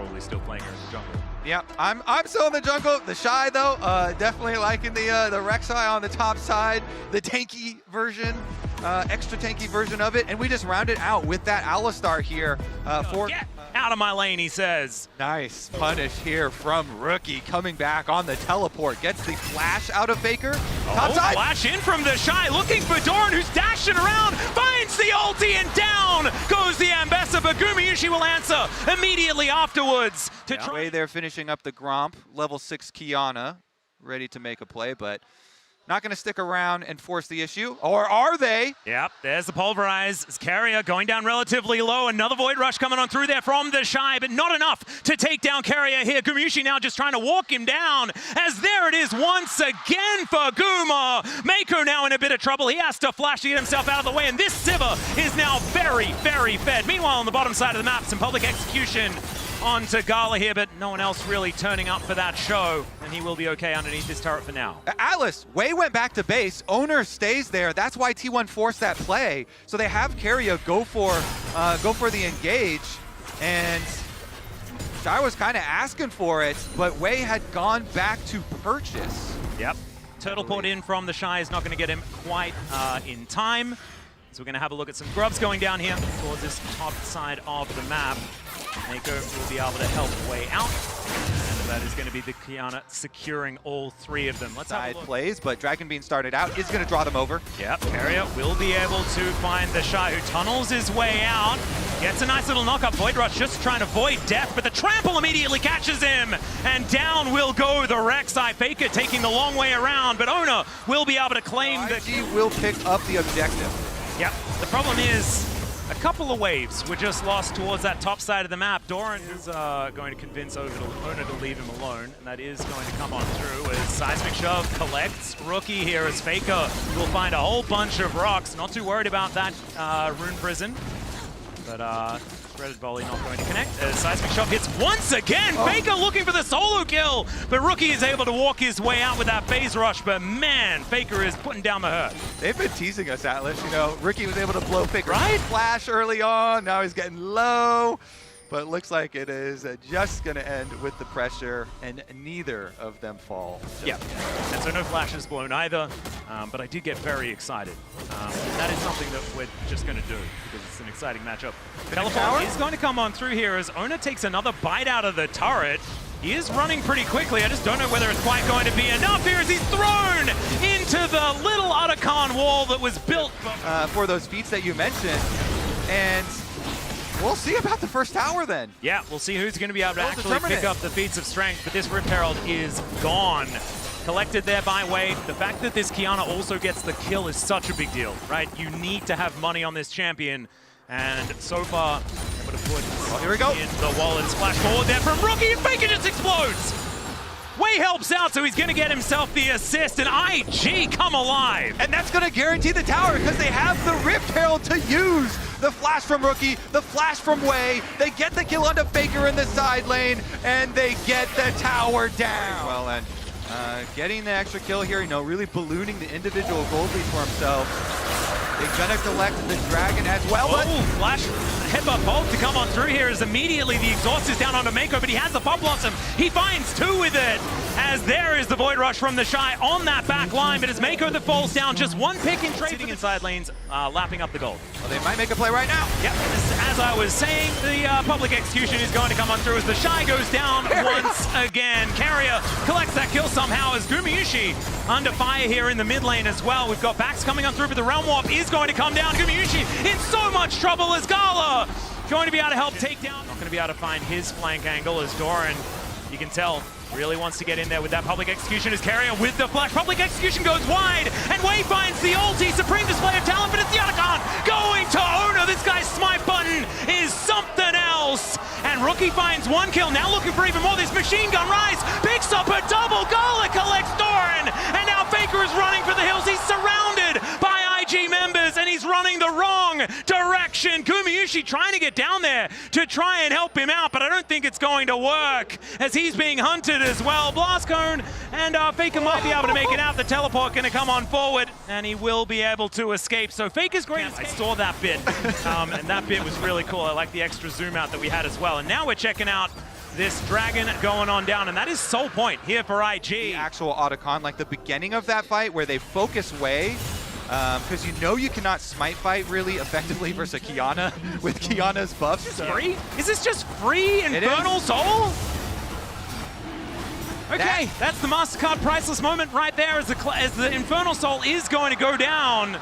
probably still playing her in the jungle. Yeah, I'm still in the jungle. The Shy though, definitely liking the Rek'Sai on the top side, the tanky version, extra tanky version of it, and we just rounded out with that Alistar here for. Get out of my lane, he says. Nice punish here from Rookie, coming back on the teleport, gets the flash out of Faker. Top side. Flash in from the Shy, looking for Doran, who's dashing around, finds the ulti, and down goes the Ambassador, but Gumayusi will answer immediately afterwards. Way they're finishing up the Gromp, level 6 Kiana, ready to make a play, but not going to stick around and force the issue, or are they? Yep, there's the Pulverize. Carrier going down relatively low. Another Void Rush coming on through there from the Shy, but not enough to take down Carrier here. Gumayusi now just trying to walk him down, as there it is once again for Guma. Mako now in a bit of trouble. He has to flash to get himself out of the way, and this Sivir is now very, very fed. Meanwhile, on the bottom side of the map, some public execution onto Gala here, but no one else really turning up for that show, and he will be okay underneath this turret for now. Atlas, Wei went back to base. Owner stays there. That's why T1 forced that play. So they have Carrier go for the engage, and Shy was kind of asking for it, but Wei had gone back to purchase. Yep. Turtle port in from the Shy is not going to get him quite in time. So we're going to have a look at some grubs going down here towards this top side of the map. Mako will be able to help Wei out. And that is going to be the Kiana securing all three of them. Let's have a look. Plays, but Dragon Beam started out. Is going to draw them over. Yep, Carrier will be able to find the Shy, who tunnels his way out. Gets a nice little knock-up. Void Rush just trying to avoid death, but the trample immediately catches him. And down will go the Rek'Sai. Faker taking the long way around, but Ona will be able to claim that he will pick up the objective. Yep, the problem is a couple of waves were just lost towards that top side of the map. Doran is going to convince Ona to leave him alone, and that is going to come on through as Seismic Shove collects Rookie here as Faker will find a whole bunch of rocks. Not too worried about that Rune Prison, but Threaded Volley not going to connect as Seismic Shove hits once again. Faker looking for the solo kill, but Rookie is able to walk his way out with that phase rush, but man, Faker is putting down the hurt. They've been teasing us, Atlas. You know, Rookie was able to blow Faker right? Flash early on, now he's getting low, but it looks like it is just going to end with the pressure, and neither of them fall. Yeah, and so no flashes blown either, but I did get very excited. That is something that we're just going to do because it's an exciting matchup. Teleport is going to come on through here as Ona takes another bite out of the turret. He is running pretty quickly. I just don't know whether it's quite going to be enough here as he's thrown into the little Otacon wall that was built for those feats that you mentioned. And we'll see about the first tower then. Yeah, we'll see who's going to be able to actually pick up the feats of strength, but this Rift Herald is gone. Collected there by Wei. The fact that this Kiana also gets the kill is such a big deal, right? You need to have money on this champion. And so far, able to put here we go. In the wall and splash forward there from Rookie, and Faker just explodes. Wei helps out, so he's going to get himself the assist, and IG come alive. And that's going to guarantee the tower because they have the Rift Herald to use. The flash from Rookie, the flash from Wei. They get the kill onto Faker in the side lane, and they get the tower down. Well, and getting the extra kill here, you know, really ballooning the individual gold lead for himself. They're gonna collect the dragon as well. Flash headbutt bolt to come on through here as immediately the exhaust is down onto Mako, but he has the Pop Blossom. He finds two with it, as there is the Void Rush from the Shy on that back line, but it's Mako that falls down. Just one pick and trade. Sitting inside lanes, lapping up the gold. Well, they might make a play right now. Yep, as I was saying, the public execution is going to come on through as the Shy goes down once again. Carrier collects that kill somehow as Gumayusi under fire here in the mid lane as well. We've got backs coming on through, but the Realm Warp is going to come down. Gumayusi in so much trouble as Gala going to be able to help take down. Not going to be able to find his flank angle as Doran, you can tell, really wants to get in there with that public execution as Carrier with the flash. Public execution goes wide, and Wei finds the ulti. Supreme display of talent, but it's the Otacon going to Ona. This guy's smite button is something else. And Rookie finds one kill, now looking for even more. This machine gun rise, picks up a double. Gala collects Doran, and now Faker is running for the hills. He's surrounded by IG members, and he's running the wrong direction. Gumayusi trying to get down there to try and help him out, but I don't think it's going to work as he's being hunted as well. Blast Cone, and Faker might be able to make it out. The teleport going to come on forward, and he will be able to escape. So Faker's great. I saw that bit, and that bit was really cool. I like the extra zoom out that we had as well. And now we're checking out this Dragon going on down, and that is sole point here for IG. The actual Otacon, like the beginning of that fight where they focus Wei, because you know you cannot smite fight really effectively versus Kiana with Kiana's buffs. Is this free? Is this just free Infernal Soul? Okay, that's the MasterCard priceless moment right there as the Infernal Soul is going to go down.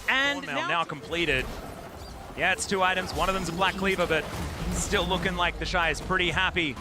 And now completed. Yeah, it's 2 items. One of them's a Black Cleaver, but still looking like the Shy is pretty happy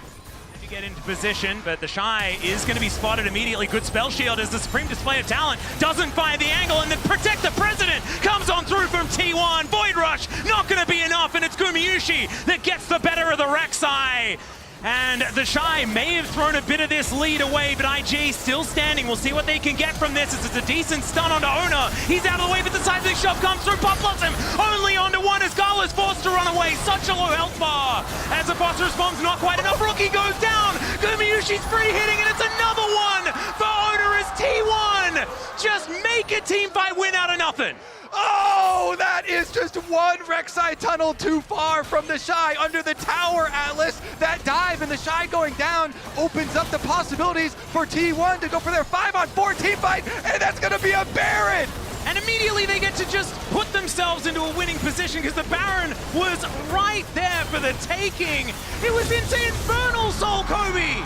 to get into position. But the Shy is going to be spotted immediately. Good spell shield as the Supreme Display of Talent doesn't find the angle, and then Protect the President comes on through from T1. Void Rush, not going to be enough, and it's Gumayusi that gets the better of the Rek'Sai. And the Shy may have thrown a bit of this lead away, but IG still standing. We'll see what they can get from this. It's a decent stun onto Owner. He's out of the way, but the seismic shove comes through. Pop loves him only onto one as Gala's forced to run away. Such a low health bar. As the phosphorus bomb's not quite enough. Rookie goes down. Gumayusi's free hitting, and it's another one for Owner as T1 just make a team fight win out of nothing. Oh, that is just one Rek'Sai tunnel too far from the Shy under the tower, Atlas. That dive and the Shy going down opens up the possibilities for T1 to go for their 5-on-4 team fight, and that's going to be a Baron. And immediately they get to just put themselves into a winning position because the Baron was right there for the taking. It was into Infernal Soul, Kobe.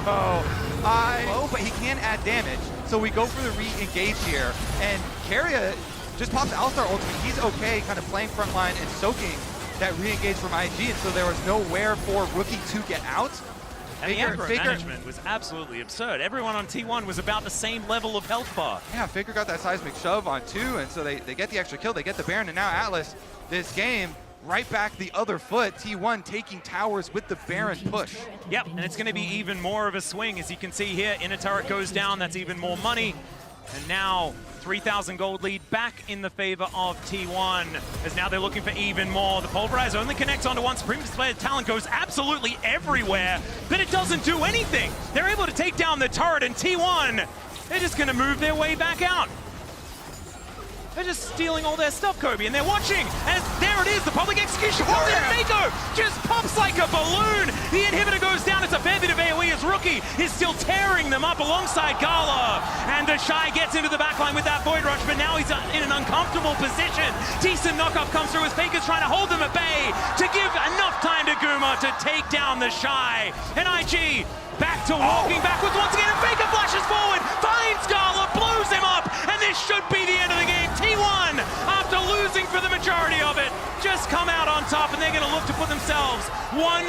Oh, but he can add damage. So we go for the re-engage here, and Keria just pops Alistar ultimate. He's okay kind of playing frontline and soaking that re-engage from IG, and so there was nowhere for Rookie to get out. And the aggro management was absolutely absurd. Everyone on T1 was about the same level of health bar. Yeah, Faker got that seismic shove on 2, and so they get the extra kill, they get the Baron, and now Atlas, this game, right back the other foot, T1 taking towers with the Baron push. Yep, and it's going to be even more of a swing. As you can see here, inner turret goes down, that's even more money. And now 3,000 gold lead back in the favor of T1, as now they're looking for even more. The Pulverize only connects onto one. Supreme Display of Talent goes absolutely everywhere, but it doesn't do anything. They're able to take down the turret, and T1, they're just going to move their way back out. They're just stealing all their stuff, Kobe, and they're watching. And there it is, the public execution comes in. Mako just pops like a balloon. The inhibitor goes down. It's a fair bit of AoE as Rookie is still tearing them up alongside Gala. And the Shy gets into the backline with that Void Rush, but now he's in an uncomfortable position. Decent knockup comes through as Faker's trying to hold them at bay to give enough time to Guma to take down the Shy. And IG back to walking backwards once again, and Faker flashes forward, finds Gala, blows him up, and this should be the end of the game. T1, after losing for the majority of it, just come out on top, and they're going to look to put themselves 1-0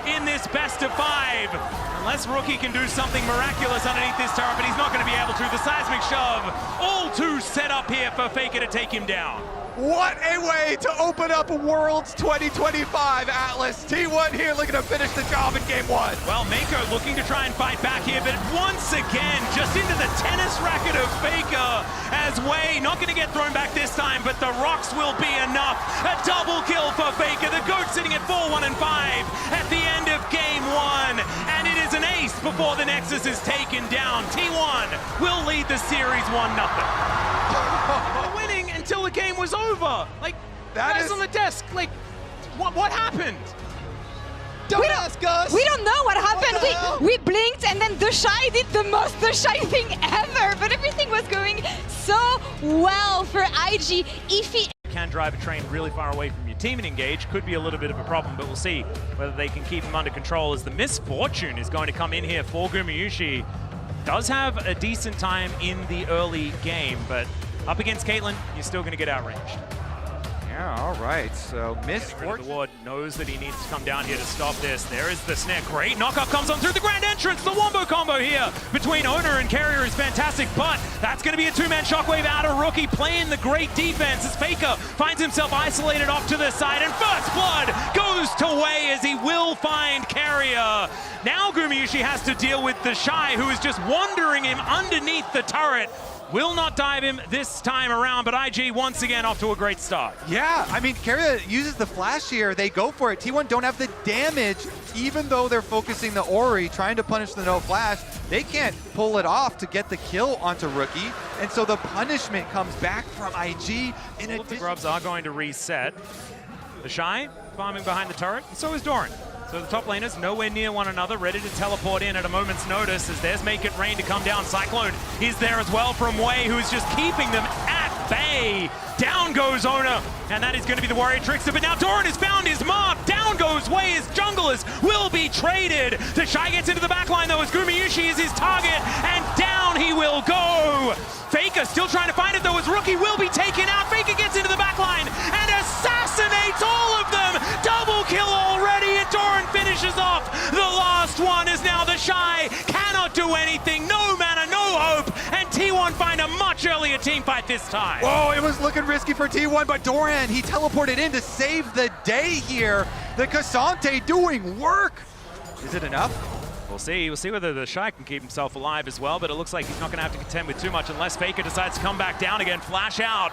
in this best of 5. Unless Rookie can do something miraculous underneath this turret, but he's not going to be able to. The seismic shove, all too set up here for Faker to take him down. What a way to open up Worlds 2025, Atlas. T1 here looking to finish the job in game 1. Well, Mako looking to try and fight back here, but once again, just into the tennis racket of Faker as Wei, not going to get thrown back this time, but the rocks will be enough. A double kill for Faker. The GOAT sitting at 4-1-5 at the end of game 1. And it is an ace before the Nexus is taken down. T1 will lead the series 1-0. Winning until the game was over. Like, guys on the desk, like, what happened? Don't ask us. We don't know what happened. We blinked, and then the Shy did the most the Shy thing ever, but everything was going so well for IG. If he can drive a train really far away from your team and engage, could be a little bit of a problem, but we'll see whether they can keep him under control, as the misfortune is going to come in here for Gumayusi. Does have a decent time in the early game, but up against Caitlyn, you're still going to get outranged. Yeah, all right. So misfortune. The ward knows that he needs to come down here to stop this. There is the snare. Great knockup comes on through the grand entrance. The wombo combo here between Owner and Carrier is fantastic, but that's going to be a two-man shockwave out of Rookie, playing the great defense as Faker finds himself isolated off to the side, and First Blood goes to Wei as he will find Carrier. Now Gumayusi has to deal with the Shy, who is just wandering him underneath the turret. Will not dive him this time around, but IG once again off to a great start. Yeah, I mean, Keria uses the flash here. They go for it. T1 don't have the damage, even though they're focusing the Ori, trying to punish the no flash. They can't pull it off to get the kill onto Rookie, and so the punishment comes back from IG. All of the grubs are going to reset. The Shy farming behind the turret, and so is Doran. So the top laners nowhere near one another, ready to teleport in at a moment's notice as there's Make It Rain to come down. Cyclone is there as well from Wei, who's just keeping them at bay. Down goes Ona, and that is going to be the Warrior Trickster, but now Doran has found his mark. Down goes Wei as junglers will be traded. The Shy gets into the backline though as Gumayushi is his target, and down he will go. Faker still trying to find it though as Rookie will be taken out. Faker gets into the backline and assassinates all of them. Double kill already, and Doran finishes off the last one as now the Shy cannot do anything. No mana, no hope, and T1 find a much earlier team fight this time. Whoa, it was looking risky for T1, but Doran, he teleported in to save the day here. The Cassante doing work. Is it enough? We'll see. We'll see whether the Shy can keep himself alive as well, but it looks like he's not going to have to contend with too much unless Faker decides to come back down again. Flash out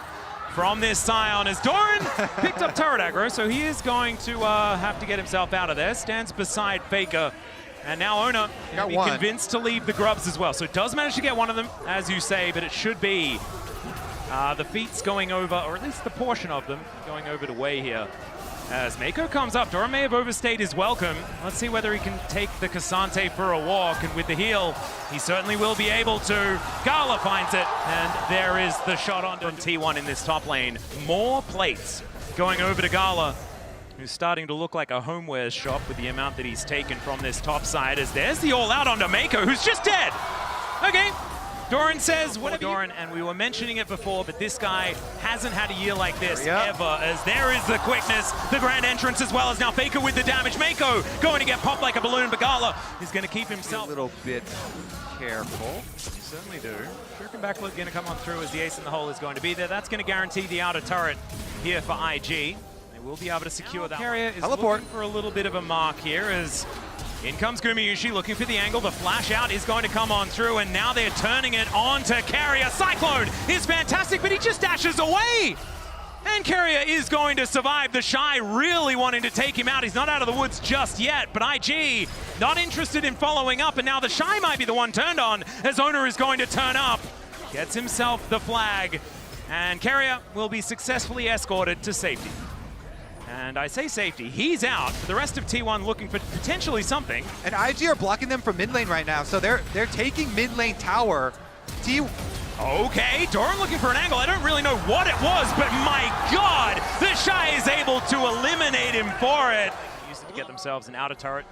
from this Scion as Doran picked up turret aggro, so he is going to have to get himself out of there. Stands beside Faker, and now Ona can be convinced to leave the grubs as well. So it does manage to get one of them, as you say, but it should be the feats going over, or at least the portion of them, going over to Wei here. As Mako comes up, Doran may have overstayed his welcome. Let's see whether he can take the Cassante for a walk, and with the heal, he certainly will be able to. Gala finds it, and there is the shot on T1 in this top lane. More plates going over to Gala, who's starting to look like a homewares shop with the amount that he's taken from this top side, as there's the all-out onto Mako, who's just dead. Okay. Doran says, whatever Doran, and we were mentioning it before, but this guy hasn't had a year like this ever, as there is the quickness, the grand entrance, as well as now Faker with the damage. Mako going to get popped like a balloon, but Gala is going to keep himself a little bit careful. You certainly do. Shuriken backflip going to come on through as the ace in the hole is going to be there. That's going to guarantee the outer turret here for IG. They will be able to secure that. Carrier is looking for a little bit of a mark here as in comes Gumayushi looking for the angle. The flash out is going to come on through, and now they're turning it on to Carrier. Cyclone is fantastic, but he just dashes away. And Carrier is going to survive. The Shy really wanting to take him out. He's not out of the woods just yet, but IG not interested in following up, and now the Shy might be the one turned on as Ona is going to turn up. Gets himself the flag, and Carrier will be successfully escorted to safety. And I say safety, he's out. For the rest of T1 looking for potentially something. And IG are blocking them from mid lane right now, so they're taking mid lane tower. Okay, Doran looking for an angle. I don't really know what it was, but my God, the Shy is able to eliminate him for it. Used to get themselves an outer turret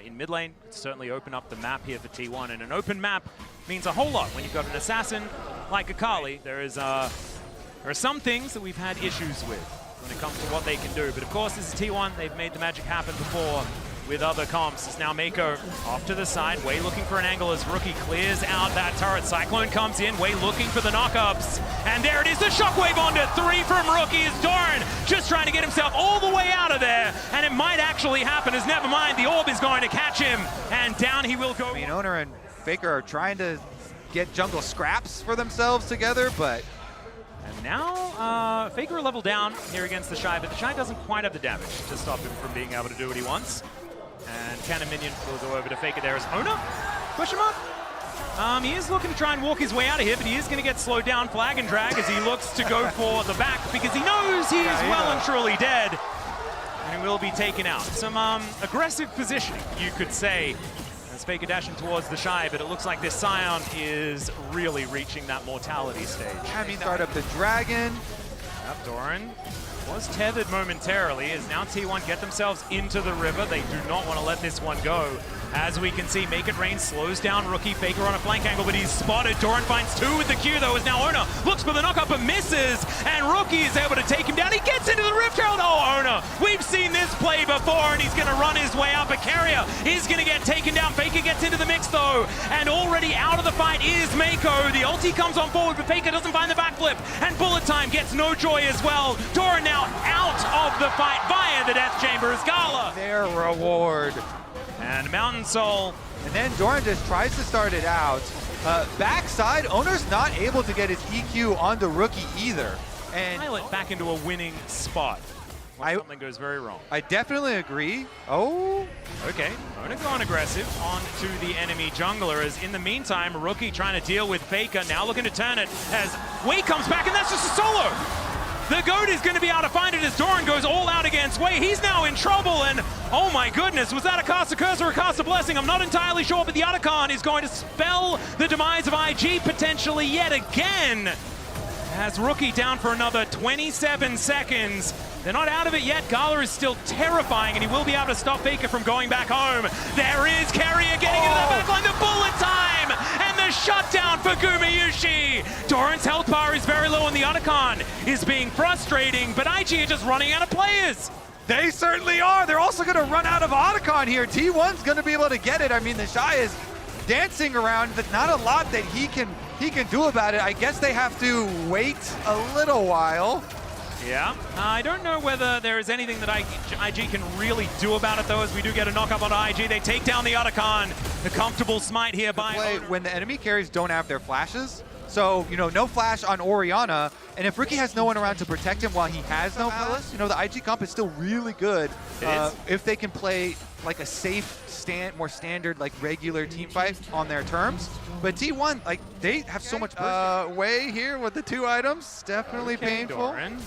in mid lane. It's certainly open up the map here for T1, and an open map means a whole lot when you've got an assassin like Akali. There are some things that we've had issues with when it comes to what they can do. But of course, this is T1. They've made the magic happen before with other comps. It's now Mako off to the side. Wei looking for an angle as Rookie clears out that turret. Cyclone comes in. Wei looking for the knockups. And there it is, the shockwave onto 3 from Rookie as Doran just trying to get himself all the way out of there. And it might actually happen as never mind, the orb is going to catch him. And down he will go. I mean, Ona and Faker are trying to get jungle scraps for themselves together, but and now, Faker level down here against the Shy, but the Shy doesn't quite have the damage to stop him from being able to do what he wants. And Cannon Minion will go over to Faker there as Ona? Question mark? He is looking to try and walk his way out of here, but he is going to get slowed down, flag and drag, as he looks to go for the back, because he knows he is well and truly dead. And he will be taken out. Some aggressive positioning, you could say, as Faker dashing towards the Shy, but it looks like this Scion is really reaching that mortality stage. I mean, start up the dragon. Yep, Doran was tethered momentarily as now T1 get themselves into the river. They do not want to let this one go. As we can see, Make It Rain slows down Rookie. Faker on a flank angle, but he's spotted. Doran finds 2 with the Q, though, as now Ona looks for the knockup but misses, and Rookie is able to take him down. He gets into the Rift Herald. Oh, Ona, we've seen this play before, and he's going to run his way out, but Carrier is going to get taken down. Faker gets into the mix, though, and already out of the fight is Mako. The ulti comes on forward, but Faker doesn't find the backflip, and Bullet Time gets no joy as well. Doran now out of the fight via the Death Chamber as Gala. Their reward. And Mountain Soul. And then Doran just tries to start it out. Backside, Ona's not able to get his EQ onto Rookie either. And Pilot back into a winning spot when something goes very wrong. I definitely agree. Oh. Okay, Ona going aggressive onto the enemy jungler, as in the meantime, Rookie trying to deal with Faker, now looking to turn it as Wei comes back, and that's just a solo. The GOAT is going to be able to find it as Doran goes all out against Way. He's now in trouble, and oh my goodness, was that a cast of curse or a cast of blessing? I'm not entirely sure, but the Otacon is going to spell the demise of IG potentially yet again. As Rookie down for another 27 seconds. They're not out of it yet. Gala is still terrifying, and he will be able to stop Faker from going back home. There is Carrier getting into the backline, the bullet time, and the shutdown for Gumayushi. Doran's health bar is very low, and the Otacon is being frustrating, but IG are just running out of players. They certainly are. They're also going to run out of Otacon here. T1's going to be able to get it. I mean, the Shy is dancing around. There's not a lot that he can do about it. I guess they have to wait a little while. Yeah, I don't know whether there is anything that IG can really do about it, though, as we do get a knock-up on IG. They take down the Otacon. The comfortable smite here by Oyster. When the enemy carries don't have their flashes, so, you know, no flash on Orianna, and if Rookie has no one around to protect him while he has no Palace, you know, the IG comp is still really good if they can play like a safe, more standard, like regular team fight on their terms. But T1, like, they have so much burst. Way here with the 2 items, definitely painful. Doran.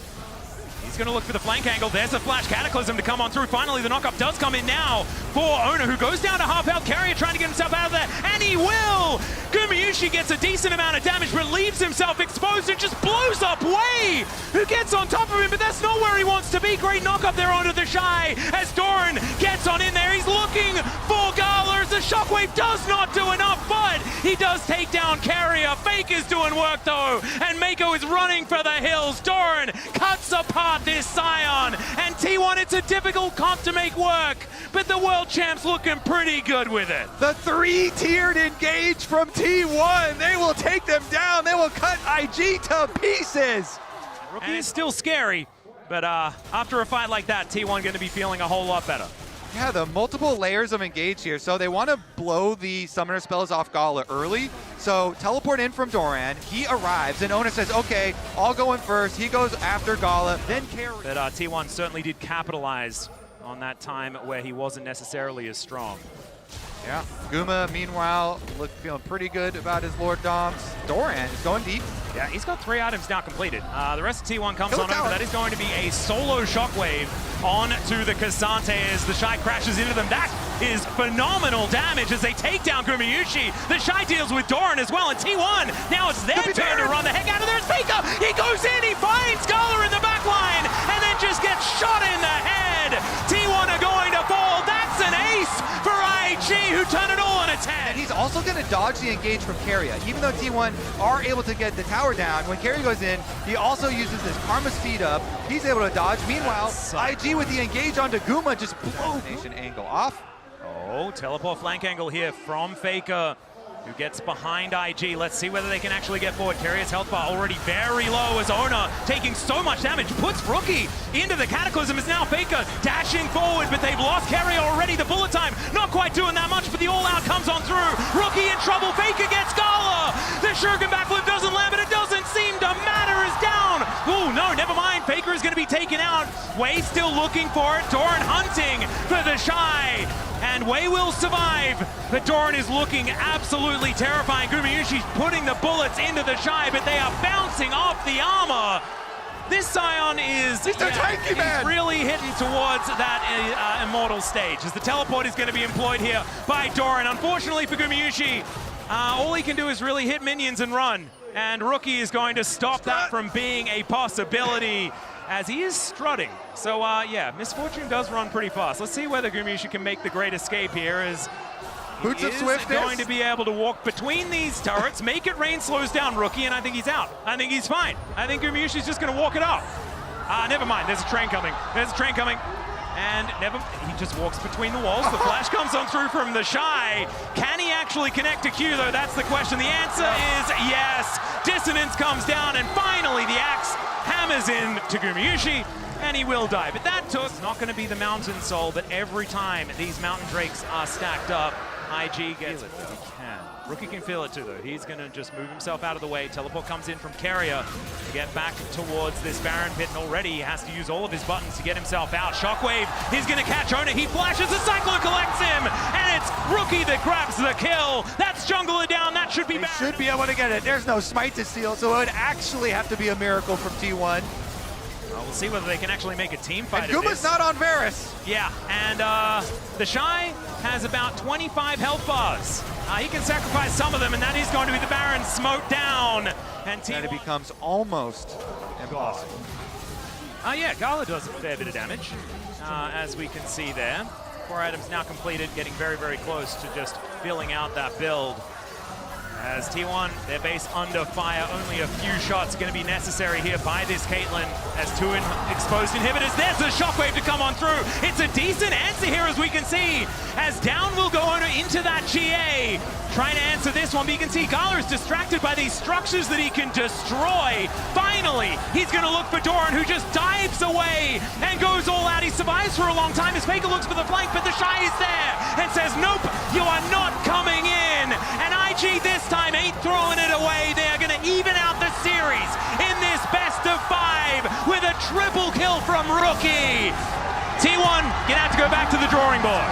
He's going to look for the flank angle. There's a flash Cataclysm to come on through. Finally, the knockup does come in now for Owner, who goes down to half health. Carrier trying to get himself out of there, and he will! Gumayushi gets a decent amount of damage, but leaves himself exposed and just blows up Way, who gets on top of him, but that's not where he wants to be. Great knock up there onto the Shy as Doran gets on in there. He's looking for Gala as the Shockwave does not do enough, but he does take down Carrier. Fake is doing work though, and Mako is running for the hills. Doran cuts apart this Scion, and T1, it's a difficult comp to make work, but the world champ's looking pretty good with it. The 3-tiered engage from T1. They will take them down. They will cut IG to pieces. And it's still scary, but after a fight like that, T1 going to be feeling a whole lot better. Yeah, the multiple layers of engage here. So they want to blow the summoner spells off Gala early. So teleport in from Doran. He arrives, and Owner says, okay, I'll go in first. He goes after Gala, then Carrier. But T1 certainly did capitalize on that time where he wasn't necessarily as strong. Yeah, Guma, meanwhile, feeling pretty good about his Lord Doms. Doran is going deep. Yeah, he's got 3 items now completed. The rest of T1 comes on over. That is going to be a solo Shockwave onto the Cassante as the Shy crashes into them. That is phenomenal damage as they take down Gumayushi. The Shy deals with Doran as well, and T1, now it's their turn to run the heck out of there. It's Faker! He goes in, he finds Gala in the back line, and then just gets shot in the head. T1 are going to fall. That's an ace for IG, who turn it all on its head. And he's also going to dodge the engage from Carrier. Even though T1 are able to get the tower down, when Carrier goes in, he also uses his Karma speed up. He's able to dodge. Meanwhile, IG with the engage onto Guma just blows the angle off. Oh, teleport flank angle here from Faker, who gets behind IG. Let's see whether they can actually get forward. Carrier's health bar already very low as Owner taking so much damage. Puts Rookie into the Cataclysm. Is now Faker dashing forward, but they've lost Carrier already. The bullet time not quite doing that much, but the all-out comes on through. Rookie in trouble. Faker gets Gala. The Shuriken backflip doesn't land, but it doesn't seem to matter. Is down. Oh, no, never mind. Faker is going to be taken out. Way still looking for it. Doran hunting for the Shy. And Way will survive, but Doran is looking absolutely terrifying. Gumayushi's putting the bullets into the Shy, but they are bouncing off the armor. This Scion is he's really hitting towards that immortal stage, as the teleport is going to be employed here by Doran. Unfortunately for Gumayushi, all he can do is really hit minions and run, and Rookie is going to stop that from being a possibility, as he is strutting. So yeah, Misfortune does run pretty fast. Let's see whether Gumayushi can make the great escape here, as Boots of Swiftness going to be able to walk between these turrets. Make it rain slows down Rookie, and I think he's out. I think he's fine. I think Gumayushi's just going to walk it off. Never mind, there's a train coming. There's a train coming. And he just walks between the walls. The flash comes on through from the Shy. Can he actually connect to Q, though? That's the question. The answer is yes. Dissonance comes down, and finally the axe hammers in to Gumayushi, and he will die. But that took, not going to be the Mountain Soul, but every time these Mountain Drakes are stacked up, IG gets it. He can. Rookie can feel it too, though. He's going to just move himself out of the way. Teleport comes in from Carrier to get back towards this Baron Pit, and already he has to use all of his buttons to get himself out. Shockwave, he's going to catch Owner. He flashes, the Cyclone collects him, and it's Rookie that grabs the kill. That's Jungler down. That should be Baron. Should be able to get it. There's no smite to steal, so it would actually have to be a miracle from T1. Well, we'll see whether they can actually make a team fight. And Guma's not on Varus. Yeah, and the Shy has about 25 health bars. He can sacrifice some of them, and that is going to be the Baron smoked down. And it becomes almost impossible. Yeah, Gala does a fair bit of damage, as we can see there. 4 items now completed, getting very, very close to just filling out that build. As T1, their base under fire, only a few shots going to be necessary here by this Caitlyn as 2 exposed inhibitors. There's a shockwave to come on through. It's a decent answer here, as we can see, as down will go into that GA. Trying to answer this one, but you can see Gala is distracted by these structures that he can destroy. Finally, he's going to look for Doran, who just dives away and goes all out. He survives for a long time as Faker looks for the flank, but the Shy is there and says, nope, you are not coming in. And IG this time ain't throwing it away. They are going to even out the series in this best of 5 with a triple kill from Rookie. T1 gonna have to go back to the drawing board.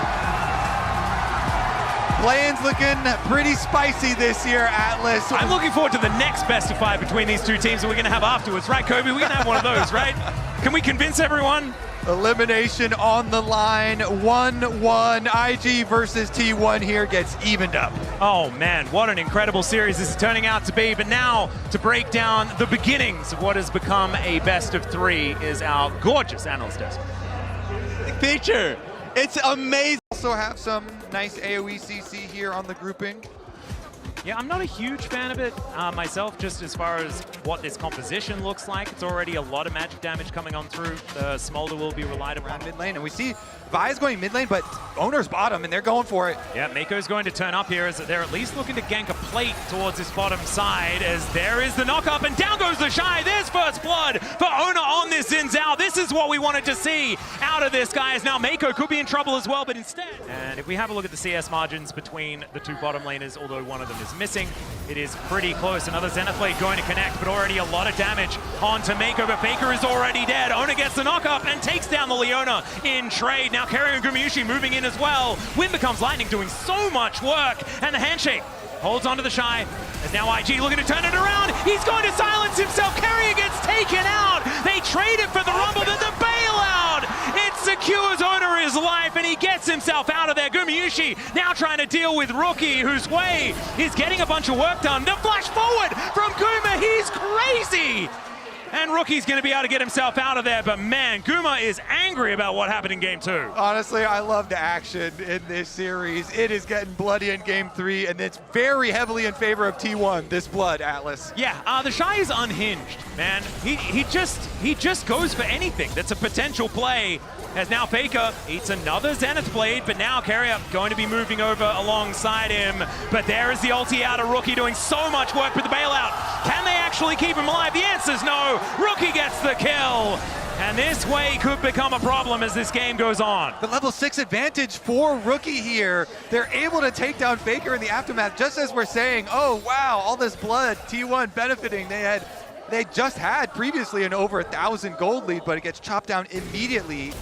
Play-in's looking pretty spicy this year, Atlas. I'm looking forward to the next best of 5 between these two teams that we're going to have afterwards, right, Kobe? We're going to have one of those, right? Can we convince everyone? Elimination on the line, 1-1. IG versus T1 here gets evened up. Oh man, what an incredible series this is turning out to be. But now, to break down the beginnings of what has become a best of 3 is our gorgeous analyst desk. Feature, it's amazing. Also have some nice AoE CC here on the grouping. Yeah, I'm not a huge fan of it myself, just as far as what this composition looks like. It's already a lot of magic damage coming on through. The Smolder will be relied upon. Mid lane, and we see Vi's going mid lane, but Owner's bottom, and they're going for it. Yeah, Mako's going to turn up here as they're at least looking to gank a plate towards this bottom side, as there is the knock-up, and down goes the Shy. There's first blood for Owner on this Xin Zhao. This is what we wanted to see out of this guy, as now Mako could be in trouble as well, but instead. And if we have a look at the CS margins between the 2 bottom laners, although one of them is missing, it is pretty close. Another Zenith Blade going to connect, but already a lot of damage onto Mako, but Faker is already dead. Owner gets the knock-up and takes down the Leona in trade. Now Carrier and Gumayushi moving in as well. Wind becomes lightning, doing so much work, and the handshake holds onto the Shy. As now IG looking to turn it around. He's going to silence himself. Carrier gets taken out. They trade it for the Rumble, then the bailout. It secures Owner his life, and he gets himself out of there. Gumayushi now trying to deal with Rookie, whose way is getting a bunch of work done. The flash forward from Guma. He's crazy. And Rookie's going to be able to get himself out of there, but man, Guma is angry about what happened in Game 2. Honestly, I love the action in this series. It is getting bloody in Game 3, and it's very heavily in favor of T1, this blood, Atlas. Yeah, the Shy is unhinged, man. He just goes for anything that's a potential play. As now Faker eats another Zenith Blade, but now Carrier going to be moving over alongside him. But there is the ulti out of Rookie, doing so much work with the bailout. Can they actually keep him alive? The answer's no. Rookie gets the kill. And this way could become a problem as this game goes on. The level 6 advantage for Rookie here. They're able to take down Faker in the aftermath, just as we're saying, oh wow, all this blood, T1 benefiting. They just had previously an over 1,000 gold lead, but it gets chopped down immediately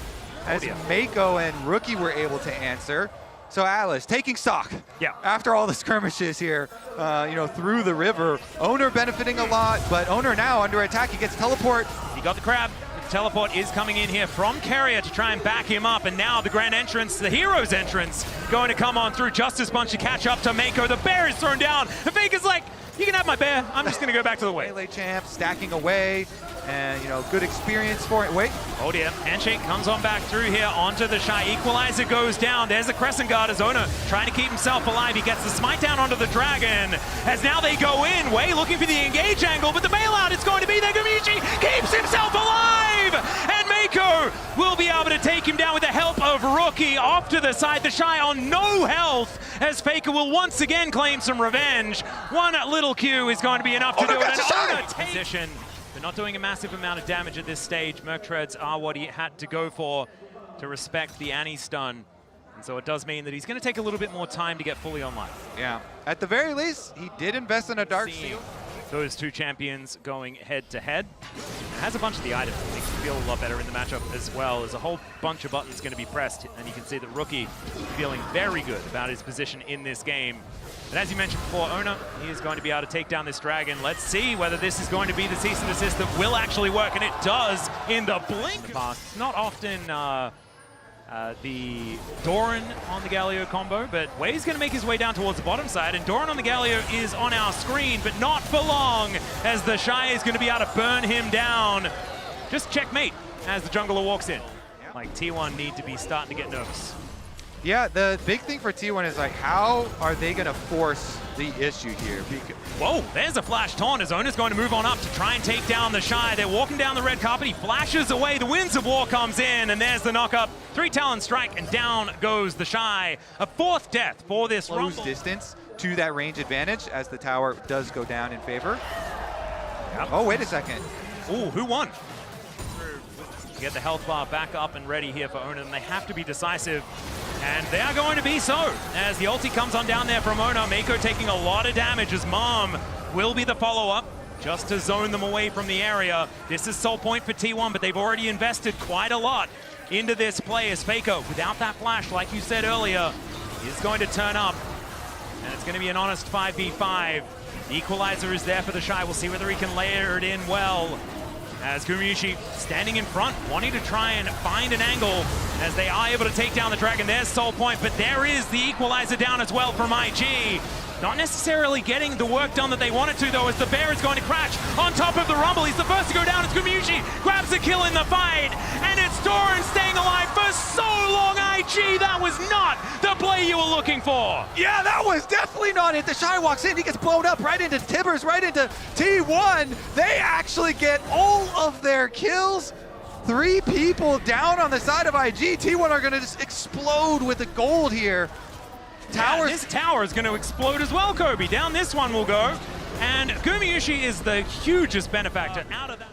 as Mako and Rookie were able to answer. So Atlas taking stock. Yeah. After all the skirmishes here, through the river, Owner benefiting a lot, but Owner now under attack. He gets teleport. He got the crab. The teleport is coming in here from Carrier to try and back him up, and now the grand entrance, the hero's entrance, going to come on through. Justice Punch to catch up to Mako. The bear is thrown down, and Faker's like, you can have my bear. I'm just going to go back to the way. Melee champ stacking away, and good experience for it. Wait. Oh dear, handshake comes on back through here onto the Shy. Equalizer goes down. There's a Crescent Guard as Owner trying to keep himself alive. He gets the smite down onto the Dragon. As now they go in, Wei looking for the engage angle, but the bailout is going to be there. Gumayushi keeps himself alive, and Mako will be able to take him down with the help of Rookie off to the side. The Shy on no health, as Faker will once again claim some revenge. One little Q is going to be enough to do it. And Owner takes position. They're not doing a massive amount of damage at this stage. Merc Treads are what he had to go for to respect the Annie stun. And so it does mean that he's going to take a little bit more time to get fully online. Yeah. At the very least, he did invest in a Dark Seal. Those two champions going head to head. Has a bunch of the items. feel a lot better in the matchup as well. There's a whole bunch of buttons going to be pressed, and you can see that Rookie feeling very good about his position in this game. But as you mentioned before, Oyster, he is going to be able to take down this Dragon. Let's see whether this is going to be the cease and desist that will actually work, and it does in the blink. It's not often the Doran on the Galio combo, but Wei's going to make his way down towards the bottom side, and Doran on the Galio is on our screen, but not for long, as the Shy is going to be able to burn him down. Just checkmate as the jungler walks in. Like, T1 need to be starting to get nervous. Yeah, the big thing for T1 is like, how are they going to force the issue here? Whoa, there's a flash taunt as Oyster's going to move on up to try and take down the Shy. They're walking down the red carpet. He flashes away. The Winds of War comes in, and there's the knock-up. 3 Talon strike, and down goes the Shy. A 4th death for this close Rumble. Distance to that range advantage as the tower does go down in favor. Yep. Oh, wait a second. Ooh, who won? Get the health bar back up and ready here for Oyster, and they have to be decisive. And they are going to be so, as the ulti comes on down there from Oyster. Mako taking a lot of damage as Mom will be the follow-up, just to zone them away from the area. This is soul point for T1, but they've already invested quite a lot into this play as Faker, without that flash, like you said earlier, is going to turn up. And it's going to be an honest 5v5. The equalizer is there for the Shy. We'll see whether he can layer it in well. As Gumayusi standing in front, wanting to try and find an angle as they are able to take down the Dragon. There's soul point, but there is the equalizer down as well from IG. Not necessarily getting the work done that they wanted to, though, as the Bear is going to crash on top of the Rumble. He's the first to go down as Gumayusi grabs the kill in the fight, and it's Doran staying alive for so long. IG, that was not the play you were looking for. Yeah, that was definitely not it. The Shy walks in, he gets blown up right into Tibbers, right into T1. They actually get all of their kills. 3 people down on the side of IG. T1 are going to just explode with the gold here. Yeah, this tower is going to explode as well, Kobe. Down this one will go. And Gumayusi is the hugest benefactor out of that.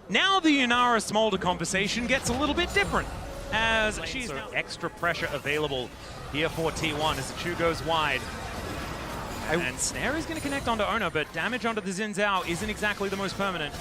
Now the Inara Smolder conversation gets a little bit different, as she's extra pressure available here for T1 as the Chu goes wide. And Snare is going to connect onto Oyster, but damage onto the Xin Zhao isn't exactly the most permanent.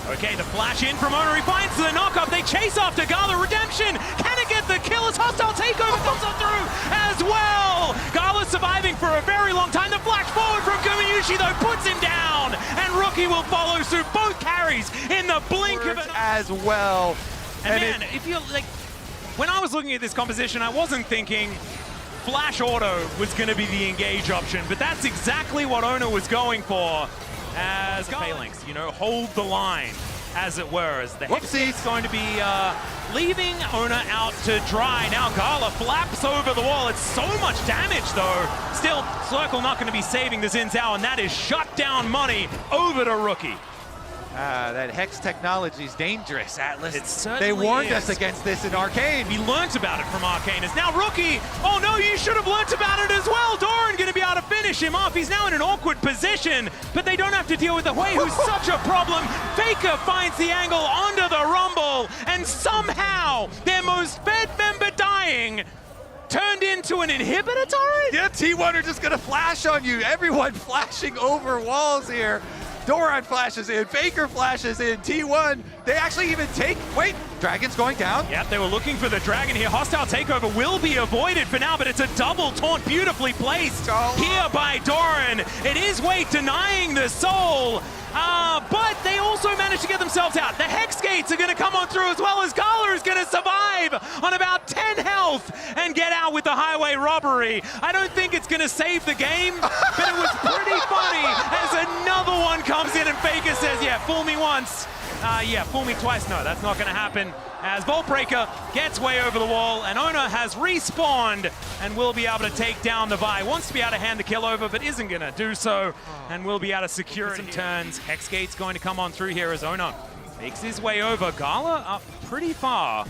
Okay, the flash in from Oyster, he finds the knock-up, they chase after Gala. Redemption, can it get the kill as hostile takeover comes on through as well? Gala surviving for a very long time. The flash forward from Gumayusi though puts him down, and Rookie will follow suit. Both carries in the blink of an eye as well. And man, if you like, when I was looking at this composition, I wasn't thinking flash auto was going to be the engage option, but that's exactly what Oyster was going for. As Phalanx, you know, hold the line, as it were, as the Hex going to be leaving Oyster out to dry. Now Gala flaps over the wall. It's so much damage, though. Still, Circle not going to be saving the Xin Zhao, and that is shut down money over to Rookie. That Hex technology is dangerous, Atlas. It certainly They warned is. us against this in Arcane. We learnt about it from Arcane. It's now Rookie. Oh no, you should have learnt about it as well. Doran going to be able to finish him off. He's now in an awkward position, but they don't have to deal with the Hui, who's such a problem. Faker finds the angle onto the Rumble, and somehow their most fed member dying turned into an inhibitor turret? Yeah, T1 are just going to flash on you. Everyone flashing over walls here. Doran flashes in, Faker flashes in, T1, they actually even take, wait, Dragon's going down. Yep, they were looking for the Dragon here. Hostile takeover will be avoided for now, but it's a double taunt beautifully placed here by Doran. It is Wade denying the soul, but they also managed to get themselves out. The Hex Gates are going to come on through as well, as Gala is going to survive on about 10 health and get out with the highway robbery. I don't think it's going to save the game, but it was pretty funny as another one comes in and Faker says, yeah, fool me once. Yeah, fool me twice. No, that's not going to happen. As Voltbreaker gets way over the wall, and Oyster has respawned and will be able to take down the Vi. Wants to be able to hand the kill over, but isn't going to do so, and will be able to secure it in turns. Hexgate's going to come on through here as Oyster makes his way over. Gala up pretty far.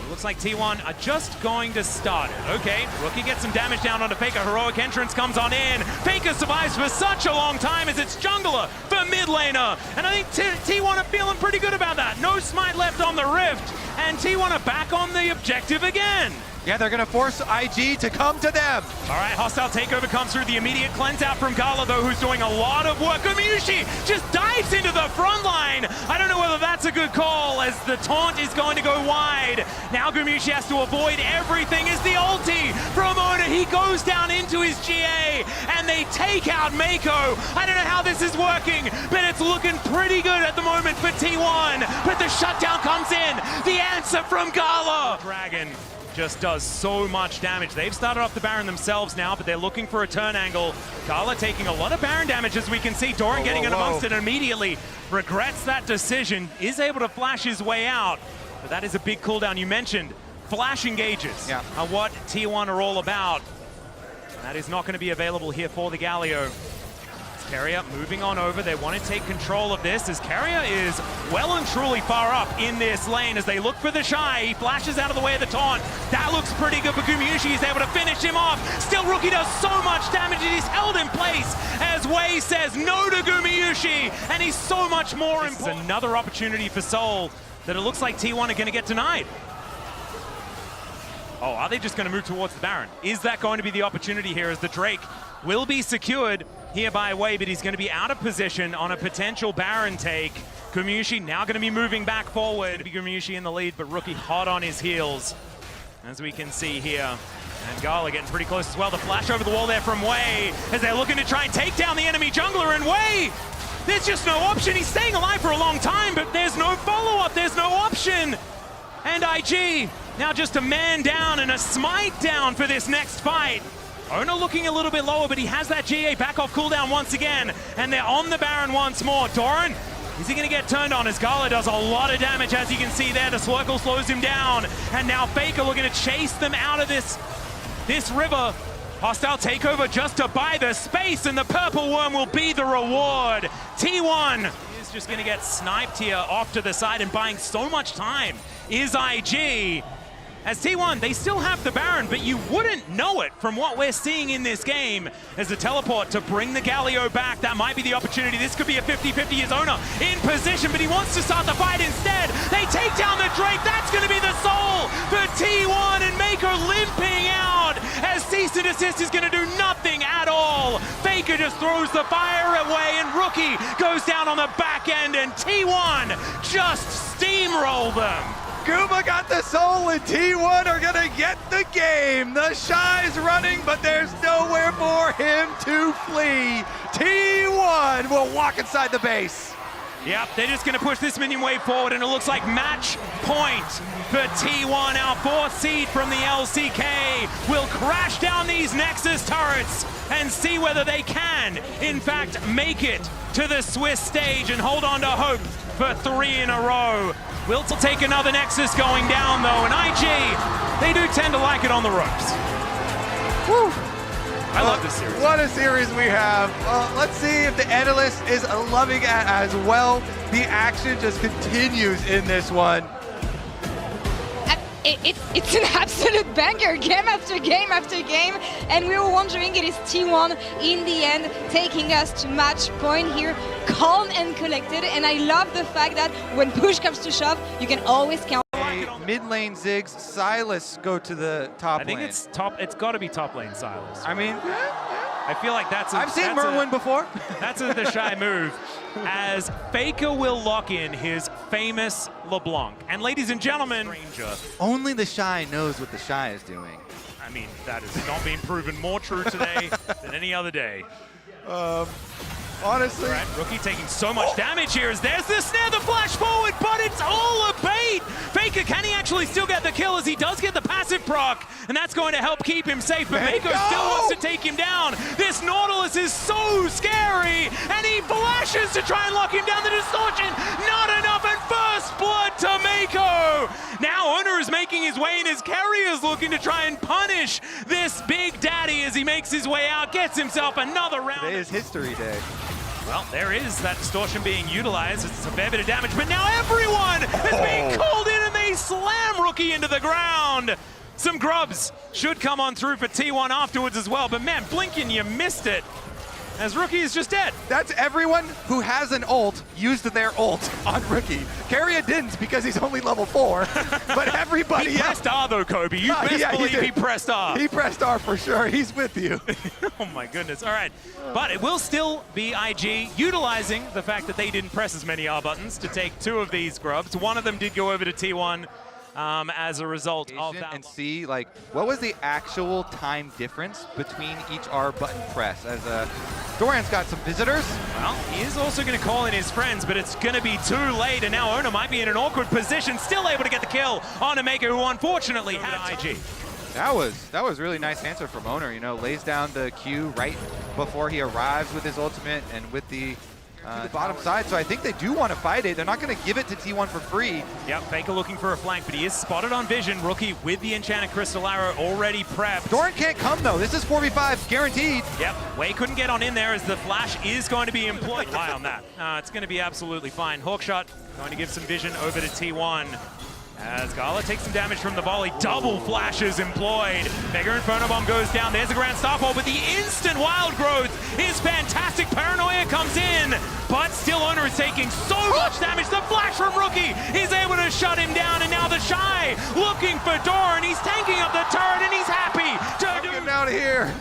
It looks like T1 are just going to start it. Okay, Rookie gets some damage down onto Faker. Heroic entrance comes on in. Faker survives for such a long time as it's jungler for mid laner. And I think T1 are feeling pretty good about that. No smite left on the Rift. And and T1 are back on the objective again. Yeah, they're going to force IG to come to them. All right, hostile takeover comes through. The immediate cleanse out from Gala, though, who's doing a lot of work. Gumiyushi just dives into the front line. I don't know whether that's a good call, as the taunt is going to go wide. Now Gumiyushi has to avoid everything as the ulti from Oda. He goes down into his GA, and they take out Mako. I don't know how this is working, but it's looking pretty good at the moment for T1. But the shutdown comes in. The answer from Gala. Dragon just does so much damage. They've started off the Baron themselves now, but they're looking for a turn angle. Gala taking a lot of Baron damage, as we can see. Doran getting in amongst it and immediately regrets that decision, is able to flash his way out. But that is a big cooldown. You mentioned flash engages are what T1 are all about. That is not going to be available here for the Galio. Keria moving on over. They want to take control of this, as Keria is well and truly far up in this lane as they look for the Shy. He flashes out of the way of the taunt. That looks pretty good for Gumiyushi. He's able to finish him off. Still, Rookie does so much damage and he's held in place as Wei says no to Gumiyushi, and he's so much more important. This is another opportunity for Seoul that it looks like T1 are going to get denied. Oh, are they just going to move towards the Baron? Is that going to be the opportunity here, as the Drake will be secured here by Wei, but he's going to be out of position on a potential Baron take. Gumiyushi now going to be moving back forward. Gumiyushi in the lead, but Rookie hot on his heels, as we can see here. And Gala getting pretty close as well. The flash over the wall there from Wei, as they're looking to try and take down the enemy jungler, and Wei, there's just no option. He's staying alive for a long time, but there's no follow-up. There's no option. And IG now just a man down and a smite down for this next fight. Ona looking a little bit lower, but he has that GA back off cooldown once again, and they're on the Baron once more. Doran, is he going to get turned on, as Gala does a lot of damage, as you can see there. The Slurkle slows him down, and now Faker looking to chase them out of this river. Hostile takeover just to buy the space, and the purple worm will be the reward. T1 is just going to get sniped here off to the side, and buying so much time is IG. As T1, they still have the Baron, but you wouldn't know it from what we're seeing in this game. As the teleport to bring the Galio back, that might be the opportunity. This could be a 50-50 as Ona in position, but he wants to start the fight instead. They take down the Drake. That's going to be the soul for T1, and Mako limping out as cease and desist is going to do nothing at all. Faker just throws the fire away, and Rookie goes down on the back end, and T1 just steamroll them. Guma got the soul, and T1 are gonna get the game. The Shy's running, but there's nowhere for him to flee. T1 will walk inside the base. Yep, they're just gonna push this minion wave forward, and it looks like match point for T1. Our fourth seed from the LCK will crash down these Nexus turrets and see whether they can, in fact, make it to the Swiss stage and hold on to hope for 3 in a row. We'll take another Nexus going down, though, and IG, they do tend to like it on the ropes. Woo. I love this series. What a series we have. Let's see if the analyst is loving it as well. The action just continues in this one. It's an absolute banger, game after game after game, and we were wondering, it is T1 in the end taking us to match point here, calm and collected, and I love the fact that when push comes to shove, you can always count. Mid lane Ziggs, Silas go to the top lane. I think it's got to be top lane Silas. I mean, I feel like I've seen Merwin before. That's the Shy move, as Faker will lock in his famous LeBlanc. And ladies and gentlemen, only the Shy knows what the Shy is doing. I mean, that is not being proven more true today than any other day. Honestly. Right, Rookie taking so much damage here, as there's the snare, the flash forward, but it's all a bait. Faker, can he actually still get the kill, as he does get the passive proc, and that's going to help keep him safe, but Mako still wants to take him down. This Nautilus is so scary, and he flashes to try and lock him down. The distortion, not enough, and first blood to Mako. Now Ona is making his way in, as Keria is looking to try and punish this Big Daddy as he makes his way out, gets himself another round. Today is history day. Well, there is that distortion being utilized. It's a fair bit of damage, but now everyone is being called in, and they slam Rookie into the ground. Some grubs should come on through for T1 afterwards as well, but man, Blinken, you missed it. as Rookie is just dead. That's everyone who has an ult used their ult on Rookie. Keria didn't because he's only level 4, but everybody He pressed R though, Kobe. You best believe he pressed R. He pressed R for sure. He's with you. Oh my goodness. All right. But it will still be IG utilizing the fact that they didn't press as many R buttons to take 2 of these grubs. One of them did go over to T1 as a result of that. And see, like, what was the actual time difference between each R button press? As Doran's got some visitors. Well, he is also going to call in his friends, but it's going to be too late, and now Ona might be in an awkward position, still able to get the kill on a Maker who unfortunately had IG. That was really nice answer from Owner. You know, lays down the Q right before he arrives with his ultimate and with the bottom side. So I think they do want to fight it. They're not going to give it to T1 for free. Yep, Faker looking for a flank, but he is spotted on vision. Rookie with the Enchanted Crystal Arrow already prepped. Doran can't come though. This is 4v5 guaranteed. Yep, Wei couldn't get on in there as the flash is going to be employed. Rely on that. It's going to be absolutely fine. Hawkshot going to give some vision over to T1. As Gala takes some damage from the volley, double flashes employed. Mega Inferno Bomb goes down, there's a Grand Starfall, but the instant wild growth is fantastic. Paranoia comes in, but still Owner is taking so much damage. The flash from Rookie is able to shut him down, and now the Shy looking for Doran. He's tanking up the turret, and he's happy to Get him out of here.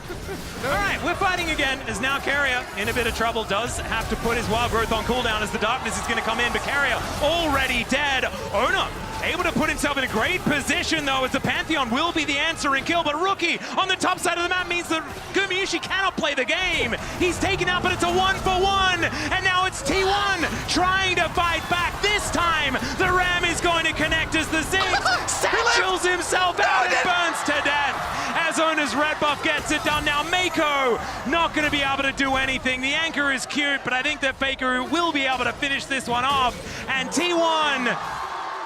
All right, we're fighting again, as now Keria in a bit of trouble, does have to put his wild growth on cooldown as the darkness is going to come in, but Keria already dead. Owner able to put himself in a great position, though, as the Pantheon will be the answering kill, but Rookie on the top side of the map means that Gumayusi cannot play the game. He's taken out, but it's a 1-for-1, and now it's T1 trying to fight back. This time, the Ram is going to connect as the Ziggs satchels himself out and burns to death. As Owner's red buff gets it done. Now Mako not going to be able to do anything. The anchor is cute, but I think that Faker will be able to finish this one off. And T1,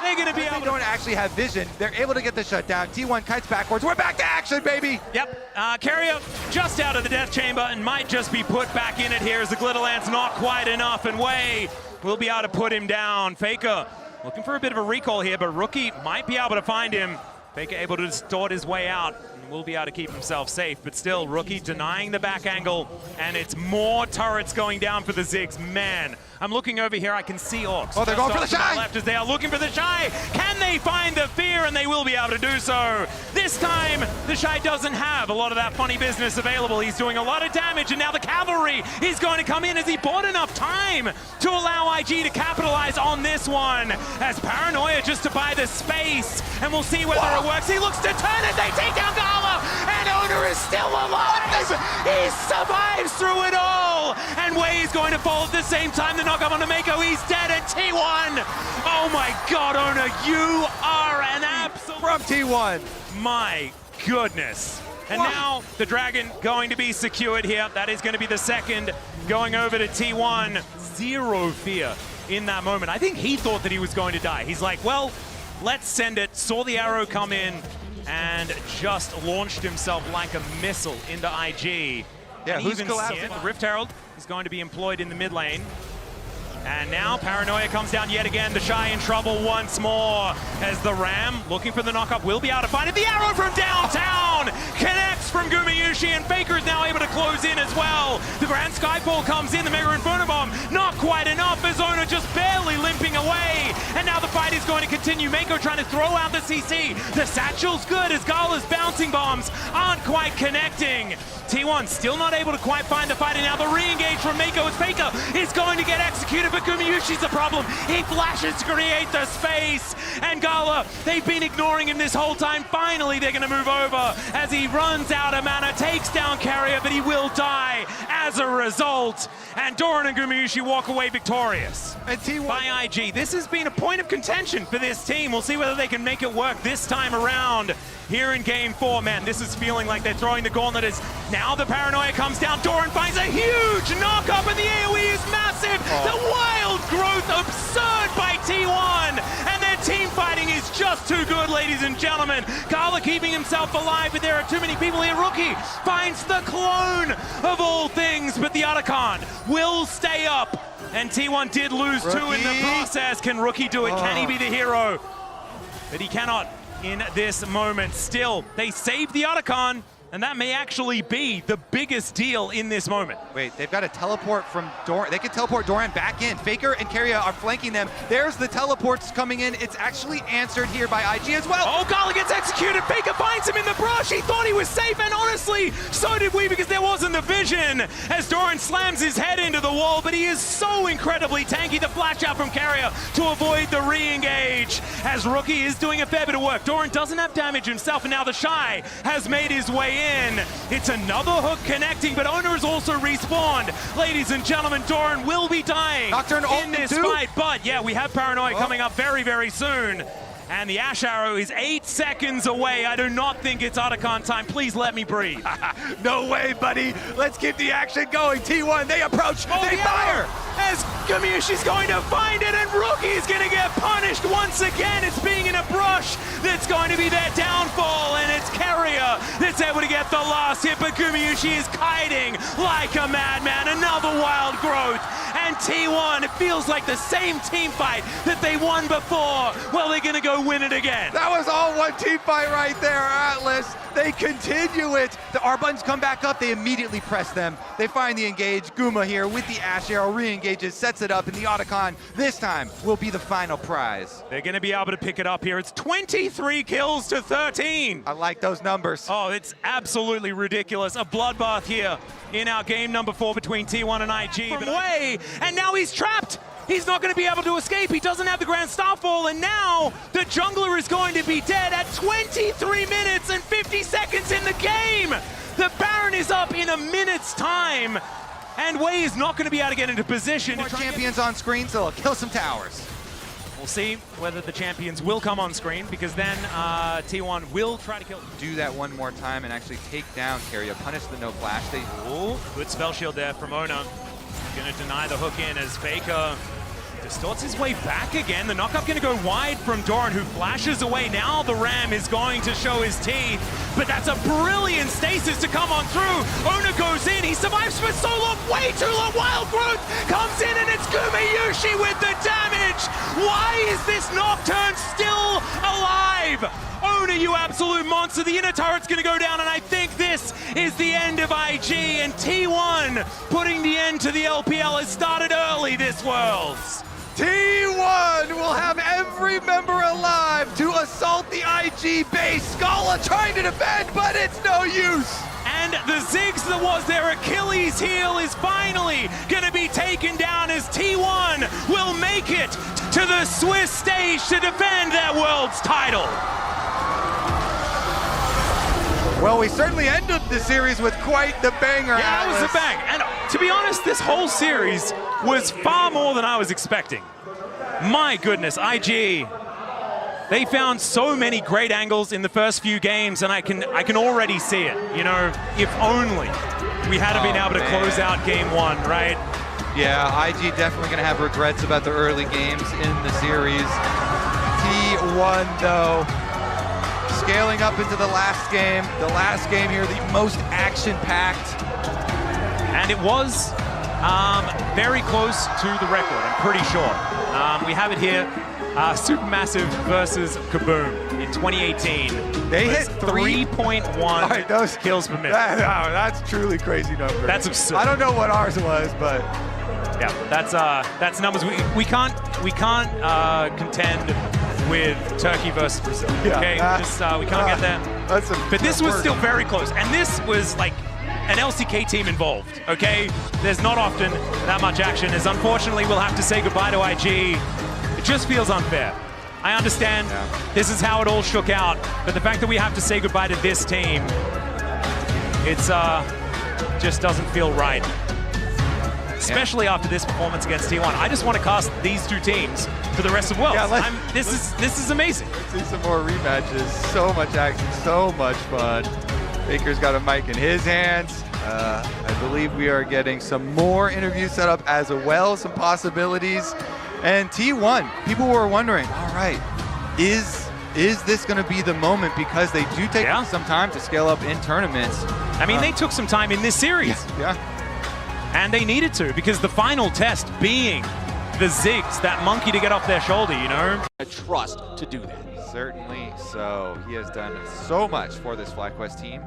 they're going to be able to... They don't actually have vision. They're able to get the shutdown. T1 kites backwards. We're back to action, baby! Yep. Keria just out of the death chamber and might just be put back in it here as the Glitter Lance not quite enough, and Wei will be able to put him down. Faker looking for a bit of a recall here, but Rookie might be able to find him. Faker able to distort his way out and will be able to keep himself safe, but still Rookie denying the back angle, and it's more turrets going down for the Ziggs. Man, I'm looking over here, I can see Orcs. Oh, they're going for the Shy! Left as they are looking for the Shy. Can they find the Fear? And they will be able to do so. This time, the Shy doesn't have a lot of that funny business available. He's doing a lot of damage, and now the Cavalry is going to come in as he bought enough time to allow IG to capitalize on this one. As Paranoia just to buy the space, and we'll see whether it works. He looks to turn it, they take down Gala, and Owner is still alive. He survives through it all, and Wei is going to fall at the same time. The knock-up on the Mako, he's dead at T1. Oh my God, Owner, you are an absolute... From T1. My goodness. And now the Dragon going to be secured here. That is going to be the second going over to T1. Zero fear in that moment. I think he thought that he was going to die. He's like, well, let's send it. Saw the arrow come in and just launched himself like a missile into IG. Yeah, and who's even collapsing? the Rift Herald is going to be employed in the mid lane. And now Paranoia comes down yet again. The Shy in trouble once more as the Ram looking for the knock-up will be able to find it. The arrow from downtown connects from Gumayusi, and Faker is now able to close in as well. The Grand Skyfall comes in, the Mega Inferno Bomb not quite enough as Owner just barely limping away. And now the fight is going to continue. Mako trying to throw out the CC. The satchel's good as Gala's bouncing bombs aren't quite connecting. T1 still not able to quite find the fight, and now the re-engage from Mako as Faker is going to get executed, but Gumayusi's the problem. He flashes to create the space, and Gala, they've been ignoring him this whole time. Finally, they're going to move over as he runs out of mana, takes down Keria, but he will die as a result. And Doran and Gumayusi walk away victorious. And T1 by IG. This has been a point of contention for this team. We'll see whether they can make it work this time around here in Game 4. Man, this is feeling like they're throwing the gauntlet as now the Paranoia comes down. Doran finds a huge knock-up, and the AoE is massive. The wild growth absurd by T1, and their team fighting is just too good, ladies and gentlemen. Gala keeping himself alive, but there are too many people here. Rookie finds the clone of all things, but the Otacon will stay up, and T1 did lose two in the process. Can Rookie do it? Can he be the hero? But he cannot in this moment. Still, they save the Otacon, And that may actually be the biggest deal in this moment. Wait, they've got a teleport from Doran. They can teleport Doran back in. Faker and Keria are flanking them. There's the teleports coming in. It's actually answered here by IG as well. Oh, Gala gets executed. Faker finds him in the brush. He thought he was safe, and honestly, so did we, because there wasn't the vision as Doran slams his head into the wall, but he is so incredibly tanky. The flash out from Keria to avoid the re-engage, as Rookie is doing a fair bit of work. Doran doesn't have damage himself, and now the Shy has made his way in. It's another hook connecting, but Owner is also respawned. Ladies and gentlemen, Doran will be dying in this fight, but yeah, we have Paranoia coming up very, very soon. And the Ash Arrow is 8 seconds away. I do not think it's Otacon time. Please let me breathe. No way, buddy. Let's keep the action going. T1, they approach, they fire. As Kamiyushi's going to find it, and Rookie's going to get punished once again. It's being in a brush that's going to be their downfall, and it's Keria that's able to get the last hit, but Kamiyushi is kiting like a madman. Another wild growth, and T1, it feels like the same team fight that they won before. Well, they're going to go win it again. That was all one team fight right there, Atlas. They continue it. The R buttons come back up. They immediately press them. They find the engage. Guma here with the Ash Arrow re-engages, sets it up, and the Otacon this time will be the final prize. They're going to be able to pick it up here. It's 23 kills to 13. I like those numbers. Oh, it's absolutely ridiculous. A bloodbath here in our game number 4 between T1 and IG. From Way, and now he's trapped. He's not going to be able to escape. He doesn't have the Grand Starfall, and now the jungler is going to be dead at 23 minutes and 50 seconds in the game. The Baron is up in a minute's time, and Way is not going to be able to get into position. More champions on screen, so they'll kill some towers. We'll see whether the champions will come on screen, because then T1 will try to kill. Do that one more time and actually take down Keria. Punish the no flash. Ooh, good spell shield there from Ona. Gonna deny the hook in as Faker distorts his way back again. The knockup gonna go wide from Doran, who flashes away. Now the Ram is going to show his teeth, but that's a brilliant stasis to come on through. Ona goes in, he survives for so long, way too long. Wild Growth comes in, and it's Gumiyushi with the damage. Why is this Nocturne still alive? Ona, you absolute monster. The inner turret's gonna go down, and I think this is the end of IG, and T1 putting the end to the LPL has started early this Worlds. T1 will have every member alive to assault the IG base. Scala trying to defend, but it's no use. And the Ziggs that was their Achilles heel is finally gonna be taken down, as T1 will make it to the Swiss stage to defend their Worlds title. Well, we certainly ended the series with quite the banger. Yeah, it was a bang. And to be honest, this whole series was far more than I was expecting. My goodness, IG, they found so many great angles in the first few games, and I can already see it. You know, if only we had been able to close out game 1, right? Yeah, IG definitely going to have regrets about the early games in the series. T1, though, scaling up into the last game. The last game here, the most action-packed. And it was very close to the record, I'm pretty sure. We have it here. Supermassive versus Kaboom in 2018. They hit 3.1 kills per minute. That's truly crazy number. That's absurd. I don't know what ours was, but yeah, that's numbers we can't contend with Turkey versus Brazil. Yeah, okay, we can't get there. But this was still very close, and this was like an LCK team involved. Okay, there's not often that much action. As unfortunately, we'll have to say goodbye to IG. It just feels unfair. I understand this is how it all shook out, but the fact that we have to say goodbye to this team, it's just doesn't feel right. Especially after this performance against T1. I just want to cast these two teams for the rest of Worlds. Yeah, this is amazing. Let's see some more rematches. So much action, so much fun. Baker's got a mic in his hands. I believe we are getting some more interviews set up as well, some possibilities. And T1, people were wondering, all right, is this going to be the moment? Because they do take some time to scale up in tournaments. I mean, they took some time in this series. Yeah. And they needed to, because the final test being the Ziggs, that monkey to get off their shoulder, you know? A trust to do that. Certainly so. He has done so much for this FlyQuest team.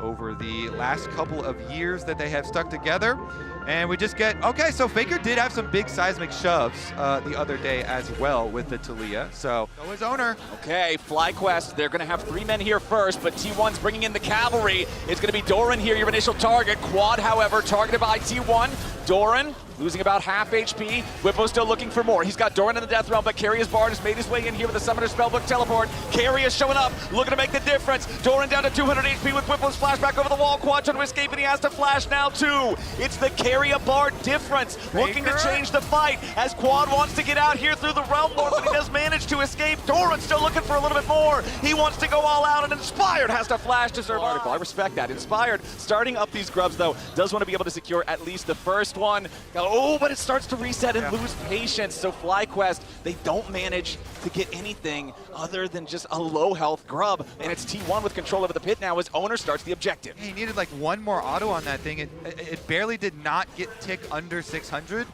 over the last couple of years that they have stuck together. And we just get, okay, so Faker did have some big seismic shoves the other day as well with the Talia. So his owner. Okay, FlyQuest, they're going to have 3 men here first, but T1's bringing in the cavalry. It's going to be Doran here, your initial target. Quad, however, targeted by T1. Doran losing about half HP. Whippo still looking for more. He's got Doran in the death realm, but Carrier's Bard has made his way in here with the Summoner Spellbook teleport. Carrier showing up, looking to make the difference. Doran down to 200 HP with Whippo's flashback over the wall. Quad trying to escape, and he has to flash now too. It's the Carrier Bard difference, looking to change the fight as Quad wants to get out here through the realm lord, but he does manage to escape. Doran still looking for a little bit more. He wants to go all out, and Inspired has to flash to survive. I respect that. Inspired starting up these grubs though, does want to be able to secure at least the first one. Oh, but it starts to reset and lose patience. So FlyQuest, they don't manage to get anything other than just a low health grub. And it's T1 with control over the pit now as owner starts the objective. He needed like one more auto on that thing. It barely did not get tick under 600.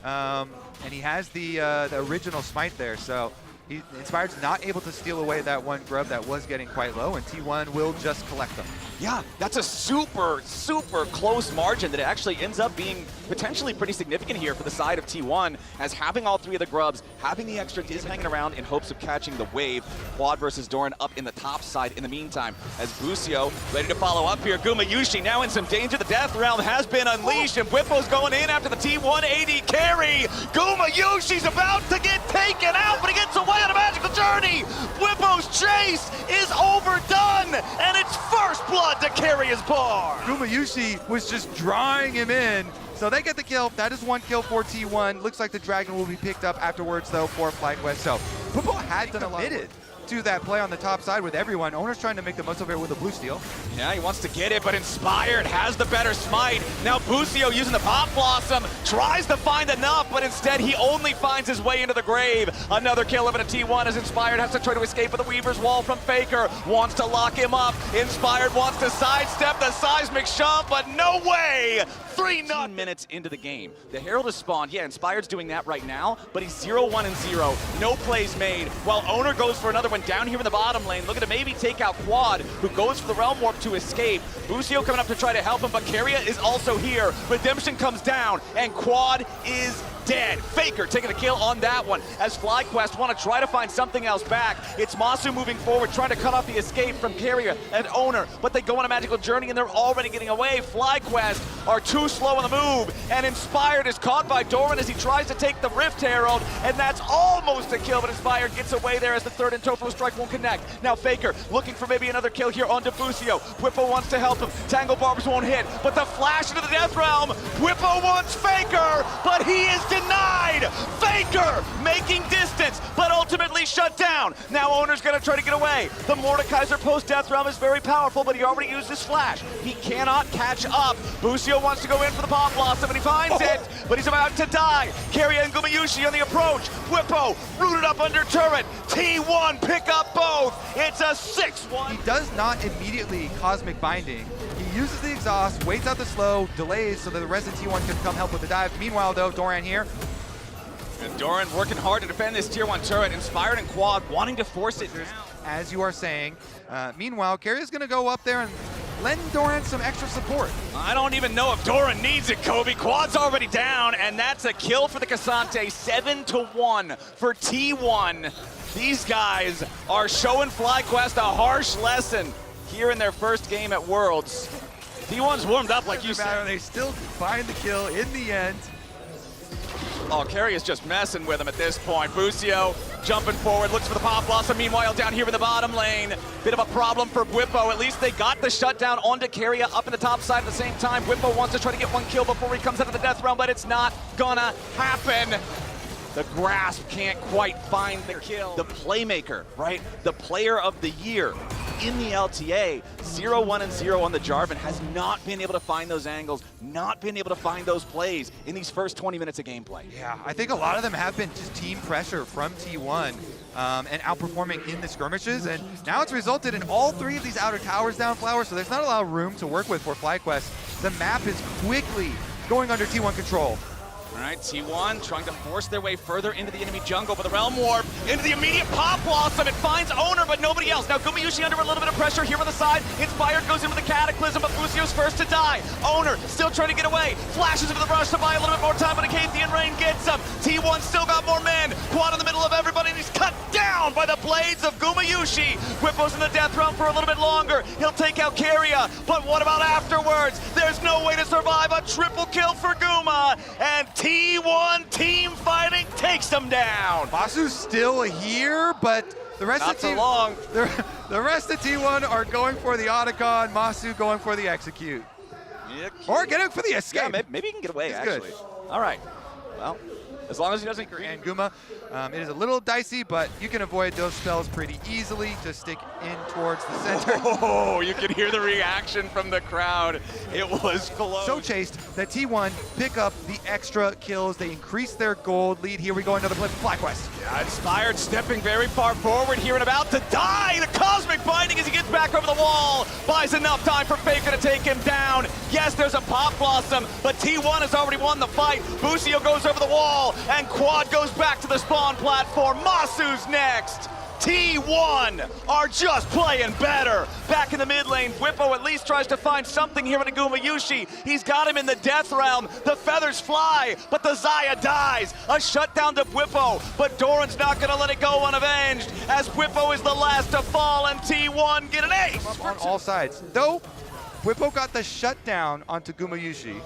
And he has the original smite there. So Inspired's not able to steal away that one grub that was getting quite low, and T1 will just collect them. Yeah, that's a super, super close margin that it actually ends up being potentially pretty significant here for the side of T1, as having all 3 of the grubs, having the extra is hanging around in hopes of catching the wave. Quad versus Doran up in the top side in the meantime, as Busio ready to follow up here. Gumayushi now in some danger. The death realm has been unleashed, and Whippo's going in after the T1 AD carry. Gumayushi's about to get taken out, but he gets away on a magical journey. Whippo's chase is overdone, and it's first blood to carry his bar. Gumayushi was just drawing him in. So they get the kill. That is 1 kill for T1. Looks like the Dragon will be picked up afterwards, though, for FlyQuest. So Whippo had committed to that play on the top side with everyone. Owner's trying to make the most of it with a blue steal. Yeah, he wants to get it, but Inspired has the better smite. Now Busio using the Pop Blossom, tries to find enough, but instead he only finds his way into the grave. Another kill of a T1 as Inspired has to try to escape with the Weaver's Wall from Faker. Wants to lock him up. Inspired wants to sidestep the seismic shove, but no way! 3 minutes into the game. The Herald is spawned. Yeah, Inspired's doing that right now, but he's 0-1 and 0. No plays made. While Owner goes for another one down here in the bottom lane, looking to maybe take out Quad, who goes for the Realm Warp to escape. Busio coming up to try to help him, but Carrier is also here. Redemption comes down, and Quad is dead. Faker taking a kill on that one as FlyQuest want to try to find something else back. It's Masu moving forward, trying to cut off the escape from Carrier and Owner, but they go on a magical journey and they're already getting away. FlyQuest are too slow on the move, and Inspired is caught by Doran as he tries to take the Rift Herald, and that's almost a kill, but Inspired gets away there as the third and Topo strike won't connect. Now Faker looking for maybe another kill here on Busio. Whippo wants to help him. Tangle Barbs won't hit, but the flash into the Death Realm. Whippo wants Faker, but he is denied. Faker making distance, but ultimately shut down. Now Owner's gonna try to get away. The Mordekaiser post-Death Realm is very powerful, but he already used his flash. He cannot catch up. Busio wants to go in for the Pop Blossom, and he finds it, but he's about to die. Carrier and Gumayushi on the approach. Whippo rooted up under turret. T1 pick up both. It's a 6-1. He does not immediately Cosmic Binding. He uses the exhaust, waits out the slow, delays so that the rest of T1 can come help with the dive. Meanwhile, though, Doran here. And Doran working hard to defend this tier 1 turret. Inspired and Quad wanting to force it down. As you are saying. Meanwhile, Carrier's going to go up there and lend Doran some extra support. I don't even know if Doran needs it, Kobe. Quad's already down, and that's a kill for the Cassante. 7-1 for T1. These guys are showing FlyQuest a harsh lesson here in their first game at Worlds. T1's warmed up like you said. They still find the kill in the end. Oh, Carrier's just messing with him at this point. Busio jumping forward, looks for the Pop Blossom. Meanwhile, down here in the bottom lane, bit of a problem for Whippo. At least they got the shutdown onto Carrier up in the top side at the same time. Whippo wants to try to get 1 kill before he comes out of the Death Realm, but it's not gonna happen. The grasp can't quite find the kill. The playmaker, right? The player of the year in the LTA. 0-1 and 0 on the Jarvan, has not been able to find those angles, not been able to find those plays in these first 20 minutes of gameplay. Yeah, I think a lot of them have been just team pressure from T1 and outperforming in the skirmishes, and now it's resulted in all 3 of these outer towers down Flower, so there's not a lot of room to work with for FlyQuest. The map is quickly going under T1 control. All right, T1 trying to force their way further into the enemy jungle, but the Realm Warp into the immediate Pop Blossom. It finds Owner, but nobody else. Now Gumayushi under a little bit of pressure here on the side. Inspired goes into the Cataclysm, but Busio's first to die. Owner still trying to get away. Flashes into the rush to buy a little bit more time, but Acathian Rain gets him. T1 still got more men. Quad in the middle of everybody, and he's cut down by the blades of Gumayushi. Whippo's in the death realm for a little bit longer. He'll take out Keria, but what about afterwards? There's no way to survive a triple kill for Guma, and T1 team fighting takes them down. Masu's still here, but the rest Not of so long. The rest of T1 are going for the Otacon, Masu going for the execute. Yeah, Or getting for the escape. Yeah, maybe he can get away, He's actually. good. All right. Well, as long as he doesn't And Guma, it is a little dicey, but you can avoid those spells pretty easily. Just stick in towards the center. Oh, you can hear the reaction from the crowd. It was close. So chased that T1 pick up the extra kills. They increase their gold lead. Here we go, another play for FlyQuest. Yeah, Inspired stepping very far forward here and about to die. The Cosmic Binding as he gets back over the wall. Buys enough time for Faker to take him down. Yes, there's a Pop Blossom, but T1 has already won the fight. Busio goes over the wall, and Quad goes back to the spawn platform. Masu's next. T1 are just playing better. Back in the mid lane, Whippo at least tries to find something here in Gumayushi. He's got him in the death realm. The feathers fly, but the Xayah dies. A shutdown to Whippo, but Doran's not gonna let it go unavenged, as Whippo is the last to fall, and T1 get an ace. On all sides. Though, Whippo got the shutdown onto Gumayushi.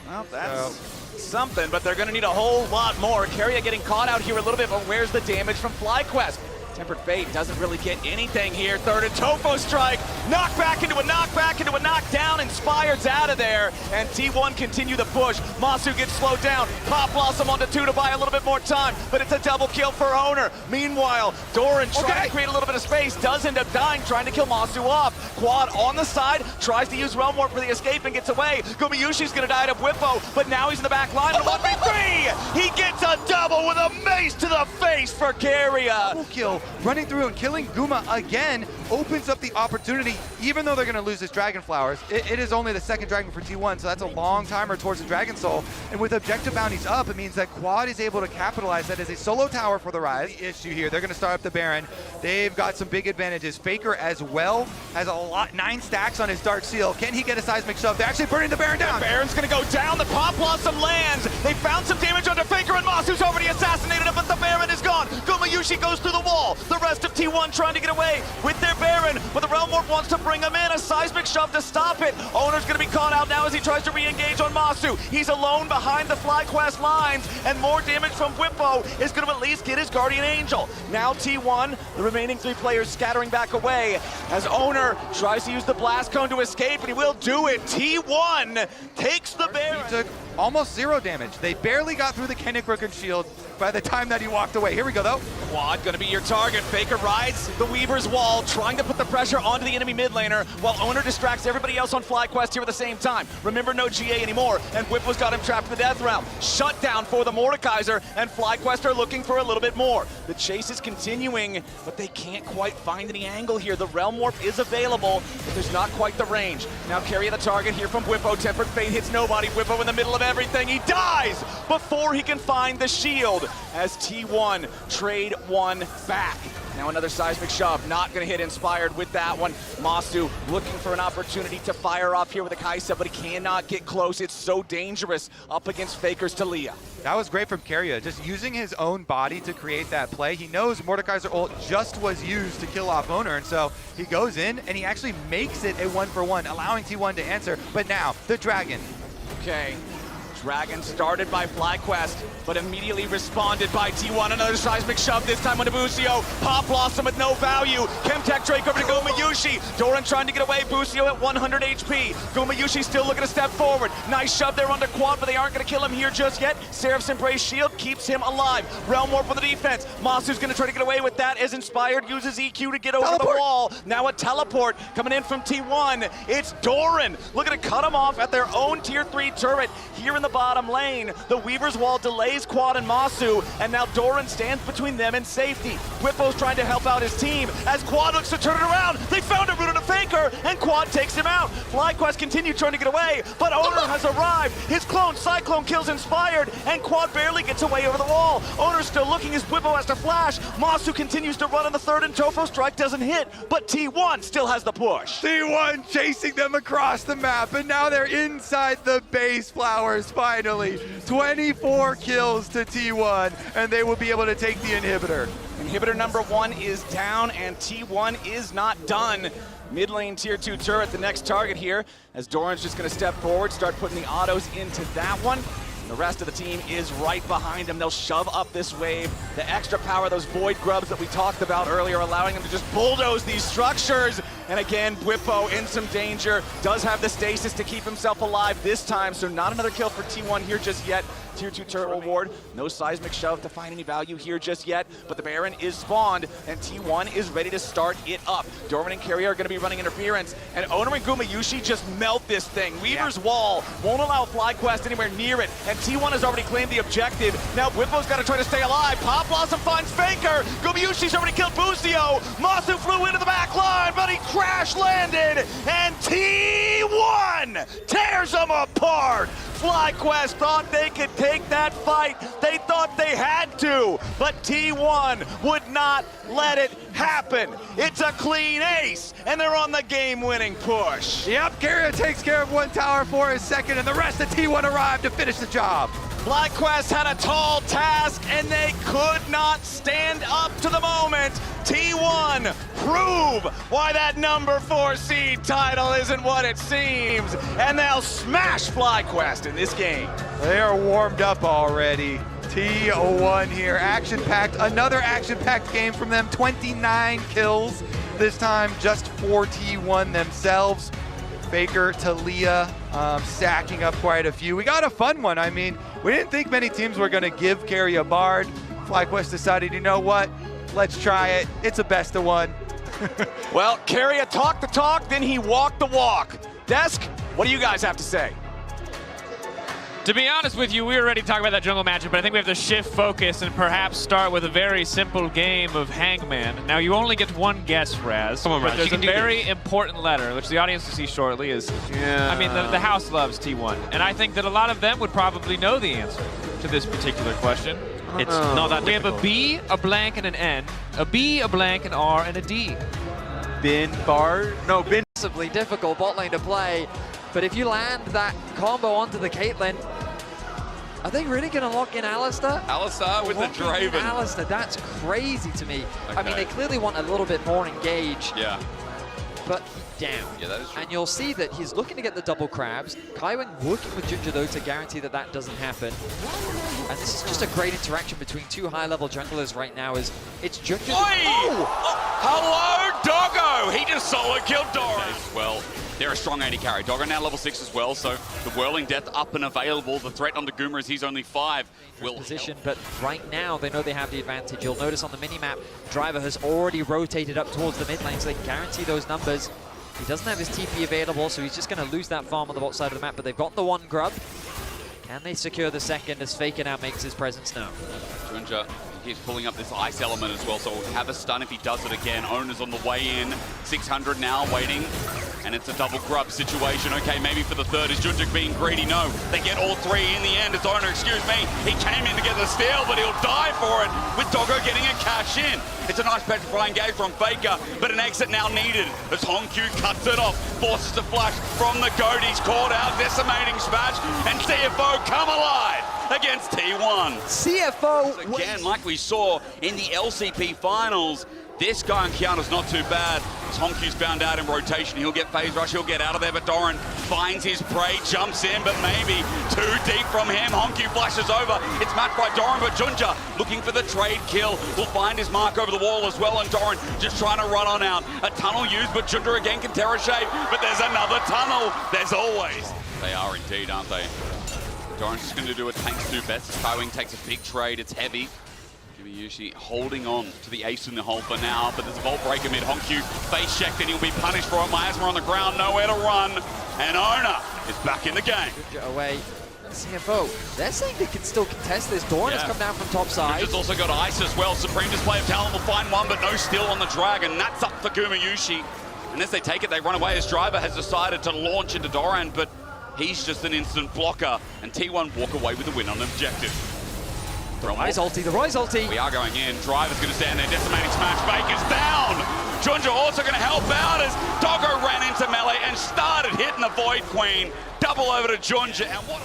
Well, that's something, but they're gonna need a whole lot more. Keria getting caught out here a little bit, but where's the damage from FlyQuest? Tempered Fate doesn't really get anything here. Third and Topo strike. Knockback into a knockback into a knockdown. Inspired's out of there. And T1 continue the push. Masu gets slowed down. Pop Blossom onto 2 to buy a little bit more time. But it's a double kill for Owner. Meanwhile, Doran trying to create a little bit of space. Does end up dying, trying to kill Masu off. Quad on the side. Tries to use Realm Warp for the escape and gets away. Gumayushi's going to die to Whippo. But now he's in the back line. 1v3! He gets a double with a mace to the face for Keria. Double kill. Running through and killing Guma again opens up the opportunity, even though they're going to lose this Dragon Flowers. It is only the second Dragon for T1, so that's a long timer towards the Dragon Soul. And with objective bounties up, it means that Quad is able to capitalize. That is a solo tower for the Rise. The issue here, they're going to start up the Baron. They've got some big advantages. Faker as well has a lot, 9 stacks on his Dark Seal. Can he get a seismic shove? They're actually burning the Baron down. The Baron's going to go down. The Pop Blossom lands. They found some damage under Faker, and Masu's already assassinated him, but the Baron is gone. Gumayushi goes through the wall. The rest of T1 trying to get away with their Baron, but the Realm Warp wants to bring him in. A seismic shove to stop it. Owner's going to be caught out now as he tries to re-engage on Masu. He's alone behind the FlyQuest lines, and more damage from Whippo is going to at least get his Guardian Angel. Now T1, the remaining 3 players scattering back away as Owner tries to use the Blast Cone to escape, and he will do it. T1 takes the Baron. He took almost 0 damage. They barely got through the Kennekrooken shield by the time that he walked away. Here we go, though. Quad gonna be your target. Faker rides the Weaver's wall, trying to put the pressure onto the enemy mid laner, while Owner distracts everybody else on FlyQuest here at the same time. Remember, no GA anymore, and Whippo's got him trapped in the death realm. Shutdown for the Mordekaiser, and FlyQuest are looking for a little bit more. The chase is continuing, but they can't quite find any angle here. The Realm Warp is available, but there's not quite the range. Now Keria the target here from Whippo. Tempered Fate hits nobody. Whippo in the middle of everything. He dies before he can find the shield, as T1 trade one back. Now another seismic shove, not gonna hit Inspired with that one. Masu looking for an opportunity to fire off here with a Kaisa, but he cannot get close. It's so dangerous up against Faker's Talia. That was great from Keria, just using his own body to create that play. He knows Mordekaiser ult just was used to kill off Owner, and so he goes in and he actually makes it a 1-for-1, allowing T1 to answer. But now, the Dragon. Okay. Dragon started by FlyQuest, but immediately responded by T1. Another seismic shove, this time on Busio. Pop Blossom with no value. Chemtech Drake over to Gumayushi. Doran trying to get away. Busio at 100 HP. Gumayushi still looking to step forward. Nice shove there onto Quad, but they aren't going to kill him here just yet. Seraph's Embrace shield keeps him alive. Realm Warp for the defense. Masu's going to try to get away with that as Inspired uses EQ to get over the wall. Now a teleport coming in from T1. It's Doran looking to cut him off at their own tier 3 turret here in the the bottom lane. The Weaver's Wall delays Quad and Masu, and now Doran stands between them and safety. Whippo's trying to help out his team. As Quad looks to turn it around, they found a route on a Faker, and Quad takes him out. FlyQuest continues trying to get away, but Owner has arrived. His clone, Cyclone, kills Inspired, and Quad barely gets away over the wall. Owner's still looking as Whippo has to flash. Masu continues to run on the third, and Tofo strike doesn't hit, but T1 still has the push. T1 chasing them across the map, and now they're inside the base. Flowers finally. 24 kills to T1, and they will be able to take the inhibitor. Inhibitor number 1 is down, and T1 is not done. Mid lane tier 2 turret, the next target here, as Doran's just going to step forward, start putting the autos into that one. And the rest of the team is right behind them. They'll shove up this wave. The extra power, those void grubs that we talked about earlier, allowing them to just bulldoze these structures. And again, Whippo in some danger. Does have the stasis to keep himself alive this time, so not another kill for T1 here just yet. Tier 2 turret reward. No seismic shove to find any value here just yet, but the Baron is spawned, and T1 is ready to start it up. Dorman and Carrier are going to be running interference, and Owner and Gumayushi just melt this thing. Weaver's Wall won't allow FlyQuest anywhere near it, and T1 has already claimed the objective. Now Whippo's got to try to stay alive. Pop Blossom finds Faker. Gumayushi's already killed Busio. Masu flew into the back line, but he crash landed, and T1 tears them apart. FlyQuest thought they could take that fight. They thought they had to, but T1 would not let it happen. It's a clean ace, and they're on the game-winning push. Yep, Carrier takes care of one tower for his second, and the rest of T1 arrived to finish the job. FlyQuest had a tall task, and they could not stand up to the moment. T1 prove why that number 4 seed title isn't what it seems, and they'll smash FlyQuest in this game. They are warmed up already. T1 here, action-packed, another action-packed game from them, 29 kills, this time just for T1 themselves. Faker, Talia, stacking up quite a few. We got a fun one. I mean, we didn't think many teams were gonna give Carry a Bard. FlyQuest decided, you know what? Let's try it. It's a best of one. Well, Carrier talked the talk, then he walked the walk. Desk, what do you guys have to say? To be honest with you, we were ready to talk about that jungle matchup, but I think we have to shift focus and perhaps start with a very simple game of Hangman. Now, you only get one guess, Raz, Come on, but Raz, there's you a can do very this. important letter, which the audience will see shortly, is, Yeah. I mean, the house loves T1, and I think that a lot of them would probably know the answer to this particular question. It's not that We have a B, a blank, and an N, a B, a blank, an R, and a D. Bin Bard? No, Bin. Possibly difficult bot lane to play, but if you land that combo onto the Caitlyn, are they really going to lock in Alistar? Alistar with the Locking in Draven. Alistar, that's crazy to me. I mean, Okay. they clearly want a little bit more engage, Yeah. but down. Yeah, that is true. And you'll see that he's looking to get the double crabs. Kaiwing working with Ginger, though, to guarantee that that doesn't happen. And this is just a great interaction between two high-level junglers right now. It's Ginger. Hello, Doggo! He just solo killed Doran. Well, they're a strong AD carry. Doggo now level 6 as well, so the Whirling Death up and available. The threat on the Guma is he's only 5. Will Position, but right now they know they have the advantage. You'll notice on the mini-map, Driver has already rotated up towards the mid lane, so they can guarantee those numbers. He doesn't have his TP available, so he's just going to lose that farm on the bot side of the map, but they've got the one grub. Can they secure the second as Faker now makes his presence known? Ginger keeps pulling up this ice element as well, so we'll have a stun if he does it again. Owner's on the way in. 600 now waiting. And it's a double grub situation. Okay, maybe for the third. Is Junjik being greedy? No. They get all 3 in the end. It's Owner, excuse me. He came in to get the steal, but he'll die for it with Doggo getting a cash in. It's a nice petrifying gauge from Faker, but an exit now needed as Hongq cuts it off. Forces the flash from the goat. He's caught out. Decimating smash. And CFO come alive against T1. CFO! Again, like we saw in the LCP finals, this guy on Kiana's not too bad. As Hongq's found out in rotation, he'll get phase rush, he'll get out of there, but Doran finds his prey, jumps in, but maybe too deep from him. Hongq flashes over. It's matched by Doran, but Junja looking for the trade kill. Will find his mark over the wall as well, and Doran just trying to run on out. A tunnel used, but Junja again can Terra Shape, but there's another tunnel. There's always. They are indeed, aren't they? Doran's just going to do what tanks do best. Skywing takes a big trade. It's heavy. Yushi holding on to the ace in the hole for now, but there's a Vault Breaker mid. Hongq face checked and he'll be punished for it. Miasma on the ground, nowhere to run. And Owner is back in the game. Away. CFO, they're saying they can still contest this. Doran has come down from top side. Just also got Ice as well. Supreme Display of Talent will find one, but no steal on the Dragon. That's up for Gumayushi. And as they take it, they run away as Driver has decided to launch into Doran, but he's just an instant blocker. And T1 walk away with the win on objective. The Roy's ulti. We are going in. Driver's going to stand there. Decimating smash. Baker's down. Junja also going to help out as Doggo ran into melee and started hitting the Void Queen. Double over to Junja. And what?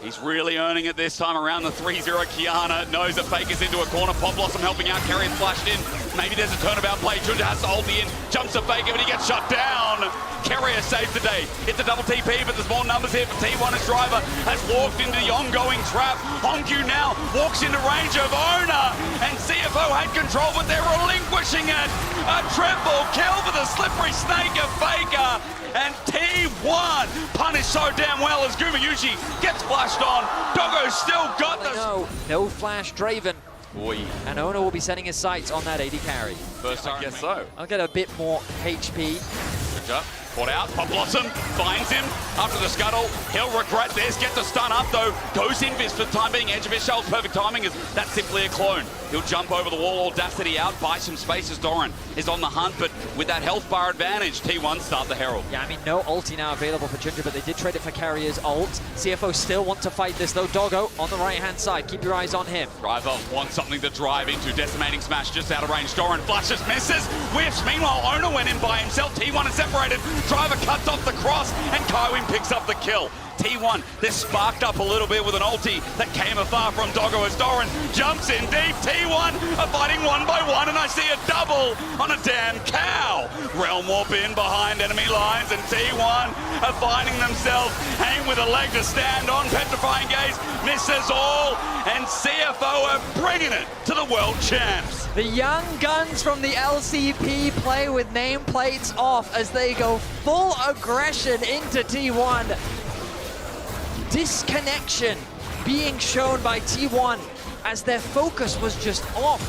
He's really earning it this time around. The 3-0 Kiana knows that Faker's into a corner. Pop Blossom helping out. Carry flashed in. Maybe there's a turnabout play. Junja has to hold the in. Jumps to Faker, but he gets shut down. Carrier saves the day. It's a double TP, but there's more numbers here for T1 as Driver has walked into the ongoing trap. Hongyu now walks into range of Ona, and CFO had control, but they're relinquishing it. A triple kill for the slippery snake of Faker, and T1 punished so damn well as Gumayushi gets flashed on. Doggo's still got this. No flash Draven. Boy. And Ona will be setting his sights on that AD carry. First, I guess so. I'll get a bit more HP. Good job. Caught out. Pop Blossom finds him after the scuttle. He'll regret this. Gets the stun up though. Goes Invis for the time being. Edge of his shell's perfect timing. That's simply a clone. He'll jump over the wall. Audacity out. Buy some space as Doran is on the hunt. But with that health bar advantage, T1 start the Herald. Yeah, I mean, no ulti now available for Ginger, but they did trade it for Carrier's ult. CFO still want to fight this though. Doggo on the right-hand side. Keep your eyes on him. Driver wants something to drive into. Decimating smash just out of range. Doran flashes, misses, whiffs. Meanwhile, Ona went in by himself. T1 is separated. Driver cuts off the cross, and Kaiwin picks up the kill. T1, they're sparked up a little bit with an ulti that came afar from Doggo as Doran jumps in deep. T1 are fighting one by one, and I see a double on a damn cow. Realm Warp in behind enemy lines, and T1 are finding themselves hanging with a leg to stand on. Petrifying Gaze misses all, and CFO are bringing it to the world champs. The young guns from the LCP play with nameplates off as they go full aggression into T1. Disconnection being shown by T1 as their focus was just off.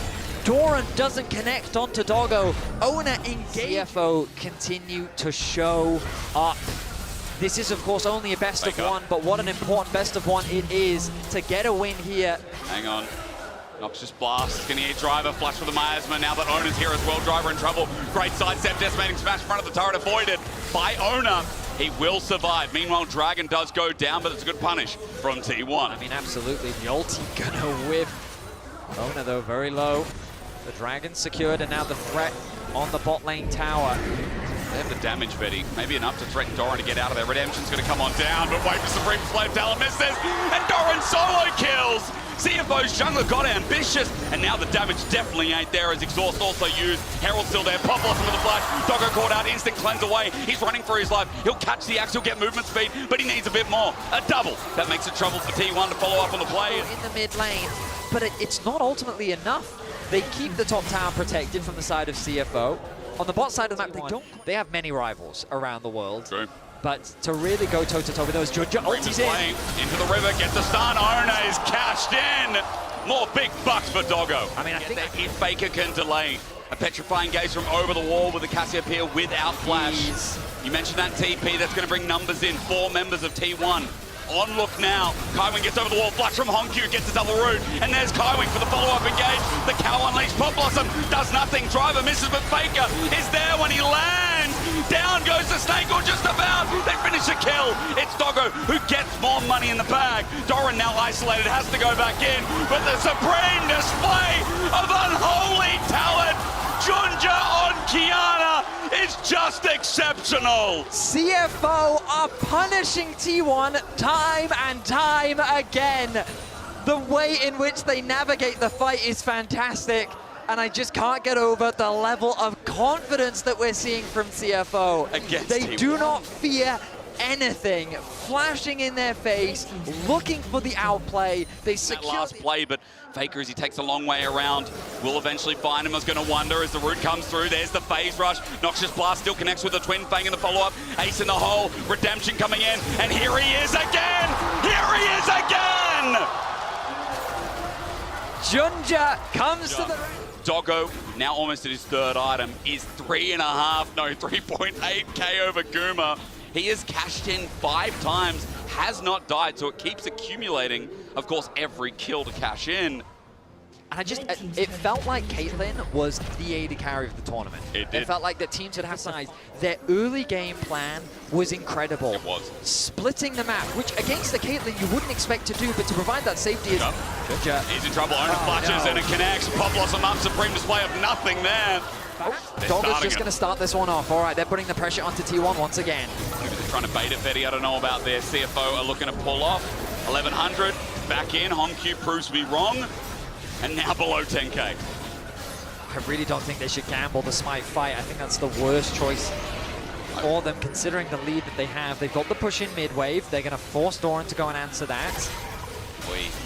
Doran doesn't connect onto Doggo. Ona engage. CFO continue to show up. This is, of course, only a best of one, but what an important best of one it is to get a win here. Hang on. Noxious Blast, gonna hit Driver, flash for the miasma. Now that Ona's here as well, Driver in trouble. Great sidestep, decimating smash in front of the turret, avoided by Ona. He will survive. Meanwhile, Dragon does go down, but it's a good punish from T1. I mean, absolutely. The ulti gonna whiff. Ona, though, very low. The Dragon secured, and now the threat on the bot lane tower. They have the damage, Betty. Maybe enough to threaten Doran to get out of there. Redemption's going to come on down, but wait for Supreme Display of Talent, misses, and Doran solo kills! CFO's jungler got ambitious, and now the damage definitely ain't there as Exhaust also used. Herald still there, Pop Blossom with the flash. Doggo caught out, instant cleanse away. He's running for his life. He'll catch the axe, he'll get movement speed, but he needs a bit more. A double. That makes it trouble for T1 to follow up on the play. In the mid lane, but it's not ultimately enough. They keep the top tower protected from the side of CFO. On the bot side of the map, they have many rivals around the world. True. But to really go toe-to-toe with those, Junja ultis in. Into the river, gets the stun. Ona is cashed in. More big bucks for Doggo. I mean, I think if Faker can delay a petrifying gaze from over the wall with the Cassiopeia without flash. You mentioned that TP, that's going to bring numbers in. 4 members of T1. On look now. Kaiwin gets over the wall, flash from Hongyu, gets the double root, and there's Kaiwin for the follow-up engage. The cow unleashed, Pop Blossom does nothing. Driver misses, but Faker is there when he lands. Down goes the snake, or just about. They finish a kill. It's Doggo who gets more money in the bag. Doran now isolated, has to go back in, but the supreme display of unholy talent. Junja on Kiana is just exceptional. CFO are punishing T1 time and time again. The way in which they navigate the fight is fantastic, and I just can't get over the level of confidence that we're seeing from CFO. They T1. do not fear anything, flashing in their face, looking for the outplay. They secure that last play, but Faker, as he takes a long way around, will eventually find him. I was going to wonder as the root comes through. There's the phase rush. Noxious Blast still connects with the Twin Fang in the follow-up. Ace in the hole. Redemption coming in. And here he is again! Here he is again! Junja comes to the... Doggo, now almost at his 3rd item, is 3.5, no, 3.8k over Guma. He has cashed in 5 times, has not died, so it keeps accumulating, of course, every kill to cash in. And it felt like Caitlyn was the AD carry of the tournament. It did. It felt like the teams would have size. Their early game plan was incredible. It was. Splitting the map, which against the Caitlyn you wouldn't expect to do, but to provide that safety is... Junja. He's in trouble. Owner flashes and it connects. Pop Blossom up. Supreme display of nothing there. Dogger's just going to start this one off. All right, they're putting the pressure onto T1 once again. Maybe they're trying to bait it, Fetty. I don't know about their CFO are looking to pull off. 1100 back in. Hongq proves to be wrong. And now below 10k. I really don't think they should gamble the Smite fight. I think that's the worst choice for them, considering the lead that they have. They've got the push in mid-wave. They're going to force Doran to go and answer that.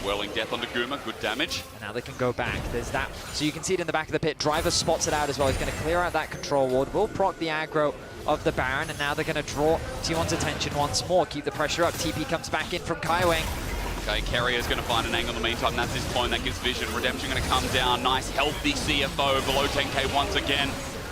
Whirling death onto Guma, good damage. And now they can go back. There's that. So you can see it in the back of the pit. Driver spots it out as well. He's going to clear out that control ward. Will proc the aggro of the Baron, and now they're going to draw T1's attention once more. Keep the pressure up. TP comes back in from Kaiwing. Okay, Carrier's going to find an angle in the meantime. That's his point. That gives vision. Redemption going to come down. Nice, healthy CFO below 10k once again.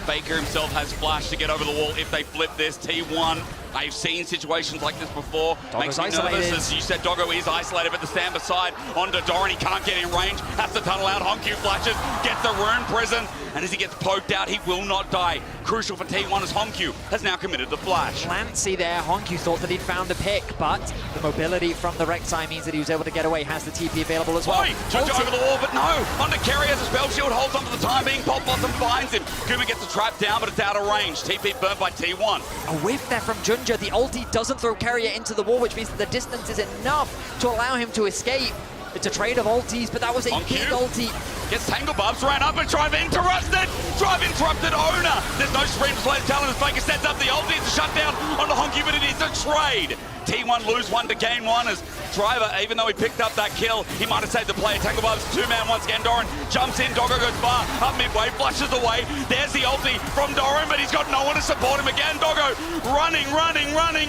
Faker himself has flash to get over the wall if they flip this. T1, I've seen situations like this before. Doggo's Makes me nervous. As you said, Doggo is isolated, but the stand beside onto Doran. He can't get in range. Has to tunnel out. Hongq flashes, gets the rune prison, and as he gets poked out, he will not die. Crucial for T1 as Hongq has now committed the flash. Clancy there. Hongq thought that he'd found a pick, but the mobility from the Rek'Sai means that he was able to get away. Has the TP available as well. Junja over the wall, but no. Onto Carrier as a spell shield holds on for the time being. Pop Blossom finds him. Guma gets the trap down, but it's out of range. TP burnt by T1. A whiff there from Junja. The ulti doesn't throw Carrier into the wall, which means that the distance is enough to allow him to escape. It's a trade of ultis, but that was a big ulti. Gets Tangle Bubs, ran up and Drive interrupted! Drive interrupted Owner! There's no Supreme display of talent as Faker sets up the ulti. It's a shutdown on the Hongq, but it is a trade. T1 lose 1 to gain 1 as Driver, even though he picked up that kill, he might have saved the play. Tangle Bubs, 2-man once again. Doran jumps in, Doggo goes far, up midway, flushes away. There's the ulti from Doran, but he's got no one to support him again. Doggo running,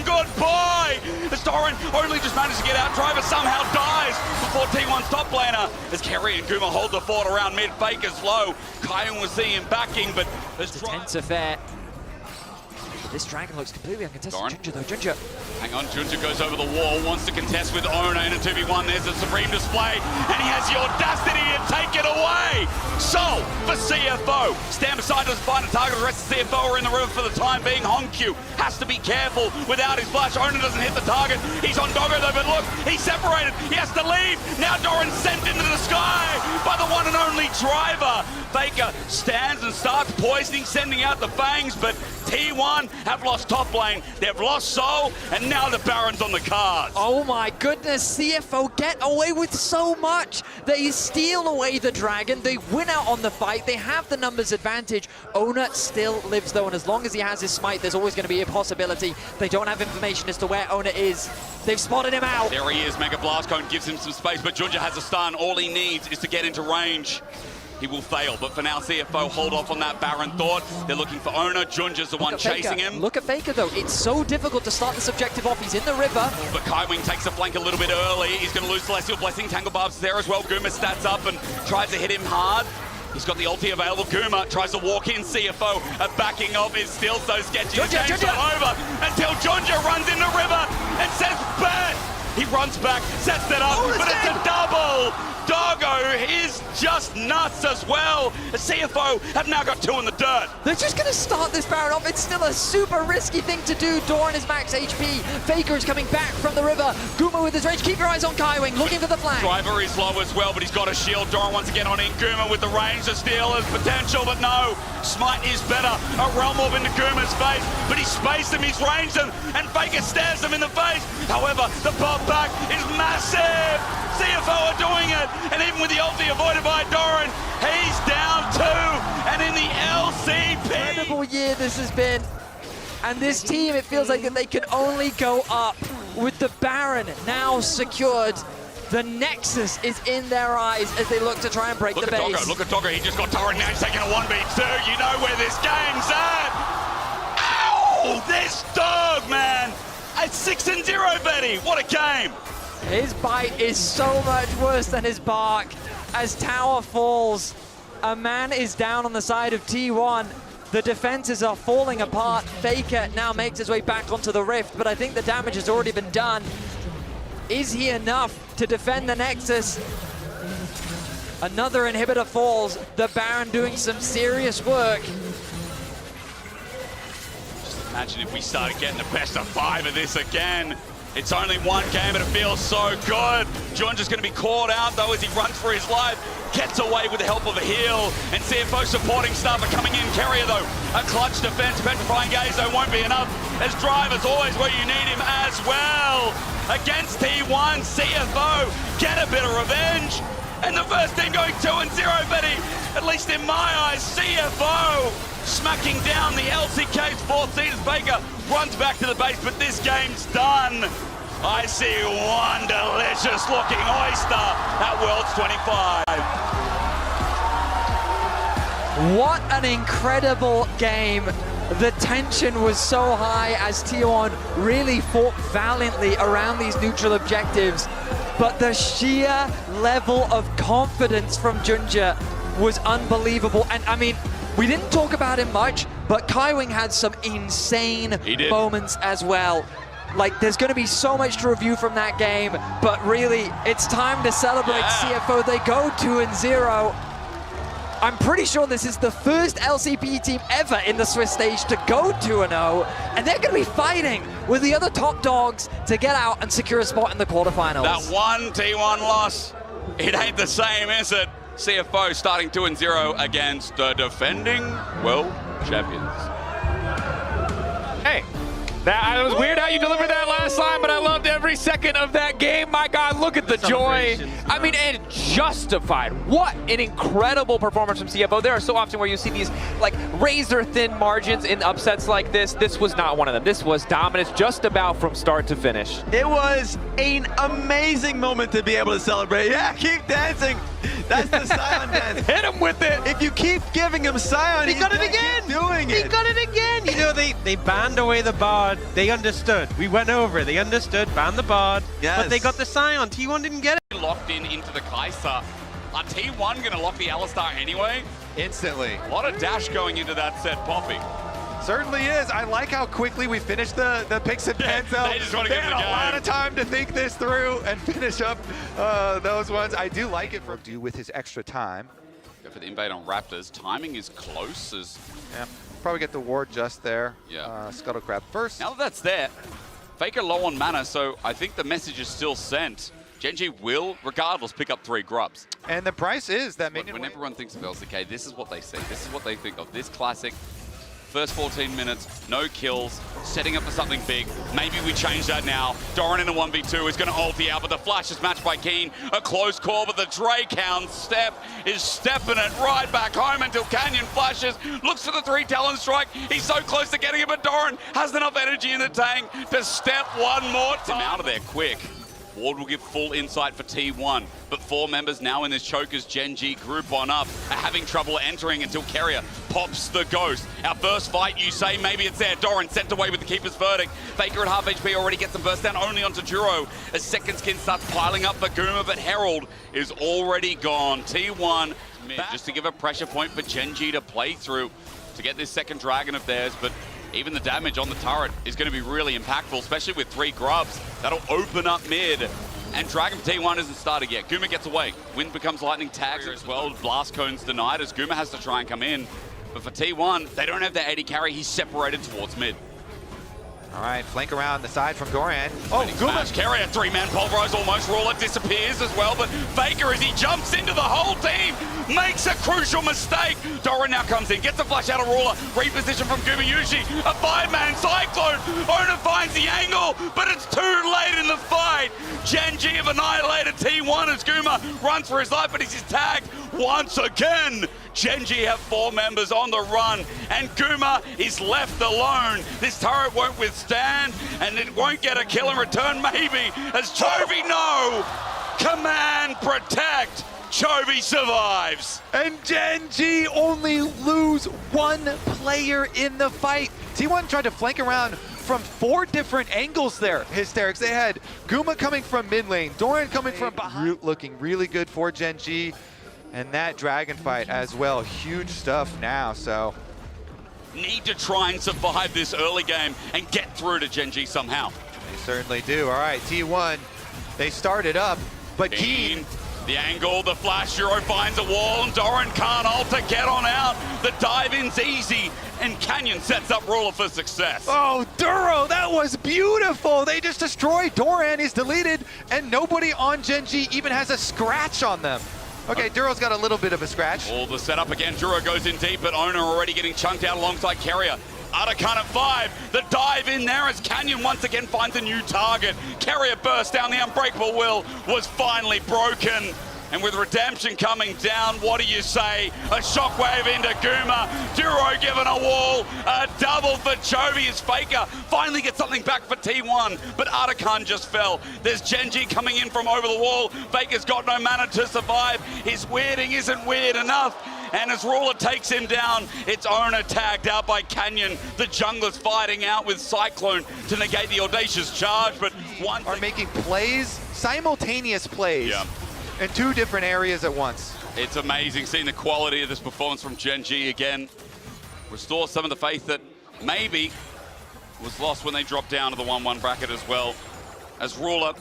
goodbye! As Doran only just managed to get out, Driver somehow dies before T1's top laner. As Kerry and Guma hold the fort around mid, Faker's low. Kyan was seeing him backing, but it's a tense affair. This dragon looks completely uncontested. Junja though, Junja. Hang on, Junja goes over the wall, wants to contest with Owner in a 2v1. There's a Supreme display, and he has the audacity to take it away. So, for CFO, stand beside us, find a target. The rest of CFO are in the river for the time being. Hongq has to be careful without his flash. Owner doesn't hit the target. He's on Doggo though, but look, he's separated. He has to leave. Now Doran's sent into the sky by the one and only Driver. Faker stands and starts poisoning, sending out the fangs, but T1 have lost top lane, they've lost Soul, and now the Baron's on the cards. Oh my goodness, CFO get away with so much. They steal away the dragon, they win out on the fight, they have the numbers advantage. Owner still lives though, and as long as he has his smite, there's always going to be a possibility. They don't have information as to where Owner is. They've spotted him out. There he is, Mega Blast Cone gives him some space, but Junja has a stun. All he needs is to get into range. He will fail, but for now, CFO hold off on that Baron thought. They're looking for Owner. Junja's the one chasing him. Look at Faker, though. It's so difficult to start this objective off. He's in the river. But Kaiwing takes the flank a little bit early. He's going to lose Celestial Blessing. Tangle Barb's there as well. Guma stats up and tries to hit him hard. He's got the ulti available. Guma tries to walk in. CFO backing off is still so sketchy. Junja. Over until Junja runs in the river and says, "Bet." He runs back, sets that up, but it's a double. Doggo is just nuts as well. The CFO have now got 2 in the dirt. They're just going to start this Baron off. It's still a super risky thing to do. Doran is max HP. Faker is coming back from the river. Guma with his range. Keep your eyes on Kaiwing, looking for the flank. Driver is low as well, but he's got a shield. Doran once again on in. Guma with the range to steal his potential, but no. Smite is better. A Realm Orb into Guma's face, but he's spaced him, he's ranged him, and Faker stares him in the face. However, the pop back is massive. CFO are doing it, and even with the ulti avoided by Doran, he's down 2, and in the LCP. Incredible year this has been, and this team, it feels like that they can only go up with the Baron now secured. The Nexus is in their eyes as they look to try and break the base. Look at Doggo, he just got Doran, now he's taking a 1v2. You know where this game's at. Ow! This dog, man. It's 6-0, Betty. What a game. His bite is so much worse than his bark. As tower falls, a man is down on the side of T1. The defenses are falling apart. Faker now makes his way back onto the Rift, but I think the damage has already been done. Is he enough to defend the Nexus? Another inhibitor falls. The Baron doing some serious work. Just imagine if we started getting the best of 5 of this again. It's only one game, but it feels so good. John just going to be caught out, though, as he runs for his life. Gets away with the help of a heal. And CFO supporting staff are coming in. Carrier, though, a clutch defense. Petrifying gaze, though, won't be enough. As Driver's always where you need him as well. Against T1, CFO get a bit of revenge. And the first team going 2-0, Betty. At least in my eyes, CFO smacking down the LCK's 4th seeders. Baker runs back to the base, but this game's done. I see one delicious looking Oyster at Worlds 25. What an incredible game. The tension was so high as T1 really fought valiantly around these neutral objectives. But the sheer level of confidence from Gen.G was unbelievable. And I mean, we didn't talk about him much, but KaiWing had some insane moments as well. Like, there's going to be so much to review from that game, but really, it's time to celebrate CFO. They go 2-0. I'm pretty sure this is the first LCP team ever in the Swiss stage to go 2-0, and they're going to be fighting with the other top dogs to get out and secure a spot in the quarterfinals. That one T1 loss, it ain't the same, is it? CFO starting 2-0 against the defending world champions. Hey, that was weird how you delivered that last line, but I loved every second of that game. My God, look at the joy. I mean, and justified. What an incredible performance from CFO. There are so often where you see these like razor-thin margins in upsets like this. This was not one of them. This was dominance just about from start to finish. It was an amazing moment to be able to celebrate. Yeah, keep dancing. That's the Scion dance. Hit him with it. If you keep giving him Scion, he got it again. Doing it. He got it again. You know, they banned away the Bard. They understood. We went over it. They understood. Banned the Bard. Yes. But they got the Scion. T1 didn't get it. Locked in into the Kai'Sa. Are T1 going to lock the Alistar anyway? Instantly. A lot of dash going into that set, Poppy. Certainly is. I like how quickly we finished the picks and pans out. They just want to get had to the a lot game. of time to think this through and finish up those ones. I do like it from do with his extra time. Go for the invade on Raptors. Timing is close as... Yeah, probably get the ward just there. Yeah. Scuttle Crab first. Now that that's there, Faker low on mana, so I think the message is still sent. Gen.G will, regardless, pick up 3 grubs. And the price is that minion When wave. everyone thinks of LCK, this is what they see. This is what they think of. This classic, first 14 minutes, no kills, setting up for something big. Maybe we change that now. Doran in a 1v2 is going to ulti out, but the flash is matched by Keen. A close call, but the Drake-hound step is stepping it right back home until Canyon flashes. Looks for the 3 Talon strike. He's so close to getting it, but Doran has enough energy in the tank to step one more time. Out of there quick. Ward will give full insight for T1, but 4 members now in this Chokers Gen.G group on up are having trouble entering until Carrier pops the ghost. Our first fight, you say, maybe it's there. Doran sent away with the Keeper's verdict. Faker at half HP already gets the burst down only onto Juro as second skin starts piling up for Guma, but Herald is already gone. T1 mid, just to give a pressure point for Gen.G to play through to get this second dragon of theirs, but even the damage on the turret is going to be really impactful, especially with 3 grubs. That'll open up mid. And Dragon for T1 isn't started yet. Guma gets away. Wind becomes lightning tags as well. Blast cones denied as Guma has to try and come in. But for T1, they don't have their AD carry. He's separated towards mid. All right, flank around the side from Doran. Oh, Guma. Carrier, 3-man pulverize almost. Ruler disappears as well, but Faker, as he jumps into the whole team, makes a crucial mistake. Doran now comes in, gets a flash out of Ruler, reposition from Gumayushi, a 5-man cyclone. Ona finds the angle, but it's too late in the fight. Gen.G have annihilated T1 as Guma runs for his life, but he's tagged once again. Gen.G have 4 members on the run, and Guma is left alone. This turret won't withstand, and it won't get a kill in return, maybe, as Chovy, no! Command, protect! Chovy survives! And Gen.G only lose 1 player in the fight. T1 tried to flank around from 4 different angles there, Hysterics. They had Guma coming from mid lane, Doran coming from behind. Looking really good for Gen.G. And that dragon fight as well, huge stuff now. So need to try and survive this early game and get through to Gen.G somehow. They certainly do. All right, T1, they started up, but Keen, the angle, the flash, Duro finds a wall, and Doran can't ult to get on out. The dive-in's easy, and Canyon sets up Ruler for success. oh, Duro, that was beautiful. They just destroyed Doran. He's deleted, and nobody on Gen.G even has a scratch on them. Okay, Duro's got a little bit of a scratch. All the setup again. Duro goes in deep, but Owner already getting chunked out alongside Carrier. Atakan at 5. The dive in there as Canyon once again finds a new target. Carrier burst down. The unbreakable will was finally broken. And with Redemption coming down, what do you say? A shockwave into Guma. Duro given a wall. A double for Chovy as Faker finally gets something back for T1. But Atakan just fell. There's Gen.G coming in from over the wall. Faker's got no mana to survive. His weirding isn't weird enough. And as Ruler takes him down, it's Owner tagged out by Canyon. The jungler's fighting out with Cyclone to negate the audacious charge. But one are making plays, simultaneous plays. Yeah. In 2 different areas at once. It's amazing seeing the quality of this performance from Gen.G again. Restore some of the faith that maybe was lost when they dropped down to the 1-1 bracket as well. As Ruler,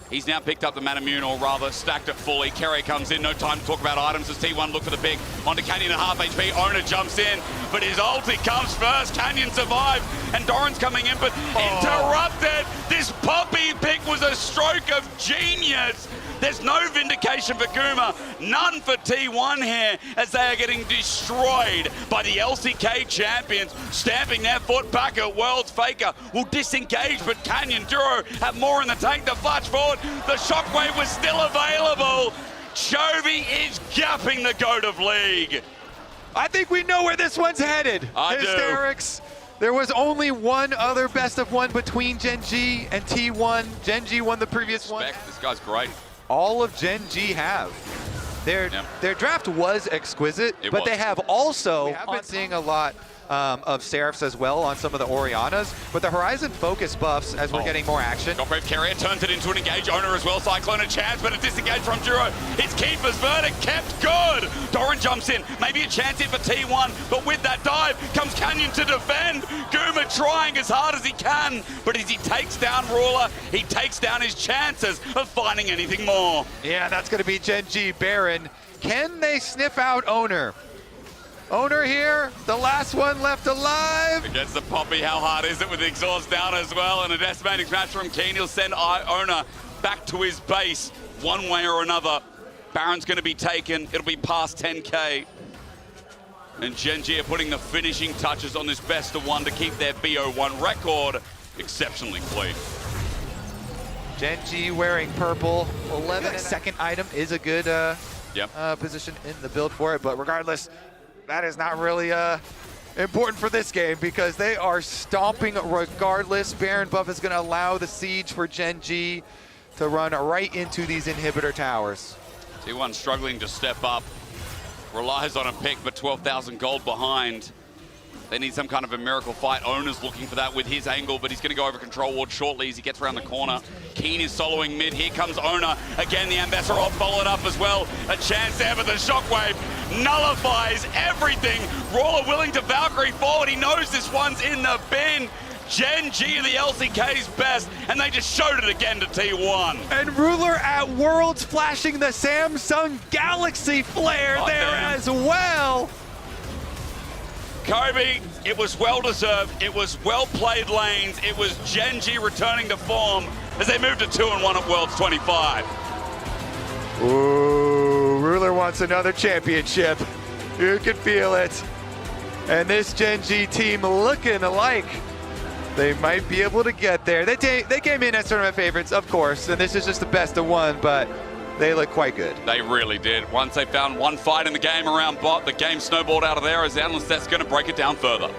he's now picked up the Manamun, or rather stacked it fully. Carrier comes in, no time to talk about items as T1 look for the pick. Onto Canyon at half HP, Owner jumps in, but his ulti comes first. Canyon survived, and Doran's coming in, but interrupted. This Poppy pick was a stroke of genius. There's no vindication for Guma, none for T1 here, as they are getting destroyed by the LCK champions, stamping their foot back at Worlds. Faker will disengage, but Canyon, Duro have more in the tank to flash forward. The shockwave was still available. Chovy is gapping the GOAT of League. I think we know where this one's headed. I do. Hysterics. There was only one other best of one between Gen.G and T1. Gen.G won the previous one. This guy's great. All of Gen.G have. Their draft was exquisite, but they have also, we have been seeing a lot of Seraphs as well on some of the Orianas, but the Horizon focus buffs as we're getting more action. Shockwave Carrier turns it into an engage Owner as well. Cyclone a chance, but a disengage from Duro. It's Keeper's verdict, kept good. Doran jumps in, maybe a chance here for T1, but with that dive comes Canyon to defend. Guma trying as hard as he can, but as he takes down Ruler, he takes down his chances of finding anything more. Yeah, that's going to be Gen.G Baron. Can they sniff out Owner? Owner here, the last one left alive. Against the Poppy, how hard is it with the exhaust down as well? And a decimating smash from Keen. He'll send Owner back to his base one way or another. Baron's going to be taken. It'll be past 10K. And Gen.G are putting the finishing touches on this best of one to keep their BO1 record exceptionally clean. Gen.G wearing purple. 11 second item is a good position in the build for it, but regardless, that is not really important for this game because they are stomping regardless. Baron buff is going to allow the siege for Gen.G to run right into these inhibitor towers. T1 struggling to step up. Relies on a pick, but 12,000 gold behind. They need some kind of a miracle fight. Owner's looking for that with his angle, but he's going to go over control ward shortly as he gets around the corner. Keen is soloing mid. Here comes Owner. Again, the Ambassador followed up as well. A chance there, but the shockwave nullifies everything. Ruler willing to Valkyrie forward. He knows this one's in the bin. Gen.G are the LCK's best, and they just showed it again to T1. And Ruler at Worlds flashing the Samsung Galaxy flare as well. Kobe, it was well-deserved, it was well-played lanes, it was Gen.G returning to form as they moved to 2-1 at Worlds 25. Ooh, Ruler wants another championship. You can feel it. And this Gen.G team looking like they might be able to get there. They came in as tournament favorites, of course, and this is just the best of one, but they look quite good. They really did. Once they found one fight in the game around bot, the game snowballed out of there as Analyst that's going to break it down further.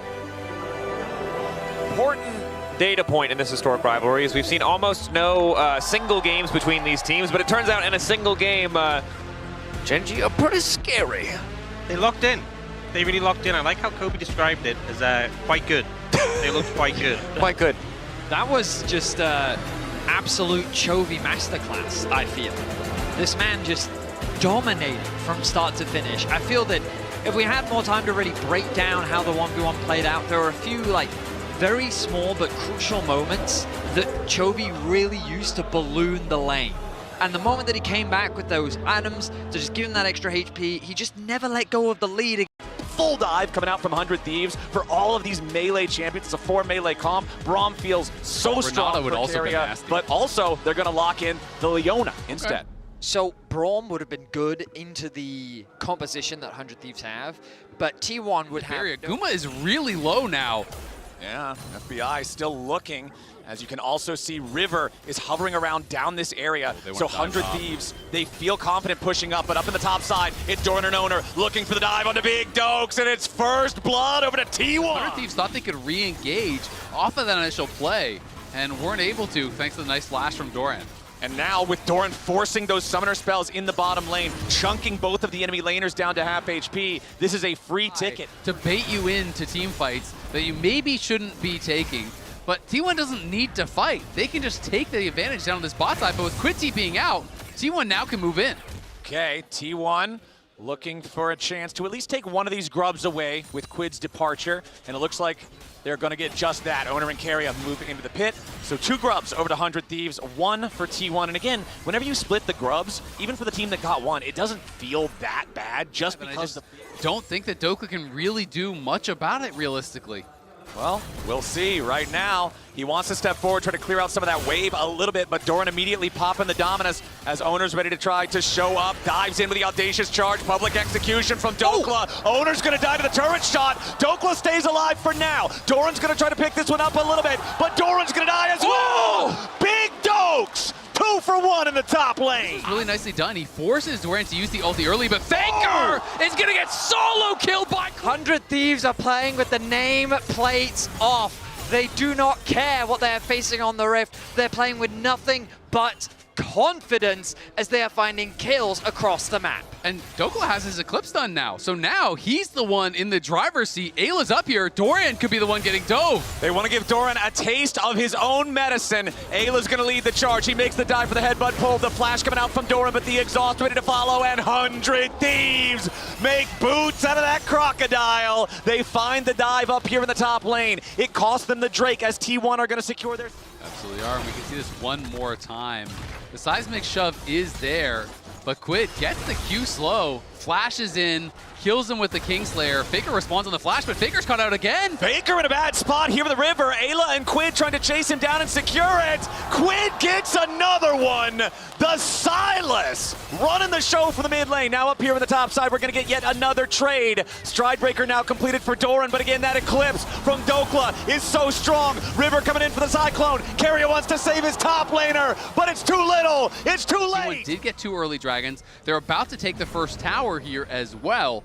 Important data point in this historic rivalry is we've seen almost no single games between these teams, but it turns out in a single game, Gen.G are pretty scary. They locked in. They really locked in. I like how Kobe described it as quite good. They looked quite good. Quite good. That was just absolute Chovy masterclass, I feel. This man just dominated from start to finish. I feel that if we had more time to really break down how the 1v1 played out, there were a few like very small but crucial moments that Chovy really used to balloon the lane. And the moment that he came back with those items to just give him that extra HP, he just never let go of the lead. Full dive coming out from 100 Thieves for all of these melee champions. It's a 4 melee comp. Braum feels so strong would for also be Keria, nasty. but also they're going to lock in the Leona instead. So Braum would have been good into the composition that 100 Thieves have, but T1 would have... Guma is really low now. Yeah, FBI still looking. As you can also see, River is hovering around down this area. So 100 Thieves, they feel confident pushing up, but up in the top side, it's Doran and Owner looking for the dive on the big Dokes, and it's first blood over to T1. 100 Thieves thought they could re-engage off of that initial play, and weren't able to, thanks to the nice flash from Doran. And now with Doran forcing those summoner spells in the bottom lane, chunking both of the enemy laners down to half HP, this is a free ticket. To bait you into team fights that you maybe shouldn't be taking. But T1 doesn't need to fight. They can just take the advantage down on this bot side, but with Quidzy being out, T1 now can move in. Okay, T1 looking for a chance to at least take one of these grubs away with Quid's departure, and it looks like they're going to get just that. Owner and Keria moving into the pit. So 2 grubs over to 100 Thieves, 1 for T1. And again, whenever you split the grubs, even for the team that got 1, it doesn't feel that bad just because... don't think that Doka can really do much about it realistically. Well, we'll see. Right now, he wants to step forward, try to clear out some of that wave a little bit, but Doran immediately popping the Dominus as Owner's ready to try to show up. Dives in with the audacious charge. Public execution from Dokla. Owner's going to die to the turret shot. Dokla stays alive for now. Doran's going to try to pick this one up a little bit, but Doran's going to die as well. Big Dokes! 2 for 1 in the top lane. Really nicely done. He forces Doran to use the ulti early, but Faker is going to get solo killed by... 100 Thieves are playing with the name plates off. They do not care what they're facing on the Rift. They're playing with nothing but confidence as they are finding kills across the map. And Dokla has his Eclipse done now, so now he's the one in the driver's seat. Ayla's up here. Doran could be the one getting dove. They want to give Doran a taste of his own medicine. Ayla's going to lead the charge. He makes the dive for the headbutt pull. The flash coming out from Doran, but the exhaust ready to follow, and 100 Thieves make boots out of that crocodile. They find the dive up here in the top lane. It costs them the Drake as T1 are going to secure their... Absolutely are, and we can see this one more time. The seismic shove is there, but Quid gets the Q slow, flashes in, kills him with the Kingslayer. Faker responds on the flash, but Faker's caught out again. Faker in a bad spot here with the River. Ayla and Quid trying to chase him down and secure it. Quid gets another one. The Silas running the show for the mid lane. Now up here in the top side, we're going to get yet another trade. Stridebreaker now completed for Doran, but again, that Eclipse from Dokla is so strong. River coming in for the Cyclone. Keria wants to save his top laner, but it's too little. It's too late. T1 did get 2 early dragons. They're about to take the first tower here as well.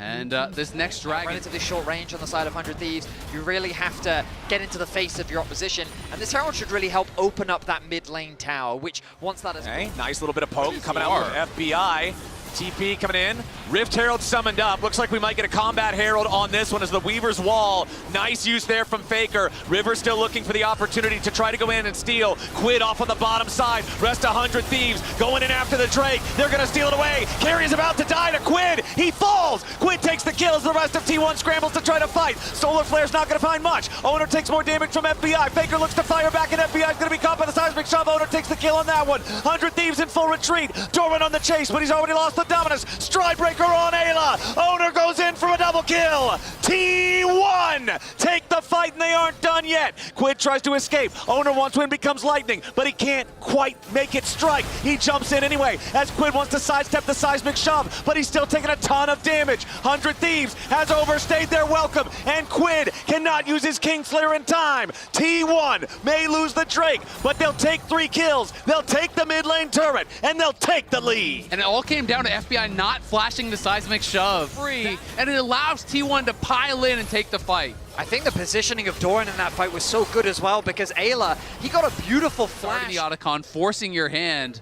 And this next dragon... Relatively short range on the side of 100 Thieves. You really have to get into the face of your opposition. And this Herald should really help open up that mid lane tower, which once that is... Okay, nice little bit of poke coming out from FBI. TP coming in. Rift Herald summoned up. Looks like we might get a Combat Herald on this one as the Weaver's Wall. Nice use there from Faker. River still looking for the opportunity to try to go in and steal. Quid off on the bottom side. Rest 100 Thieves going in after the Drake. They're going to steal it away. Carrie's about to die to Quid. He falls. Quid takes the kill as the rest of T1 scrambles to try to fight. Solar Flare's not going to find much. Owner takes more damage from FBI. Faker looks to fire back, and FBI's going to be caught by the seismic shove. Owner takes the kill on that one. 100 Thieves in full retreat. Doran on the chase, but he's already lost the Dominus. Stridebreaker on Ayla. Owner goes in for a double kill. T1 take the fight, and they aren't done yet. Quid tries to escape. Owner wants win, becomes lightning, but he can't quite make it strike. He jumps in anyway as Quid wants to sidestep the seismic shove, but he's still taking a ton of damage. 100 Thieves has overstayed their welcome, and Quid cannot use his Kingslayer in time. T1 may lose the Drake, but they'll take 3 kills. They'll take the mid lane turret, and they'll take the lead. And it all came down to FBI not flashing the seismic shove free, and it allows T1 to pile in and take the fight. I think the positioning of Doran in that fight was so good as well because Ayla, he got a beautiful flash. Starting the Otacon, forcing your hand.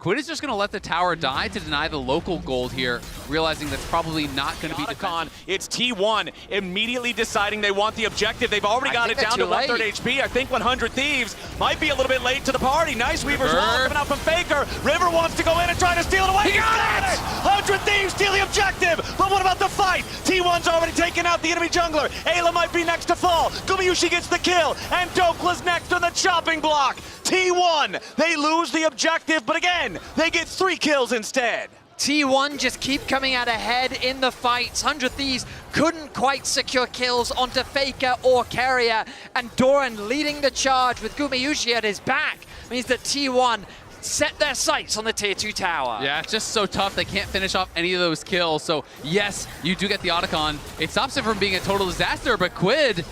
Quid is just going to let the tower die to deny the local gold here, realizing that's probably not going to be Otacon, it's T1 immediately deciding they want the objective. They've already got it down to 1/3 HP. I think 100 Thieves might be a little bit late to the party. Nice Weaver's Wall coming out from Faker. River wants to go in and try to steal it away. He got it! 100 Thieves steal the objective, but what about the fight? T1's already taken out the enemy jungler. Ayla might be next to fall. Gumayusi gets the kill, and Dokla's next on the chopping block. T1, they lose the objective, but again, they get 3 kills instead. T1 just keep coming out ahead in the fights. 100 Thieves couldn't quite secure kills onto Faker or Carrier, and Doran leading the charge with Gumayusi at his back means that T1 set their sights on the tier 2 tower. Yeah, it's just so tough. They can't finish off any of those kills. So yes, you do get the Otacon. It stops it from being a total disaster, but Quid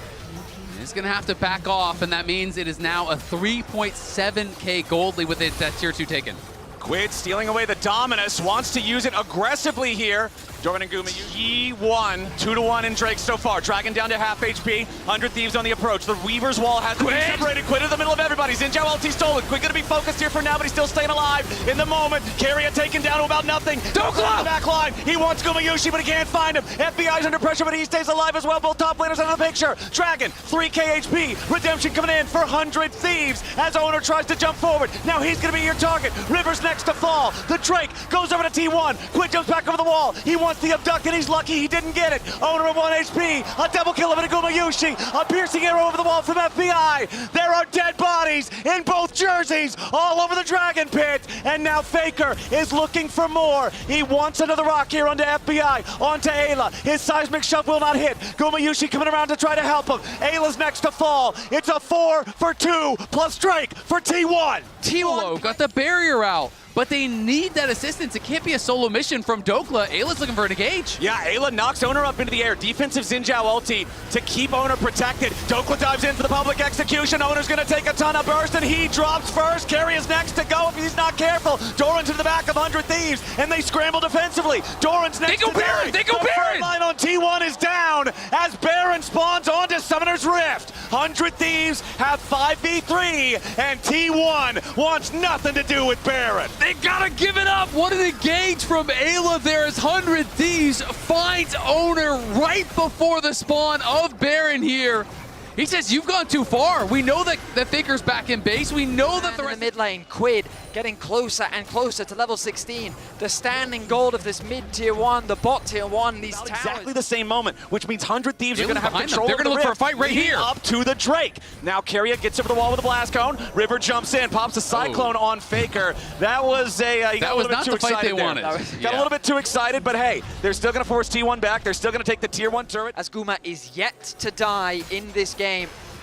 is going to have to back off, and that means it is now a 3.7k gold lead with it that tier 2 taken. Quid stealing away the Dominus, wants to use it aggressively here. Doran and Gumayusi, 2-1 in Drake so far. Dragon down to half HP, 100 Thieves on the approach. The Weaver's Wall has been separated. Quid in the middle of everybody. Xin Zhao ulti stolen. Quid gonna be focused here for now, but he's still staying alive in the moment. Carrier taken down to about nothing. Dokla! The back line. He wants Gumayusi, but he can't find him. FBI's under pressure, but he stays alive as well. Both top laners out of the picture. Dragon, 3k HP. Redemption coming in for 100 Thieves as Owner tries to jump forward. Now he's gonna be your target. River's next to fall. The Drake goes over to T1. Quid jumps back over the wall. He wants the abduct, and he's lucky he didn't get it. Owner at 1 HP. A double kill of it to Gumayusi. A piercing arrow over the wall from FBI. There are dead bodies in both jerseys all over the Dragon Pit. And now Faker is looking for more. He wants another rock here onto FBI. Onto Ayla. His seismic shove will not hit. Gumayusi coming around to try to help him. Ayla's next to fall. It's a 4 for 2 plus Drake for T1. T1 got the barrier out, but they need that assistance. It can't be a solo mission from Dokla. Ayla's looking for an engage. Yeah, Ayla knocks Owner up into the air. Defensive Xin Zhao ulti to keep Owner protected. Dokla dives in for the public execution. Owner's gonna take a ton of burst, and he drops first. Carry is next to go if he's not careful. Doran's to the back of 100 Thieves, and they scramble defensively. Doran's next to Baron. They go Baron! The line on T1 is down as Baron spawns onto Summoner's Rift. 100 Thieves have 5v3, and T1 wants nothing to do with Baron. They gotta give it up. What an engage from Ayla there as 100 Thieves finds Owner right before the spawn of Baron here. He says, you've gone too far. We know that Faker's back in base. We know that the in the mid lane, Quid getting closer and closer to level 16. The standing gold of this mid tier 1, the bot tier 1, these towers. Exactly the same moment, which means 100 Thieves are going to have control. They're going to look for a fight right here. Up to the Drake. Now Carrier gets over the wall with a blast cone. River jumps in, pops a cyclone on Faker. That was a that was not the fight they wanted. Got a little bit too excited, but hey, they're still going to force T1 back. They're still going to take the tier 1 turret. As Guma is yet to die in this game.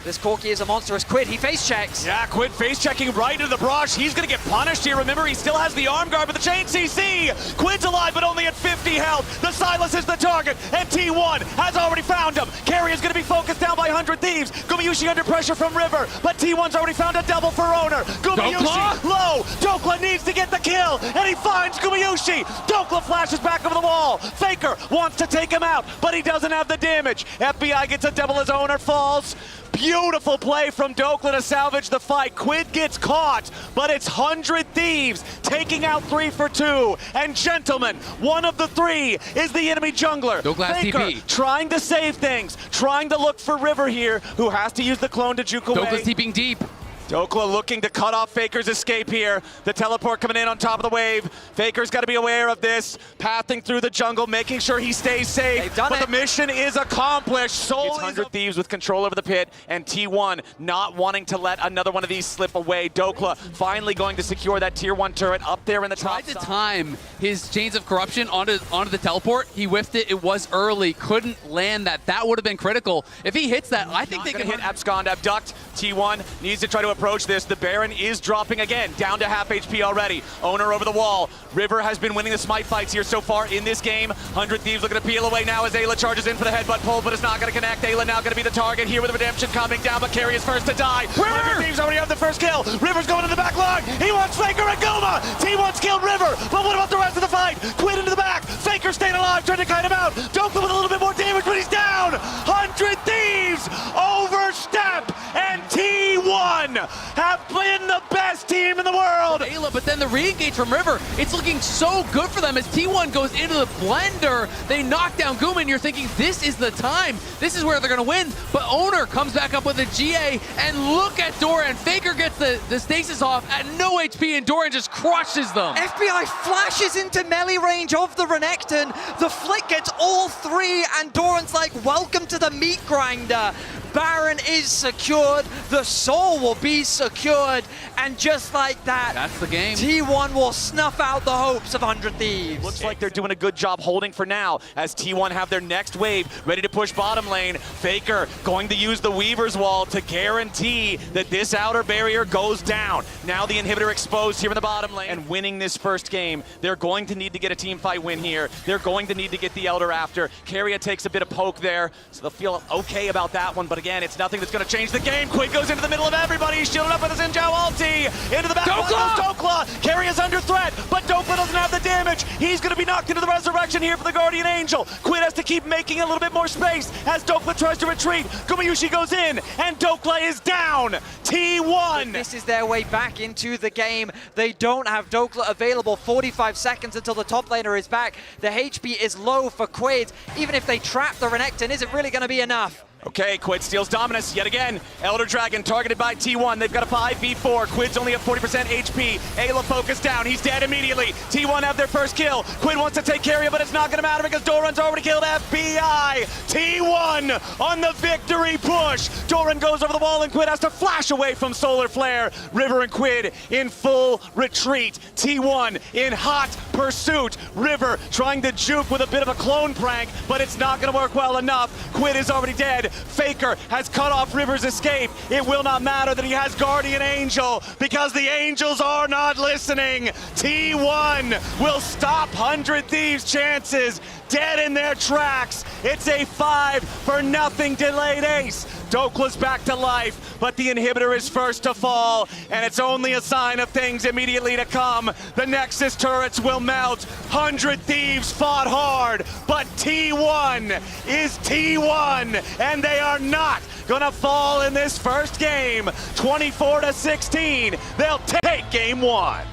This Corki is a monstrous Quid. He face checks. Yeah, Quid face checking right into the brush. He's going to get punished here. Remember, he still has the arm guard, but the chain CC. Quid's alive, but only at 50 health. The Silas is the target, and T1 has already found him. Carry is going to be focused down by 100 Thieves. Gumayusi under pressure from River, but T1's already found a double for Owner. Gumayusi low. Dokla needs to get the kill, and he finds Gumayusi. Dokla flashes back over the wall. Faker wants to take him out, but he doesn't have the damage. FBI gets a double as Owner falls. Beautiful play from Dokla to salvage the fight. Quid gets caught, but it's 100 Thieves taking out 3 for 2. And gentlemen, one of the 3 is the enemy jungler. Faker TP. Trying to save things, trying to look for River here, who has to use the clone to juke away. Dokla's TPing deep. Dokla looking to cut off Faker's escape here. The teleport coming in on top of the wave. Faker's got to be aware of this. Pathing through the jungle, making sure he stays safe. But the mission is accomplished. Solely it's 100 Thieves with control over the pit, and T1 not wanting to let another one of these slip away. Dokla finally going to secure that tier 1 turret up there in the top. Tried to time his Chains of Corruption onto the teleport. He whiffed it. It was early. Couldn't land that. That would have been critical. If he hits that, I think they can hit Abscond, Abduct. T1 needs to try to approach this. The Baron is dropping again, down to half HP already. Owner over the wall. River has been winning the smite fights here so far in this game. 100 Thieves looking to peel away now as Ayla charges in for the headbutt pull, but it's not going to connect. Ayla now going to be the target here with the Redemption coming down, but Carry is first to die. 100 Thieves already have the first kill. River's going to the back line. He wants Faker and Goma. T1's killed River, but what about the rest of the fight? Quid into the back. Faker staying alive, trying to kite him out. Dokla with a little bit more damage, but he's down. 100 Thieves overstep, and T1 T1 have been the best team in the world. Ayla, but then the re-engage from River, it's looking so good for them as T1 goes into the blender. They knock down Guma, and you're thinking, this is the time. This is where they're going to win. But Owner comes back up with a GA, and look at Doran. Faker gets the stasis off at no HP, and Doran just crushes them. FBI flashes into melee range of the Renekton. The flick gets all three, and Doran's like, welcome to the meat grinder. Baron is secured, the soul will be secured, and just like that, That's the game. T1 will snuff out the hopes of 100 Thieves. Looks like they're doing a good job holding for now as T1 have their next wave ready to push bottom lane. Faker going to use the Weaver's Wall to guarantee that this outer barrier goes down. Now the inhibitor exposed here in the bottom lane and winning this first game. They're going to need to get a team fight win here. They're going to need to get the Elder after. Keria takes a bit of poke there, so they'll feel okay about that one, but again, it's nothing that's going to change the game. Quid goes into the middle of everybody. He's shielded up with his Injao ulti. Into the back goes Dokla. Keria's under threat, but Dokla doesn't have the damage. He's going to be knocked into the resurrection here for the Guardian Angel. Quid has to keep making a little bit more space as Dokla tries to retreat. Gumayushi goes in, and Dokla is down. T1. This is their way back into the game. They don't have Dokla available. 45 seconds until the top laner is back. The HP is low for Quid. Even if they trap the Renekton, is it really going to be enough? Okay, Quid steals dominance yet again. Elder Dragon targeted by T1. They've got a 5v4. Quid's only at 40% HP. Ayla focused down. He's dead immediately. T1 have their first kill. Quid wants to take Keria, but it's not going to matter because Doran's already killed FBI. T1 on the victory push. Doran goes over the wall and Quid has to flash away from Solar Flare. River and Quid in full retreat. T1 in hot pursuit. River trying to juke with a bit of a clone prank, but it's not going to work well enough. Quid is already dead. Faker has cut off River's escape. It will not matter that he has Guardian Angel because the Angels are not listening. T1 will stop 100 Thieves' chances dead in their tracks. It's a 5-0 delayed ace. Dokla's back to life, but the inhibitor is first to fall, and it's only a sign of things immediately to come. The Nexus turrets will melt. 100 Thieves fought hard, but T1 is T1, and they are not gonna fall in this first game. 24-16, they'll take game one.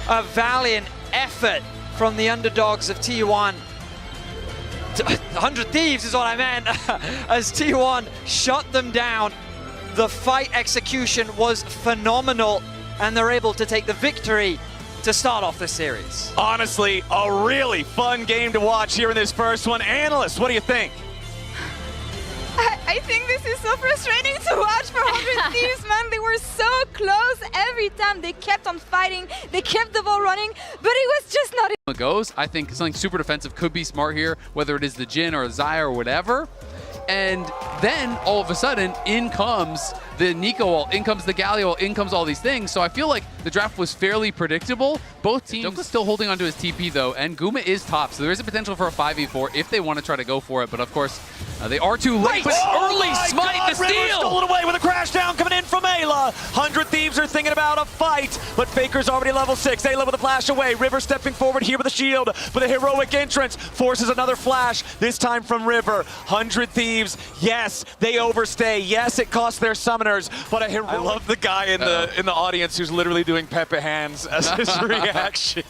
A valiant effort from the underdogs of T1. 100 Thieves is what I meant. As T1 shut them down. The fight execution was phenomenal, and they're able to take the victory to start off the series. Honestly, a really fun game to watch here in this first one. Analysts, what do you think? I think this is so frustrating to watch for 100 Thieves, man. They were so close every time. They kept on fighting. They kept the ball running, but it was just not It goes. I think something super defensive could be smart here, whether it is the Jhin or Xayah or whatever. And then all of a sudden, in comes the Nico ult, in comes the Galio ult, in comes all these things. So I feel like the draft was fairly predictable. Both teams Dokla's still holding onto his TP though, and Guma is top. So there is a potential for a 5v4 if they want to try to go for it. But of course, they are too late. But early smite the River steal! stolen away with a crash down coming in from Ayla. 100 Thieves are thinking about a fight, but Faker's already level 6. Ayla with a flash away. River stepping forward here with a shield, with a heroic entrance. Forces another flash, this time from River. 100 Thieves, yes, they overstay. Yes, it costs their summoners, but a heroic... I love the guy in the audience who's literally doing Pepe hands as his reaction.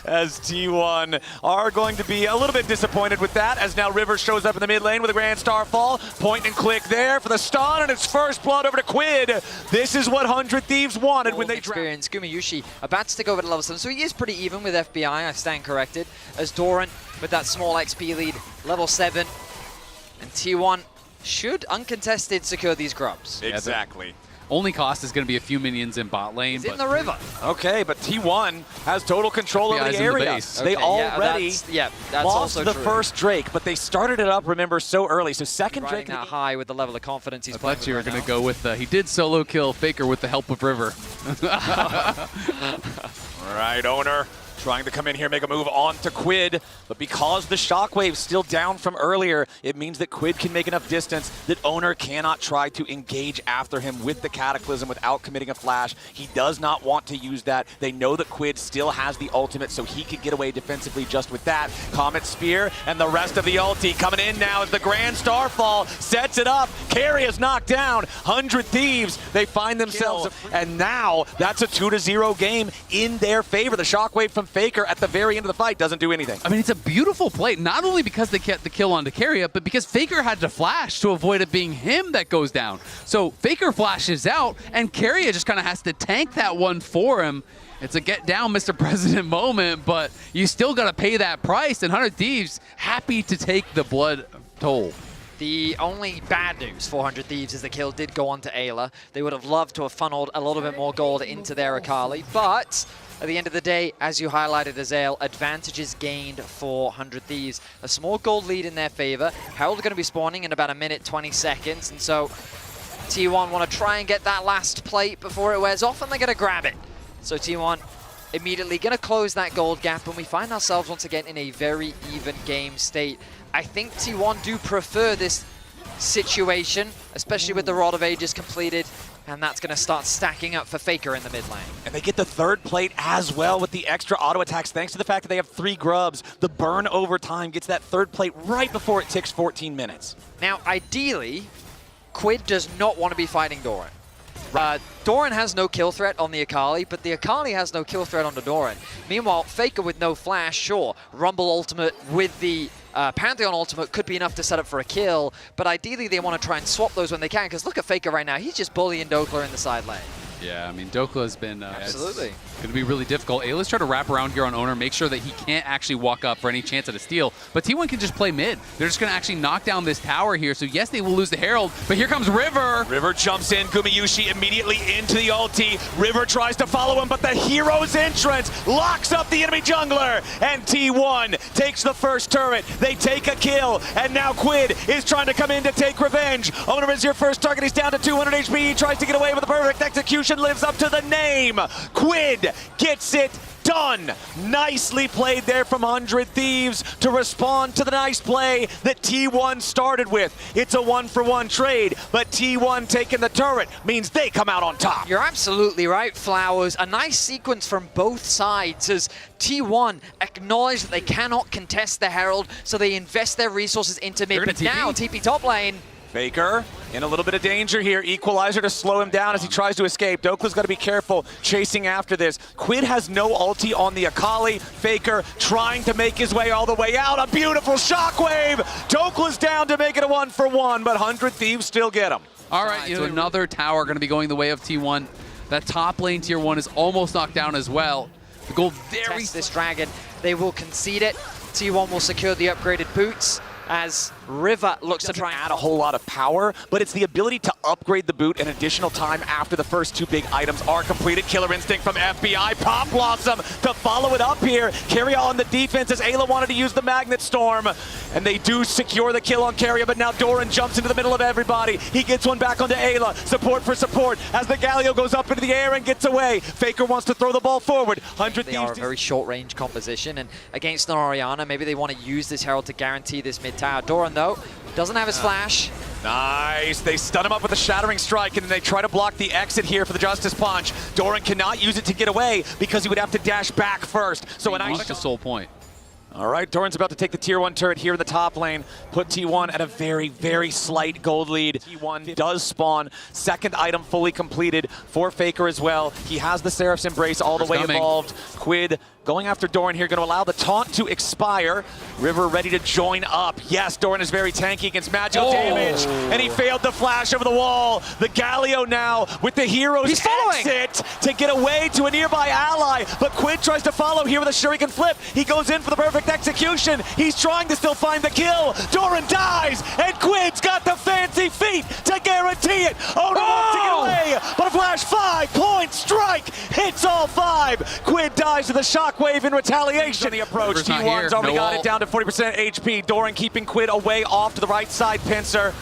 As T1 are going to be a little bit disappointed with that, as now River shows up in the mid lane with a Grand Starfall. Point and click there for the stun, and it's first blood over to Quid. This is what 100 Thieves wanted when they experience. Gumayushi about to take over to level 7, so he is pretty even with FBI, I stand corrected, as Doran with that small XP lead, level 7, and T1 should uncontested secure these grubs. Exactly. Only cost is going to be a few minions in bot lane. He's in the river. Okay, but T1 has total control over the area. They already that's lost also the true. first Drake, but they started it up, remember, so early. So second Drake... that high with the level of confidence he's playing. I thought you were going to go with he did solo kill Faker with the help of River. All right, Owner Trying to come in here, make a move on to Quid, but because the Shockwave's still down from earlier, it means that Quid can make enough distance that Owner cannot try to engage after him with the Cataclysm without committing a flash. He does not want to use that. They know that Quid still has the ultimate, so he could get away defensively just with that. Comet Spear and the rest of the ulti coming in now as the Grand Starfall sets it up. Carry is knocked down. 100 Thieves, they find themselves, and now that's a 2-0 game in their favor. The Shockwave from Faker at the very end of the fight doesn't do anything. I mean, it's a beautiful play, not only because they get the kill onto Carrier, but because Faker had to flash to avoid it being him that goes down. So Faker flashes out, and Carrier just kind of has to tank that one for him. It's a get down, Mr. President moment, but you still got to pay that price, and 100 Thieves happy to take the blood toll. The only bad news for 100 Thieves is the kill did go on to Ayla. They would have loved to have funneled a little bit more gold into their Akali, but at the end of the day, as you highlighted, Azael, advantages gained for 100 Thieves. A small gold lead in their favor. Herald are going to be spawning in about a minute, 20 seconds, and so T1 want to try and get that last plate before it wears off, and they're going to grab it. So T1 immediately going to close that gold gap, and we find ourselves once again in a very even game state. I think T1 do prefer this situation, especially with the Rod of Ages completed, and that's going to start stacking up for Faker in the mid lane. And they get the third plate as well with the extra auto attacks, thanks to the fact that they have 3 grubs. The burn over time gets that third plate right before it ticks 14 minutes. Now, ideally, Quid does not want to be fighting Doran. Doran has no kill threat on the Akali, but the Akali has no kill threat on the Doran. Meanwhile, Faker with no flash, sure. Rumble ultimate with the Pantheon ultimate could be enough to set up for a kill, but ideally they want to try and swap those when they can, because look at Faker right now. He's just bullying Dokla in the side lane. Yeah, I mean, Dokla has been absolutely going to be really difficult. Ayla's trying to wrap around here on Owner, make sure that he can't actually walk up for any chance at a steal. But T1 can just play mid. They're just going to actually knock down this tower here. So yes, they will lose the Herald, but here comes River. River jumps in, Gumayushi immediately into the ulti. River tries to follow him, but the hero's entrance locks up the enemy jungler. And T1 takes the first turret. They take a kill, and now Quid is trying to come in to take revenge. Owner is your first target. He's down to 200 HP. He tries to get away with the perfect execution. Lives up to the name. Quid gets it done. Nicely played there from 100 Thieves to respond to the nice play that T1 started with. It's a 1-for-1 trade, but T1 taking the turret means they come out on top. You're absolutely right, Flowers. A nice sequence from both sides as T1 acknowledge that they cannot contest the Herald, so they invest their resources into mid. But now, TP top lane. Faker in a little bit of danger here. Equalizer to slow him down as he tries to escape. Dokla's got to be careful chasing after this. Quid has no ulti on the Akali. Faker trying to make his way all the way out. A beautiful shockwave. Dokla's down to make it a 1-for-1, but 100 Thieves still get him. All right, so another tower going to be going the way of T1. That top lane tier 1 is almost knocked down as well. The goal very... Test this dragon. They will concede it. T1 will secure the upgraded boots as River looks to try and add a whole lot of power, but it's the ability to upgrade the boot an additional time after the first 2 big items are completed. Killer Instinct from FBI. Pop Blossom to follow it up here. Carry on the defense as Ayla wanted to use the Magnet Storm, and they do secure the kill on Carrier, but now Doran jumps into the middle of everybody. He gets one back onto Ayla. Support for support as the Galio goes up into the air and gets away. Faker wants to throw the ball forward. 100 They are a very short-range composition, and against an Orianna, maybe they want to use this Herald to guarantee this mid-tower. Doran, though, doesn't have his flash. Nice. They stun him up with a Shattering Strike, and then they try to block the exit here for the Justice Punch. Doran cannot use it to get away because he would have to dash back first. So he reached the soul point. All right, Doran's about to take the tier 1 turret here in the top lane, put T1 at a very, very slight gold lead. T1 does spawn, second item fully completed for Faker as well. He has the Seraph's Embrace all the way involved. Quid going after Doran here, going to allow the taunt to expire. River ready to join up. Yes, Doran is very tanky against magical damage, and he failed the flash over the wall. The Galio now with the hero's exit to get away to a nearby ally, but Quid tries to follow here with a Shuriken flip. He goes in for the perfect execution. He's trying to still find the kill. Doran dies, and Quid's got the fancy feet to guarantee it. Oh, no, wants to get away, but a flash 5-point strike hits all 5. Quid dies to the shockwave in retaliation. The approach, T1's already got it down to 40% HP. Doran keeping Quid away off to the right side. Pincer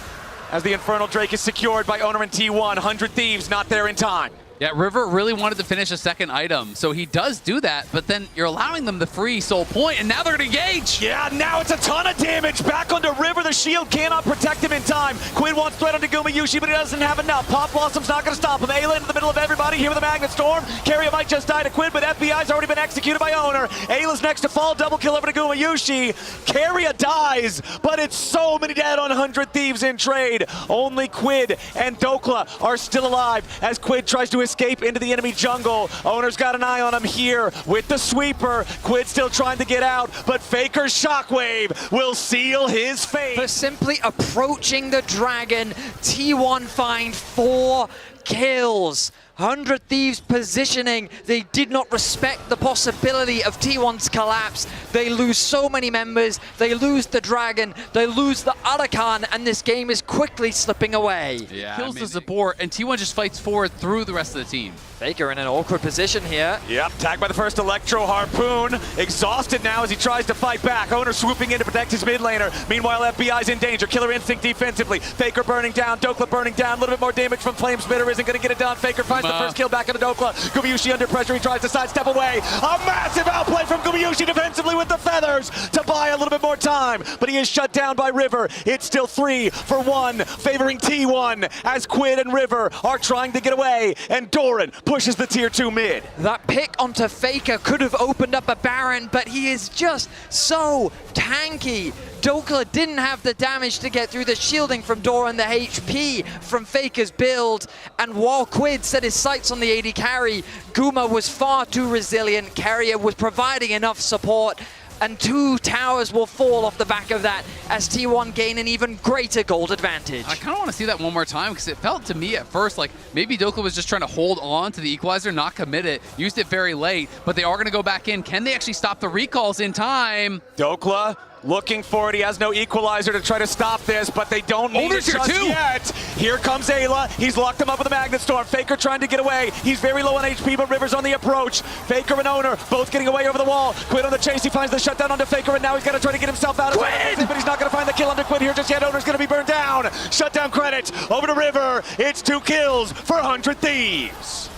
as the Infernal Drake is secured by Owner and T1. 100 Thieves not there in time. Yeah, River really wanted to finish a second item, so he does do that, but then you're allowing them the free soul point, and now they're going to engage! Yeah, now it's a ton of damage back onto River. The shield cannot protect him in time. Quinn wants threat onto Gumayushi, but he doesn't have enough. Pop Blossom's not going to stop him. Ayla into the middle of everybody here with a Magnet Storm. Carrier might just die to Quinn, but FBI's already been executed by Owner. Ayla's next to fall, double kill over to Gumayushi. Carrier dies, but it's so many dead on 100 Thieves in trade. Only Quid and Dokla are still alive as Quid tries to escape into the enemy jungle. Owner's got an eye on him here with the sweeper. Quid still trying to get out, but Faker's shockwave will seal his fate. For simply approaching the dragon, T1 find 4 kills. 100 Thieves positioning. They did not respect the possibility of T1's collapse. They lose so many members. They lose the dragon. They lose the Arakan, and this game is quickly slipping away. Yeah, kills the support, and T1 just fights forward through the rest of the team. Faker in an awkward position here. Yep, tagged by the first Electro Harpoon. Exhausted now as he tries to fight back. Owner swooping in to protect his mid laner. Meanwhile, FBI's in danger. Killer Instinct defensively. Faker burning down. Dokla burning down. A little bit more damage from Flamespitter. Isn't going to get it done. Faker finds the first kill back into Dokla. Gumayushi under pressure. He tries to sidestep away. A massive outplay from Gumayushi defensively with the feathers to buy a little bit more time. But he is shut down by River. It's still 3 for 1, favoring T1 as Quid and River are trying to get away. And Doran pushes the tier 2 mid. That pick onto Faker could have opened up a Baron, but he is just so tanky. Dokla didn't have the damage to get through the shielding from Doran, the HP from Faker's build, and while Quid set his sights on the AD carry, Guma was far too resilient. Carrier was providing enough support, and 2 towers will fall off the back of that as T1 gain an even greater gold advantage. I kind of want to see that one more time because it felt to me at first like maybe Dokla was just trying to hold on to the equalizer, not commit it, used it very late, but they are going to go back in. Can they actually stop the recalls in time? Dokla looking for it. He has no equalizer to try to stop this, but they don't need it just yet. Here comes Ayla. He's locked him up with a Magnet Storm. Faker trying to get away. He's very low on HP, but River's on the approach. Faker and Owner both getting away over the wall. Quid on the chase. He finds the shutdown onto Faker, and now he's got to try to get himself out of it. But he's not going to find the kill onto Quid here just yet. Owner's going to be burned down. Shutdown credit over to River. It's 2 kills for 100 Thieves.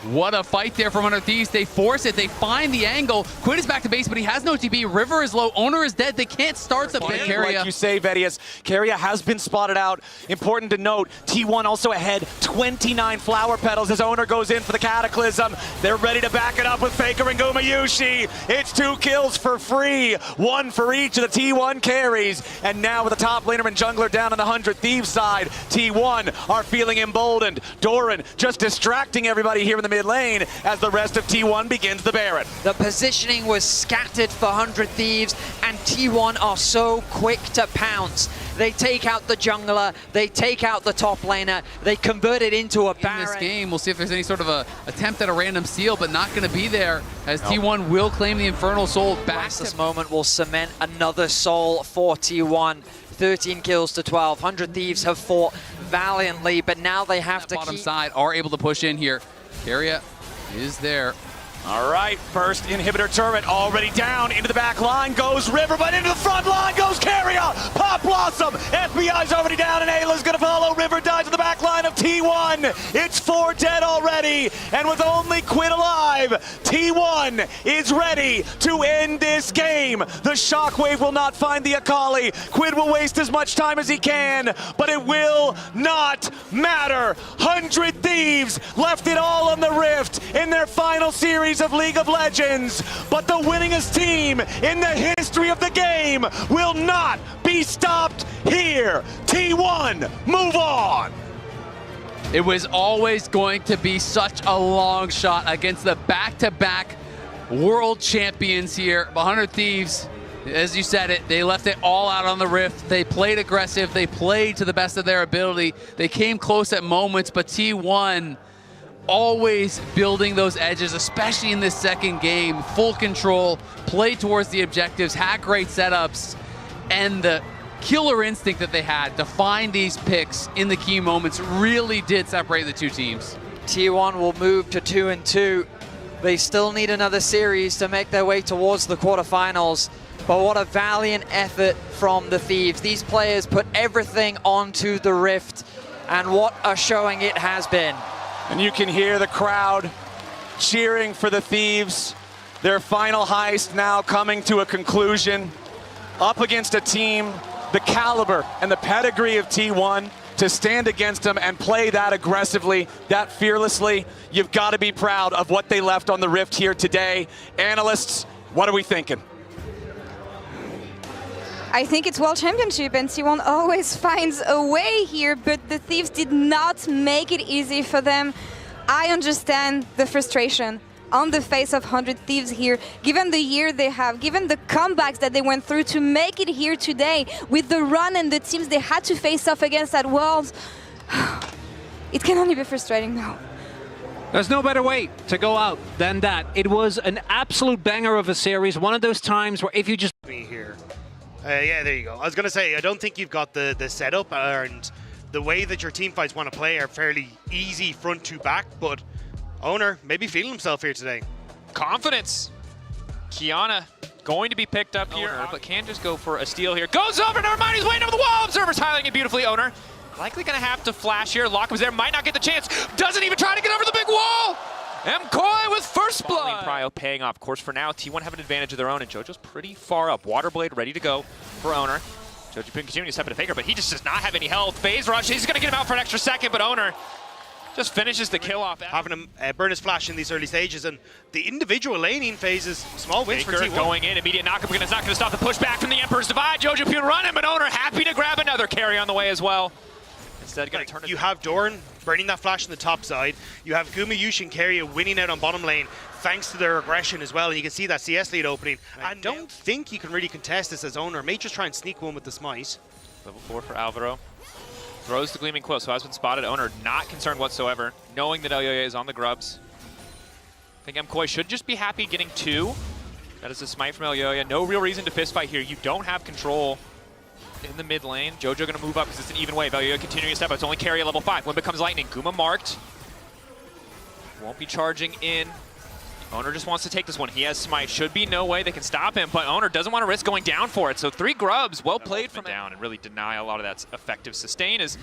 What a fight there from 100 Thieves. They force it. They find the angle. Quid is back to base, but he has no TP. River is low. Owner is dead. They can't start the pick. Like you say, Vedius, Carrier has been spotted out. Important to note, T1 also ahead, 29 flower petals as Owner goes in for the Cataclysm. They're ready to back it up with Faker and Gumayushi. It's 2 kills for free, 1 for each of the T1 carries. And now with the top laner and jungler down on the 100 Thieves side, T1 are feeling emboldened. Doran just distracting everybody here in the mid lane as the rest of T1 begins the Baron. The positioning was scattered for 100 Thieves, and T1 are so quick to pounce. They take out the jungler, they take out the top laner, they convert it into a Baron. In this game, we'll see if there's any sort of a attempt at a random steal, but not going to be there as T1 will claim the Infernal Soul back. This moment will cement another soul for T1. 13 kills to 12. 100 Thieves have fought valiantly, but now they have to bottom side are able to push in here. Carrier is there. All right, first inhibitor turret already down. Into the back line goes River, but into the front line goes Carrier. Pop Blossom. FBI's already down, and Ayla's going to follow. River dies to the back line of T1. It's 4 dead already, and with only Quid alive, T1 is ready to end this game. The Shockwave will not find the Akali. Quid will waste as much time as he can, but it will not matter. 100 Thieves left it all on the Rift in their final series of League of Legends, but the winningest team in the history of the game will not be stopped here. T1, move on. It was always going to be such a long shot against the back-to-back world champions here. 100 Thieves, as you said it, they left it all out on the Rift. They played aggressive. They played to the best of their ability. They came close at moments, but T1 always building those edges, especially in this second game. Full control, played towards the objectives, had great setups, and the killer instinct that they had to find these picks in the key moments really did separate the two teams. T1 will move to 2-2. They still need another series to make their way towards the quarterfinals. But what a valiant effort from the Thieves. These players put everything onto the Rift, and what a showing it has been. And you can hear the crowd cheering for the Thieves. Their final heist now coming to a conclusion. Up against a team, the caliber and the pedigree of T1, to stand against them and play that aggressively, that fearlessly. You've got to be proud of what they left on the Rift here today. Analysts, what are we thinking? I think it's World Championship and T1 always finds a way here, but the Thieves did not make it easy for them. I understand the frustration on the face of 100 Thieves here, given the year they have, given the comebacks that they went through to make it here today, with the run and the teams they had to face off against at Worlds. It can only be frustrating now. There's no better way to go out than that. It was an absolute banger of a series, one of those times where if you just... Here. Yeah, there you go. I was going to say, I don't think you've got the setup, and the way that your team fights want to play are fairly easy front to back, but Owner maybe feeling himself here today. Confidence. Kiana going to be picked up here, but can just go for a steal here. Goes over, never mind, he's waiting over the wall. Observer's highlighting it beautifully, Owner. Likely going to have to flash here. Lockham's there, might not get the chance. Doesn't even try to get over the big wall. MKOI with first blood. Prio paying off. Of course, for now, T1 have an advantage of their own, and JoJo's pretty far up. Waterblade ready to go for Owner. JoJo can continue to step into Faker, but he just does not have any health. Phase rush, he's going to get him out for an extra second, but Owner just finishes the kill off. Having him burn his flash in these early stages, and the individual laning phases, small wins for T1. Going in, immediate knockup, it's not going to stop the pushback from the Emperor's Divide. JoJo Pune running, but Owner happy to grab another carry on the way as well. Instead, going to turn it. You have Doran burning that flash on the top side. You have Gumayushi and Keria winning out on bottom lane thanks to their aggression as well. And you can see that CS lead opening. I don't think you can really contest this as Owner. May just try and sneak one with the smite. Level 4 for Alvaro. Throws the Gleaming Quill, so has been spotted. Owner not concerned whatsoever, knowing that Elyoya is on the grubs. I think MKOI should just be happy getting 2. That is a smite from Elyoya. No real reason to fist fight here. You don't have control in the mid lane. JoJo going to move up because it's an even wave. Elyoya continuing to step up. It's only carry at level 5. When becomes Lightning, Guma marked. Won't be charging in. Owner just wants to take this one. He has smite. Should be no way they can stop him, but Owner doesn't want to risk going down for it. So 3 grubs, well played from down, and really deny a lot of that effective sustain as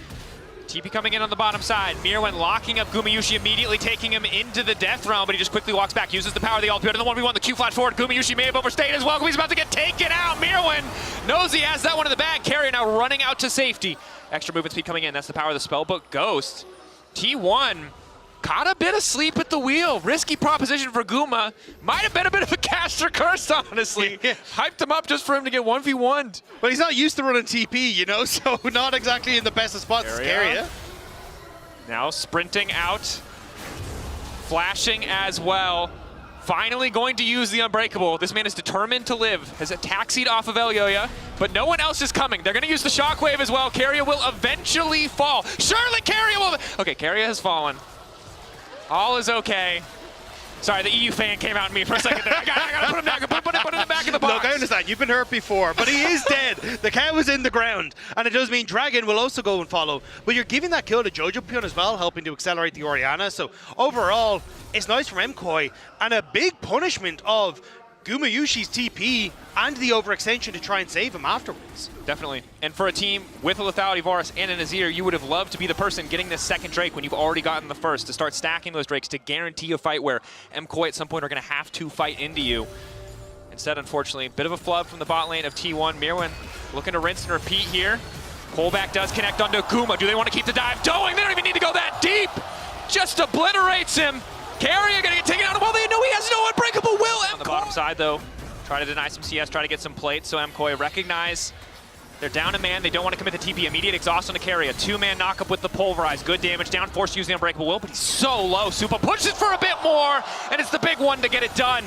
TP coming in on the bottom side. Mirwen locking up Gumayushi, immediately taking him into the death realm, but he just quickly walks back, uses the power of the ult. Better than the 1v1, the Q flash forward. Gumayushi may have overstayed as well. He's about to get taken out. Mirwen knows he has that one in the bag. Carrier now running out to safety. Extra movement speed coming in. That's the power of the spellbook Ghost. T1 caught a bit of sleep at the wheel. Risky proposition for Guma. Might have been a bit of a caster curse, honestly. Hyped him up just for him to get 1v1'd. But he's not used to running TP, you know, so not exactly in the best of spots. Keria. Now sprinting out. Flashing as well. Finally going to use the Unbreakable. This man is determined to live. Has a taxied off of Elyoya, but no one else is coming. They're going to use the Shockwave as well. Keria will eventually fall. Surely Keria will... Okay, Keria has fallen. All is okay. Sorry, the EU fan came out in me for a second there. I gotta put him down. Put him back in the box. Look, I understand. You've been hurt before, but he is dead. The cow is in the ground, and it does mean Dragon will also go and follow. But you're giving that kill to JoJo Pune as well, helping to accelerate the Orianna. So overall, it's nice from MKOI, and a big punishment of Gumayushi's TP and the overextension to try and save him afterwards. Definitely. And for a team with a Lethality Varus and an Azir, you would have loved to be the person getting this second Drake when you've already gotten the first, to start stacking those Drakes to guarantee a fight where MKOI at some point are going to have to fight into you. Instead, unfortunately, a bit of a flub from the bot lane of T1. Mirwen looking to rinse and repeat here. Pullback does connect onto Guma. Do they want to keep the dive going? They don't even need to go that deep. Just obliterates him. Keria gonna get taken out. Well, they know he has no unbreakable will. On the bottom side, though, try to deny some CS, try to get some plates. So MKOI recognize they're down a man. They don't want to commit the TP. Immediate exhaust on the Keria. 2-man knockup with the pulverize. Good damage down. Forced to use the unbreakable will, but he's so low. Supa pushes for a bit more, and it's the big one to get it done.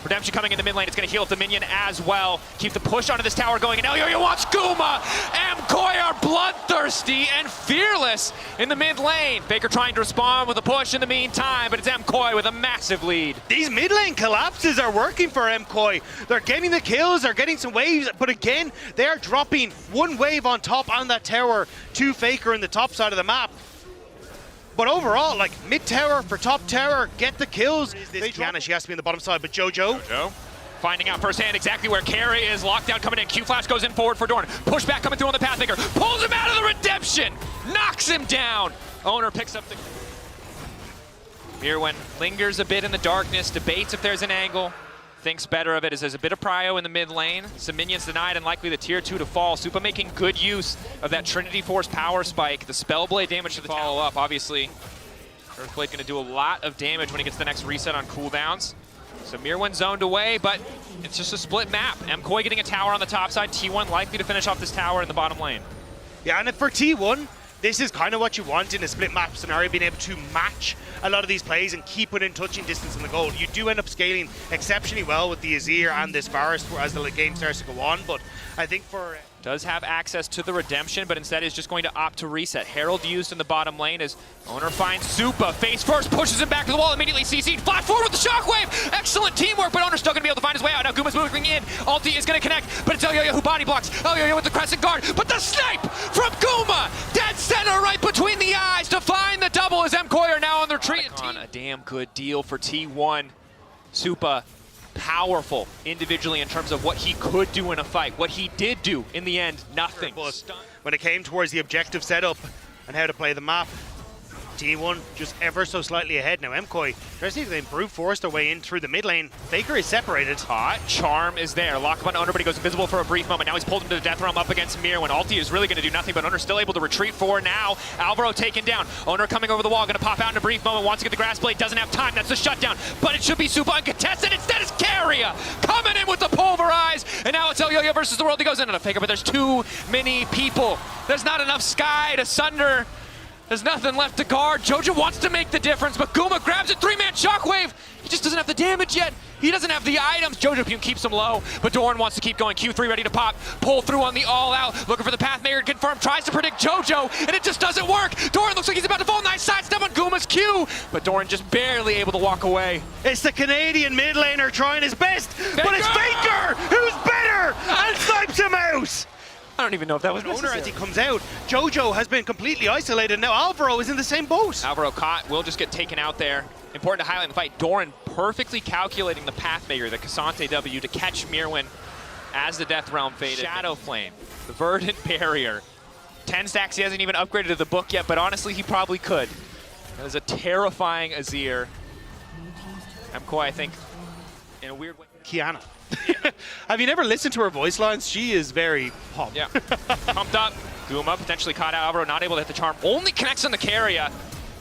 Redemption coming in the mid lane. It's going to heal up the minion as well. Keep the push onto this tower going. And Elyoya wants Guma. MKOI are bloodthirsty and fearless in the mid lane. Faker trying to respond with a push in the meantime, but it's MKOI with a massive lead. These mid lane collapses are working for MKOI. They're getting the kills, they're getting some waves, but again, they are dropping one wave on top on that tower to Faker in the top side of the map. But overall, like, mid-tower for top tower, get the kills. Kiana, she has to be in the bottom side, but JoJo finding out firsthand exactly where Keria is. Lockdown coming in. Q-Flash goes in forward for Dorn. Pushback coming through on the Pathmaker. Pulls him out of the Redemption. Knocks him down. Owner picks up the... Mirwin lingers a bit in the darkness, debates if there's an angle, thinks better of it as there's a bit of prio in the mid lane. Some minions denied and likely the tier 2 to fall. Supa making good use of that Trinity Force power spike. The Spellblade damage to the follow up, obviously. Earthblade gonna do a lot of damage when he gets the next reset on cooldowns. So Mirwin zoned away, but it's just a split map. MKOI getting a tower on the top side, T1 likely to finish off this tower in the bottom lane. Yeah, and for T1, this is kind of what you want in a split map scenario, being able to match a lot of these plays and keep within touching distance on the goal. You do end up scaling exceptionally well with the Azir and this Varus as the game starts to go on, but I think for... Does have access to the redemption, but instead is just going to opt to reset. Herald used in the bottom lane as Owner finds Supa. Face first, pushes him back to the wall, immediately CC'd. Flash forward with the shockwave! Excellent teamwork, but Owner's still going to be able to find his way out. Now Guma's moving in. Ulti is going to connect, but it's Elyoyo who body blocks. Elyoyo with the crescent guard, but the snipe from Guma! Dead center right between the eyes to find the double as MKOI are now on the retreat. On a damn good deal for T1. Supa powerful individually in terms of what he could do in a fight. What he did do in the end, nothing. But when it came towards the objective setup and how to play the map, T1 just ever so slightly ahead. Now MKOI, tries to they brute force their way in through the mid lane. Faker is separated. Hot. Charm is there. Lock up on Owner, but he goes invisible for a brief moment. Now he's pulled him to the death realm up against Mir when Ulti is really going to do nothing, but Owner's still able to retreat for now. Alvaro taken down. Owner coming over the wall, going to pop out in a brief moment. Wants to get the grass blade, doesn't have time. That's the shutdown, but it should be Supa uncontested. Instead it's Keria coming in with the pulverize, and now it's Elyoyo versus the world. He goes into the Faker, but there's too many people. There's not enough sky to sunder. There's nothing left to guard. Jojo wants to make the difference, but Guma grabs it. 3-man shockwave. He just doesn't have the damage yet. He doesn't have the items. Jojo Pune keeps him low, but Doran wants to keep going. Q3 ready to pop. Pull through on the all-out. Looking for the Pathmaker to confirm. Tries to predict Jojo, and it just doesn't work. Doran looks like he's about to fall. Nice sidestep on Guma's Q, but Doran just barely able to walk away. It's the Canadian mid laner trying his best, but it's Faker who's better and snipes him out. I don't even know if that was Owner as he comes out. Jojo has been completely isolated. Now Alvaro is in the same boat. Alvaro caught, will just get taken out there. Important to highlight in the fight, Doran perfectly calculating the Pathmaker, the Cassante W, to catch Mirwin as the Death Realm faded. Shadow Flame, the Verdant Barrier. 10 stacks, he hasn't even upgraded to the book yet, but honestly, he probably could. That is a terrifying Azir. MKOI, I think, in a weird way. Kiana. Have you never listened to her voice lines? She is very pumped. Yeah. Pumped up. Guma potentially caught out. Alvaro not able to hit the charm. Only connects on the Keria.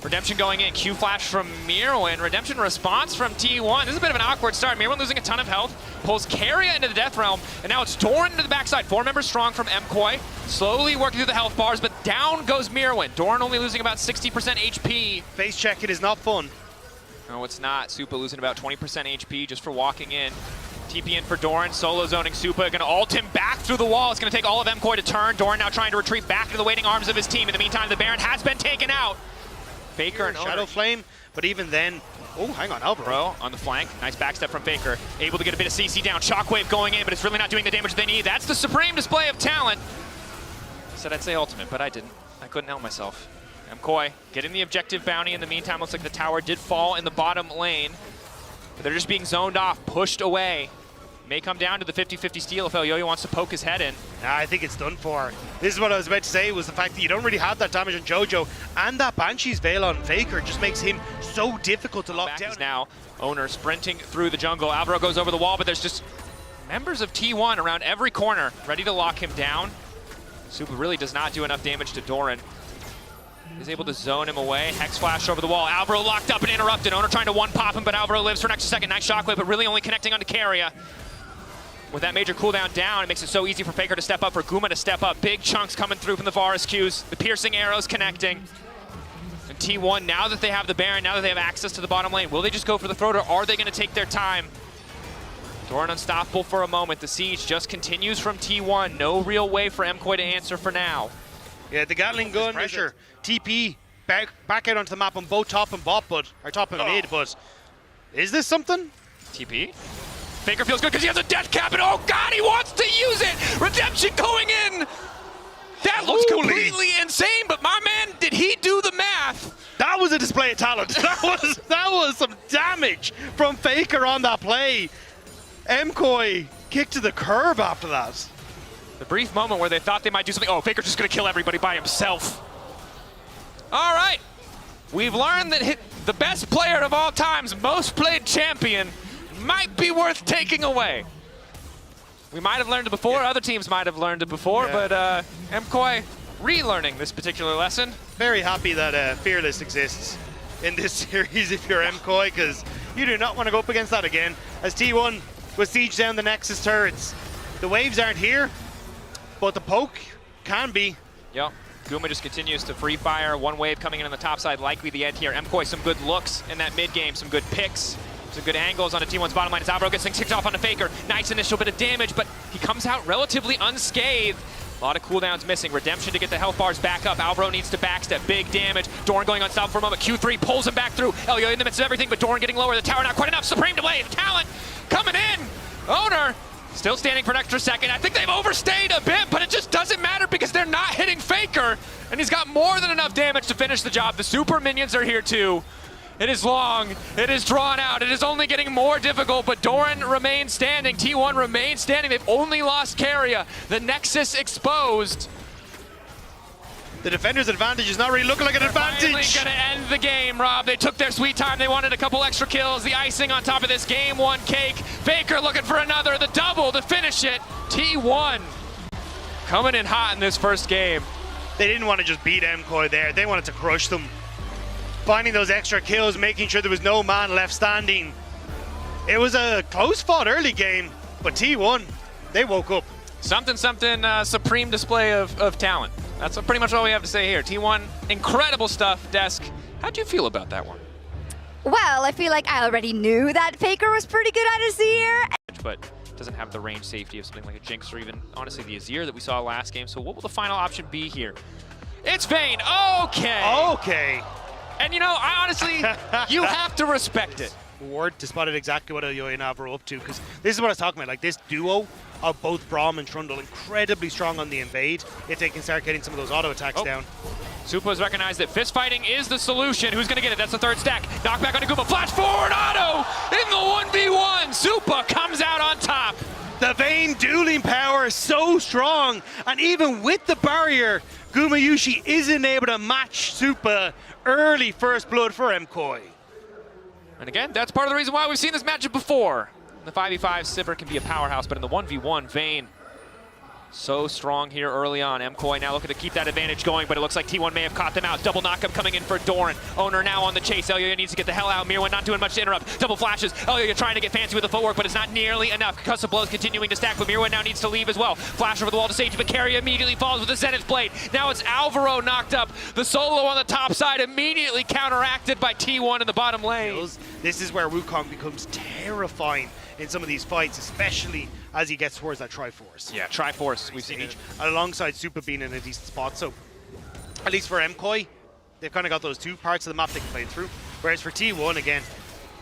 Redemption going in. Q flash from Mirwin. Redemption response from T1. This is a bit of an awkward start. Mirwin losing a ton of health. Pulls Keria into the Death Realm. And now it's Doran into the backside. 4 members strong from MKOI. Slowly working through the health bars, but down goes Mirwin. Doran only losing about 60% HP. Face check, it is not fun. No, it's not. Supa losing about 20% HP just for walking in. TP in for Doran, solo zoning Supa, gonna ult him back through the wall. It's gonna take all of MKOI to turn. Doran now trying to retreat back to the waiting arms of his team. In the meantime, the Baron has been taken out. Faker and Shadow Flame, but even then, oh, hang on, Alvaro on the flank. Nice backstep from Faker. Able to get a bit of CC down. Shockwave going in, but it's really not doing the damage they need. That's the supreme display of talent. I said I'd say ultimate, but I didn't. I couldn't help myself. MKOI getting the objective bounty. In the meantime, looks like the tower did fall in the bottom lane. But they're just being zoned off, pushed away. May come down to the 50-50 steal if Elyoyo wants to poke his head in. I think it's done for. This is what I was about to say, was the fact that you don't really have that damage on Jojo, and that Banshee's Veil on Faker just makes him so difficult to lock down. Now, Owner sprinting through the jungle. Alvaro goes over the wall, but there's just members of T1 around every corner ready to lock him down. Supa really does not do enough damage to Doran. He's able to zone him away. Hex flash over the wall. Alvaro locked up and interrupted. Owner trying to one-pop him, but Alvaro lives for an extra second. Nice shockwave, but really only connecting onto Keria. With that major cooldown down, it makes it so easy for Faker to step up, for Guma to step up. Big chunks coming through from the Varus Qs. The piercing arrows connecting. And T1, now that they have the Baron, now that they have access to the bottom lane, will they just go for the throat, or are they going to take their time? Doran unstoppable for a moment. The siege just continues from T1. No real way for MKOI to answer for now. Yeah, the Gatling gun pressure. TP back out onto the map on both top and bot, but or top and mid, but is this something? TP? Faker feels good because he has a death cap, and oh god, he wants to use it! Redemption going in! That looks completely insane, but my man, did he do the math? That was a display of talent. That was some damage from Faker on that play. MKOI kicked to the curb after that. The brief moment where they thought they might do something. Oh, Faker's just gonna kill everybody by himself. All right. we've learned that the best player of all time's most played champion might be worth taking away. We might have learned it before, other teams might have learned it before, but MKOI relearning this particular lesson. Very happy that Fearless exists in this series if you're MKOI, because you do not want to go up against that again. As T1 will siege down the Nexus turrets. The waves aren't here, but the poke can be. Yep. Guma just continues to free fire. One wave coming in on the top side, likely the end here. MKOI some good looks in that mid game, some good picks. Some good angles on the T1's bottom line as Alvaro gets things kicked off on the Faker. Nice initial bit of damage, but he comes out relatively unscathed. A lot of cooldowns missing. Redemption to get the health bars back up. Alvaro needs to backstep. Big damage. Doran going on stop for a moment. Q3 pulls him back through. Elio in the midst of everything, but Doran getting lower. The tower not quite enough. Supreme delay. Talent coming in. Owner still standing for an extra second. I think they've overstayed a bit, but it just doesn't matter because they're not hitting Faker. And he's got more than enough damage to finish the job. The super minions are here too. It is long, it is drawn out, it is only getting more difficult, but Doran remains standing, T1 remains standing. They've only lost Carrier. The Nexus exposed. The defender's advantage is not really looking like an advantage. Finally gonna end the game, Rob. They took their sweet time. They wanted a couple extra kills. The icing on top of this game one cake. Faker looking for another, the double to finish it. T1 coming in hot in this first game. They didn't want to just beat MKOI there. They wanted to crush them. Finding those extra kills, making sure there was no man left standing. It was a close fought early game, but T1, they woke up. Something, supreme display of talent. That's pretty much all we have to say here. T1, incredible stuff. Desk, how'd you feel about that one? Well, I feel like I already knew that Faker was pretty good at Azir. But doesn't have the range safety of something like a Jinx or even, honestly, the Azir that we saw last game. So what will the final option be here? It's Vayne. Okay. Okay. And you know, I honestly, you have to respect it. Ward to spot it exactly what Elio and Alvaro up to, because this is what I was talking about. Like this duo of both Braum and Trundle, incredibly strong on the invade if they can start getting some of those auto attacks down. Supa has recognized that fist fighting is the solution. Who's going to get it? That's the third stack. Knockback on Guma. Flash forward auto in the 1v1. Supa comes out on top. The Vayne dueling power is so strong, and even with the barrier, Gumayushi isn't able to match Supa. Early first blood for MKOI. And again, that's part of the reason why we've seen this matchup before. The 5v5 Sivir can be a powerhouse, but in the 1v1, Vayne so strong here early on. MKOI now looking to keep that advantage going, but it looks like T1 may have caught them out. Double knockup coming in for Doran. Owner now on the chase. Elio needs to get the hell out. Mirwan not doing much to interrupt. Double flashes. Elio trying to get fancy with the footwork, but it's not nearly enough. Concussive blows continuing to stack, but Mirwan now needs to leave as well. Flash over the wall to safety, but Carry immediately falls with the Zenith Blade. Now it's Alvaro knocked up. The solo on the top side immediately counteracted by T1 in the bottom lane. This is where Wukong becomes terrifying in some of these fights, especially as he gets towards that Triforce. Yeah, Triforce, we've seen it. Alongside Supa being in a decent spot, so at least for MKOI, they've kind of got those two parts of the map they can play through. Whereas for T1, again,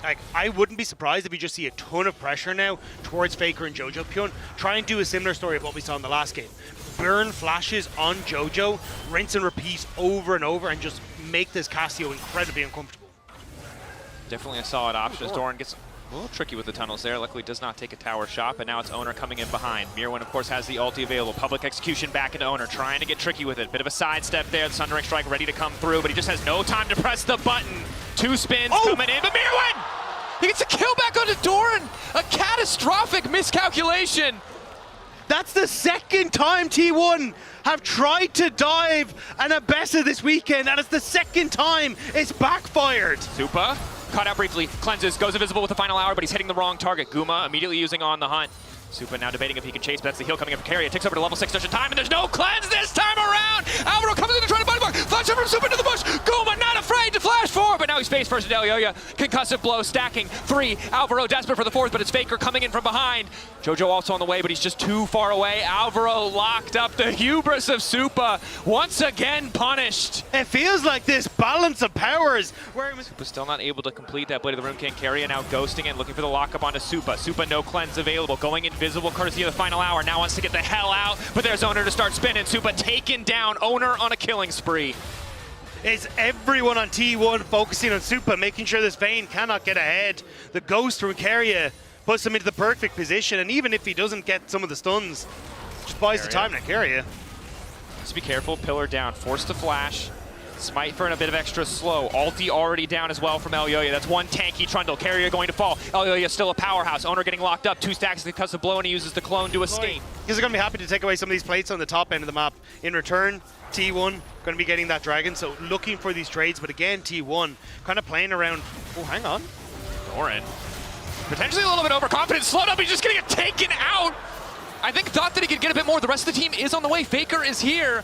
like I wouldn't be surprised if you just see a ton of pressure now towards Faker and Jojo Pyun. Try and do a similar story of what we saw in the last game. Burn flashes on Jojo, rinse and repeat over and over, and just make this Cassio incredibly uncomfortable. Definitely a solid option as Doran gets a little tricky with the tunnels there. Luckily does not take a tower shot, but now it's Owner coming in behind. Mirwan, of course, has the ulti available. Public execution back into Owner, trying to get tricky with it. Bit of a sidestep there. The Sundering Strike ready to come through, but he just has no time to press the button. Two spins coming in, but Mirwan! He gets a kill back onto Doran! A catastrophic miscalculation! That's the second time T1 have tried to dive an Abessa this weekend, and it's the second time it's backfired. Supa caught out briefly, cleanses, goes invisible with the final hour, but he's hitting the wrong target. Guma immediately using on the hunt. Supa now debating if he can chase, but that's the heal coming up for Carrier. Takes over to level 6 just in time, and there's no cleanse this time around! Alvaro comes in to try to body block. Flash over from Supa into the bush. Guma not afraid to flash forward, but now he's face first to Elioya. Concussive blow stacking 3. Alvaro desperate for the 4th, but it's Faker coming in from behind. Jojo also on the way, but he's just too far away. Alvaro locked up. The hubris of Supa once again punished. It feels like this balance of powers where Supa still not able to complete that Blade of the Rune King. Carrier now ghosting and looking for the lockup onto Supa. Supa no cleanse available, going invisible courtesy of the final hour. Now wants to get the hell out, but there's Owner to start spinning. Supa taken down. Owner on a killing spree. It's everyone on T1 focusing on Supa, making sure this Vayne cannot get ahead. The ghost from Carrier puts him into the perfect position, and even if he doesn't get some of the stuns, just buys the time to Carrier. Just be careful, pillar down, force to flash. Smite for a bit of extra slow. Ulti already down as well from Elyoya. That's one tanky Trundle. Carrier going to fall. Elyoya still a powerhouse. Owner getting locked up. 2 stacks because of blow, and he uses the clone to escape. Because they're going to be happy to take away some of these plates on the top end of the map. In return, T1 going to be getting that dragon, so looking for these trades. But again, T1 kind of playing around. Oh, hang on. Doran. Potentially a little bit overconfident. Slowed up. He's just going to get taken out. I think thought that he could get a bit more. The rest of the team is on the way. Faker is here.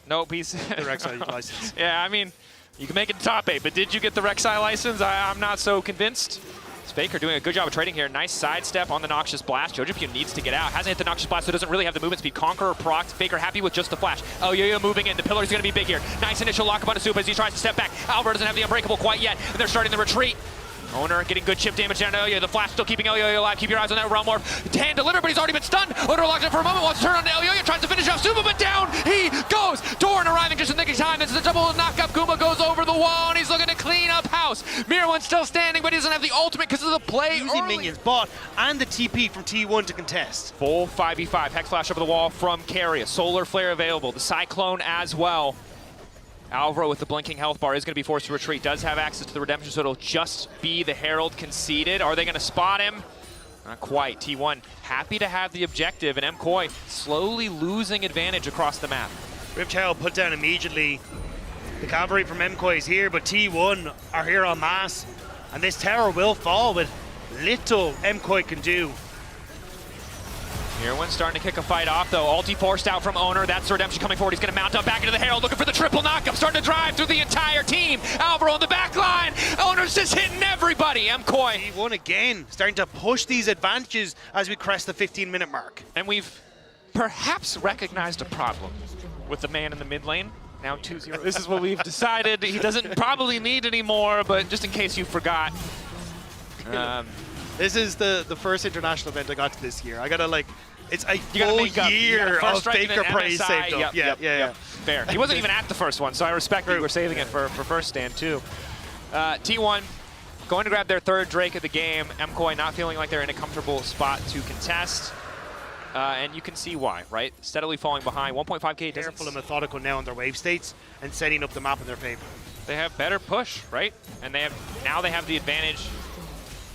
Nope, he's... The Rek'Sai license. Yeah, I mean, you can make it top 8, but did you get the Rek'Sai license? I'm not so convinced. It's Faker doing a good job of trading here. Nice sidestep on the Noxious Blast. Jojo needs to get out. Hasn't hit the Noxious Blast, so doesn't really have the movement speed. Conqueror procs. Faker happy with just the flash. Oh, Yo-Yo moving in. The pillar's going to be big here. Nice initial lock up on Supa as he tries to step back. Alvaro doesn't have the Unbreakable quite yet, and they're starting the retreat. Owner getting good chip damage down to Elyoya. The flash still keeping Elyoya alive. Keep your eyes on that Realm Warp. Hand delivered, but he's already been stunned. Owner locks it for a moment. Wants to turn on to Elyoya. Tries to finish off Supa, but down he goes. Doran arriving just in the nick of time. This is a double knockup. Guma goes over the wall, and he's looking to clean up house. Mirwan's still standing, but he doesn't have the ultimate because of the play Easy minions bought, and the TP from T1 to contest. Full 5v5. Hex flash over the wall from Carrier. Solar Flare available. The Cyclone as well. Alvaro with the blinking health bar is going to be forced to retreat. Does have access to the redemption, so it'll just be the Herald conceded. Are they going to spot him? Not quite. T1 happy to have the objective, and MKOI slowly losing advantage across the map. Rift Herald put down immediately. The cavalry from MKOI is here, but T1 are here en masse. And this tower will fall with little MKOI can do. Mirwan starting to kick a fight off, though. Ulti forced out from Owner. That's the redemption coming forward. He's going to mount up back into the Herald, looking for the triple knockup. Starting to drive through the entire team. Alvaro on the back line. Owner's just hitting everybody. MKOI. T1 again, starting to push these advantages as we crest the 15-minute mark. And we've perhaps recognized a problem with the man in the mid lane. Now 2-0. This is what we've decided. He doesn't probably need any more, but just in case you forgot. This is the first international event I got to this year. I gotta it's a full year of Faker praise saved up. Yep. Fair. He wasn't even at the first one, so I respect that you were saving it for first stand too. T1 going to grab their 3rd Drake of the game. MKOI not feeling like they're in a comfortable spot to contest. And you can see why, right? Steadily falling behind. 1.5k. Careful and methodical now on their wave states and setting up the map in their favor. They have better push, right? And they have the advantage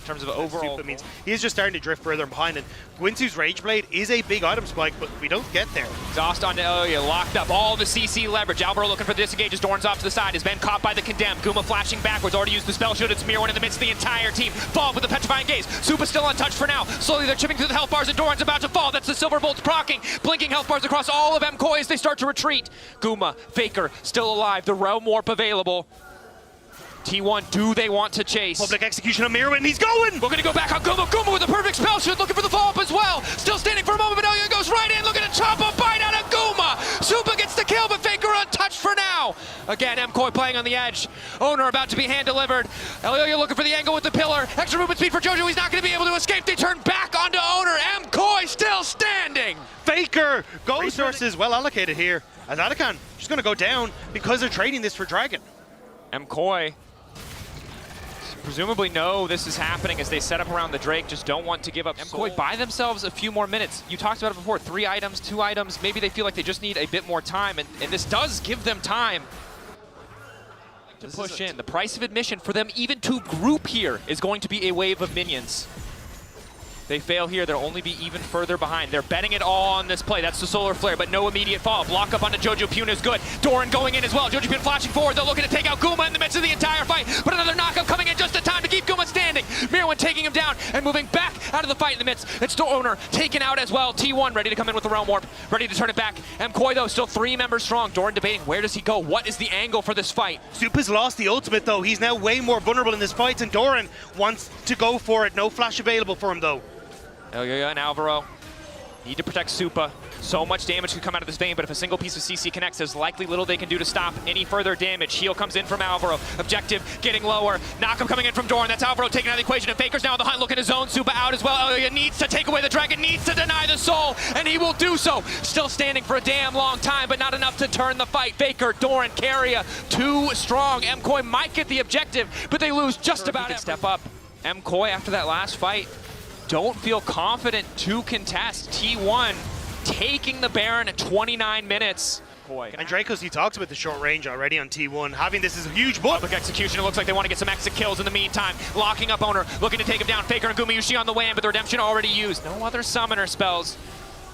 in terms of overall. Means he's just starting to drift further behind, and Gwinsu's Rage Blade is a big item spike, but we don't get there. Exhaust onto Elyoya, locked up, all the CC leverage. Alvaro looking for the disengages. Doran's off to the side, has been caught by the Condemned. Guma flashing backwards, already used the spell shield. It's Mirwan in the midst of the entire team. Fall with the Petrifying Gaze. Supa's still untouched for now. Slowly they're chipping through the health bars, and Doran's about to fall. That's the Silver Bolts proccing. Blinking health bars across all of MKOI as they start to retreat. Guma, Faker, still alive. The Realm Warp available. T1, do they want to chase? Public execution of Mirwan, he's going! We're gonna go back on Guma. Guma with a perfect spell shield, looking for the follow-up as well. Still standing for a moment, but Elyoya goes right in, looking to chop a bite out of Guma. Supa gets the kill, but Faker untouched for now. Again, MKOI playing on the edge. Owner about to be hand-delivered. Elyoya looking for the angle with the pillar. Extra movement speed for Jojo, he's not gonna be able to escape. They turn back onto Owner. MKOI still standing. Faker, Ghost sources well allocated here. As Adakan just gonna go down because they're trading this for Dragon. MKOI presumably know this is happening as they set up around the Drake, just don't want to give up. MKOI buy themselves a few more minutes. You talked about it before, 3 items, 2 items. Maybe they feel like they just need a bit more time, and this does give them time to push in. The price of admission for them even to group here is going to be a wave of minions. They fail here, they'll only be even further behind. They're betting it all on this play. That's the Solar Flare, but no immediate fall. Block up onto Jojo Puna is good. Doran going in as well. Jojo Puna flashing forward. They're looking to take out Guma in the midst of the entire fight, but another knockup coming in just in time to keep Guma standing. Mirwan taking him down and moving back out of the fight in the midst. It's the Owner taken out as well. T1 ready to come in with the Realm Warp, ready to turn it back. MKOI though, still 3 members strong. Doran debating where does he go? What is the angle for this fight? Supa's lost the ultimate though. He's now way more vulnerable in this fight, and Doran wants to go for it. No flash available for him though. Elyoya and Alvaro need to protect Supa. So much damage could come out of this vein, but if a single piece of CC connects, there's likely little they can do to stop any further damage. Heal comes in from Alvaro. Objective getting lower. Knockup coming in from Doran. That's Alvaro taking out of the equation, and Faker's now on the hunt looking to zone Supa out as well. Elyoya needs to take away the Dragon, needs to deny the soul, and he will do so. Still standing for a damn long time, but not enough to turn the fight. Faker, Doran, Carrier, too strong. MKOI might get the objective, but they lose just about it. Step up. MKOI after that last fight don't feel confident to contest. T1 taking the Baron at 29 minutes. KOI. And Dracos, he talks about the short range already on T1. Having this is a huge bump. Public execution, it looks like they want to get some exit kills in the meantime. Locking up Owner, looking to take him down. Faker and Gumayushi on the way in, but the Redemption already used. No other summoner spells.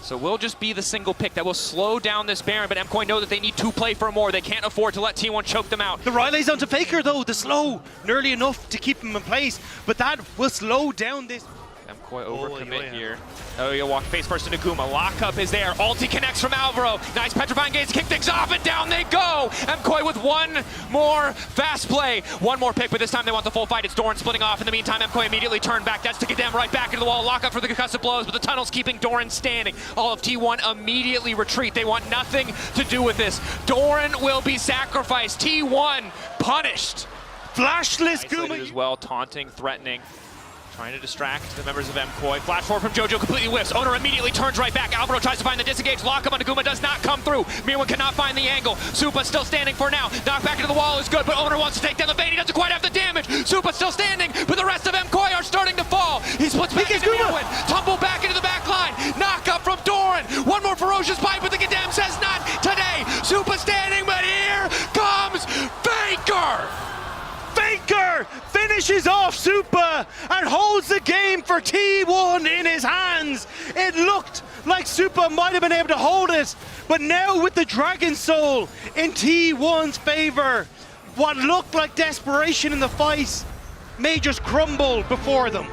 So we'll just be the single pick that will slow down this Baron, but MKOI know that they need to play for more. They can't afford to let T1 choke them out. The Rileys onto Faker though, the slow, nearly enough to keep him in place, but that will slow down this. MKOI overcommit here. Oh, you'll walk face first into Guma. Lockup is there. Ulti connects from Alvaro. Nice Petrifying Gaze to kick things off, and down they go. MKOI with one more fast play. One more pick, but this time they want the full fight. It's Doran splitting off. In the meantime, MKOI immediately turned back. That's to get them right back into the wall. Lockup for the concussive blows, but the tunnel's keeping Doran standing. All of T1 immediately retreat. They want nothing to do with this. Doran will be sacrificed. T1 punished. Flashless Guma as well, taunting, threatening. Trying to distract the members of MKOI. Flash forward from JoJo, completely whiffs. Owner immediately turns right back. Alvaro tries to find the disengage. Lockup on Guma does not come through. Mirwan cannot find the angle. Supa still standing for now. Knock back into the wall is good, but Owner wants to take down the bait. He doesn't quite have the damage. Supa still standing, but the rest of MKOI are starting to fall. He splits back into Mirwan. Tumble back into the back line. Knock up from Doran. One more ferocious bite, but the Gadam says not today. Supa standing, but here comes Faker. Faker finishes off Supa and holds the game for T1 in his hands. It looked like Supa might have been able to hold it, but now with the Dragon Soul in T1's favor, what looked like desperation in the fight may just crumble before them.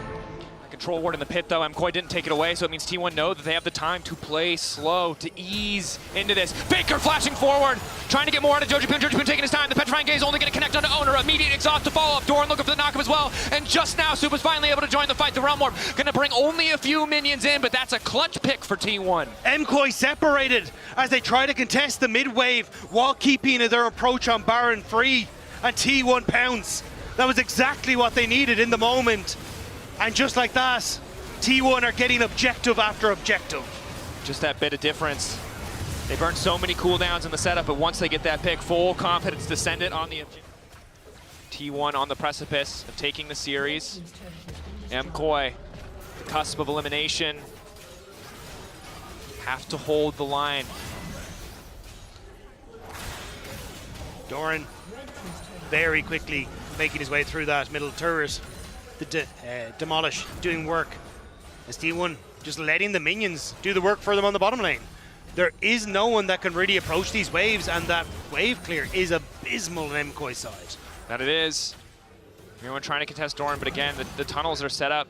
Control ward in the pit though, MKOI didn't take it away, so it means T1 know that they have the time to play slow, to ease into this. Faker flashing forward, trying to get more out of Jojipun. Jojipun taking his time. The Petrifying Gaze only going to connect onto Owner. Immediate exhaust to follow up. Doran looking for the knockup as well. And just now, Supa's finally able to join the fight. The Realm Warp going to bring only a few minions in, but that's a clutch pick for T1. MKOI separated as they try to contest the mid wave while keeping their approach on Baron free, and T1 pounce. That was exactly what they needed in the moment. And just like that, T1 are getting objective after objective. Just that bit of difference. They burned so many cooldowns in the setup, but once they get that pick, full confidence descendant on the objective. T1 on the precipice of taking the series. MKOI, the cusp of elimination. Have to hold the line. Doran very quickly making his way through that middle turret. The Demolish doing work as T1 just letting the minions do the work for them on the bottom lane. There is no one that can really approach these waves, and that wave clear is abysmal on MKOI's side. That it is. Everyone trying to contest Doran, but again, the tunnels are set up.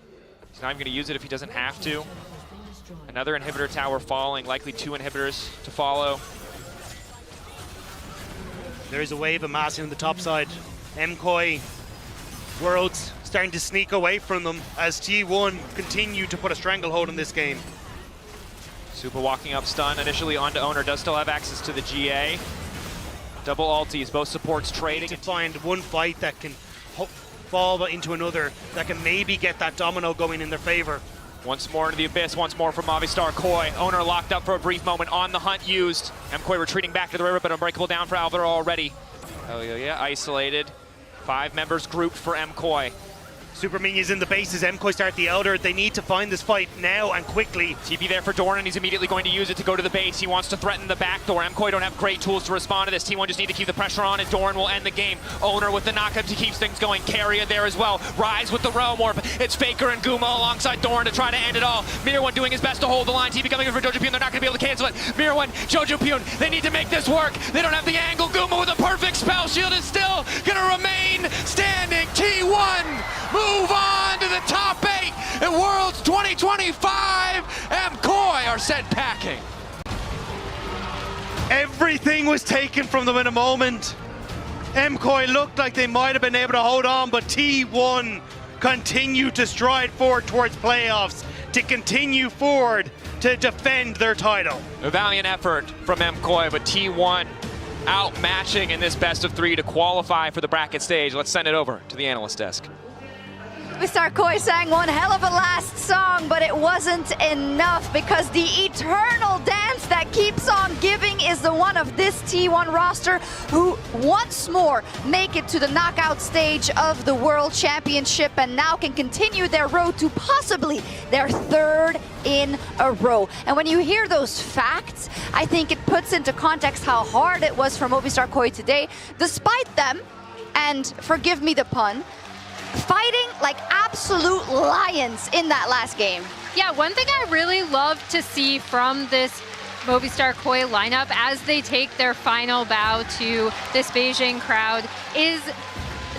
He's not even going to use it if he doesn't have to. Another inhibitor tower falling, likely 2 inhibitors to follow. There is a wave amassing on the top side. MKOI Worlds starting to sneak away from them as T1 continue to put a stranglehold in this game. Supa walking up stun initially onto Owner, does still have access to the GA. Double ultis, both supports trading. To find one fight that can fall into another, that can maybe get that domino going in their favor. Once more into the abyss, once more from Movistar KOI. Owner locked up for a brief moment, on the hunt used. MKOI retreating back to the river, but unbreakable down for Alvaro already. Oh yeah, isolated. 5 members grouped for MKOI. Super minions in the bases. MKOI start the Elder. They need to find this fight now and quickly. TP there for Doran, and he's immediately going to use it to go to the base. He wants to threaten the back door. MKOI don't have great tools to respond to this. T1 just need to keep the pressure on, and Doran will end the game. Owner with the knockup to keep things going. Carrier there as well. Rise with the Realm Warp. It's Faker and Guma alongside Doran to try to end it all. Mirwan doing his best to hold the line. TP coming in for Jojipun. They're not going to be able to cancel it. Mirwan, Jojipun, they need to make this work. They don't have the angle. Guma with a perfect spell shield is still going to remain standing. T1 move on to the top 8 at Worlds 2025. MKOI are sent packing. Everything was taken from them in a moment. MKOI looked like they might have been able to hold on, but T1 continued to stride forward towards playoffs, to continue forward to defend their title. A valiant effort from MKOI, but T1 outmatching in this best of 3 to qualify for the bracket stage. Let's send it over to the analyst desk. Movistar KOI sang one hell of a last song, but it wasn't enough because the eternal dance that keeps on giving is the one of this T1 roster who once more make it to the knockout stage of the World Championship and now can continue their road to possibly their 3rd in a row. And when you hear those facts, I think it puts into context how hard it was for Movistar KOI today, despite them, and forgive me the pun, fighting like absolute lions in that last game. Yeah, one thing I really love to see from this Movistar KOI lineup as they take their final bow to this Beijing crowd is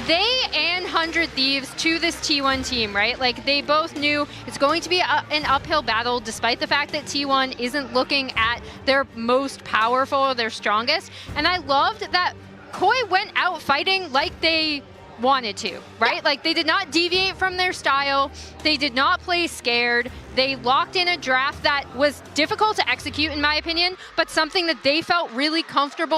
they and 100 Thieves to this T1 team, right? Like, they both knew it's going to be an uphill battle, despite the fact that T1 isn't looking at their most powerful or their strongest. And I loved that KOI went out fighting like they wanted to, right? Yeah. Like, they did not deviate from their style. They did not play scared. They locked in a draft that was difficult to execute, in my opinion, but something that they felt really comfortable.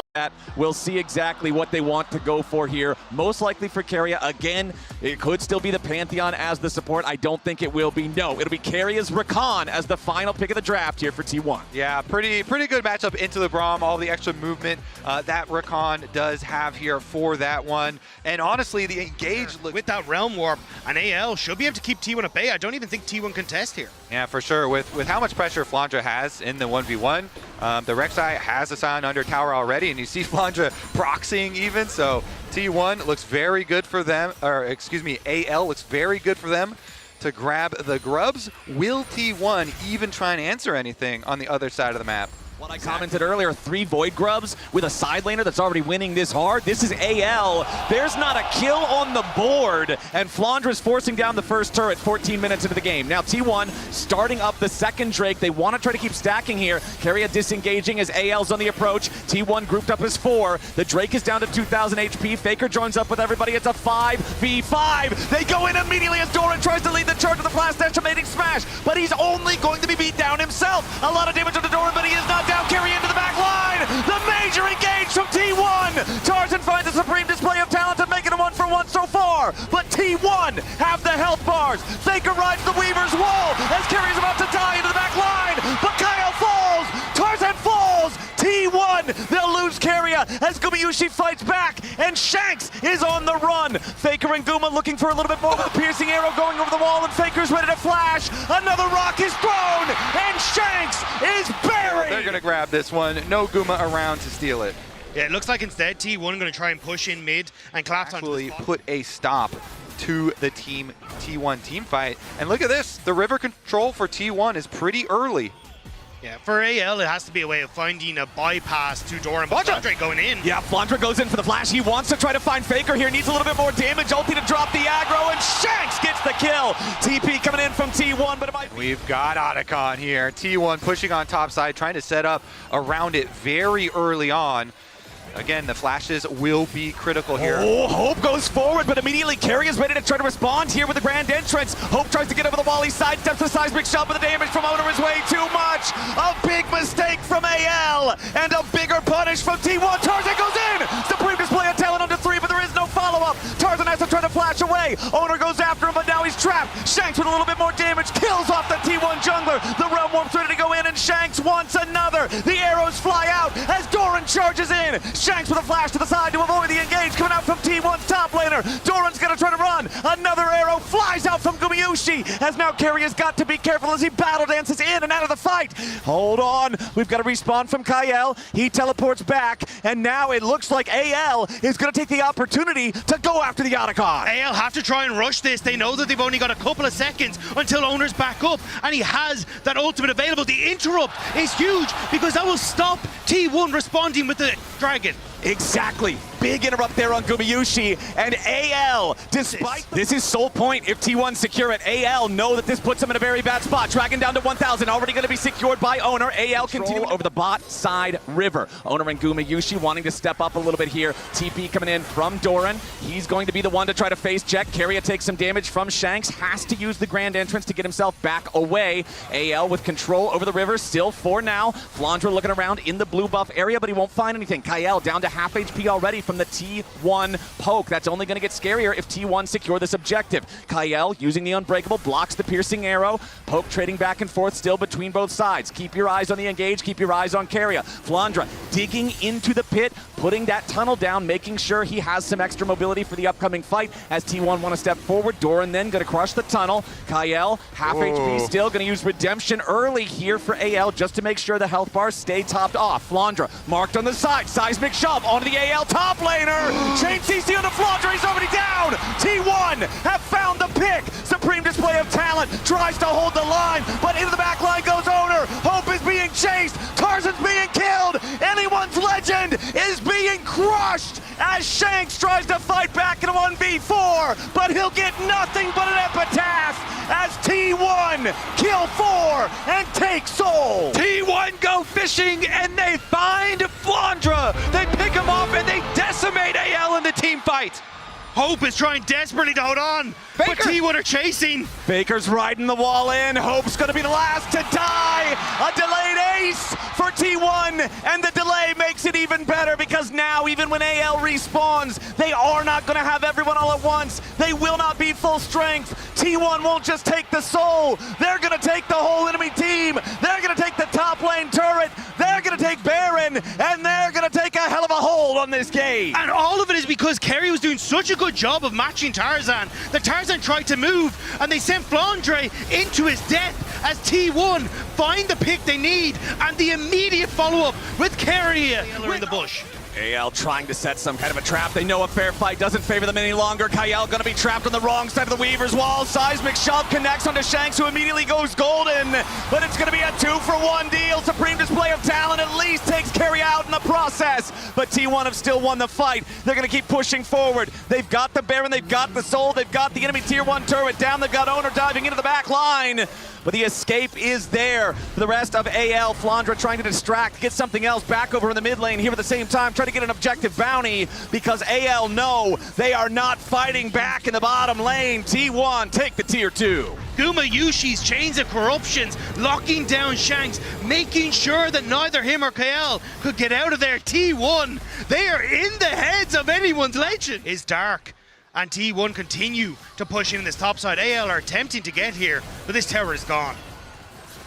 We'll see exactly what they want to go for here. Most likely for Keria. Again, it could still be the Pantheon as the support. I don't think it will be. No, it'll be Keria's Rakan as the final pick of the draft here for T1. Yeah, pretty good matchup into the Braum. All the extra movement that Rakan does have here for that one. And honestly, the engage with that Realm Warp, an AL should be able to keep T1 at bay. I don't even think T1 can test here. Yeah, for sure. With how much pressure Flandre has in the 1v1, the Rek'Sai has a Sion under tower already, and you see Flandre proxying even, so T1 looks very good for them, or excuse me, AL looks very good for them to grab the grubs. Will T1 even try and answer anything on the other side of the map? What I commented earlier, 3 Void Grubs with a side laner that's already winning this hard. This is AL. There's not a kill on the board, and Flandre's forcing down the first turret 14 minutes into the game. Now T1 starting up the second Drake. They want to try to keep stacking here. Keria disengaging as AL's on the approach. T1 grouped up as 4. The Drake is down to 2,000 HP. Faker joins up with everybody. It's a 5v5. They go in immediately as Doran tries to lead the charge with the blast estimating smash, but he's only going to be beat down himself. A lot of damage on the Doran, but he is not down. Keria into the back line. The major engage from T1. Tarzan finds a supreme display of talent and making a 1-for-1 so far. But T1 have the health bars. Faker rides the Weaver's wall as Keria's about to die into the back line. But Kyle falls. Tarzan falls. T1, they'll lose Keria as Gumayusi fights back, and Shanks is on the run. Faker and Guma looking for a little bit more with a piercing arrow going over the wall, and Faker's ready to flash. Another rock is thrown, and Shanks is buried. They're going to grab this one. No Guma around to steal it. Yeah, it looks like instead T1 going to try and push in mid and collapse onto the spot. Put a stop to the T1 team fight. And look at this. The river control for T1 is pretty early. Yeah, for AL, it has to be a way of finding a bypass to Doran, but Flandre going in. Yeah, Flandre goes in for the flash. He wants to try to find Faker here. Needs a little bit more damage. Ulti to drop the aggro, and Shanks gets the kill. TP coming in from T1, but it might be... We've got Otacon here. T1 pushing on top side, trying to set up around it very early on. Again, the flashes will be critical here. Oh, Hope goes forward, but immediately Keria's ready to try to respond here with the grand entrance. Hope tries to get over the wall. He sidesteps the seismic shot, but the damage from Owner is way too much. A big mistake from AL, and a bigger punish from T1. Tarzan goes in! Supreme display of talent under 3, but there is no follow-up. Tarzan has to try to flash away. Owner goes after him, but now he's trapped. Shanks with a little bit more damage, kills off the T1 jungler. The Realm Warp's ready to go in, and Shanks wants another. The arrows fly out as Doran charges in. Shanks with a flash to the side to avoid the engage coming out from T1's top laner. Doran's gonna try to run. Another arrow flies out from Gumayusi as now Keria's got to be careful as he battle dances in and out of the fight. Hold on, we've got a respawn from Kyle. He teleports back, and now it looks like AL is gonna take the opportunity to go after the Otacon. AL have to try and rush this. They know that they've only got a couple of seconds until Owner's back up, and he has that ultimate available. The interrupt is huge because that will stop T1 responding with the dragon. Exactly. Big interrupt there on Gumayusi, and AL, despite this is sole point if T1 secure it. AL know that this puts them in a very bad spot. Dragon down to 1,000, already going to be secured by Owner. AL continuing over the bot side river. Owner and Gumayusi wanting to step up a little bit here. TP coming in from Doran. He's going to be the one to try to face check. Keria takes some damage from Shanks. Has to use the grand entrance to get himself back away. AL with control over the river still for now. Flandre looking around in the blue buff area, but he won't find anything. Kyle down to half HP already from from the T1 poke. That's only going to get scarier if T1 secure this objective. Kael, using the Unbreakable, blocks the piercing arrow. Poke trading back and forth still between both sides. Keep your eyes on the engage, keep your eyes on Keria. Flandra digging into the pit, putting that tunnel down, making sure he has some extra mobility for the upcoming fight as T1 want to step forward. Doran then going to crush the tunnel. Kael, half HP still, going to use Redemption early here for AL just to make sure the health bars stay topped off. Flandra marked on the side, seismic shove onto the AL top laner. Chain CC on the Flandra, he's already down. T1 have found the pick. Supreme display of talent, tries to hold the line, but into the back line goes Owner. Hope is being chased, Tarzan's being killed. Anyone's legend is being crushed as Shanks tries to fight back in a 1v4, but he'll get nothing but an epitaph as T1 kill 4 and take Soul. T1 go fishing and they find Flandra. They pick him off and they decimate AL in the team fight. Hope is trying desperately to hold on, but T1 are chasing. Baker's riding the wall in. Hope's going to be the last to die. A delayed ace for T1, and the delay makes it even better because now, even when AL respawns, they are not going to have everyone all at once. They will not be full strength. T1 won't just take the Soul. They're going to take the whole enemy team. They're going to take the top lane turret. They're going to take Baron, and they're going to take a hell of a hold on this game. And all of it is because Kerry was doing such a good job of matching Tarzan. The Tarzan tried to move, and they sent Flandre into his death as T1 find the pick they need, and the immediate follow-up with Kerry in the bush. AL trying to set some kind of a trap. They know a fair fight doesn't favor them any longer. Kael gonna be trapped on the wrong side of the Weaver's wall. Seismic shove connects onto Shanks, who immediately goes golden. But it's gonna be a 2-for-1 deal. Supreme display of talent at least takes Kerry out in the process. But T1 have still won the fight. They're gonna keep pushing forward. They've got the Baron, they've got the Soul, they've got the enemy tier 1 turret down. They've got Owner diving into the back line. But the escape is there for the rest of AL. Flandra trying to distract, get something else back over in the mid lane here at the same time, trying to get an objective bounty because AL know they are not fighting back in the bottom lane. T1 take the tier 2. Gumayushi's Chains of Corruptions locking down Shanks, making sure that neither him or Kael could get out of there. T1, they are in the heads of anyone's legend. Is dark. And T1 continue to push in this top side. AL are attempting to get here, but this tower is gone.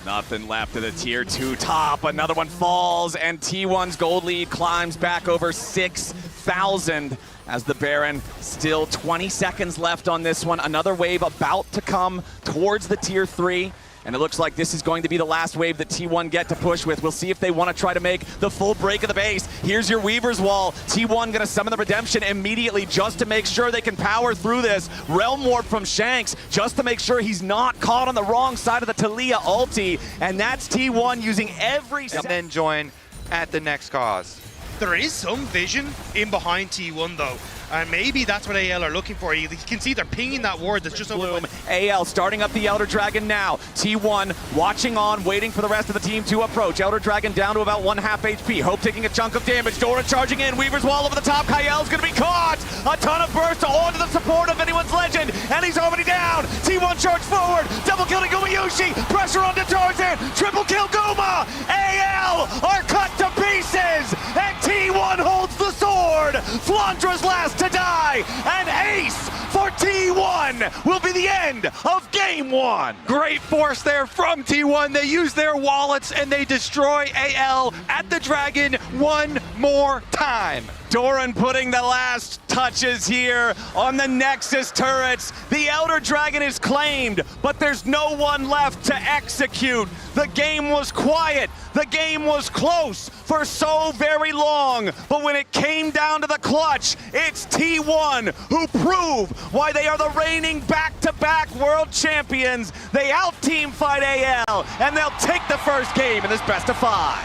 Nothing left of the tier 2 top. Another one falls, and T1's gold lead climbs back over 6,000 as the Baron, still 20 seconds left on this one. Another wave about to come towards the tier 3. And it looks like this is going to be the last wave that T1 get to push with. We'll see if they want to try to make the full break of the base. Here's your Weaver's Wall. T1 going to summon the Redemption immediately just to make sure they can power through this. Realm Warp from Shanks just to make sure he's not caught on the wrong side of the Talia ulti. And that's T1 using every... And then join at the next cause. There is some vision in behind T1 though. And maybe that's what AL are looking for. You can see they're pinging that ward that's just over. AL starting up the Elder Dragon now. T1 watching on, waiting for the rest of the team to approach. Elder Dragon down to about 1/2 HP. Hope taking a chunk of damage. Dora charging in. Weaver's Wall over the top. Kael's going to be caught. A ton of burst onto the support of anyone's legend. And he's already down. T1 charge forward. Double killing Gumayushi. Pressure onto Tarzan. Triple kill Guma. AL are cut to pieces. And T1 holds the sword. Flandra's last to die, and ace for T1 will be the end of game 1. Great force there from T1. They use their wallets and they destroy AL at the Dragon one more time. Doran putting the last touches here on the Nexus turrets. The Elder Dragon is claimed, but there's no one left to execute. The game was quiet. The game was close for so very long. But when it came down to the clutch, it's T1 who prove why they are the reigning back-to-back world champions. They out-team fight AL, and they'll take the first game in this best of 5.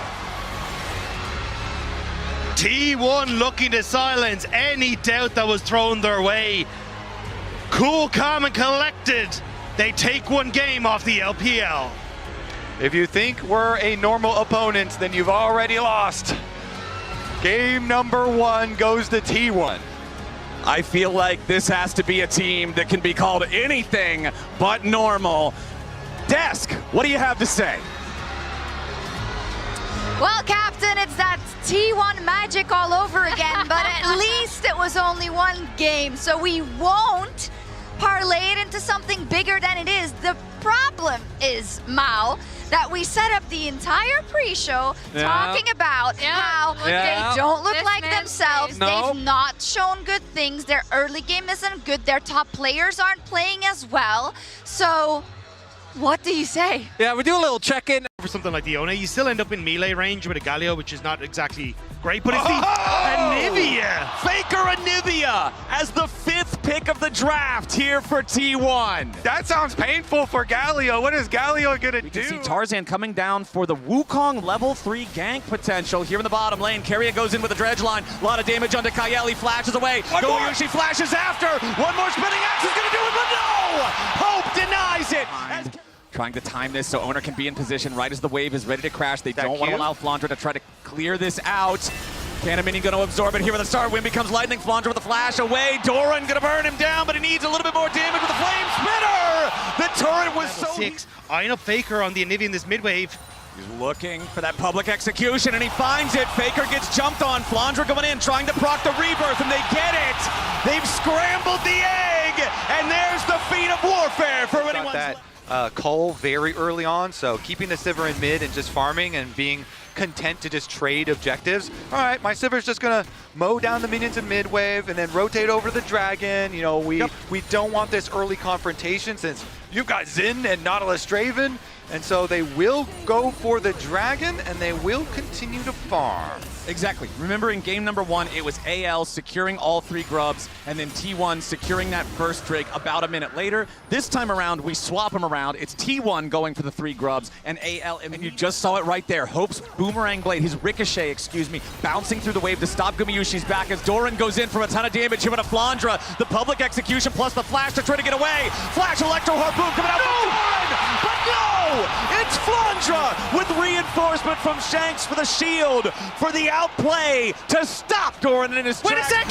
T1 looking to silence any doubt that was thrown their way. Cool, calm, and collected. They take one game off the LPL. If you think we're a normal opponent, then you've already lost. Game number 1 goes to T1. I feel like this has to be a team that can be called anything but normal. Desk, what do you have to say? Well, Captain, it's that T1 magic all over again, but at least it was only one game, so we won't parlay it into something bigger than it is. The problem is, Mao, that we set up the entire pre-show talking about how they don't look like themselves. They've not shown good things. Their early game isn't good. Their top players aren't playing as well. So what do you say? Yeah, we do a little check-in. For something like the Ona, you still end up in melee range with a Galio, which is not exactly great, but it's the Anivia. Faker Anivia as the 5th pick of the draft here for T1. That sounds painful for Galio. What is Galio gonna do? We can see Tarzan coming down for the Wukong level 3 gank potential here in the bottom lane. Keria goes in with the dredge line. A lot of damage onto Kyle. He flashes away. Goyushi flashes after. One more spinning axe is gonna do it, but no! Hope denies it. Trying to time this so Owner can be in position right as the wave is ready to crash. They don't want to allow Flandra to try to clear this out. Canamini going to absorb it here with a start. Wind becomes lightning. Flandra with a flash away. Doran going to burn him down, but he needs a little bit more damage with the flame spitter. The turret was so... 6. Eyeing up Faker on the Anivia in this mid-wave. He's looking for that public execution, and he finds it. Faker gets jumped on. Flandra going in, trying to proc the rebirth, and they get it. They've scrambled the egg, and there's the feat of warfare for anyone. Cole very early on, so keeping the Sivir in mid and just farming and being content to just trade objectives. All right, my Sivir's just gonna mow down the minions in mid wave and then rotate over the dragon. You know, we don't want this early confrontation since you've got Xin and Nautilus Draven, and so they will go for the dragon and they will continue to farm. Exactly. Remember in game number 1, it was AL securing all 3 grubs, and then T1 securing that first Drake about a minute later. This time around, we swap them around. It's T1 going for the 3 grubs, and AL, and you just saw it right there. Hope's boomerang blade, his ricochet, excuse me, bouncing through the wave to stop Gumayushi's back as Doran goes in from a ton of damage here with a Flandra. The public execution plus the flash to try to get away. Flash Electro Harpoon coming out from Doran, but no! It's Flandra with reinforcement from Shanks for the shield, for the outplay to stop Doran in his track. Wait a sec!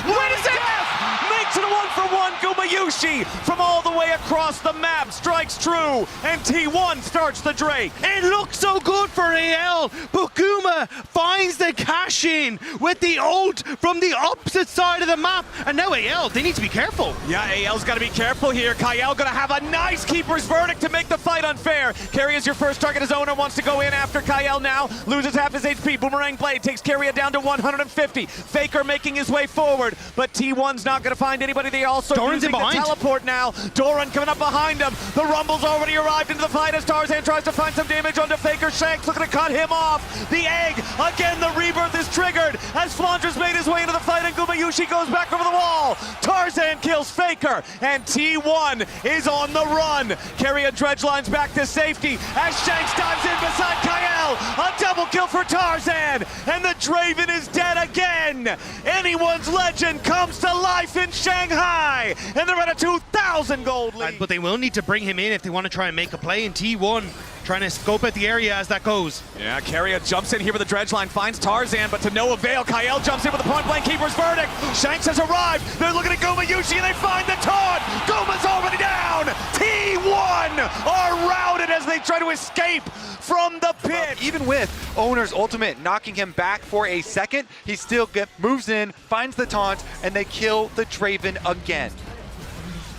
Makes it a 1-for-1. Gumayushi from all the way across the map strikes true, and T1 starts the Drake. It looks so good for AL, but Guma finds the cash in with the ult from the opposite side of the map, and now AL, they need to be careful. Yeah, AL's got to be careful here. Kyle gonna have a nice keeper's verdict to make the fight unfair. Carry is your first target. His owner wants to go in after Kyle now. Loses half his HP. Boomerang blade takes Carrier down to 150. Faker making his way forward, but T1's not gonna find anybody. They also Doran's using the teleport now. Doran coming up behind him. The Rumble's already arrived into the fight as Tarzan tries to find some damage onto Faker. Shanks looking to cut him off. The egg, again the rebirth is triggered as Flandra's made his way into the fight and Gumayushi goes back over the wall. Tarzan kills Faker and T1 is on the run. Carrier dredge lines back to safety as Shanks dives in beside Kyle. A double kill for Tarzan and the Draven is dead again. Anyone's legend comes to life in Shanghai and they're at a 2,000 gold lead. But they will need to bring him in if they want to try and make a play in T1. Trying to scope out the area as that goes. Yeah, Carrier jumps in here with the dredge line, finds Tarzan, but to no avail. Kyle jumps in with the point-blank keeper's verdict. Shanks has arrived. They're looking at Gumayushi and they find the taunt. Guma's already down. T1 are routed as they try to escape from the pit. Even with Owner's ultimate knocking him back for a second, he still moves in, finds the taunt, and they kill the Draven again.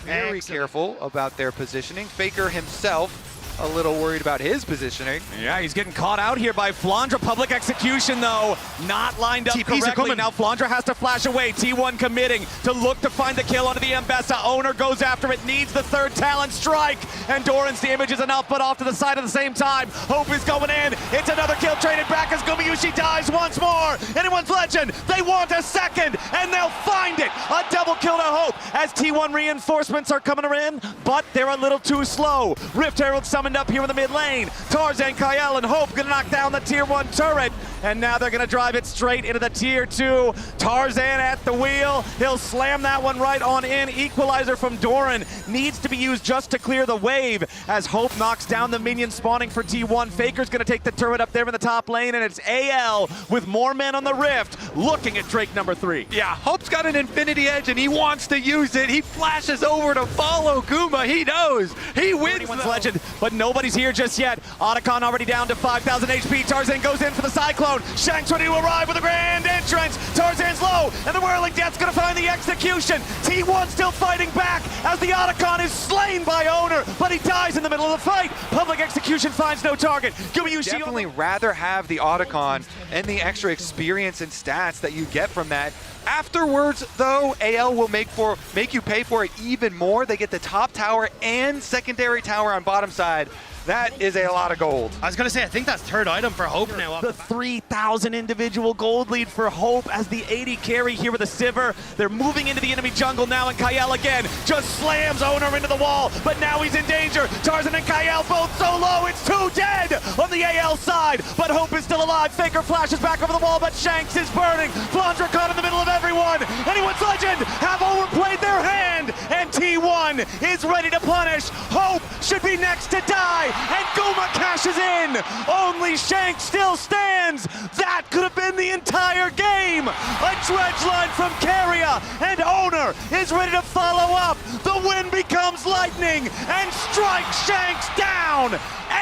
Very careful about their positioning. Faker himself a little worried about his positioning. Yeah, he's getting caught out here by Flandra. Public execution, though, not lined up TPs correctly. Now Flandra has to flash away. T1 committing to look to find the kill onto the Mbessa. Owner goes after it, needs the third talent strike, and Doran's damage is enough, but off to the side at the same time. Hope is going in. It's another kill traded back as Gumayushi dies once more. Anyone's legend. They want a second, and they'll find it. A double kill to Hope as T1 reinforcements are coming in, but they're a little too slow. Rift Herald summoned up here in the mid lane. Tarzan, Kyle, and Hope gonna knock down the tier 1 turret, and now they're gonna drive it straight into the tier 2. Tarzan at the wheel. He'll slam that one right on in. Equalizer from Doran needs to be used just to clear the wave as Hope knocks down the minion spawning for T1. Faker's gonna take the turret up there in the top lane, and it's AL with more men on the Rift looking at Drake number 3. Yeah, Hope's got an infinity edge and he wants to use it. He flashes over to follow Guma. He knows. He wins. Legend, but nobody's here just yet. Otacon already down to 5,000 HP. Tarzan goes in for the Cyclone. zone. Shanks ready to arrive with a grand entrance. Tarzan's low, and the Whirling Death's gonna find the execution. T1 still fighting back as the Otacon is slain by Owner, but he dies in the middle of the fight. Public execution finds no target. Gumayushi Definitely rather have the Otacon and the extra experience and stats that you get from that. Afterwards, though, AL will make you pay for it even more. They get the top tower and secondary tower on bottom side. That is a lot of gold. I was going to say, I think that's third item for Hope now. The 3,000 individual gold lead for Hope as the 80 carry here with a Sivir. They're moving into the enemy jungle now, and Kyle again just slams Owner into the wall, but now he's in danger. Tarzan and Kyle both so low, it's 2 dead on the AL side, but Hope is still alive. Faker flashes back over the wall, but Shanks is burning. Flandra caught in the middle of everyone. Anyone's Legend have overplayed their hand, and T1 is ready to punish. Hope should be next to die. And Guma cashes in. Only Shanks still stands. That could have been the entire game. A dredge line from Carrier, and Owner is ready to follow up. The wind becomes lightning and strikes Shanks down.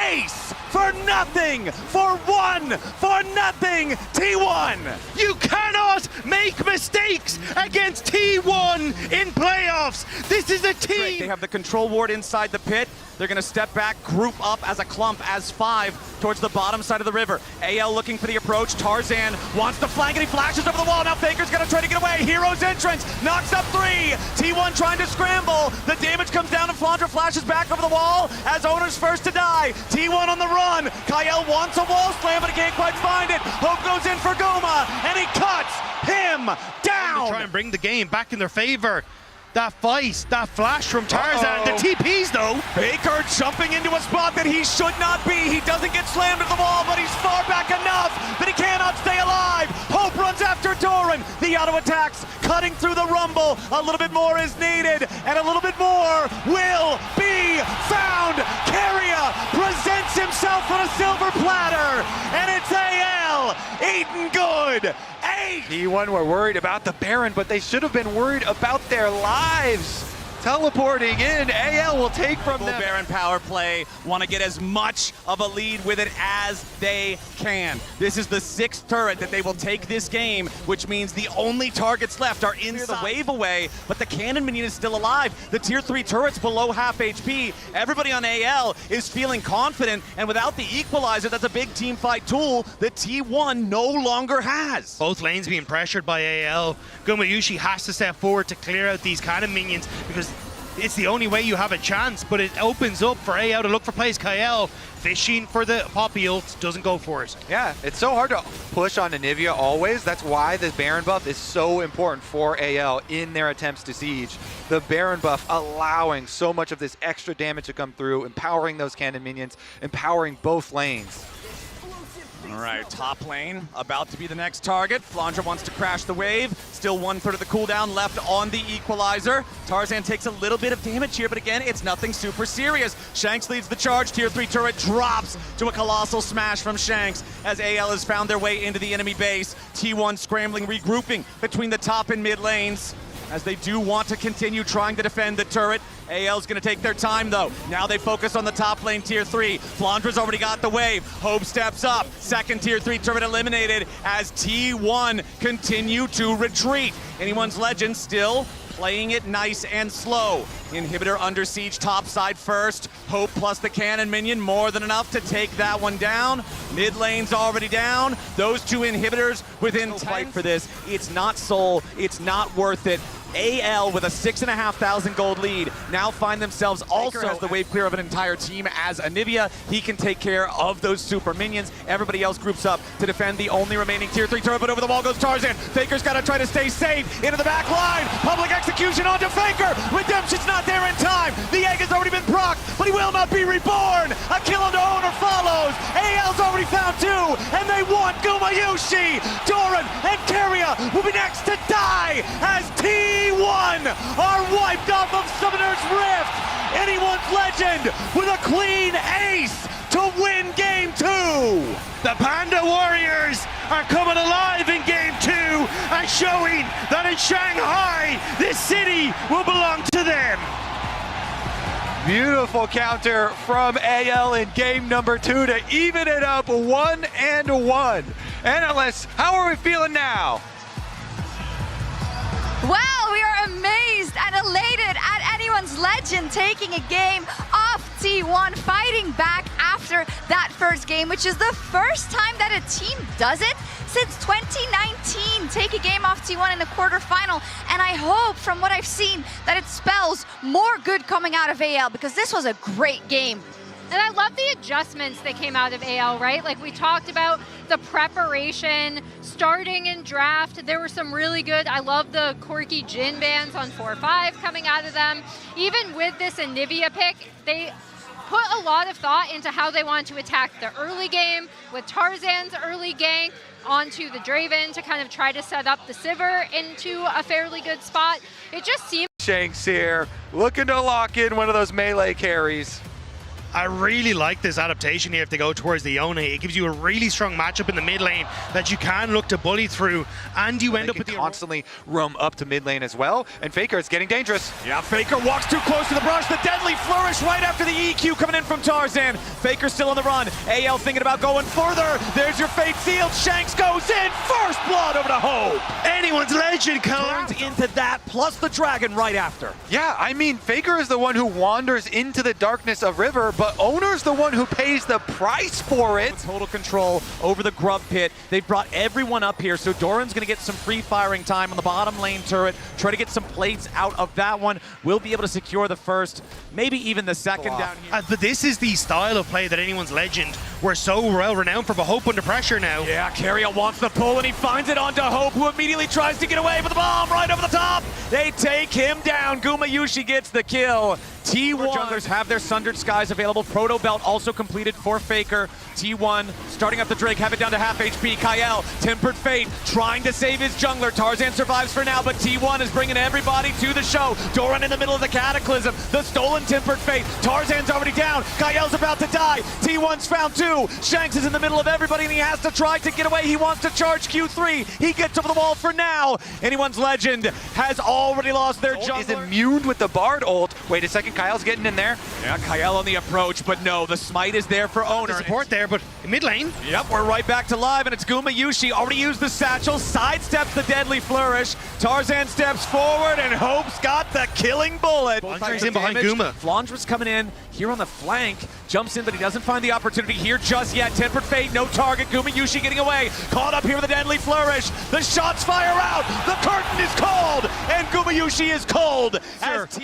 Ace for nothing, for 1, for nothing, T1. You cannot make mistakes against T1 in playoffs. This is a team. They have the control ward inside the pit. They're going to step back, group up as a clump, as 5 towards the bottom side of the river. AL looking for the approach. Tarzan wants to flank, and he flashes over the wall. Now Faker's going to try to get away. Hero's entrance knocks up 3. T1 trying to scramble. The damage comes down, and Flandra flashes back over the wall as Owner's first to die. T1 on the run. Kyle wants a wall slam, but he can't quite find it. Hope goes in for Guma, and he cuts him down. Try and bring the game back in their favor. That fight, that flash from Tarzan, the TPs though. Baker jumping into a spot that he should not be. He doesn't get slammed to the wall, but he's far back enough that he cannot stay alive. Hope runs after Doran. The auto attacks cutting through the rumble. A little bit more is needed, and a little bit more will be found. Carrier presents himself on a silver platter, and it's AL eating good. T1 were worried about the Baron, but they should have been worried about their lives. Teleporting in, AL will take from them. Baron power play, want to get as much of a lead with it as they can. This is the 6th turret that they will take this game, which means the only targets left are inside. The wave away, but the cannon minion is still alive. The tier 3 turret's below half HP. Everybody on AL is feeling confident, and without the equalizer, that's a big team fight tool that T1 no longer has. Both lanes being pressured by AL. Gumayushi has to step forward to clear out these cannon minions because it's the only way you have a chance, but it opens up for AL to look for plays. Kyle fishing for the Poppy ult, doesn't go for it. Yeah, it's so hard to push on Anivia always. That's why the Baron buff is so important for AL in their attempts to siege. The Baron buff allowing so much of this extra damage to come through, empowering those cannon minions, empowering both lanes. All right, top lane about to be the next target. Flandra wants to crash the wave. Still 1/3 of the cooldown left on the equalizer. Tarzan takes a little bit of damage here, but again, it's nothing super serious. Shanks leads the charge. Tier 3 turret drops to a colossal smash from Shanks as AL has found their way into the enemy base. T1 scrambling, regrouping between the top and mid lanes, as they do want to continue trying to defend the turret. AL's gonna take their time though. Now they focus on the top lane, tier 3. Flandra's already got the wave. Hope steps up. Second tier 3 turret eliminated as T1 continue to retreat. Anyone's Legend still playing it nice and slow. Inhibitor under siege top side first. Hope plus the cannon minion, more than enough to take that one down. Mid lane's already down. Those 2 inhibitors within fight for this. It's not Soul, it's not worth it. AL with a 6,500 gold lead now find themselves also as the wave clear of an entire team as Anivia. He can take care of those super minions. Everybody else groups up to defend the only remaining tier 3 turret, but over the wall goes Tarzan. Faker's got to try to stay safe into the back line. Public execution onto Faker. Redemption's not there in time. The egg has already been procced, but he will not be reborn. A kill onto Owner follows. AL's already found 2, and they want Gumayushi. Doran and Carrier will be next to die as T1 are wiped off of Summoner's Rift. Anyone's Legend with a clean ace to win game 2. The Panda Warriors are coming alive in game 2 and showing that in Shanghai, this city will belong to them. Beautiful counter from AL in game number 2 to even it up 1-1. Analysts, how are we feeling now? Well, we are amazed and elated at anyone's legend taking a game off T1, fighting back after that first game, which is the first time that a team does it since 2019. Take a game off T1 in the quarterfinal, and I hope, from what I've seen, that it spells more good coming out of AL, because this was a great game. And I love the adjustments that came out of AL, right? Like we talked about the preparation, starting in draft. There were some really good, I love the quirky Jhin bans on 4-5 coming out of them. Even with this Anivia pick, they put a lot of thought into how they want to attack the early game with Tarzan's early gank onto the Draven to kind of try to set up the Sivir into a fairly good spot. It just seems... Shanks here, looking to lock in one of those melee carries. I really like this adaptation here if they go towards the Yone. It gives you a really strong matchup in the mid lane that you can look to bully through, and you end up with the constantly roam up to mid lane as well. And Faker, it's getting dangerous. Yeah, Faker walks too close to the brush. The deadly flourish right after the EQ coming in from Tarzan. Faker still on the run. AL thinking about going further. There's your fate sealed. Shanks goes in. First blood over to Hope. Anyone's legend Turns into that, plus the dragon right after. Yeah, I mean, Faker is the one who wanders into the darkness of River, but Owner's the one who pays the price for it. Total control over the grub pit. They've brought everyone up here, so Doran's going to get some free firing time on the bottom lane turret. Try to get some plates out of that one. We'll be able to secure the first, maybe even the second down here. But this is the style of play that Anyone's legend were so well renowned for, but Hope under pressure now. Yeah, Carrier wants the pull, and he finds it onto Hope, who immediately tries to get away with the bomb right over the top. They take him down. Gumayusi gets the kill. T1 junglers have their Sundered Skies available. Proto Belt also completed for Faker. T1 starting up the Drake, have it down to half HP. Kyle, Tempered Fate, trying to save his jungler. Tarzan survives for now, but T1 is bringing everybody to the show. Doran in the middle of the Cataclysm. The stolen Tempered Fate. Tarzan's already down. Kyle's about to die. T1's found two. Shanks is in the middle of everybody, and he has to try to get away. He wants to charge Q3. He gets over the wall for now. Anyone's legend has already lost their jungler. Is immune with the Bard ult. Wait a second, Kyle's getting in there. Yeah, Kyle on the approach, but no, the smite is there for Owner. The support there, but in mid lane. Yep, we're right back to live, and it's Gumayusi. Already used the satchel, sidesteps the deadly flourish. Tarzan steps forward, and Hope's got the killing bullet. Flandra's in behind Guma. Flandra's coming in here on the flank. Jumps in, but he doesn't find the opportunity here just yet. Tempered Fate, no target. Gumayusi getting away. Caught up here with the deadly flourish. The shots fire out. The curtain is cold, and Gumayusi is cold.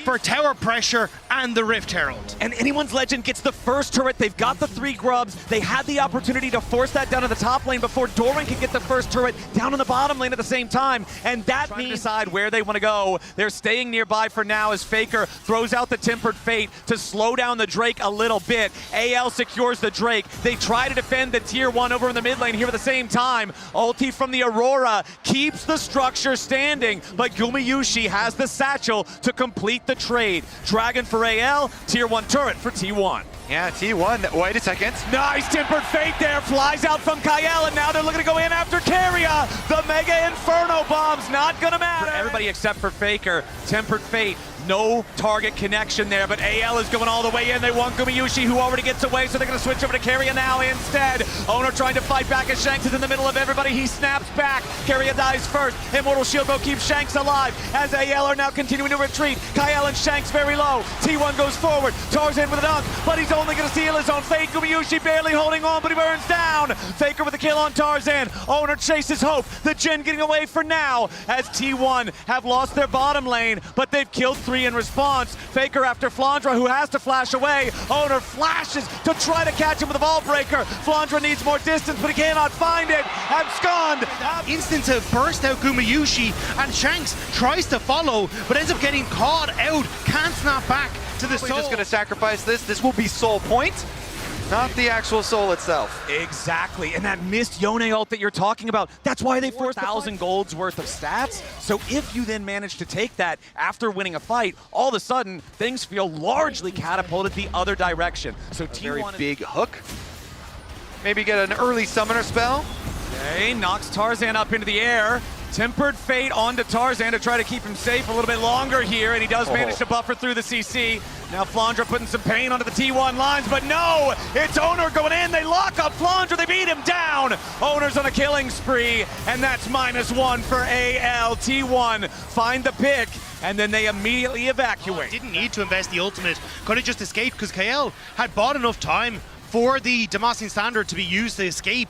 For tower pressure and the Rift Herald. And Anyone's legend gets the first turret. They've got the 3 grubs. They had the opportunity to force that down to the top lane before Doran could get the first turret down in the bottom lane at the same time. And that means decide where they want to go. They're staying nearby for now as Faker throws out the Tempered Fate to slow down the Drake a little bit. AL secures the Drake. They try to defend the tier 1 over in the mid lane here at the same time. Ulti from the Aurora keeps the structure standing, but Gumayusi has the satchel to complete the trade. Dragon for AL, tier 1 turret for T1. Yeah, T1, wait a second. Nice Tempered Fate there, flies out from Kyle, and now they're looking to go in after Carrier. The Mega Inferno bomb's not gonna matter. For everybody except for Faker, Tempered Fate, no target connection there, but AL is going all the way in. They want Gumayusi, who already gets away, so they're gonna switch over to Carrier now instead. Owner trying to fight back as Shanks is in the middle of everybody. He snaps back. Carrier dies first. Immortal Shield Bow keeps Shanks alive as AL are now continuing to retreat. Kyle and Shanks very low. T1 goes forward. Tarzan with a dunk, but he's only gonna seal his own fate. Gumayusi barely holding on, but he burns down. Faker with a kill on Tarzan. Owner chases Hope. The Gen getting away for now as T1 have lost their bottom lane, but they've killed 3 in response. Faker after Flandra, who has to flash away. Owner flashes to try to catch him with a ball breaker. Flandra needs more distance, but he cannot find it. Abscond. Instant to burst out Gumayusi, and Shanks tries to follow, but ends up getting caught out. Can't snap back to the soul. We're just going to sacrifice this. This will be soul point, not the actual soul itself. Exactly, and that missed Yone ult that you're talking about, that's why they forced 1,000 gold's worth of stats. So if you then manage to take that after winning a fight, all of a sudden, things feel largely catapulted the other direction. So T1 very big hook. Maybe get an early summoner spell. Okay, knocks Tarzan up into the air. Tempered Fate onto Tarzan to try to keep him safe a little bit longer here, and he does manage to buffer through the CC. Now Flandra putting some pain onto the T1 lines, but no, it's Owner going in. They lock up Flandra, they beat him down. Owner's on a killing spree, and that's -1 for AL. T1 find the pick, and then they immediately evacuate. Didn't need to invest the ultimate. Could have just escaped because KL had bought enough time for the Demacian Standard to be used to escape.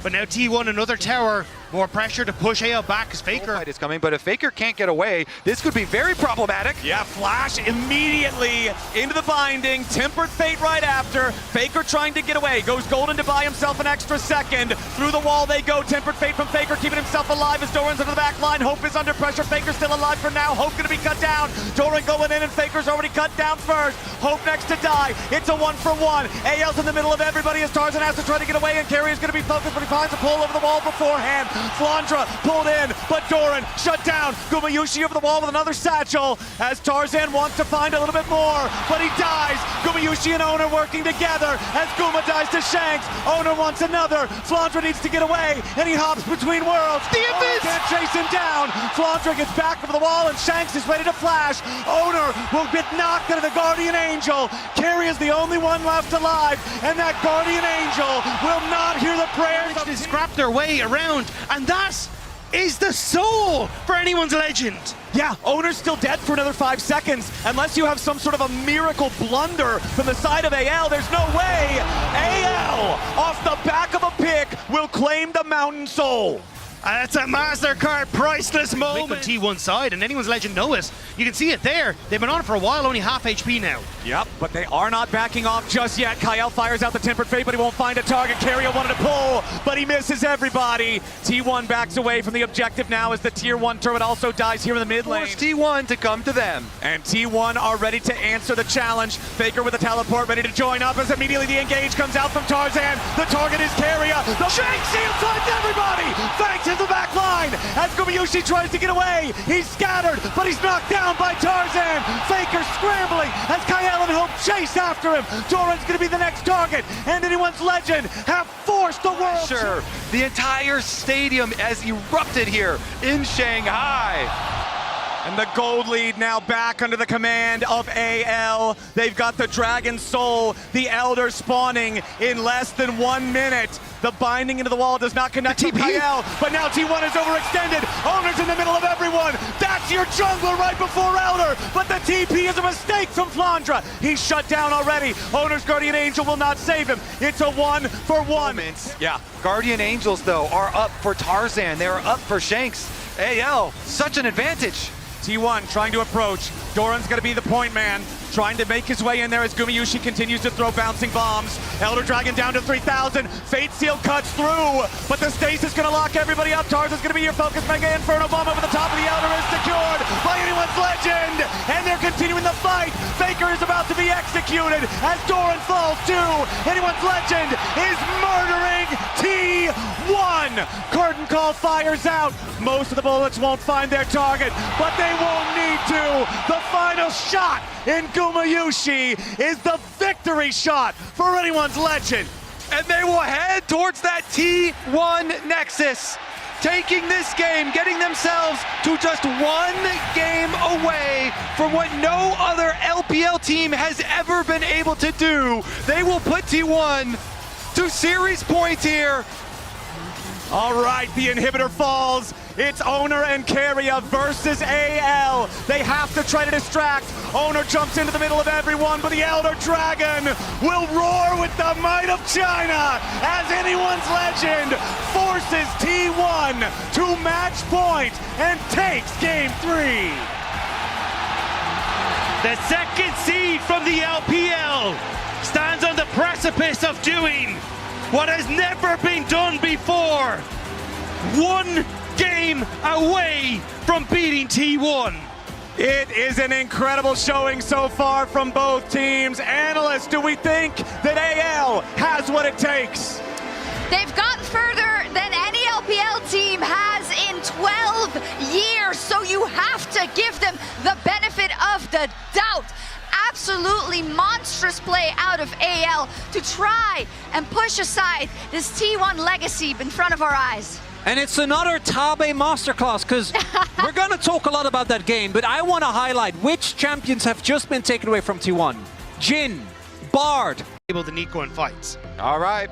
But now T1, another tower, more pressure to push AL back as Faker. Fight is coming, but if Faker can't get away, this could be very problematic. Yeah, Flash immediately into the binding, Tempered Fate right after. Faker trying to get away, goes Golden to buy himself an extra second. Through the wall they go, Tempered Fate from Faker, keeping himself alive as Doran's into the back line. Hope is under pressure, Faker's still alive for now. Hope gonna be cut down. Doran going in and Faker's already cut down first. Hope next to die. It's a 1-for-1. AL's in the middle of everybody as Tarzan has to try to get away, and Carrier's gonna be focused, but he finds a pull over the wall beforehand. Flandra pulled in, but Doran shut down. Gumayushi over the wall with another satchel as Tarzan wants to find a little bit more, but he dies. Gumayushi and Owner working together as Guma dies to Shanks. Owner wants another. Flandra needs to get away, and he hops between worlds. The Invictus can't chase him down. Flandra gets back over the wall, and Shanks is ready to flash. Owner will get knocked into the Guardian Angel. Carrie is the only one left alive, and that Guardian Angel will not hear the prayers of... They scrap their way around, and that is the soul for anyone's legend. Yeah, Owner's still dead for another 5 seconds. Unless you have some sort of a miracle blunder from the side of AL, there's no way. AL, off the back of a pick, will claim the Mountain Soul. That's a MasterCard priceless moment. On T1 side, and anyone's legend know it. You can see it there. They've been on it for a while, only half HP now. Yep, but they are not backing off just yet. Kyle fires out the Tempered Fate, but he won't find a target. Carrier wanted to pull, but he misses everybody. T1 backs away from the objective now as the Tier 1 turret also dies here in the mid lane. Force T1 to come to them. And T1 are ready to answer the challenge. Faker with a teleport ready to join up as immediately the engage comes out from Tarzan. The target is Carrier. The Shanks finds everybody! Thanks to the back line as Gumayushi tries to get away. He's scattered, but he's knocked down by Tarzan. Faker scrambling as Kyle and Hope chase after him. Doran's going to be the next target, and anyone's legend have forced the world. Sure, the entire stadium has erupted here in Shanghai. And the gold lead now back under the command of AL. They've got the Dragon Soul, the Elder spawning in less than 1 minute. The binding into the wall does not connect to Kyle, but now T1 is overextended. Owner's in the middle of everyone. That's your jungler right before Elder, but the TP is a mistake from Flandra. He's shut down already. Owner's Guardian Angel will not save him. It's a 1-for-1. Yeah, Guardian Angels, though, are up for Tarzan. They are up for Shanks. AL, such an advantage. T1 trying to approach. Doran's going to be the point man, trying to make his way in there as Gumayushi continues to throw bouncing bombs. Elder Dragon down to 3,000. Fate Seal cuts through, but the stasis is going to lock everybody up. Tarzan's going to be your focus. Mega Inferno Bomb over the top of the Elder is secured by anyone's legend, and they're continuing the fight. Faker is about to be executed as Doran falls too. Anyone's legend is murdering T1. Curtain Call fires out. Most of the bullets won't find their target, but they won't need to. The final shot in Gumayushi is the victory shot for anyone's legend. And they will head towards that T1 Nexus, taking this game, getting themselves to just 1 game away from what no other LPL team has ever been able to do. They will put T1 to series points here. All right, the inhibitor falls. It's Owner and Carrier versus AL. They have to try to distract. Owner jumps into the middle of everyone, but the Elder Dragon will roar with the might of China as anyone's legend forces T1 to match point and takes game 3. The second seed from the LPL stands on the precipice of doing what has never been done before. 1 game away from beating T1. It is an incredible showing so far from both teams. Analysts, do we think that AL has what it takes? They've gotten further than any LPL team has in 12 years, so you have to give them the benefit of the doubt. Absolutely monstrous play out of AL to try and push aside this T1 legacy in front of our eyes. And it's another Tabe masterclass, because we're going to talk a lot about that game, but I want to highlight which champions have just been taken away from T1. Jhin, Bard. Able to Nico in fights. All right,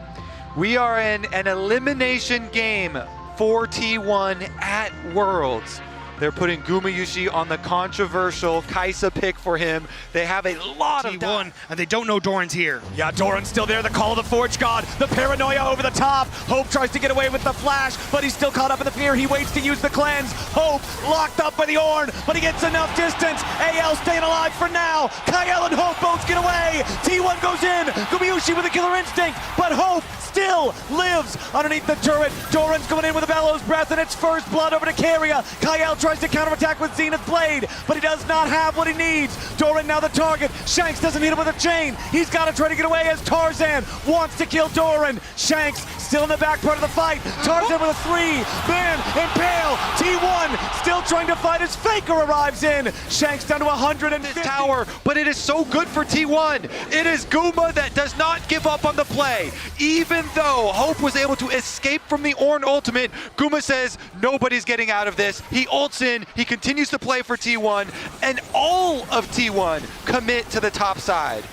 we are in an elimination game for T1 at Worlds. They're putting Gumayusi on the controversial Kai'Sa pick for him. They have a lot of T1, and they don't know Doran's here. Yeah, Doran's still there. The call of the Forge God. The paranoia over the top. Hope tries to get away with the flash, but he's still caught up in the fear. He waits to use the cleanse. Hope locked up by the Ornn, but he gets enough distance. AL staying alive for now. Kyle and Hope both get away. T1 goes in. Gumayusi with a killer instinct, but Hope still lives underneath the turret. Doran's going in with a bellows breath, and it's first blood over to Keria. Kyle tries to counterattack with Zenith Blade, but he does not have what he needs. Doran now the target. Shanks doesn't hit him with a chain. He's got to try to get away as Tarzan wants to kill Doran. Shanks still in the back part of the fight. Tarzan with a 3. Man, impale. T1 still trying to fight as Faker arrives in. Shanks down to 150. Tower, but it is so good for T1. It is Guma that does not give up on the play. Even though Hope was able to escape from the Ornn ultimate, Guma says nobody's getting out of this. He ults in, he continues to play for T1, and all of T1 commit to the top side.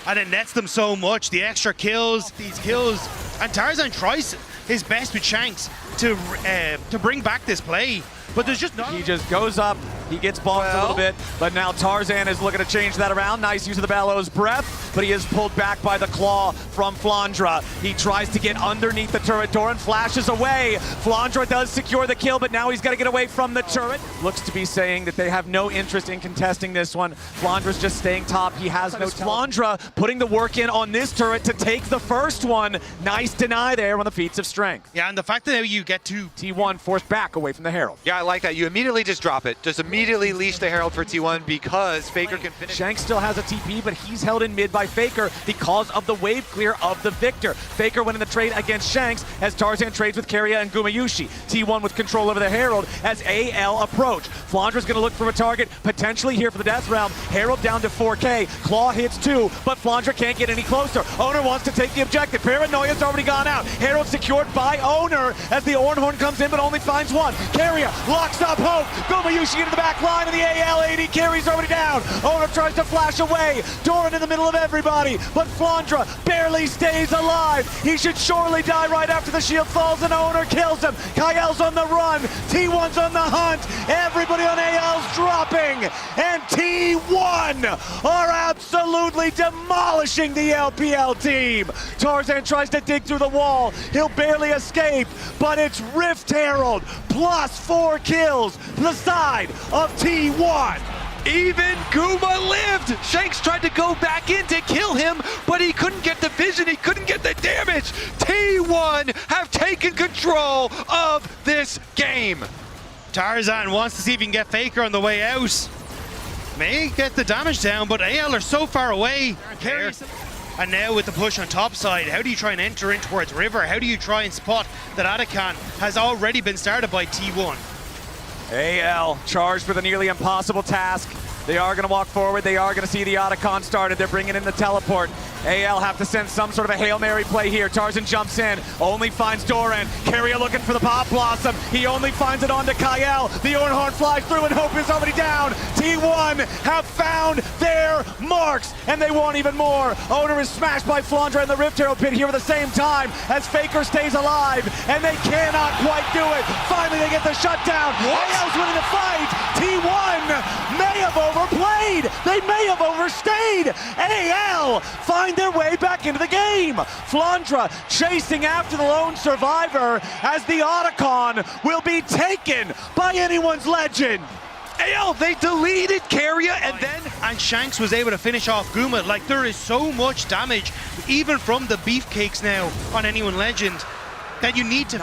And it nets them so much, the extra kills, these kills. And Tarzan tries his best with Shanks to bring back this play. But there's just not. He just goes up, he gets bonked a little bit, but now Tarzan is looking to change that around. Nice use of the bellows breath, but he is pulled back by the claw from Flandra. He tries to get underneath the turret. Doran flashes away. Flandra does secure the kill, but now he's got to get away from the turret. Looks to be saying that they have no interest in contesting this one. Flandra's just staying top. He has no Flandra putting the work in on this turret to take the first one. Nice deny there on the feats of strength. Yeah, and the fact that you get to T1 forced back away from the Herald. Yeah, I like that. You immediately just drop it. Just immediately leash the Herald for T1 because Faker can finish. Shanks still has a TP, but he's held in mid by Faker because of the wave clear of the Victor. Faker winning the trade against Shanks as Tarzan trades with Keria and Gumayusi. T1 with control over the Herald as AL approach. Flandra's going to look for a target, potentially here for the death round. Herald down to 4K. Claw hits 2, but Flandra can't get any closer. Owner wants to take the objective. Paranoia's already gone out. Herald secured by Owner as the Ornhorn comes in, but only finds one. Keria locks up Hope. Gumayusi into the back line of the AL. AD carries already down. Owner tries to flash away. Doran in the middle of everybody, but Flandra barely stays alive. He should surely die right after the shield falls and Owner kills him. Kyle's on the run. T1's on the hunt. Everybody on AL's dropping. And T1 are absolutely demolishing the LPL team. Tarzan tries to dig through the wall. He'll barely escape, but it's Rift Herald plus 4 kills to the side of T1. Even Guma lived! Shanks tried to go back in to kill him, but he couldn't get the vision, he couldn't get the damage! T1 have taken control of this game! Tarzan wants to see if he can get Faker on the way out. May get the damage down, but AL are so far away. And now with the push on top side, how do you try and enter in towards River? How do you try and spot that Atakan has already been started by T1? AL charged with a nearly impossible task. They are going to walk forward. They are going to see the Otacon started. They're bringing in the teleport. AL have to send some sort of a Hail Mary play here. Tarzan jumps in, only finds Doran. Keria looking for the Pop Blossom. He only finds it onto Kyle. The Ornhorn flies through and Hope is already down. T1 have found their marks, and they want even more. Owner is smashed by Flandra in the Rift Herald pit here at the same time as Faker stays alive, and they cannot quite do it. Finally, they get the shutdown. AL's winning the fight. T1 may have overplayed. They may have overstayed. AL find their way back into the game. Flandra chasing after the lone survivor as the Otacon will be taken by anyone's legend. AL, they deleted Keria and Shanks was able to finish off Guma. Like, there is so much damage, even from the beefcakes now on anyone legend, that you need to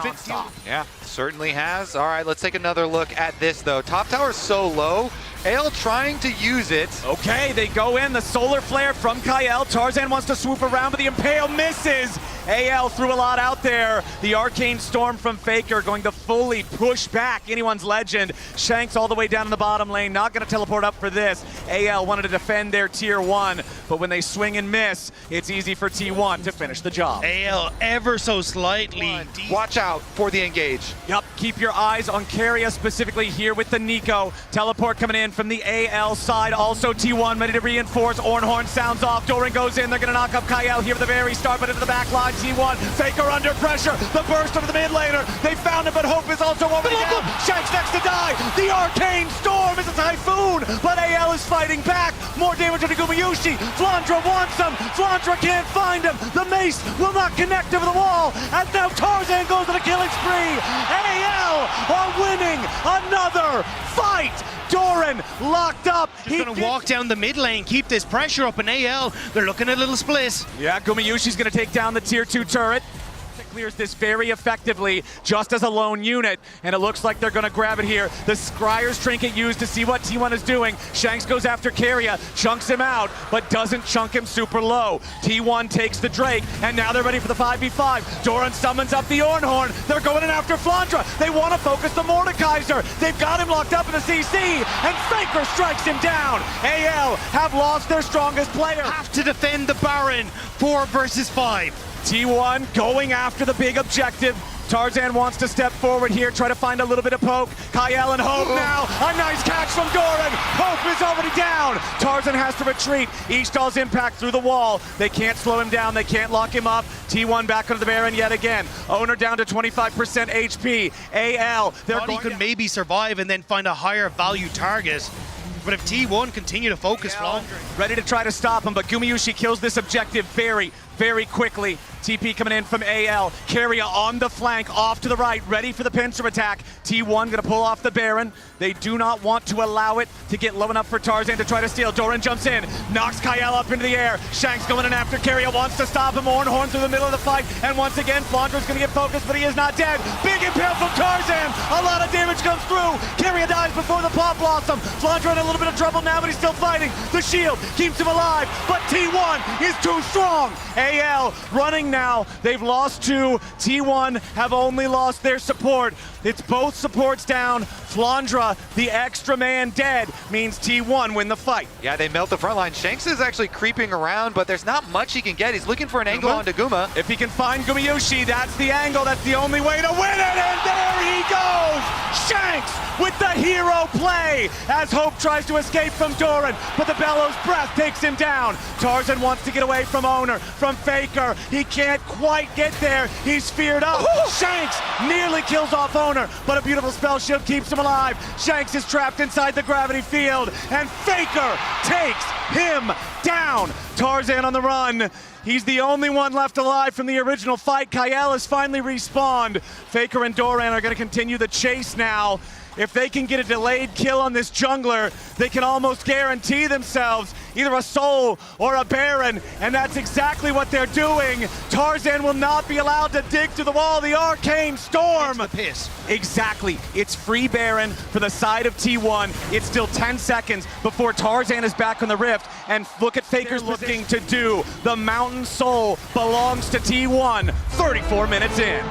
Yeah, certainly has. All right, let's take another look at this though. Top tower is so low. AL trying to use it. Okay, they go in. The solar flare from Kael. Tarzan wants to swoop around, but the Impale misses. AL threw a lot out there. The Arcane Storm from Faker going to fully push back anyone's legend. Shanks all the way down in the bottom lane, not going to teleport up for this. AL wanted to defend their tier 1, but when they swing and miss, it's easy for T1 to finish the job. AL ever so slightly. Watch out for the engage. Yep, keep your eyes on Keria specifically here with the Nico. Teleport coming in from the AL side. Also T1 ready to reinforce. Ornhorn sounds off. Doran goes in. They're going to knock up Kael here at the very start, but into the back line. T1, Faker under pressure. The burst over the mid laner. They found him, but Hope is also already down. Shanks next to die. The Arcane Storm is a Typhoon, but AL is fighting back. More damage to Gumayushi. Flandra wants him. Flandra can't find him. The mace will not connect over the wall. And now Tarzan goes on a killing spree. AL are winning another fight. Doran locked up. He's going to walk down the mid lane, keep this pressure up in AL. They're looking at a little split. Yeah, Gumayushi's going to take down the tier 2 turret. Clears this very effectively just as a lone unit, and it looks like they're going to grab it here. The Scryer's Trinket used to see what T1 is doing. Shanks goes after Keria, chunks him out, but doesn't chunk him super low. T1 takes the Drake, and now they're ready for the 5v5. Doran summons up the Ornhorn. They're going in after Flandra. They want to focus the Mordekaiser. They've got him locked up in the CC, and Faker strikes him down. AL have lost their strongest player. Have to defend the Baron. 4 versus 5. T1 going after the big objective. Tarzan wants to step forward here, try to find a little bit of poke. Kael and Hope now. A nice catch from Doran. Hope is already down. Tarzan has to retreat. Ishtal's impact through the wall. They can't slow him down. They can't lock him up. T1 back onto the Baron yet again. Owner down to 25% HP. AL, they're going could maybe survive and then find a higher value target. But if T1 continue to focus, ready to try to stop him, but Gumayushi kills this objective very, very quickly. TP coming in from AL. Keria on the flank, off to the right, ready for the pincer attack. T1 gonna pull off the Baron. They do not want to allow it to get low enough for Tarzan to try to steal. Doran jumps in, knocks Kael up into the air. Shanks going in after Keria, wants to stop him. Ornhorn through the middle of the fight, and once again, Flandra's gonna get focused, but he is not dead. Big impale from Tarzan. A lot of damage comes through. Keria dies before the Pop Blossom. Flandra in a little bit of trouble now, but he's still fighting. The shield keeps him alive, but T1 is too strong. AL running now. They've lost 2. T1 have only lost their support. It's both supports down. Flandra, the extra man dead, means T1 win the fight. Yeah, they melt the front line. Shanks is actually creeping around, but there's not much he can get. He's looking for an angle onto Guma. If he can find Gumayushi, that's the angle. That's the only way to win it, and there he goes! Shanks with the hero play as Hope tries to escape from Doran, but the Bellows Breath takes him down. Tarzan wants to get away from Owner, from Faker. He can't quite get there. He's feared up. Shanks nearly kills off Owner, but a beautiful spell shield keeps him alive. Shanks is trapped inside the gravity field, and Faker takes him down. Tarzan on the run. He's the only one left alive from the original fight. Kael has finally respawned. Faker and Doran are going to continue the chase now. If they can get a delayed kill on this jungler, they can almost guarantee themselves either a soul or a Baron, and that's exactly what they're doing. Tarzan will not be allowed to dig through the wall. The Arcane Storm. It's the piss. Exactly. It's free Baron for the side of T1. It's still 10 seconds before Tarzan is back on the Rift, and look at Faker's looking to do. The Mountain Soul belongs to T1. 34 minutes in.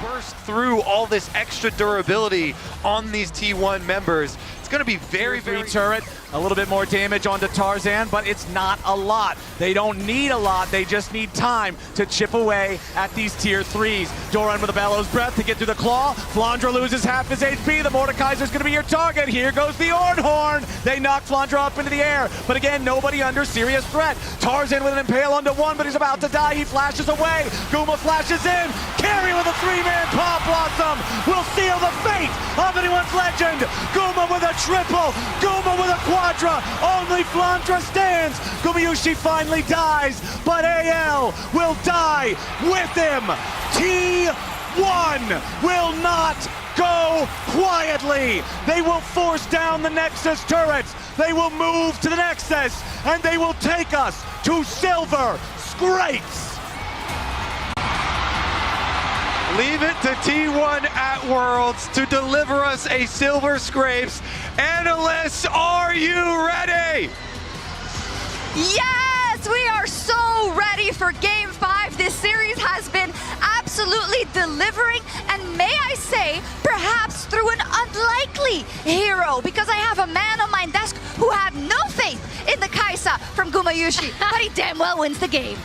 Burst through all this extra durability on these T1 members. It's going to be very turret. A little bit more damage onto Tarzan, but it's not a lot. They don't need a lot. They just need time to chip away at these tier 3s. Doran with a Bellows Breath to get through the claw. Flandra loses half his HP. The Mordekaiser's going to be your target. Here goes the Ornhorn. They knock Flandra up into the air, but again, nobody under serious threat. Tarzan with an impale onto 1, but he's about to die. He flashes away. Guma flashes in. Keria with a 3-man Pop Blossom will seal the fate of anyone's legend. Guma with a triple. Guma with a quadra. Only Flandra stands. Gumayushi finally dies, but AL will die with him. T1 will not go quietly. They will force down the Nexus turrets. They will move to the Nexus, and they will take us to Silver Scrapes. Leave it to T1 at Worlds to deliver us a Silver Scrapes. Analysts, are you ready? Yes, we are so ready for Game 5. This series has been absolutely delivering, and may I say, perhaps through an unlikely hero, because I have a man on my desk who had no faith in the Kaisa from Gumayushi, but he damn well wins the game.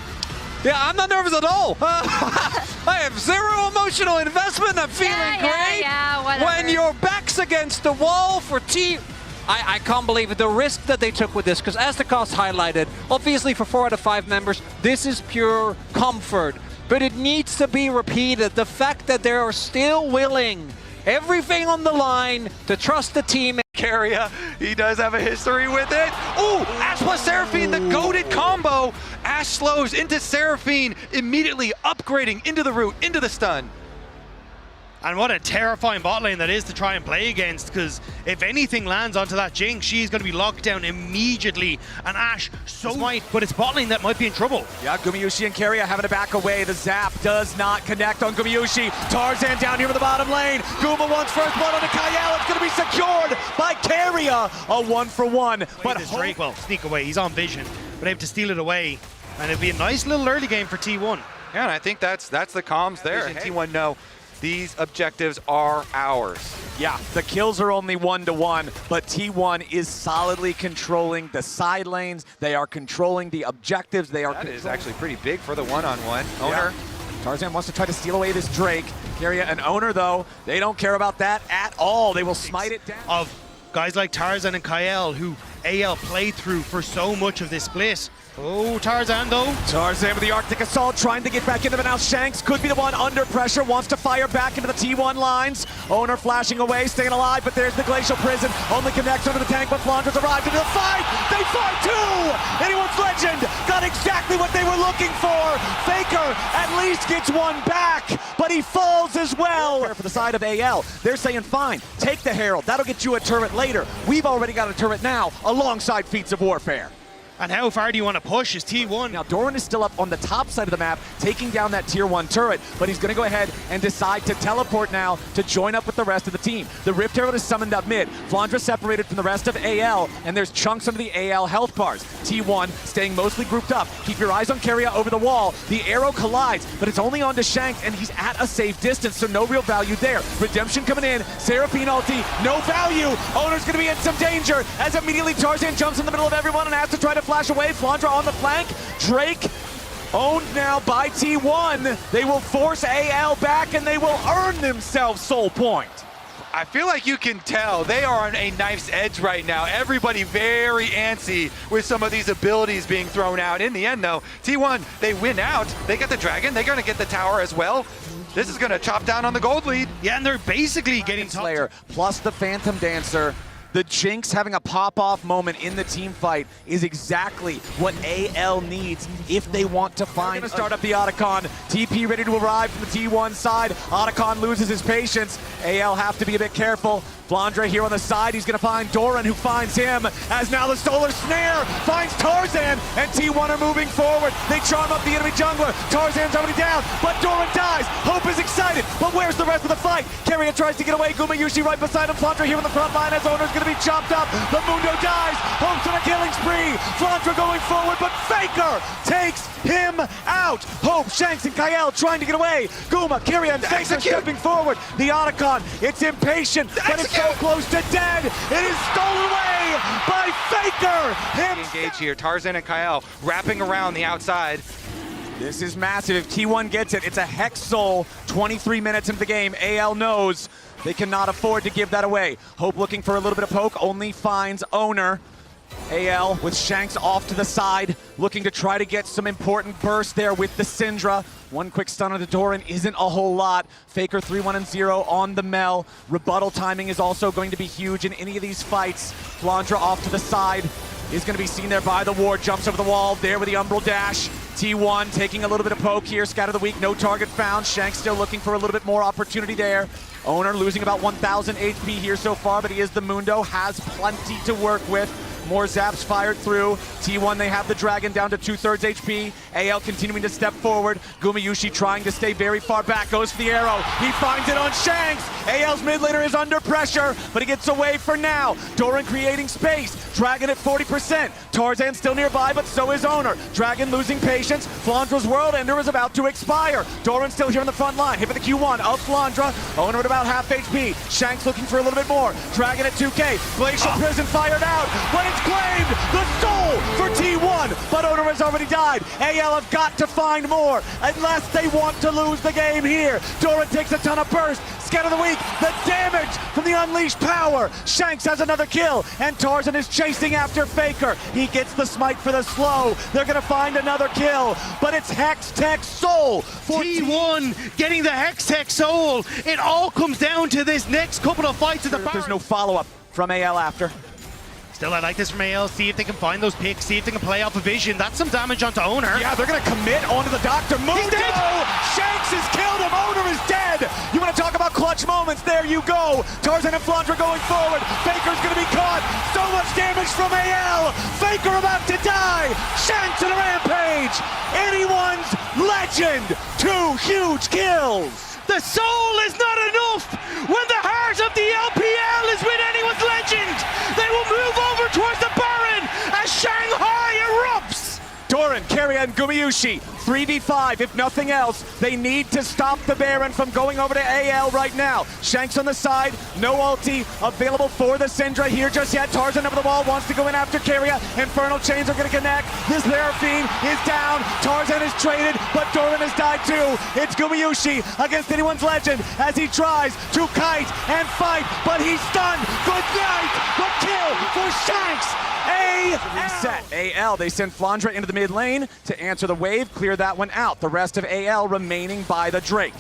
Yeah, I'm not nervous at all. I have zero emotional investment. I'm feeling great. Yeah, whatever. When your back's against the wall for I can't believe it, the risk that they took with this, because as the cast highlighted, obviously for 4 out of 5 members, this is pure comfort. But it needs to be repeated. The fact that they are still willing, everything on the line, to trust the team. Keria, he does have a history with it. Ooh, Ash plus Seraphine, the goated combo. Ash slows into Seraphine, immediately upgrading into the root, into the stun. And what a terrifying bot lane that is to try and play against, because if anything lands onto that Jinx, she's going to be locked down immediately. And Ash so might, but it's bot lane that might be in trouble. Yeah, Gumayushi and Keria having to back away. The zap does not connect on Gumayushi. Tarzan down here in the bottom lane. Guma wants first blood on the Kyle. It's going to be secured by Keria. A 1-for-1. But Drake will sneak away. He's on vision, but able to steal it away. And it'll be a nice little early game for T1. Yeah, and I think that's the comms there. And T1 know these objectives are ours. Yeah, the kills are only 1-to-1, but T1 is solidly controlling the side lanes. They are controlling the objectives. That is actually pretty big for the one-on-one. Owner. Yeah. Tarzan wants to try to steal away this Drake. Keria and Owner, though, they don't care about that at all. They will smite it down. Of guys like Tarzan and Kyle, who AL played through for so much of this split. Oh, Tarzan though. Tarzan with the Arctic Assault trying to get back into it now. Shanks could be the one under pressure, wants to fire back into the T1 lines. Owner flashing away, staying alive, but there's the Glacial Prison. Only connects under the tank, but Flanders arrived into the fight. They fight too! Anyone's Legend got exactly what they were looking for. Faker at least gets one back, but he falls as well. For the side of AL, they're saying, fine, take the Herald. That'll get you a turret later. We've already got a turret now alongside Feats of Warfare. And how far do you want to push as T1? Now, Doran is still up on the top side of the map, taking down that Tier 1 turret, but he's going to go ahead and decide to teleport now to join up with the rest of the team. The Rift Herald is summoned up mid. Flandra separated from the rest of AL, and there's chunks under the AL health bars. T1 staying mostly grouped up. Keep your eyes on Keria over the wall. The arrow collides, but it's only on to Shanks, and he's at a safe distance, so no real value there. Redemption coming in. Seraphine ulti, no value. Owner's going to be in some danger, as immediately Tarzan jumps in the middle of everyone and has to try to flash away. Flandra on the flank. Drake owned now by T1. They will force AL back and they will earn themselves soul point. I feel like you can tell they are on a knife's edge right now. Everybody very antsy with some of these abilities being thrown out. In the end though, T1, they win out. They get the dragon, they're gonna get the tower as well. This is gonna chop down on the gold lead. Yeah, and they're basically getting Slayer plus the Phantom Dancer. The Jinx having a pop-off moment in the team fight is exactly what AL needs if they want to find. They're gonna start up the Otacon. TP ready to arrive from the T1 side. Otacon loses his patience. AL have to be a bit careful. Flandra here on the side, he's gonna find Doran, who finds him, as now the Solar Snare finds Tarzan, and T1 are moving forward. They charm up the enemy jungler. Tarzan's already down, but Doran dies. Hope is excited, but where's the rest of the fight? Keria tries to get away, Gumayushi right beside him. Flandra here on the front line as Owner's gonna be chopped up. The Mundo dies. Hope's on a killing spree. Flandra going forward, but Faker takes him out. Hope, Shanks, and Kyle trying to get away. Guma, Keria, and Faker stepping forward. The Otacon, it's impatient, but it's so close to dead. It is stolen away by Faker. Engage here. Tarzan and Kyle wrapping around the outside. This is massive. If T1 gets it, it's a Hex Soul. 23 minutes into the game. AL knows they cannot afford to give that away. Hope looking for a little bit of poke, only finds Owner. AL with Shanks off to the side, looking to try to get some important burst there with the Syndra. One quick stun on the Doran isn't a whole lot. Faker 3-1-0 on the Mel. Rebuttal timing is also going to be huge in any of these fights. Flandra off to the side is going to be seen there by the ward. Jumps over the wall there with the Umbral Dash. T1 taking a little bit of poke here. Scatter the weak, no target found. Shanks still looking for a little bit more opportunity there. Owner losing about 1,000 HP here so far, but he is the Mundo, has plenty to work with. More zaps fired through. T1, they have the Dragon down to 2/3 HP. AL continuing to step forward. Gumayushi trying to stay very far back. Goes for the arrow. He finds it on Shanks. AL's mid laner is under pressure, but he gets away for now. Doran creating space. Dragon at 40%. Tarzan still nearby, but so is Owner. Dragon losing patience. Flandra's World Ender is about to expire. Doran still here on the front line. Hit with the Q1 of Flandra. Owner at about half HP. Shanks looking for a little bit more. Dragon at 2K. Glacial Prison fired out, but it's claimed the soul for T1. But Owner has already died. AL have got to find more unless they want to lose the game here. Doran takes a ton of burst. Scout of the week, the damage from the unleashed power. Shanks has another kill, and Tarzan is chasing after Faker. He gets the smite for the slow. They're gonna find another kill, but it's Hex Tech Soul for T1 getting the Hex Tech Soul. It all comes down to this next couple of fights at the There's no follow-up from AL after. Still, I like this from AL. See if they can find those picks. See if they can play off a vision. That's some damage onto Owner. Yeah, they're going to commit onto the Doctor. Mundo! Shanks has killed him. Owner is dead. You want to talk about clutch moments? There you go. Tarzan and Flandra going forward. Faker's going to be caught. So much damage from AL. Faker about to die. Shanks in a rampage. Anyone's legend. 2 huge kills. The soul is not enough when the heart of the LPL is with anyone's legend. They will move over towards the Baron as Shanghai erupts. Doran, Keria, and Gumayushi, 3v5 if nothing else. They need to stop the Baron from going over to AL right now. Shanks on the side, no ulti available for the Syndra here just yet. Tarzan over the wall wants to go in after Keria. Infernal Chains are going to connect. This Seraphine is down. Tarzan is traded, but Doran has died too. It's Gumayushi against anyone's legend as he tries to kite and fight, but he's stunned. Good night, the kill for Shanks. Reset. AL, they send Flandra into the mid lane to answer the wave, clear that one out. The rest of AL remaining by the Drake.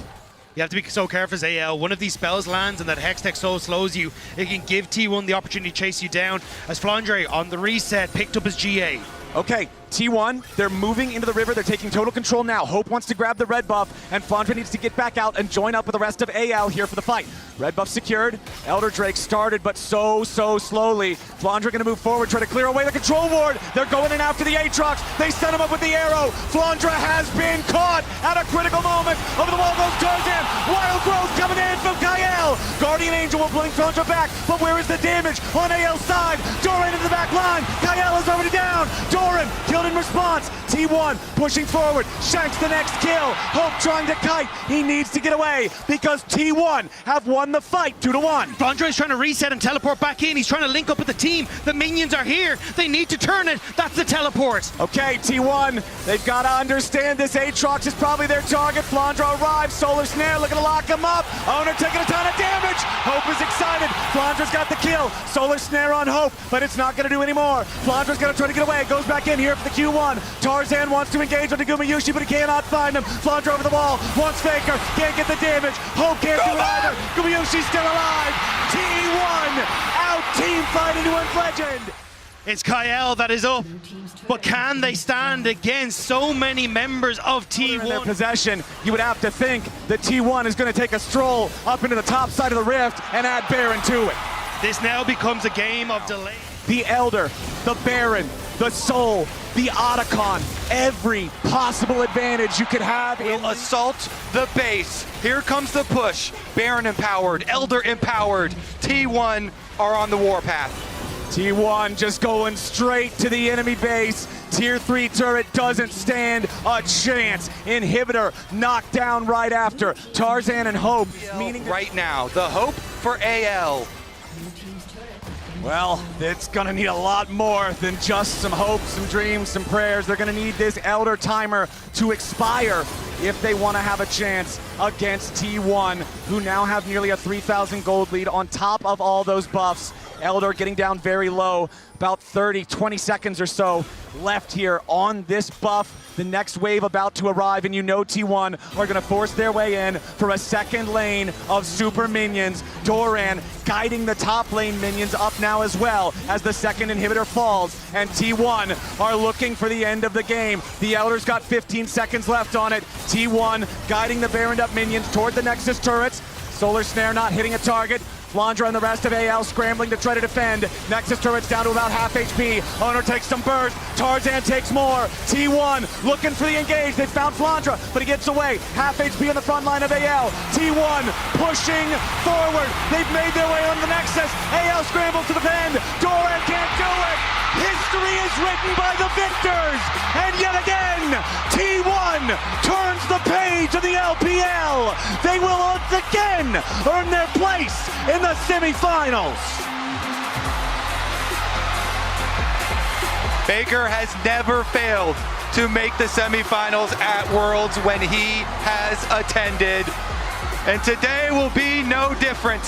You have to be so careful as AL. One of these spells lands and that Hex Tech Soul slows you. It can give T1 the opportunity to chase you down as Flandre on the reset picked up his GA. Okay, T1, they're moving into the river. They're taking total control now. Hope wants to grab the red buff, and Flandra needs to get back out and join up with the rest of AL here for the fight. Red buff secured. Elder Drake started, but so slowly. Flandra gonna move forward, try to clear away the control ward. They're going in after the Aatrox. They set him up with the arrow. Flandra has been caught at a critical moment. Over the wall goes Tarzan. Wild Growth coming in from Kael. Guardian Angel will blink Flandra back, but where is the damage on AL's side? Doran into the back line. Kael is already down. Doran killed in response. T1 pushing forward. Shanks the next kill. Hope trying to kite. He needs to get away because T1 have won the fight 2-1. Flandre is trying to reset and teleport back in. He's trying to link up with the team. The minions are here. They need to turn it. That's the teleport. Okay, T1, they've got to understand this. Aatrox is probably their target. Flandra arrives. Solar Snare looking to lock him up. Owner taking a ton of damage. Hope is excited. Flandra's got the kill. Solar Snare on Hope, but it's not going to do any more. Flandra's going to try to get away. Goes back in here for the Q1. Tarzan wants to engage on the Gumayushi, but he cannot find him. Flandra over the wall. Wants Faker. Can't get the damage. Hope can't do it either. Gumayushi's still alive. T1 out team fight anyone's legend. It's Kael that is up, but can they stand against so many members of T1? In their possession, you would have to think that T1 is going to take a stroll up into the top side of the rift and add Baron to it. This now becomes a game of delay. The Elder, the Baron, the Soul, the Otacon, every possible advantage you could have. Will assault the base. Here comes the push. Baron empowered, Elder empowered. T1 are on the warpath. T1 just going straight to the enemy base. Tier 3 turret doesn't stand a chance. Inhibitor knocked down right after. Tarzan and Hope, meaning right now, the hope for AL. Well, it's gonna need a lot more than just some hopes, some dreams, some prayers. They're gonna need this Elder timer to expire if they wanna have a chance against T1, who now have nearly a 3,000 gold lead on top of all those buffs. Elder getting down very low, about 20 seconds or so left here on this buff. The next wave about to arrive, and you know T1 are gonna force their way in for a second lane of super minions. Doran guiding the top lane minions up now as well as the second inhibitor falls, and T1 are looking for the end of the game. The Elder's got 15 seconds left on it. T1 guiding the Baroned up minions toward the Nexus turrets. Solar Snare not hitting a target. Flandra and the rest of AL scrambling to try to defend. Nexus turret's down to about half HP. Owner takes some burst. Tarzan takes more. T1 looking for the engage. They found Flandra, but he gets away. Half HP on the front line of AL. T1 pushing forward. They've made their way on the Nexus. AL scrambles to defend. Doran can't do it. History is written by the victors. And yet again, T1 turns the page of the LPL. They will once again earn their place in the semifinals. Faker has never failed to make the semifinals at Worlds when he has attended. And today will be no different.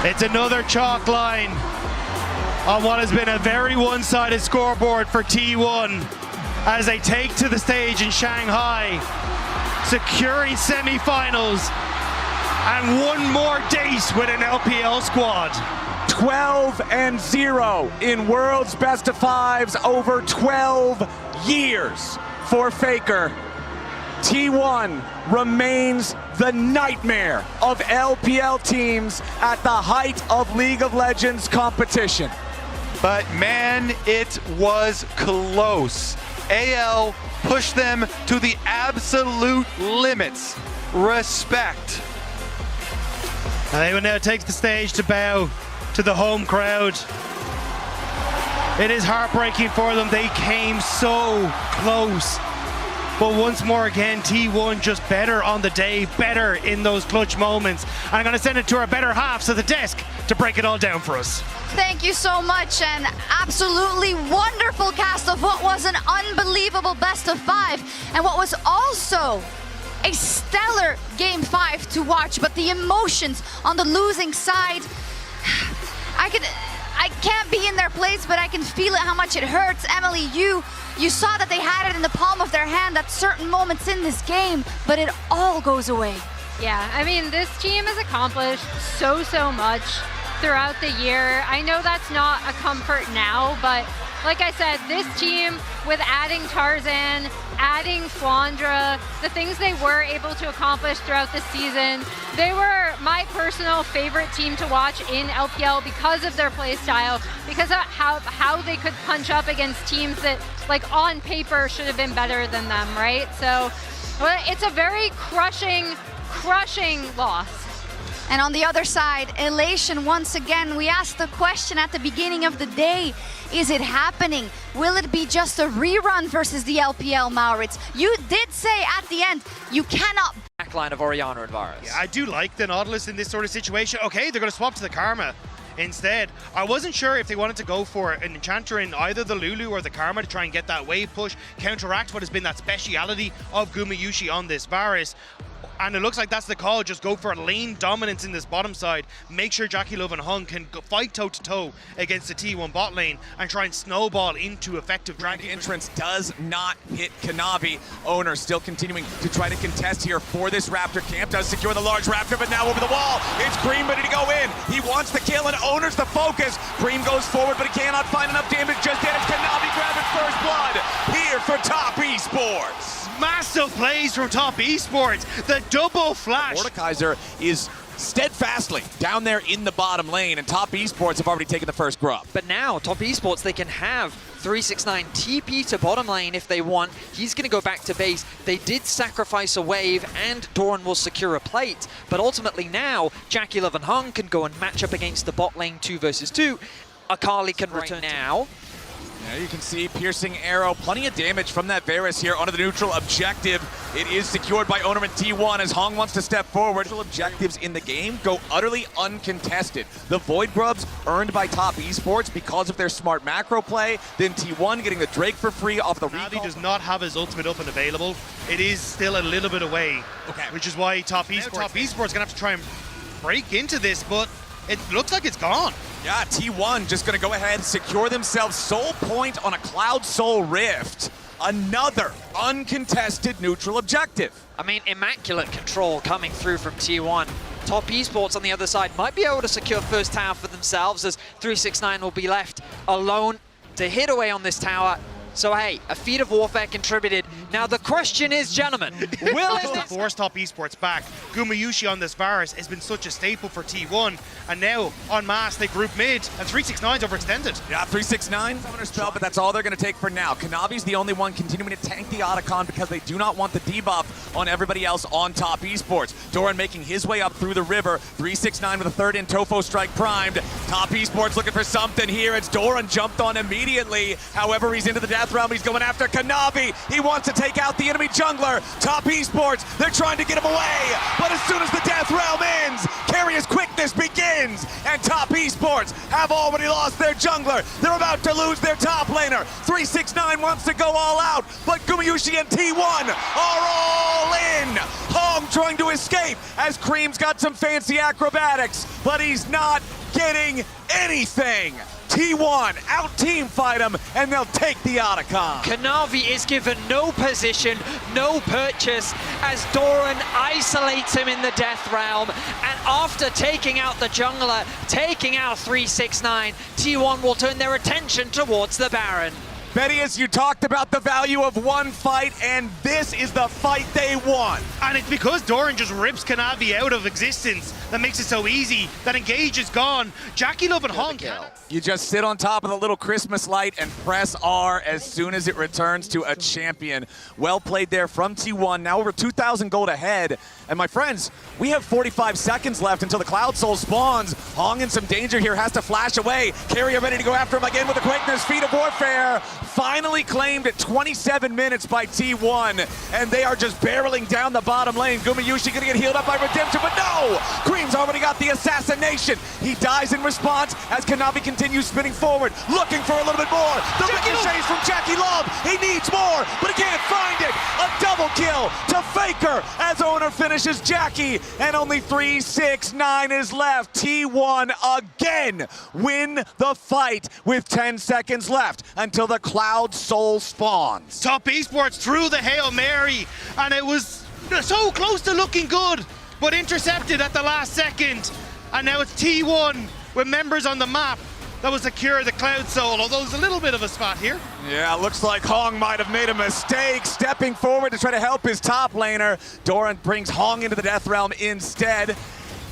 It's another chalk line on what has been a very one-sided scoreboard for T1 as they take to the stage in Shanghai, securing semifinals and one more date with an LPL squad. 12-0 in World's Best of Fives over 12 years for Faker. T1 remains the nightmare of LPL teams at the height of League of Legends competition. But man, it was close. AL pushed them to the absolute limits. Respect. And they will now take the stage to bow to the home crowd. It is heartbreaking for them. They came so close. But once more again, T1 just better on the day, better in those clutch moments. And I'm going to send it to our better halves at the desk to break it all down for us. Thank you so much, and absolutely wonderful cast of what was an unbelievable best of 5, and what was also a stellar game 5 to watch. But the emotions on the losing side, I can't be in their place, but I can feel it, how much it hurts. Emily, you saw that they had it in the palm of their hand at certain moments in this game, but it all goes away. Yeah, I mean, this team has accomplished so much throughout the year. I know that's not a comfort now, but like I said, this team, with adding Tarzan, adding Flandra, the things they were able to accomplish throughout the season, they were my personal favorite team to watch in LPL because of their play style, because of how they could punch up against teams that, like, on paper should have been better than them, right? So well, it's a very crushing loss. And on the other side, elation once again. We asked the question at the beginning of the day, is it happening? Will it be just a rerun versus the LPL, Maurits? You did say at the end, you cannot. Backline of Orianna and Varus. Yeah, I do like the Nautilus in this sort of situation. Okay, they're going to swap to the Karma instead. I wasn't sure if they wanted to go for an Enchanter in either the Lulu or the Karma to try and get that wave push, counteract what has been that speciality of Gumayusi on this Varus. And it looks like that's the call. Just go for a lane dominance in this bottom side. Make sure Jackie Love and Hung can fight toe-to-toe against the T1 bot lane and try and snowball into effective dragging. Entrance does not hit Kanavi. Owner still continuing to try to contest here for this Raptor camp. Does secure the large Raptor, but now over the wall. It's Cream ready to go in. He wants the kill, and Owner's the focus. Cream goes forward, but he cannot find enough damage just yet. It's Kanavi grabbing first blood here for Top Esports. Massive plays from Top Esports. The double flash. Mordekaiser is steadfastly down there in the bottom lane, and Top Esports have already taken the first grub. But now, Top Esports, they can have 369 TP to bottom lane if they want. He's going to go back to base. They did sacrifice a wave, and Doran will secure a plate. But ultimately now, Jackie Love and Hung can go and match up against the bot lane 2 versus 2. Akali can return now. Yeah, you can see piercing arrow, plenty of damage from that Varus here onto the neutral objective. It is secured by Owner and T1 as Hong wants to step forward. Neutral objectives in the game go utterly uncontested. The Void Grubs earned by Top Esports because of their smart macro play. Then T1 getting the Drake for free off the recall. Navi does not have his ultimate up and available. It is still a little bit away, which is why Top Esports going to have to try and break into this, but it looks like it's gone. Yeah, T1 just going to go ahead and secure themselves Soul Point on a Cloud Soul Rift. Another uncontested neutral objective. I mean, immaculate control coming through from T1. Top Esports on the other side might be able to secure first tower for themselves, as 369 will be left alone to hit away on this tower. So hey, a feat of warfare contributed. Now the question is, gentlemen, will to force Top Esports back? Gumayushi on this Varus has been such a staple for T1, and now en masse they group mid, and 369's overextended. Yeah, 369's under spell, but that's all they're going to take for now. Kanavi's the only one continuing to tank the Otacon because they do not want the debuff on everybody else on Top Esports. Doran making his way up through the river. 369 with a third in Tofo strike primed. Top Esports looking for something here. It's Doran jumped on immediately. However, he's into the death realm. He's going after Kanavi. He wants to take out the enemy jungler. Top Esports, they're trying to get him away. But as soon as the death realm ends, Carrier's quickness begins. And Top Esports have already lost their jungler. They're about to lose their top laner. 369 wants to go all out, but Gumayushi and T1 are all in. Hong trying to escape as Cream's got some fancy acrobatics, but he's not getting anything. T1 out team fight him, and they'll take the Otacon. Kanavi is given no position, no purchase, as Doran isolates him in the death realm. And after taking out the jungler, taking out 369, T1 will turn their attention towards the Baron. Bettius, you talked about the value of one fight, and this is the fight they want. And it's because Doran just rips Kanavi out of existence that makes it so easy. That Engage is gone. Jackie Love and Hong. You just sit on top of the little Christmas light and press R as soon as it returns to a champion. Well played there from T1. Now over 2,000 gold ahead. And my friends, we have 45 seconds left until the Cloud Soul spawns. Hong in some danger here, has to flash away. Carrier ready to go after him again with the quickness. Feat of Warfare finally claimed at 27 minutes by T1. And they are just barreling down the bottom lane. Gumayushi gonna get healed up by Redemption, but no! Cream's already got the assassination. He dies in response as Kanavi continues spinning forward, looking for a little bit more. The ricochets from Jackie Love. He needs more, but he can't find it. A double kill to Faker as Owner finishes Jackie, and only 369 is left. T1 again win the fight with 10 seconds left until the Cloud Soul spawns. Top Esports threw the Hail Mary, and it was so close to looking good, but intercepted at the last second. And now it's T1 with members on the map that will secure the Cloud Soul, although there's a little bit of a spot here. Yeah, looks like Hong might have made a mistake, stepping forward to try to help his top laner. Doran brings Hong into the Death Realm instead.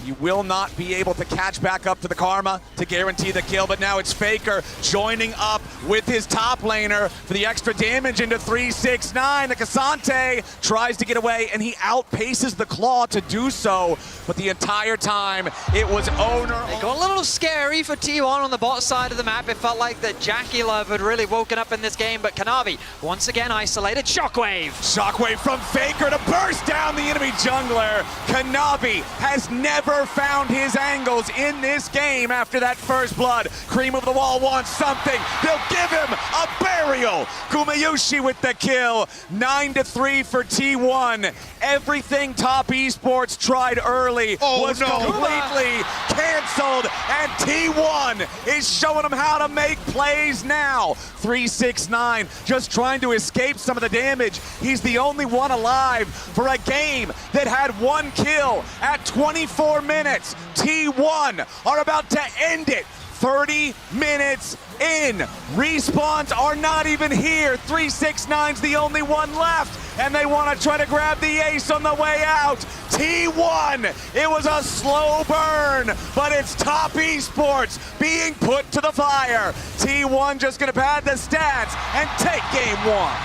You will not be able to catch back up to the Karma to guarantee the kill, but now it's Faker joining up with his top laner for the extra damage into 369. The Cassante tries to get away, and he outpaces the Claw to do so, but the entire time it was Owner. It got a little scary for T1 on the bot side of the map. It felt like that Jackie Love had really woken up in this game, but Kanavi once again isolated. Shockwave! Shockwave from Faker to burst down the enemy jungler. Kanavi has never found his angles in this game after that first blood. Cream over the wall wants something. They'll give him a burial. Gumayushi with the kill. 9-3 for T1. Everything Top Esports tried early was completely canceled, and T1 is showing them how to make plays now. 369 just trying to escape some of the damage. He's the only one alive for a game that had one kill at 24 minutes. T1 are about to end it. 30 minutes in. Respawns are not even here. 369's the only one left, and they want to try to grab the ace on the way out. T1, it was a slow burn, but it's Top Esports being put to the fire. T1 just going to pad the stats and take game one.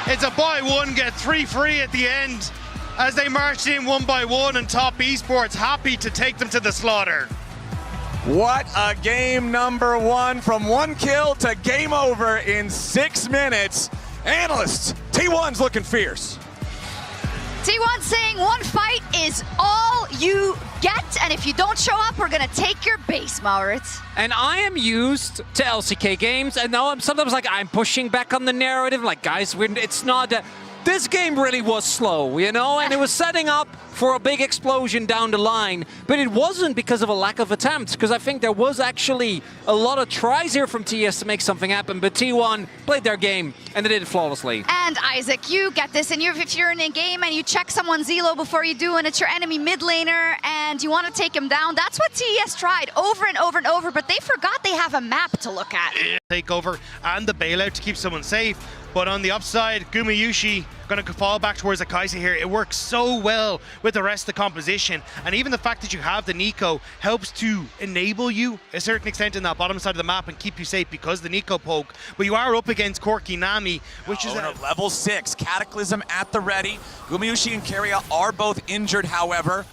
It's a buy one, get three free at the end as they marched in one by one, and Top Esports happy to take them to the slaughter. What a game number one, from one kill to game over in 6 minutes. Analysts, T1's looking fierce. T1 saying one fight is all you get, and if you don't show up, we're gonna take your base, Maurits. And I am used to LCK games, and now I'm sometimes like, I'm pushing back on the narrative, like, guys, it's not that. this game really was slow, you know, and it was setting up for a big explosion down the line, but it wasn't because of a lack of attempts, because I think there was actually a lot of tries here from TS to make something happen, but T1 played their game, and they did it flawlessly. And Isaac, you get this, and if you're in a game and you check someone's elo before you do, and it's your enemy mid laner, and you want to take him down, that's what TES tried over and over and over, but they forgot they have a map to look at. Takeover and the bailout to keep someone safe. But on the upside, Gumayushi going to fall back towards Akaisa here. It works so well with the rest of the composition. And even the fact that you have the Nico helps to enable you a certain extent in that bottom side of the map and keep you safe because the Nico poke. But you are up against Corki Nami, which is a level 6. Cataclysm at the ready. Gumayushi and Keria are both injured, however.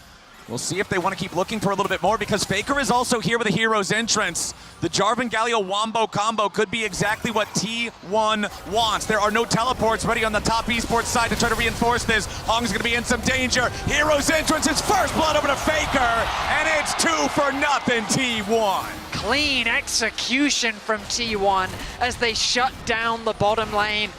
We'll see if they want to keep looking for a little bit more because Faker is also here with a hero's entrance. The Jarvan Galio Wombo combo could be exactly what T1 wants. There are no teleports ready on the top esports side to try to reinforce this. Hong's going to be in some danger. Hero's entrance is first blood over to Faker, and it's 2-0 T1. Clean execution from T1 as they shut down the bottom lane.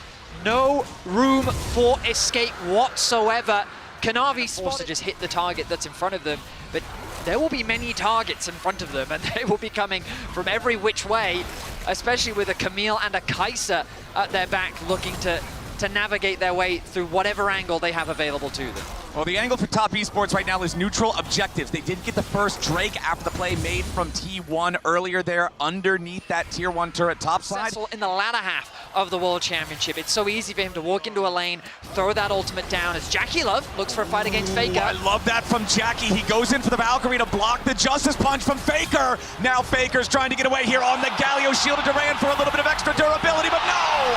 No room for escape whatsoever. Kanavi forced to just hit the target that's in front of them, but there will be many targets in front of them, and they will be coming from every which way, especially with a Camille and a Kai'Sa at their back looking to navigate their way through whatever angle they have available to them. Well, the angle for Top Esports right now is neutral objectives. They did get the first Drake after the play made from T1 earlier there underneath that Tier 1 turret topside. In the latter half of the World Championship, it's so easy for him to walk into a lane, throw that ultimate down as Jackie Love looks for a fight against Faker. I love that from Jackie. He goes in for the Valkyrie to block the Justice Punch from Faker. Now Faker's trying to get away here on the Galio shielded Durant for a little bit of extra durability, but no!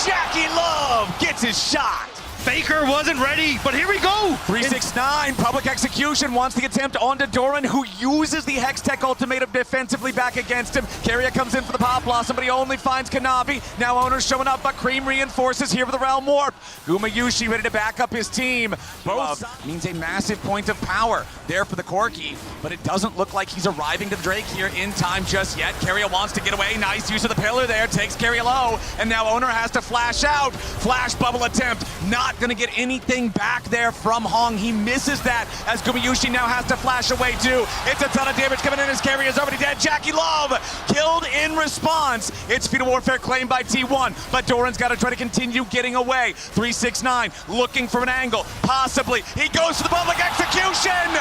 Jackie Love gets his shot. Faker wasn't ready, but here we go! 369, public execution wants the attempt onto Doran, who uses the Hextech ultimatum defensively back against him. Keria comes in for the Pop Blossom, but he only finds Kanavi. Now Owner's showing up, but Cream reinforces here for the Realm Warp. Gumayushi ready to back up his team. Both means a massive point of power there for the Corki, but it doesn't look like he's arriving to the Drake here in time just yet. Keria wants to get away. Nice use of the pillar there, takes Keria low, and now Owner has to flash out. Flash bubble attempt, not gonna get anything back there from Hong. He misses that as Gumayushi now has to flash away too. It's a ton of damage coming in as Keria is already dead. Jackie Love killed in response. It's Fetal Warfare claimed by T1, but Doran's got to try to continue getting away. 369 looking for an angle, possibly. He goes to the public execution.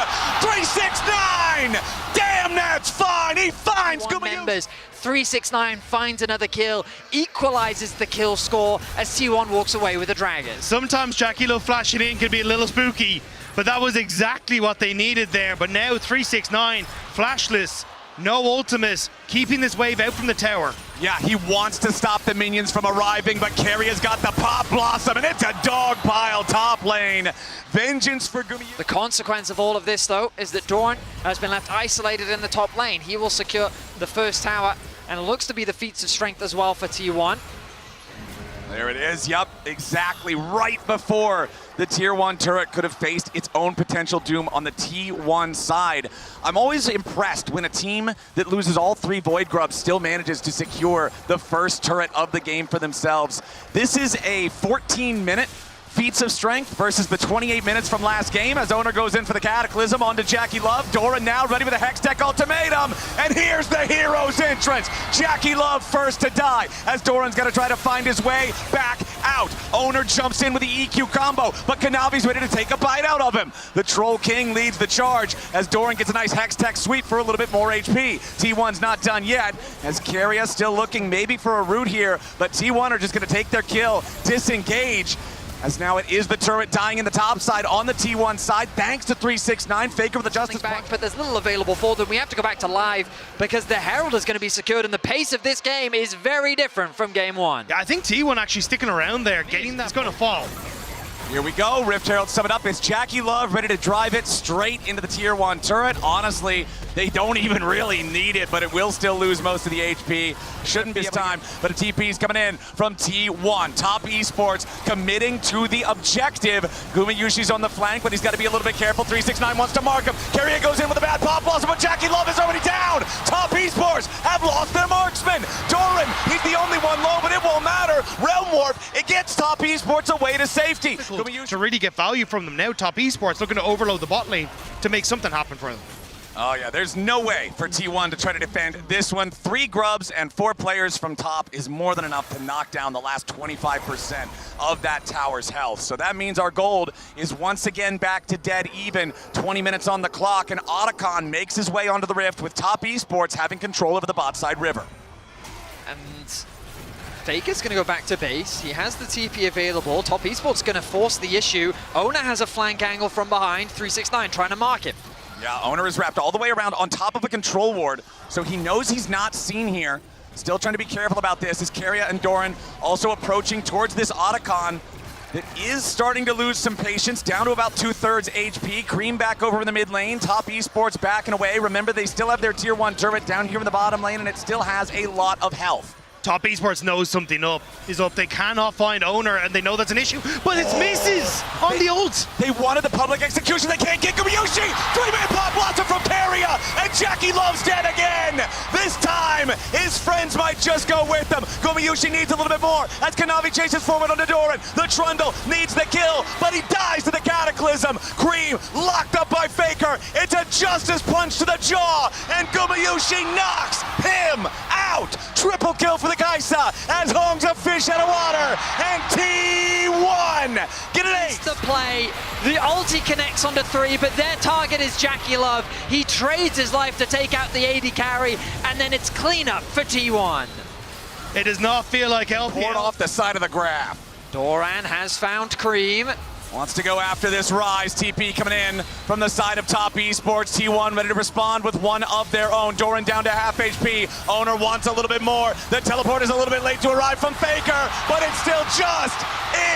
369. Damn, that's fine. He finds Gumayushi. 369 finds another kill, equalizes the kill score as T1 walks away with the Dragon. Sometimes Jackie Love flashing in can be a little spooky, but that was exactly what they needed there. But now 369, flashless, no ultimates, keeping this wave out from the tower. Yeah, he wants to stop the minions from arriving, but Keria's got the Pop Blossom, and it's a dog pile top lane. Vengeance for Gumayushi. The consequence of all of this, though, is that Doran has been left isolated in the top lane. He will secure the first tower, and it looks to be the feats of strength as well for T1. There it is, yep, exactly right before the Tier 1 turret could have faced its own potential doom on the T1 side. I'm always impressed when a team that loses all 3 Void Grubs still manages to secure the first turret of the game for themselves. This is a 14-minute feats of strength versus the 28 minutes from last game as Owner goes in for the Cataclysm onto Jackie Love. Doran now ready with a Hextech ultimatum, and here's the hero's entrance. Jackie Love first to die as Doran's got to try to find his way back out. Owner jumps in with the EQ combo, but Kanavi's ready to take a bite out of him. The Troll King leads the charge as Doran gets a nice Hextech sweep for a little bit more HP. T1's not done yet as Keria still looking maybe for a root here, but T1 are just going to take their kill, disengage. As now it is the turret dying in the top side on the T1 side, thanks to 369. Faker with the Justice Punch. But there's little available for them. We have to go back to live because the Herald is going to be secured, and the pace of this game is very different from game 1. Yeah, I think T1 actually sticking around there, getting that's going to fall. Here we go, Rift Herald sum it up. It's Jackie Love ready to drive it straight into the Tier 1 turret. Honestly, they don't even really need it, but it will still lose most of the HP. Shouldn't be this time, but a TP is coming in from T1. Top Esports committing to the objective. Gumayushi's on the flank, but he's got to be a little bit careful. 369 wants to mark him. Carrier goes in with a bad pop blossom, but Jackie Love is already down. Top Esports have lost their marksman. Doran, he's the only one low, but it won't matter. Realm Warp, it gets Top Esports away to safety. To really get value from them now, Top Esports looking to overload the bot lane to make something happen for them. Oh yeah, there's no way for T1 to try to defend this one. 3 grubs and 4 players from top is more than enough to knock down the last 25% of that tower's health. So that means our gold is once again back to dead even. 20 minutes on the clock, and Otacon makes his way onto the Rift with Top Esports having control over the bot side river. And Faker's going to go back to base. He has the TP available. Top Esports going to force the issue. Ona has a flank angle from behind. 369 trying to mark him. Yeah, Owner is wrapped all the way around on top of a control ward, so he knows he's not seen here. Still trying to be careful about this. Is Keria and Doran also approaching towards this Otacon that is starting to lose some patience, down to about 2/3 HP. Cream back over in the mid lane. Top Esports backing away. Remember, they still have their Tier 1 turret down here in the bottom lane, and it still has a lot of health. Top Esports knows something is up. They cannot find Owner, and they know that's an issue, but it's misses on the ult. They wanted the public execution. They can't get Gumayushi. 3-man pop blossom from Keria, and Jackie Love's dead again. This time, his friends might just go with them. Gumayushi needs a little bit more as Kanavi chases forward onto Doran. The Trundle needs the kill, but he dies to the Cataclysm. Cream locked up by Faker. It's a Justice punch to the jaw, and Gumayushi knocks him out. Triple kill for the Kaisa as Hong's a fish out of water, and T1 get an 8. The play, the ulti connects onto 3, but their target is Jackie Love. He trades his life to take out the AD carry, and then it's cleanup for T1. It does not feel like LPL. Poured off the side of the graph. Doran has found Cream. Wants to go after this Rise. TP coming in from the side of Top Esports. T1 ready to respond with one of their own. Doran down to half HP. Owner wants a little bit more. The teleport is a little bit late to arrive from Faker, but it's still just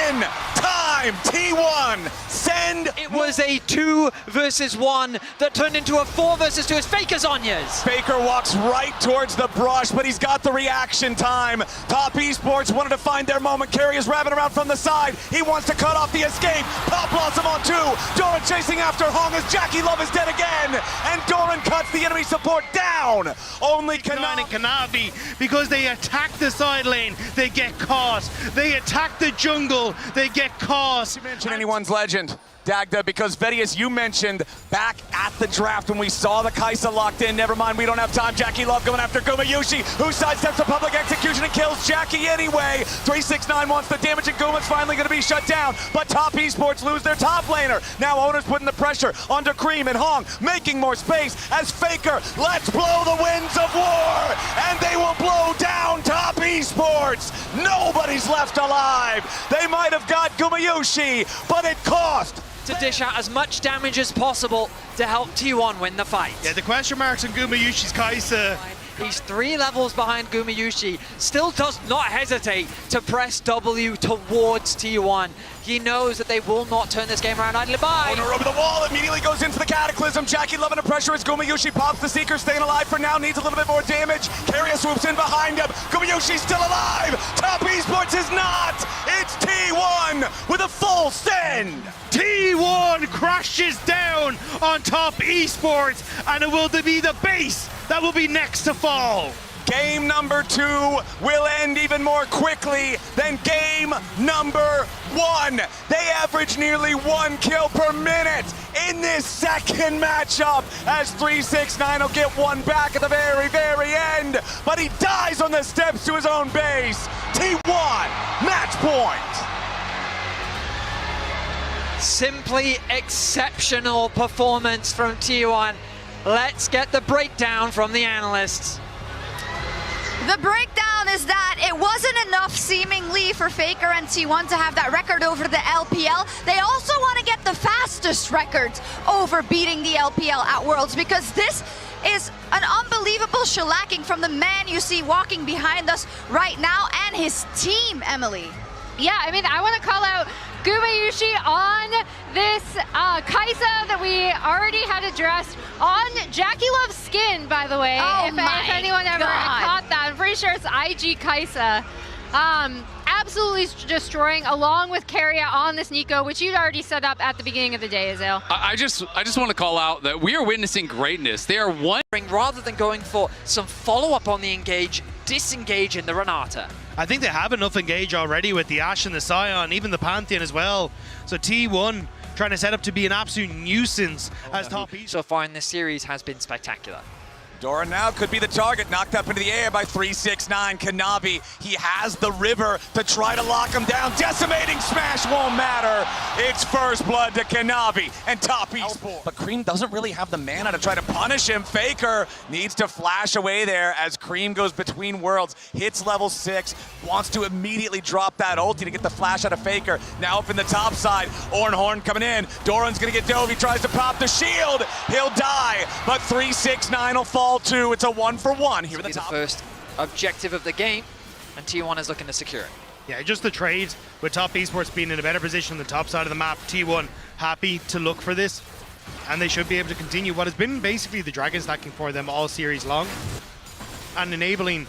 in time. T1 send. It was a 2 versus 1 that turned into a 4 versus 2 as Faker's Onyas. Faker walks right towards the brush, but he's got the reaction time. Top Esports wanted to find their moment. Carry is wrapping around from the side. He wants to cut off the escape. Pop Blossom on 2. Doran chasing after Hong as Jackie Love is dead again. And Doran cuts the enemy support down. Only Kanavi, because they attack the side lane, they get caught. They attack the jungle, they get caught. You mention anyone's legend, Dagda, because Vedius, you mentioned back at the draft when we saw the Kaisa locked in. Never mind, we don't have time. Jackie Love going after Gumayushi, who sidesteps the public execution and kills Jackie anyway. 369 wants the damage, and Guma's finally going to be shut down. But Top Esports lose their top laner. Now Owner's putting the pressure onto Cream and Hong, making more space as Faker lets blow the winds of war, and they will blow down Top Esports. Nobody's left alive. They might have got Gumayushi, but it cost. To dish out as much damage as possible to help T1 win the fight. Yeah, the question marks on Gumayushi's Kaisa. He's 3 levels behind Gumayushi, still does not hesitate to press W towards T1. He knows that they will not turn this game around idly by. Owner over the wall, immediately goes into the Cataclysm. Jackie Love under pressure as Gumayushi pops the Seeker, staying alive for now, needs a little bit more damage. Keria swoops in behind him. Gumayushi's still alive. Top Esports is not. It's T1 with a full send. T1 crashes down on Top Esports, and it will be the base that will be next to fall. Game number 2 will end even more quickly than game number 1. They average nearly 1 kill per minute in this second matchup as 369 will get one back at the very, very end, but he dies on the steps to his own base. T1, match point. Simply exceptional performance from T1. Let's get the breakdown from the analysts. The breakdown is that it wasn't enough seemingly for Faker and T1 to have that record over the LPL. They also want to get the fastest records over beating the LPL at Worlds, because this is an unbelievable shellacking from the man you see walking behind us right now and his team, Emily. Yeah, I mean, I want to call out Gumayushi on this Kaisa that we already had addressed on Jackie Love's skin, by the way. Oh if my anyone ever God. caught that, I'm pretty sure it's IG Kaisa. Absolutely destroying along with Keria on this Nico, which you'd already set up at the beginning of the day, Azale. I just want to call out that we are witnessing greatness. They are one. Rather than going for some follow-up on the engage, disengage in the Renata. I think they have enough engage already with the Ashe and the Scion, even the Pantheon as well. So T1 trying to set up to be an absolute nuisance as top East. So far in this series has been spectacular. Doran now could be the target, knocked up into the air by 369 Kanavi. He has the river to try to lock him down. Decimating smash won't matter. It's first blood to Kanavi and top Esports. But Cream doesn't really have the mana to try to punish him. Faker needs to flash away there as Cream goes between worlds, hits level 6, wants to immediately drop that ulti to get the flash out of Faker. Now up in the top side, Ornhorn coming in. Doran's gonna get dove. He tries to pop the shield. He'll die, but 369 will fall too. It's a 1-for-1 here at the top. The first objective of the game, and T1 is looking to secure it. Yeah, just the trade with top Esports being in a better position on the top side of the map. T1 happy to look for this, and they should be able to continue what has been basically the dragon stacking for them all series long, and enabling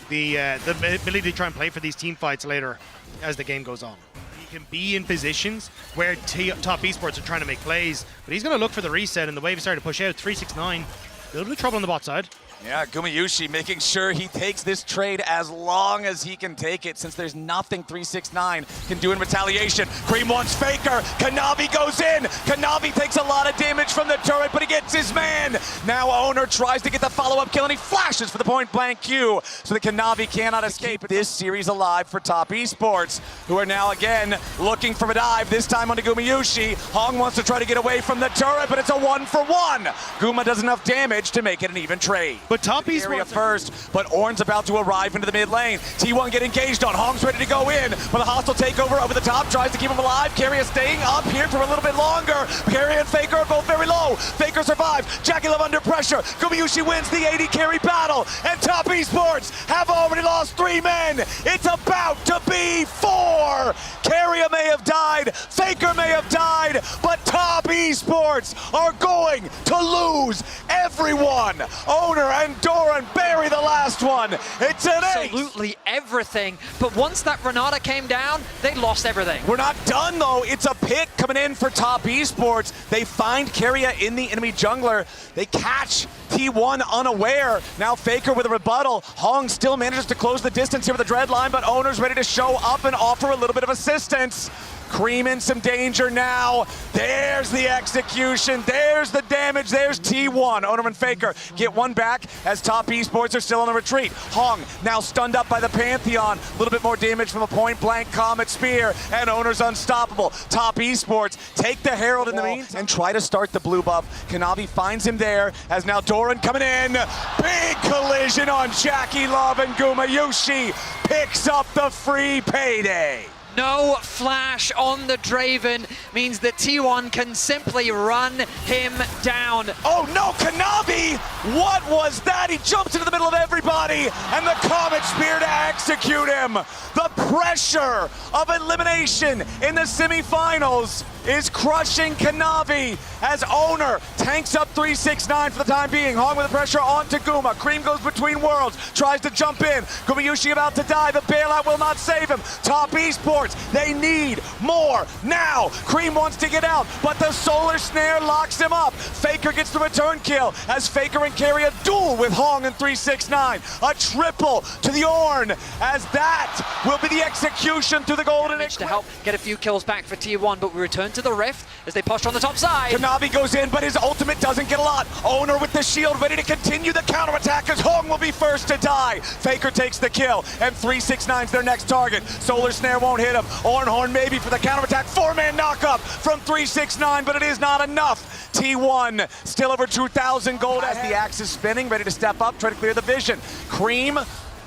the ability to try and play for these team fights later as the game goes on. He can be in positions where top Esports are trying to make plays, but he's going to look for the reset, and the wave is starting to push out. 369. A little bit of trouble on the bot side. Yeah, Gumayushi making sure he takes this trade as long as he can take it, since there's nothing 369 can do in retaliation. Cream wants Faker. Kanavi goes in. Kanavi takes a lot of damage from the turret, but he gets his man. Now Owner tries to get the follow-up kill, and he flashes for the point-blank Q, so that Kanavi cannot escape this series alive for top Esports, who are now again looking for a dive, this time onto Gumayushi. Hong wants to try to get away from the turret, but it's a 1-for-1. Guma does enough damage to make it an even trade. But top Esports first, but Orn's about to arrive into the mid lane. T1 get engaged on. Hong's ready to go in, but the hostile takeover over the top tries to keep him alive. Keria staying up here for a little bit longer. Keria and Faker are both very low. Faker survives. Jackie Love under pressure. Gumayushi wins the AD carry battle, and top Esports have already lost 3 men. It's about to be 4. Keria may have died, Faker may have died, but top Esports are going to lose everyone. Owner and Doran bury the last one. It's an ace. Absolutely everything. But once that Renata came down, they lost everything. We're not done though. It's a pick coming in for top Esports. They find Keria in the enemy jungler. They catch T1 unaware. Now Faker with a rebuttal. Hong still manages to close the distance here with the dread line, but Owner's ready to show up and offer a little bit of assistance. Cream in some danger now. There's the execution. There's the damage. There's T1. Owner and Faker get one back as top Esports are still on the retreat. Hong now stunned up by the Pantheon. A little bit more damage from a point-blank Comet Spear, and Owner's unstoppable. Top Esports take the Herald in the meantime and try to start the blue buff. Kanavi finds him there as now Doran coming in. Big collision on Jackie Love, and Gumayushi picks up the free payday. No flash on the Draven means that T1 can simply run him down. Oh no, Kanavi! What was that? He jumps into the middle of everybody, and the Comet Spear to execute him. The pressure of elimination in the semifinals is crushing Kanavi as Owner tanks up 369 for the time being. Hong with the pressure onto Guma. Cream goes between worlds, tries to jump in. Gumayushi about to die. The bailout will not save him. Top Esports, they need more now. Cream wants to get out, but the Solar Snare locks him up. Faker gets the return kill as Faker and Keria duel with Hong and 369. A triple to the Ornn as that will be the execution through the golden to help get a few kills back for T1, but we return to the Rift as they push on the top side. Kanavi goes in, but his ultimate doesn't get a lot. Owner with the shield ready to continue the counterattack as Hong will be first to die. Faker takes the kill, and 369's their next target. Solar Snare won't hit him. Ornhorn maybe for the counterattack. 4-man knockup from 369, but it is not enough. T1 still over 2,000 gold as the axe is spinning, ready to step up, try to clear the vision. Cream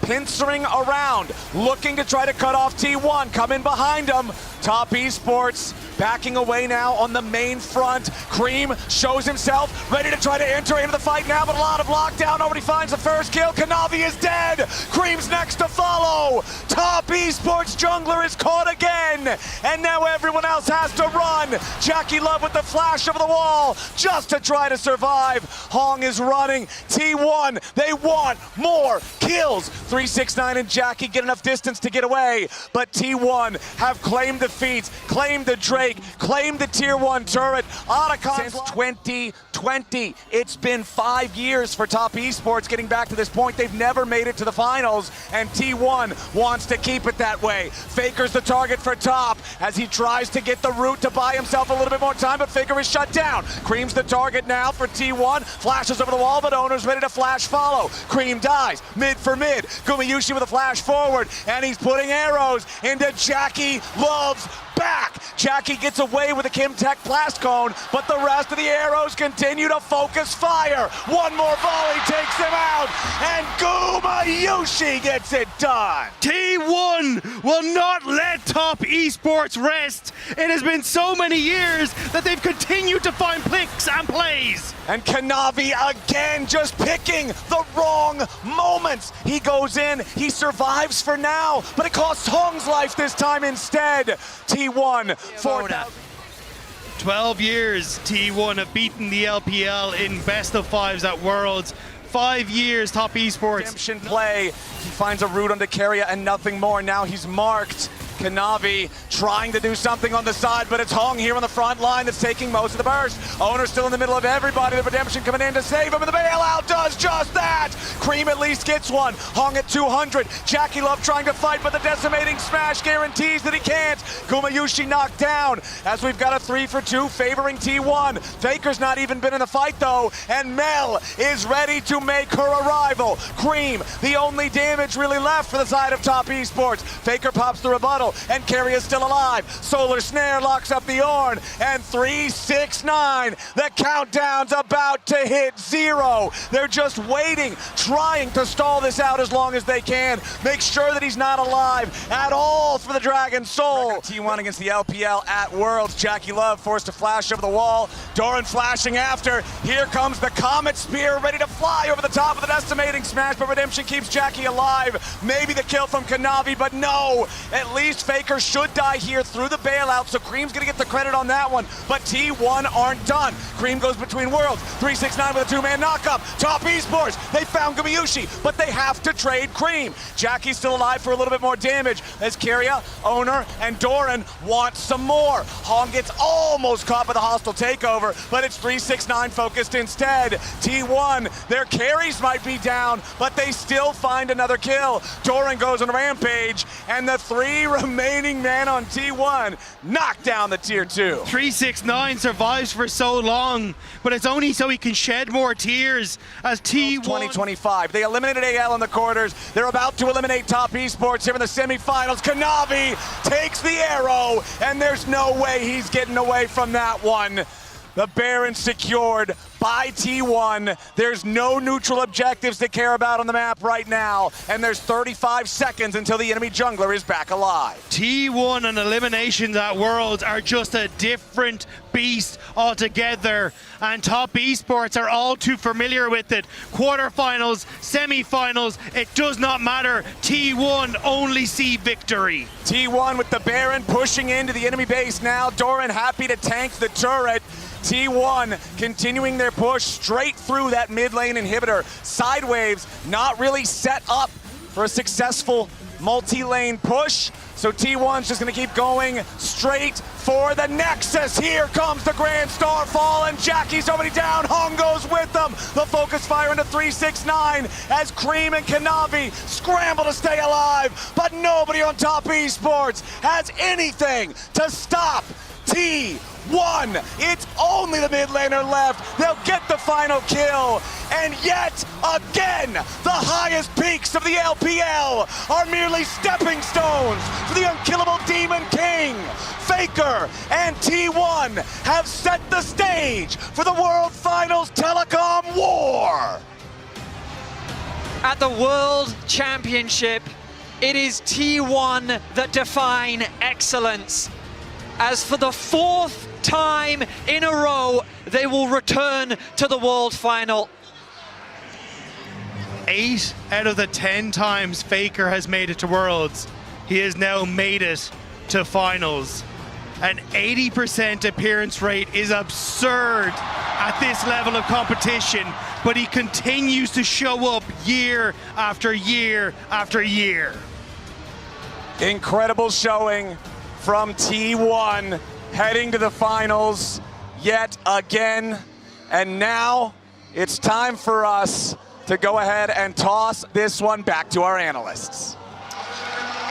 pincering around, looking to try to cut off T1. Come in behind him. Top Esports backing away now on the main front. Cream shows himself, ready to try to enter into the fight now, but a lot of lockdown. Nobody finds the first kill. Kanavi is dead. Cream's next to follow. Top Esports jungler is caught again, and now everyone else has to run. Jackie Love with the flash over the wall just to try to survive. Hong is running. T1, they want more kills. 369 and Jackie get enough distance to get away, but T1 have claimed defeat, claimed the Drake, claimed the tier 1 turret. Since 2020, it's been 5 years for Top Esports getting back to this point. They've never made it to the finals, and T1 wants to keep it that way. Faker's the target for Top as he tries to get the route to buy himself a little bit more time, but Faker is shut down. Cream's the target now for T1. Flashes over the wall, but Owner's ready to flash follow. Cream dies, mid for mid. Gumayushi with a flash forward, and he's putting arrows into Jackie Love's back. Jackie gets away with a Kimtech blast cone, but the rest of the arrows continue to focus fire. One more volley takes him out, and Gumayushi gets it done. T1 will not let Top Esports rest. It has been so many years that they've continued to find picks and plays. And Kanavi again just picking the wrong moments. He goes in, he survives for now, but it costs Hong's life this time instead. T1 for 12 years T1 have beaten the LPL in best of fives at Worlds. 5 years Top Esports. Redemption play. He finds a route onto Carrier and nothing more. Now he's marked. Kanavi trying to do something on the side, but it's Hong here on the front line that's taking most of the burst. Owner still in the middle of everybody. The Redemption coming in to save him, and the bailout does just that. Cream at least gets one. Hong at 200. Jackie Love trying to fight, but the decimating smash guarantees that he can't. Gumayushi knocked down as we've got a 3 for 2 favoring T1. Faker's not even been in the fight though, and Mel is ready to make her arrival. Cream, the only damage really left for the side of Top Esports. Faker pops the rebuttal, and Carrie is still alive. Solar Snare locks up the Ornn, and 369. The countdown's about to hit 0. They're just waiting, trying to stall this out as long as they can. Make sure that he's not alive at all for the Dragon Soul. T1 against the LPL at Worlds. Jackie Love forced to flash over the wall. Doran flashing after. Here comes the Comet Spear, ready to fly over the top of the decimating smash, but Redemption keeps Jackie alive. Maybe the kill from Kanavi, but no. At least Faker should die here through the bailout, so Cream's gonna get the credit on that one, but T1 aren't done. Cream goes between worlds. 369 with a 2-man knockup. Top Esports, they found Gumayushi, but they have to trade Cream. Jackie's still alive for a little bit more damage as Carrier, Owner, and Doran want some more. Hong gets almost caught by the hostile takeover, but it's 369 focused instead. T1, their carries might be down, but they still find another kill. Doran goes on a rampage, and the 3 remaining men on T1 knock down the tier 2. 369 survives for so long, but it's only so he can shed more tears as T1. 2025. They eliminated AL in the quarters. They're about to eliminate Top Esports here in the semifinals. Kanavi takes the arrow, and there's no way he's getting away from that one. The Baron secured by T1. There's no neutral objectives to care about on the map right now, and there's 35 seconds until the enemy jungler is back alive. T1 and eliminations at Worlds are just a different beast altogether, and Top Esports are all too familiar with it. Quarterfinals, semifinals, it does not matter. T1 only see victory. T1 with the Baron pushing into the enemy base now. Doran happy to tank the turret. T1 continuing their push straight through that mid lane inhibitor. Sidewaves not really set up for a successful multi-lane push. So T1's just gonna keep going straight for the Nexus. Here comes the Grand Starfall, and Jackie's already down. Hong goes with them. The focus fire into 369 as Cream and Kanavi scramble to stay alive, but nobody on Top Esports has anything to stop T1. It's only the mid laner left. They'll get the final kill. And yet again, the highest peaks of the LPL are merely stepping stones for the unkillable Demon King. Faker and T1 have set the stage for the World Finals Telecom War. At the World Championship, it is T1 that define excellence. as for the 4th time in a row, they will return to the World Final. 8 out of the 10 times Faker has made it to Worlds, he has now made it to Finals. An 80% appearance rate is absurd at this level of competition, but he continues to show up year after year after year. Incredible showing from T1, heading to the finals yet again. And now it's time for us to go ahead and toss this one back to our analysts.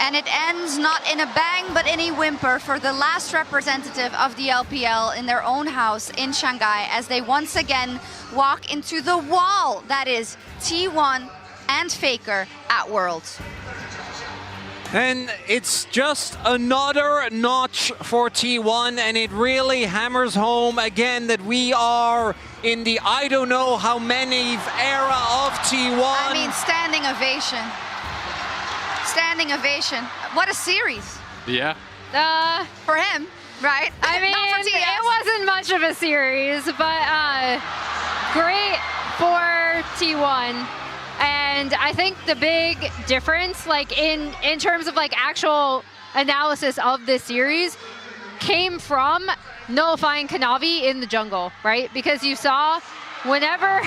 And it ends not in a bang, but in a whimper for the last representative of the LPL in their own house in Shanghai, as they once again walk into the wall that is T1 and Faker at Worlds. And it's just another notch for T1, and it really hammers home again that we are in the I don't know how many era of T1. I mean, standing ovation. Standing ovation. What a series. Yeah. For him, right? I mean, Not for TS. it wasn't much of a series, but great for T1. And I think the big difference, like in terms of like actual analysis of this series, came from nullifying Kanavi in the jungle, right? Because you saw whenever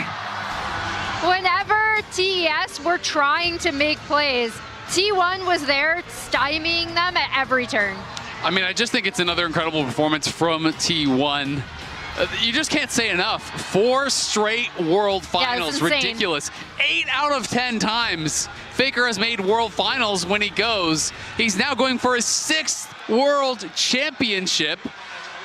TES were trying to make plays, T1 was there stymieing them at every turn. I mean, I just think it's another incredible performance from T1. You just can't say enough. 4 straight World Finals, ridiculous. 8 out of 10 times Faker has made World Finals when he goes. He's now going for his 6th World Championship.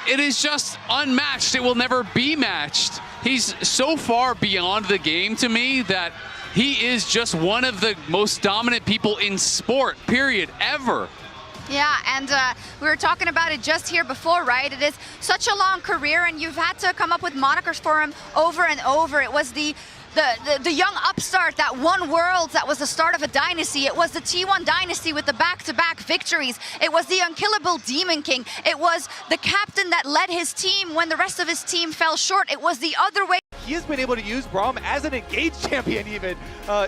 It is just unmatched. It will never be matched. He's so far beyond the game to me that he is just one of the most dominant people in sport, period, ever. Yeah, and we were talking about it just here before, right? It is such a long career, and you've had to come up with monikers for him over and over. It was the young upstart that won Worlds, that was the start of a dynasty. It was the T1 dynasty with the back-to-back victories. It was the unkillable Demon King. It was the captain that led his team when the rest of his team fell short. It was the other way. He has been able to use Braum as an engaged champion even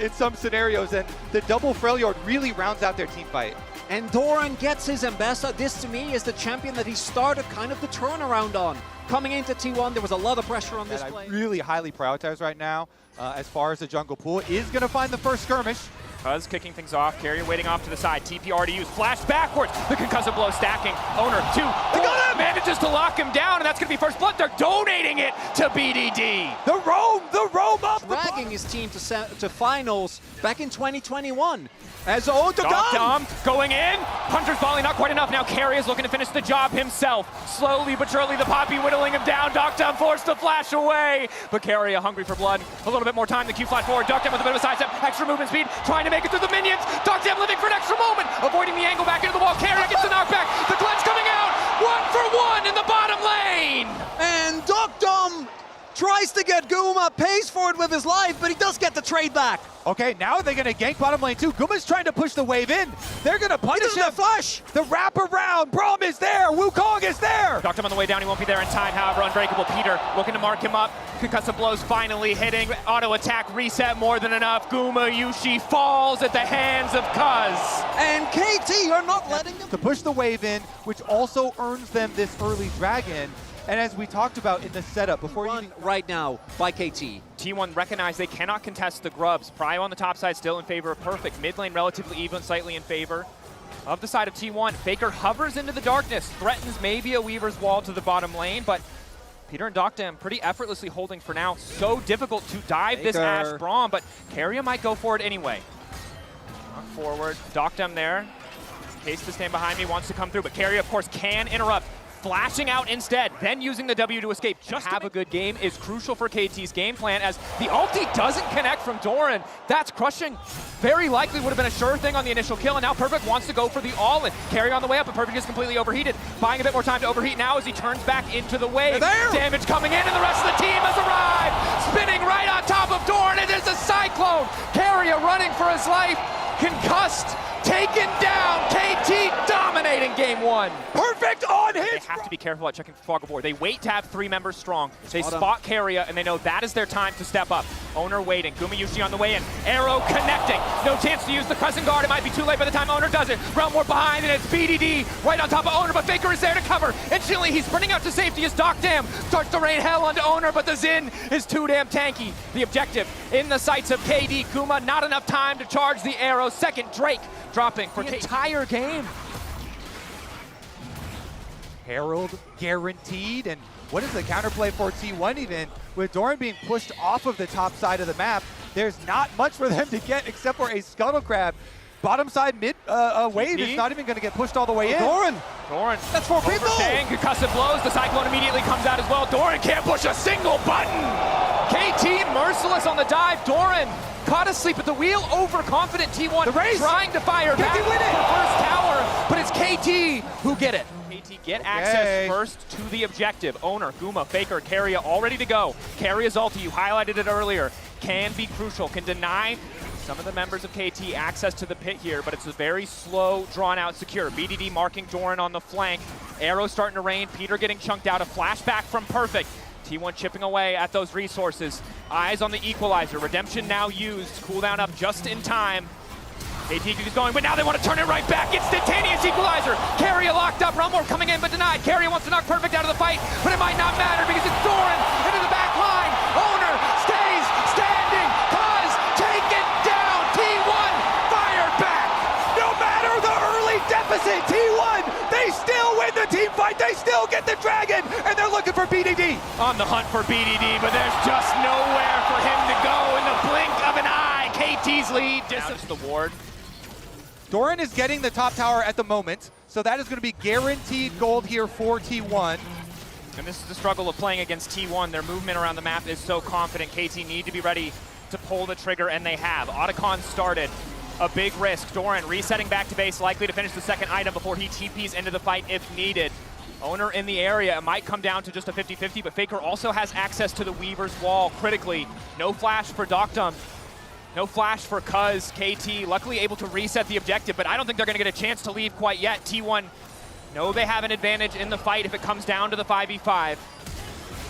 in some scenarios, and the double Freljord really rounds out their team fight. And Doran gets his ambassador. This to me is the champion that he started kind of the turnaround on. Coming into T1, there was a lot of pressure on this play. I really highly prioritize right now as far as the jungle pool is going to find the first skirmish. Cuz kicking things off, Carrier waiting off to the side, TP already used, flash backwards, the concussive blow stacking, Owner 2, they got him! Manages to lock him down, and that's going to be first blood. They're donating it to BDD. The roam up! Dragging his team to finals back in 2021. As Dom going in, Hunter's volley not quite enough. Now Carrier is looking to finish the job himself. Slowly but surely the Poppy whittling him down. Dom forced to flash away, but Carrier hungry for blood. A little bit more time, the Q flash forward. Dom with a bit of a sidestep, extra movement speed, trying to make it through the minions. Dom living for an extra moment, avoiding the angle back into the wall. Carrier gets the knockback. The cleanse coming out. 1-for-1 in the bottom lane. And Dom tries to get Guma, pays for it with his life, but he does get the trade back. Okay, now they're going to gank bottom lane too. Guma's trying to push the wave in. They're going to punish him. Flush. The wrap around. Braum is there. Wukong is there. Knocked him on the way down. He won't be there in time. However, Unbreakable Peter looking to mark him up. Concussive blows finally hitting. Auto attack reset more than enough. Guma Yushi falls at the hands of Cuz. And KT are not letting them. To push the wave in, which also earns them this early dragon. And as we talked about in the setup before you right now by KT. T1 recognize they cannot contest the grubs. Prio on the top side still in favor of Perfect. Mid lane relatively even, slightly in favor of the side of T1. Faker hovers into the darkness, threatens maybe a Weaver's Wall to the bottom lane, but Peter and Doctam pretty effortlessly holding for now. So difficult to dive this Ash Braum, but Carrier might go for it anyway. Knock forward, Doctam there. Case to stand behind me, wants to come through, but Carrier of course can interrupt. Flashing out instead, then using the W to escape. Just to have a good game is crucial for KT's game plan, as the ulti doesn't connect from Doran. That's crushing. Very likely would have been a sure thing on the initial kill, and now Perfect wants to go for the all-in. Carry on the way up, but Perfect is completely overheated. Buying a bit more time to overheat now as he turns back into the wave. Damage coming in, and the rest of the team has arrived. Spinning right on top of Doran, it is a Cyclone. Carrier running for his life, concussed. taken down. KT dominating game one. Perfect on his. They have to be careful at checking fog of war. They wait to have 3 members strong. They spot Carrier, and they know that is their time to step up. Owner waiting. Gumayushi on the way in. Arrow connecting. No chance to use the cousin guard. It might be too late by the time Owner does it. Realm War behind, and it's BDD right on top of Owner, but Faker is there to cover. Instantly, he's sprinting out to safety as Doc Dam starts to rain hell onto Owner, but the Xin is too damn tanky. The objective in the sights of KD. Kuma, not enough time to charge the arrow. Second, Drake dropping for the entire game. Herald guaranteed, and what is the counterplay for T1 even? With Doran being pushed off of the top side of the map, there's not much for them to get except for a Scuttle Crab. Bottom side mid wave is not even going to get pushed all the way in. Doran, that's 4 people. Concussive blows, the Cyclone immediately comes out as well. Doran can't push a single button. KT merciless on the dive. Doran caught asleep at the wheel, overconfident. T1 trying to fire back for first tower, but it's KT who get it. KT get access first to the objective. Owner, Guma, Faker, Carrier all ready to go. Carrier's ulti, you highlighted it earlier, can be crucial, can deny some of the members of KT access to the pit here, but it's a very slow, drawn-out secure. BDD marking Doran on the flank. Arrow starting to rain. Peter getting chunked out. A flashback from Perfect. T1 chipping away at those resources. Eyes on the equalizer. Redemption now used. Cooldown up just in time. KT is going, but now they want to turn it right back. Instantaneous equalizer. Carrier locked up. Realm War coming in, but denied. Carrier wants to knock Perfect out of the fight, but it might not matter because it's Doran into the back line. Owner stays standing. Cuz taken down. T1 fired back. No matter the early deficit, T1, they still win the team fight. They still get the dragon, and they're looking for BDD. On the hunt for BDD, but there's just nowhere for him to go in the blink of an eye. KT's lead. Distance the ward. Doran is getting the top tower at the moment, so that is going to be guaranteed gold here for T1. And this is the struggle of playing against T1. Their movement around the map is so confident. KT need to be ready to pull the trigger, and they have. Otacon started. A big risk. Doran resetting back to base, likely to finish the second item before he TPs into the fight if needed. Owner in the area. It might come down to just a 50-50, but Faker also has access to the Weaver's wall critically. No flash for Doctum. No flash for Cuz. KT luckily able to reset the objective, but I don't think they're going to get a chance to leave quite yet. T1 know they have an advantage in the fight if it comes down to the 5v5.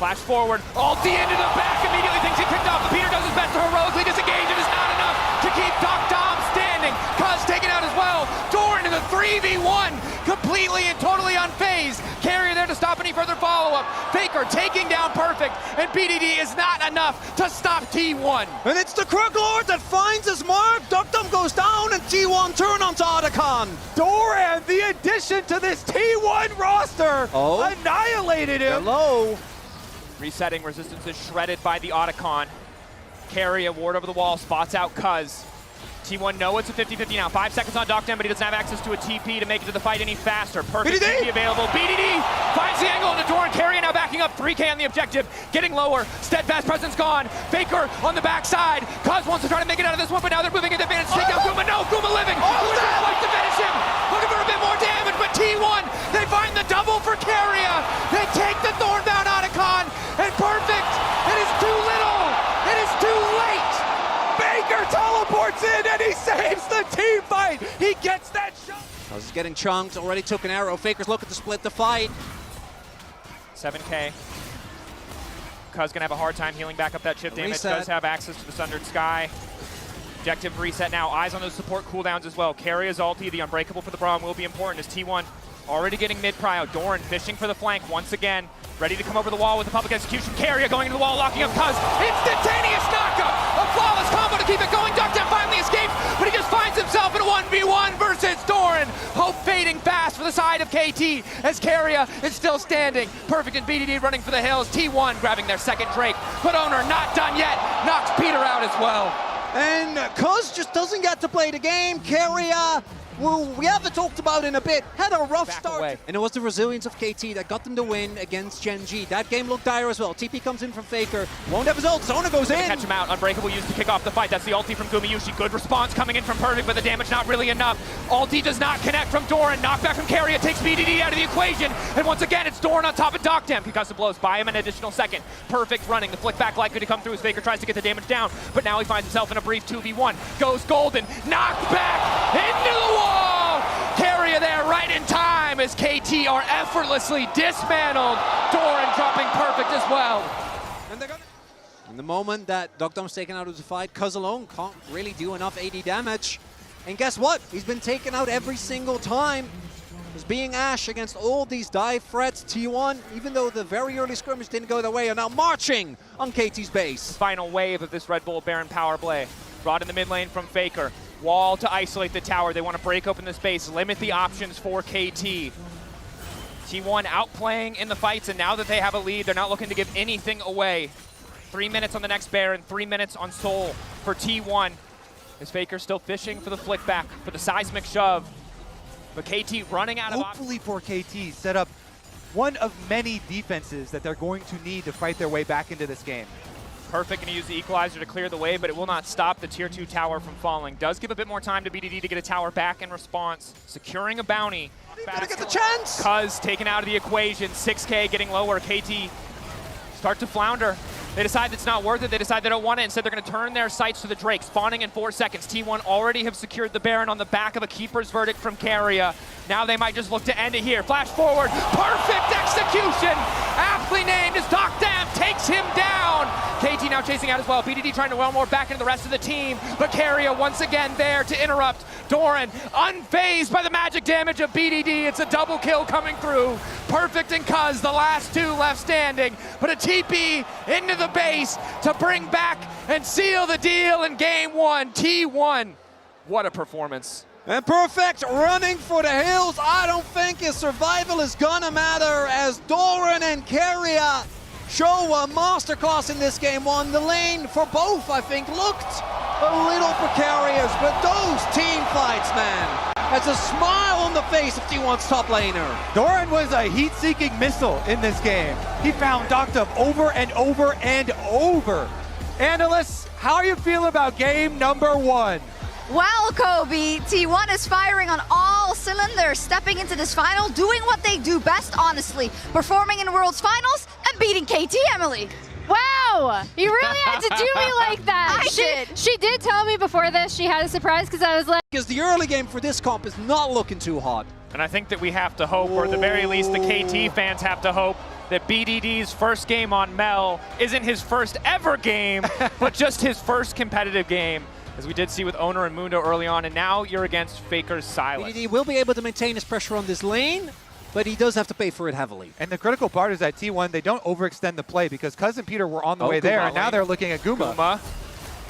Flash forward. Ulti into the back. Immediately thinks he picked off. Peter does his best to heroically disengage. It is not enough to keep Doctum standing. Cuz taken out as well. Doran in the 3v1. Completely and totally unfazed. Carrier there to stop any further follow-up. Faker taking down Perfect, and BDD is not enough to stop T1. And it's the Croglord that finds his mark. Doctum goes down, and T1 turn onto Otacon. Doran, the addition to this T1 roster, annihilated him. Hello. Resetting, resistance is shredded by the Otacon. Carrier, ward over the wall, spots out Cuz. T1 know it's a 50-50 now. 5 seconds on Doctum, but he doesn't have access to a TP to make it to the fight any faster. Perfect TP available. BDD finds the angle into Doran. Carrier now backing up. 3K on the objective. Getting lower. Steadfast presence gone. Faker on the backside. Cuz wants to try to make it out of this one, but now they're moving into advantage. Take down Guma. No, Guma living. Oyster wants to finish him. Looking for a bit more damage, but T1, they find the double for Carrier. They take the Thornbound Otacon, and Perfect. It is too little. It is too late. Baker teleports in and he saves the team fight. He gets that shot. Cuz is getting chunked. Already took an arrow. Faker's looking to split the fight. 7K. Cuz gonna have a hard time healing back up that chip damage. Does have access to the Sundered Sky. Objective reset now. Eyes on those support cooldowns as well. Carrier's ulti, the Unbreakable for the Braum will be important as T1 already getting mid-prio. Doran fishing for the flank once again. Ready to come over the wall with the public execution. Carrier going into the wall, locking up Cuz. Instantaneous knockup! A flawless combo to keep it going. Duckdown finally escapes, but he just finds himself in a 1v1 versus Doran. Hope fading fast for the side of KT as Carrier is still standing. Perfect and BDD running for the hills. T1 grabbing their second Drake, but Owner not done yet. Knocks Peter out as well. And Cuz just doesn't get to play the game. Carrier, who we haven't talked about in a bit, had a rough start. Away. And it was the resilience of KT that got them the win against Gen.G. That game looked dire as well. TP comes in from Faker. Won't have his ult. Zona goes in. Catch him out. Unbreakable used to kick off the fight. That's the ulti from Gumayushi. Good response coming in from Perfect, but the damage not really enough. Ulti does not connect from Doran. Knockback from Carrier takes BDD out of the equation. And once again, it's Doran on top of Doctam. Concussive blows buy him an additional second. Perfect running. The flick back likely to come through as Faker tries to get the damage down. But now he finds himself in a brief 2v1. Goes golden. Knocked back into the wall. there right in time as KT are effortlessly dismantled. Doran dropping perfect as well. And they're gonna... In the moment that Dogdom's taken out of the fight, Cuz alone can't really do enough AD damage. And guess what? He's been taken out every single time. As being Ash against all these dive threats, T1, even though the very early skirmish didn't go their way, are now marching on KT's base. Final wave of this Red Bull Baron power play. Brought in the mid lane from Faker. Wall to isolate the tower. They want to break open the space, limit the options for KT. T1 outplaying in the fights, and now that they have a lead, they're not looking to give anything away. 3 minutes on the next Baron, 3 minutes on Soul for T1. As Faker still fishing for the flick back, for the seismic shove. But KT running out of options. Hopefully for KT, set up one of many defenses that they're going to need to fight their way back into this game. Perfect, going to use the equalizer to clear the way, but it will not stop the tier 2 tower from falling. Does give a bit more time to BDD to get a tower back in response. Securing a bounty. Gotta get the chance! Cuz taken out of the equation. 6K getting lower. KT start to flounder. They decide it's not worth it. They decide they don't want it. Instead, they're going to turn their sights to the Drake. Spawning in 4 seconds. T1 already have secured the Baron on the back of a keeper's verdict from Carrier. Now they might just look to end it here. Flash forward. Perfect execution. Aptly named as Dam takes him down. KT now chasing out as well. BDD trying to well more back into the rest of the team. But Carrier once again there to interrupt. Doran unfazed by the magic damage of BDD. It's a double kill coming through. Perfect and Cuz, the last 2 left standing. But a TP into the base to bring back and seal the deal in game 1. T1, what a performance. And Perfect running for the hills. I don't think his survival is gonna matter as Doran and Carrier show a masterclass in this game 1. The lane for both, I think, looked a little precarious, but those team fights, man. Has a smile on the face of T1's top laner. Doran was a heat-seeking missile in this game. He found Dogtum over and over and over. Analysts, how are you feeling about game number 1? Well, Kobe, T1 is firing on all cylinders, stepping into this final, doing what they do best, honestly, performing in World's Finals and beating KT, Emily. Wow! You really had to do me like that. She did tell me before this she had a surprise because I was like... Because the early game for this comp is not looking too hot. And I think that we have to hope, or at the very least the KT fans have to hope, that BDD's first game on Mel isn't his first ever game, but just his first competitive game. As we did see with Owner and Mundo early on, and now you're against Faker's Silas. BDD will be able to maintain his pressure on this lane, but he does have to pay for it heavily. And the critical part is that T1, they don't overextend the play because Cousin Peter were on the way there, and now they're looking at Guma.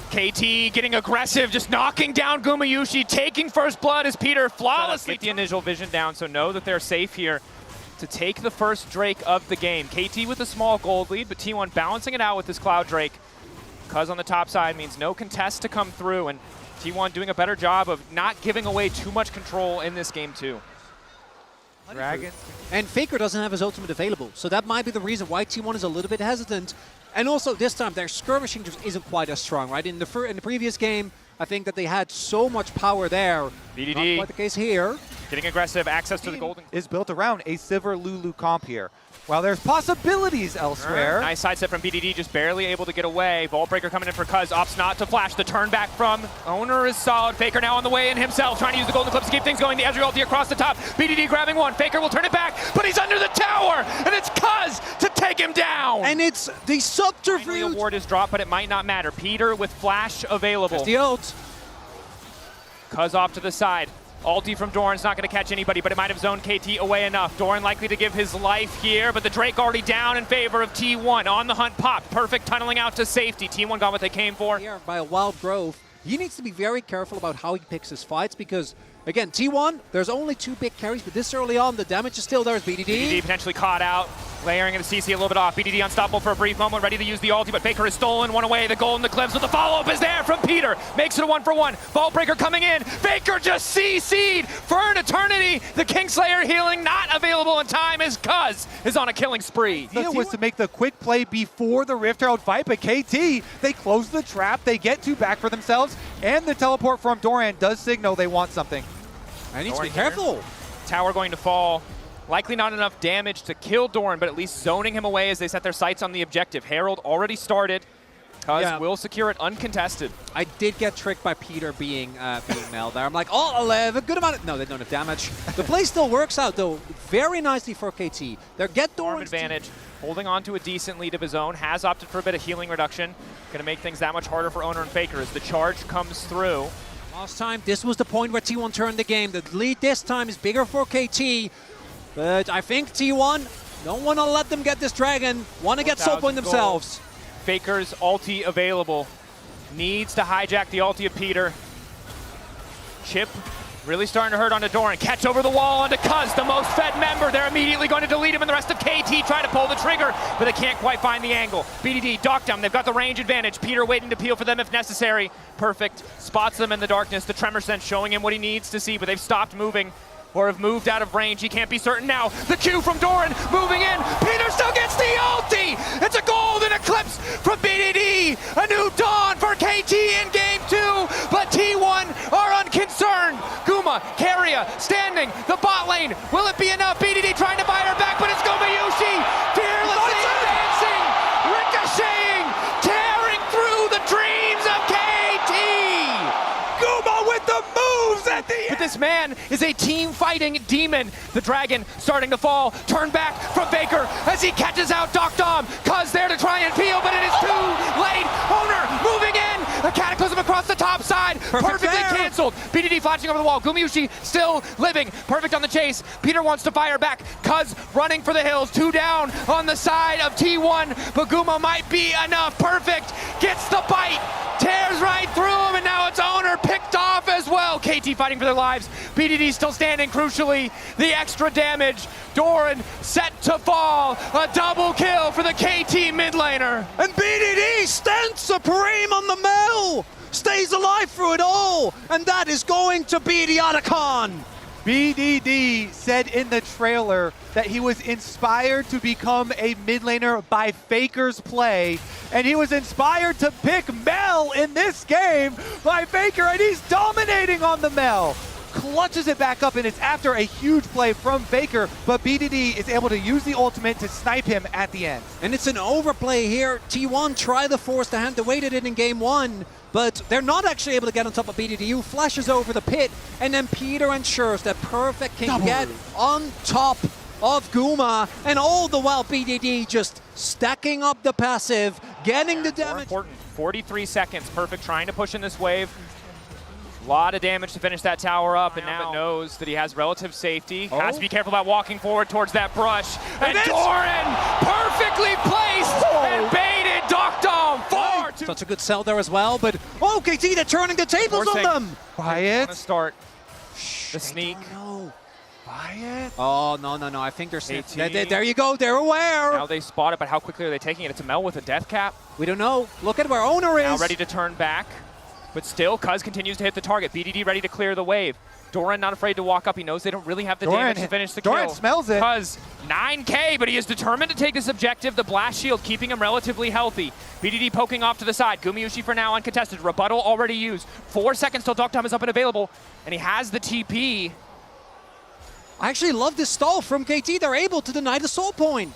KT getting aggressive, just knocking down Gumayushi, taking first blood as Peter flawlessly get the initial vision down, so know that they're safe here to take the first Drake of the game. KT with a small gold lead, but T1 balancing it out with this Cloud Drake. Cuz on the top side means no contest to come through, and T1 doing a better job of not giving away too much control in this game too. Dragon. And Faker doesn't have his ultimate available, so that might be the reason why T1 is a little bit hesitant. And also this time their skirmishing just isn't quite as strong, right? In the previous game, I think that they had so much power there. BDD. Not quite the case here. Getting aggressive, access to the golden. Is built around a Sivir Lulu comp here. While there's possibilities elsewhere. Nice side step from BDD, just barely able to get away. Vault Breaker coming in for Cuz, opts not to flash. The turn back from Owner is solid. Faker now on the way in himself, trying to use the golden clips to keep things going. The Ezreal ulti across the top. BDD grabbing one. Faker will turn it back, but he's under the tower, and it's Cuz to take him down. And it's the subterfuge. The ward is dropped, but it might not matter. Peter with flash available. There's the ult. Cuz off to the side. Ulti from Doran's not going to catch anybody, but it might have zoned KT away enough. Doran likely to give his life here, but the Drake already down in favor of T1. On the hunt, popped. Perfect tunneling out to safety. T1 got what they came for. Here by a Wild Grove. He needs to be very careful about how he picks his fights because, again, T1, there's only 2 big carries, but this early on, the damage is still there as BDD. BDD potentially caught out. Layering into CC a little bit off. BDD unstoppable for a brief moment, ready to use the ulti, but Faker has stolen one away. The goal in the clips, but the follow-up is there from Peter. Makes it a 1-for-1. Vault Breaker coming in. Faker just CC'd for an eternity. The Kingslayer healing not available in time as Cuz is on a killing spree. The idea was to make the quick play before the Rift Herald fight, but KT, they close the trap, they get 2 back for themselves, and the teleport from Doran does signal they want something. I need to be careful. Tower going to fall. Likely not enough damage to kill Doran, but at least zoning him away as they set their sights on the objective. Herald already started. Cuz will secure it uncontested. I did get tricked by Peter being Mel there. I'm like, oh, 11, good amount of... No, they don't have damage. The play still works out, though, very nicely for KT. They're get Arm advantage, holding on to a decent lead of his own, has opted for a bit of healing reduction. Going to make things that much harder for Owner and Faker as the charge comes through. Last time, this was the point where T1 turned the game. The lead this time is bigger for KT, but I think T1 don't want to let them get this dragon, want to get soul point themselves. Faker's ulti available. Needs to hijack the ulti of Peter. Chip really starting to hurt onto Doran. Catch over the wall onto Cuz, the most fed member. They're immediately going to delete him, and the rest of KT try to pull the trigger, but they can't quite find the angle. BDD, Doctum, they've got the range advantage. Peter waiting to peel for them if necessary. Perfect. Spots them in the darkness. The Tremor Sense showing him what he needs to see, but they've stopped moving or have moved out of range. He can't be certain now. The Q from Doran moving in. Peter still gets the ulti. It's a golden eclipse from BDD. A new dawn for KT in game 2, but T1 are unconcerned. Guma, Keria standing, the bot lane. Will it be enough? BDD trying to buy her back, but it's Gumayushi fearlessly advancing, ricocheting, tearing through the dreams of KT. Guma with the moves at the end. But this man is a team-fighting demon. The dragon starting to fall. Turn back from Faker as he catches out Doctom. Cuz there to try and peel, but it is too late. Owner moving in. A cataclysm across the top side. Perfectly canceled. BDD flashing over the wall. Gumayushi still living. Perfect on the chase. Peter wants to fire back. Cuz running for the hills. 2 down on the side of T1. But Guma might be enough. Perfect. Gets the bite. Tears right through him, and now it's Owner picked off as well. KT fighting for their lives. BDD still standing, crucially. The extra damage. Doran set to fall. A double kill for the KT mid laner. And BDD stands supreme on the Mel. Stays alive through it all. And that is going to be the Otacon. BDD said in the trailer that he was inspired to become a mid laner by Faker's play, and he was inspired to pick Mel in this game by Faker, and he's dominating on the Mel. Clutches it back up, and it's after a huge play from Faker, but BDD is able to use the ultimate to snipe him at the end. And it's an overplay here. T1 try the force the hand, they waited it in game 1, but they're not actually able to get on top of BDD, who flashes over the pit, and then Peter ensures that Perfect can get on top of Guma, and all the while BDD just stacking up the passive, getting the damage. More important, 43 seconds. Perfect trying to push in this wave. A lot of damage to finish that tower up, and now knows that he has relative safety. Has to be careful about walking forward towards that brush. And Doran perfectly placed and baited Doctom. 4-2. Such a good sell there as well, but KT, they're turning the tables on them. Quiet. To start the sneak. Quiet. Oh, no. I think they're there you go. They're aware. Now they spot it, but how quickly are they taking it? It's a Mel with a death cap. We don't know. Look at where Owner is. Now ready to turn back. But still, Cuz continues to hit the target. BDD ready to clear the wave. Doran not afraid to walk up. He knows they don't really have the damage to finish the kill. Doran smells it. Cuz 9K, but he is determined to take this objective. The blast shield keeping him relatively healthy. BDD poking off to the side. Gumayushi for now uncontested. Rebuttal already used. 4 seconds till Doctom is up and available. And he has the TP. I actually love this stall from KT. They're able to deny the soul point.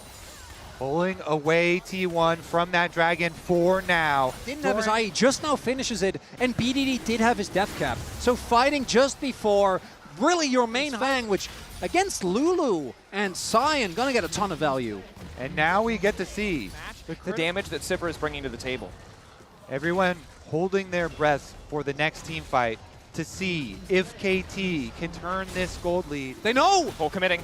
Pulling away T1 from that dragon for now. Didn't have his IE, just now finishes it, and BDD did have his death cap. So fighting just before, really your main Fang, which against Lulu and Cyan, gonna get a ton of value. And now we get to see the damage that Sivir is bringing to the table. Everyone holding their breaths for the next team fight to see if KT can turn this gold lead. They know! Full committing.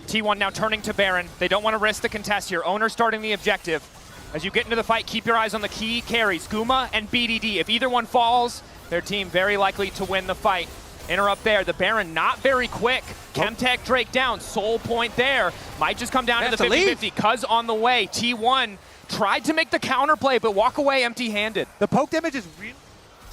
T1 now turning to Baron. They don't want to risk the contest here. Owner starting the objective. As you get into the fight, keep your eyes on the key carries, Guma and BDD. If either one falls, their team very likely to win the fight. Interrupt there. The Baron not very quick. Chemtech Drake down. Soul point there. Might just come down to the 50-50. Cuz on the way. T1 tried to make the counterplay, but walk away empty-handed. The poke damage is real.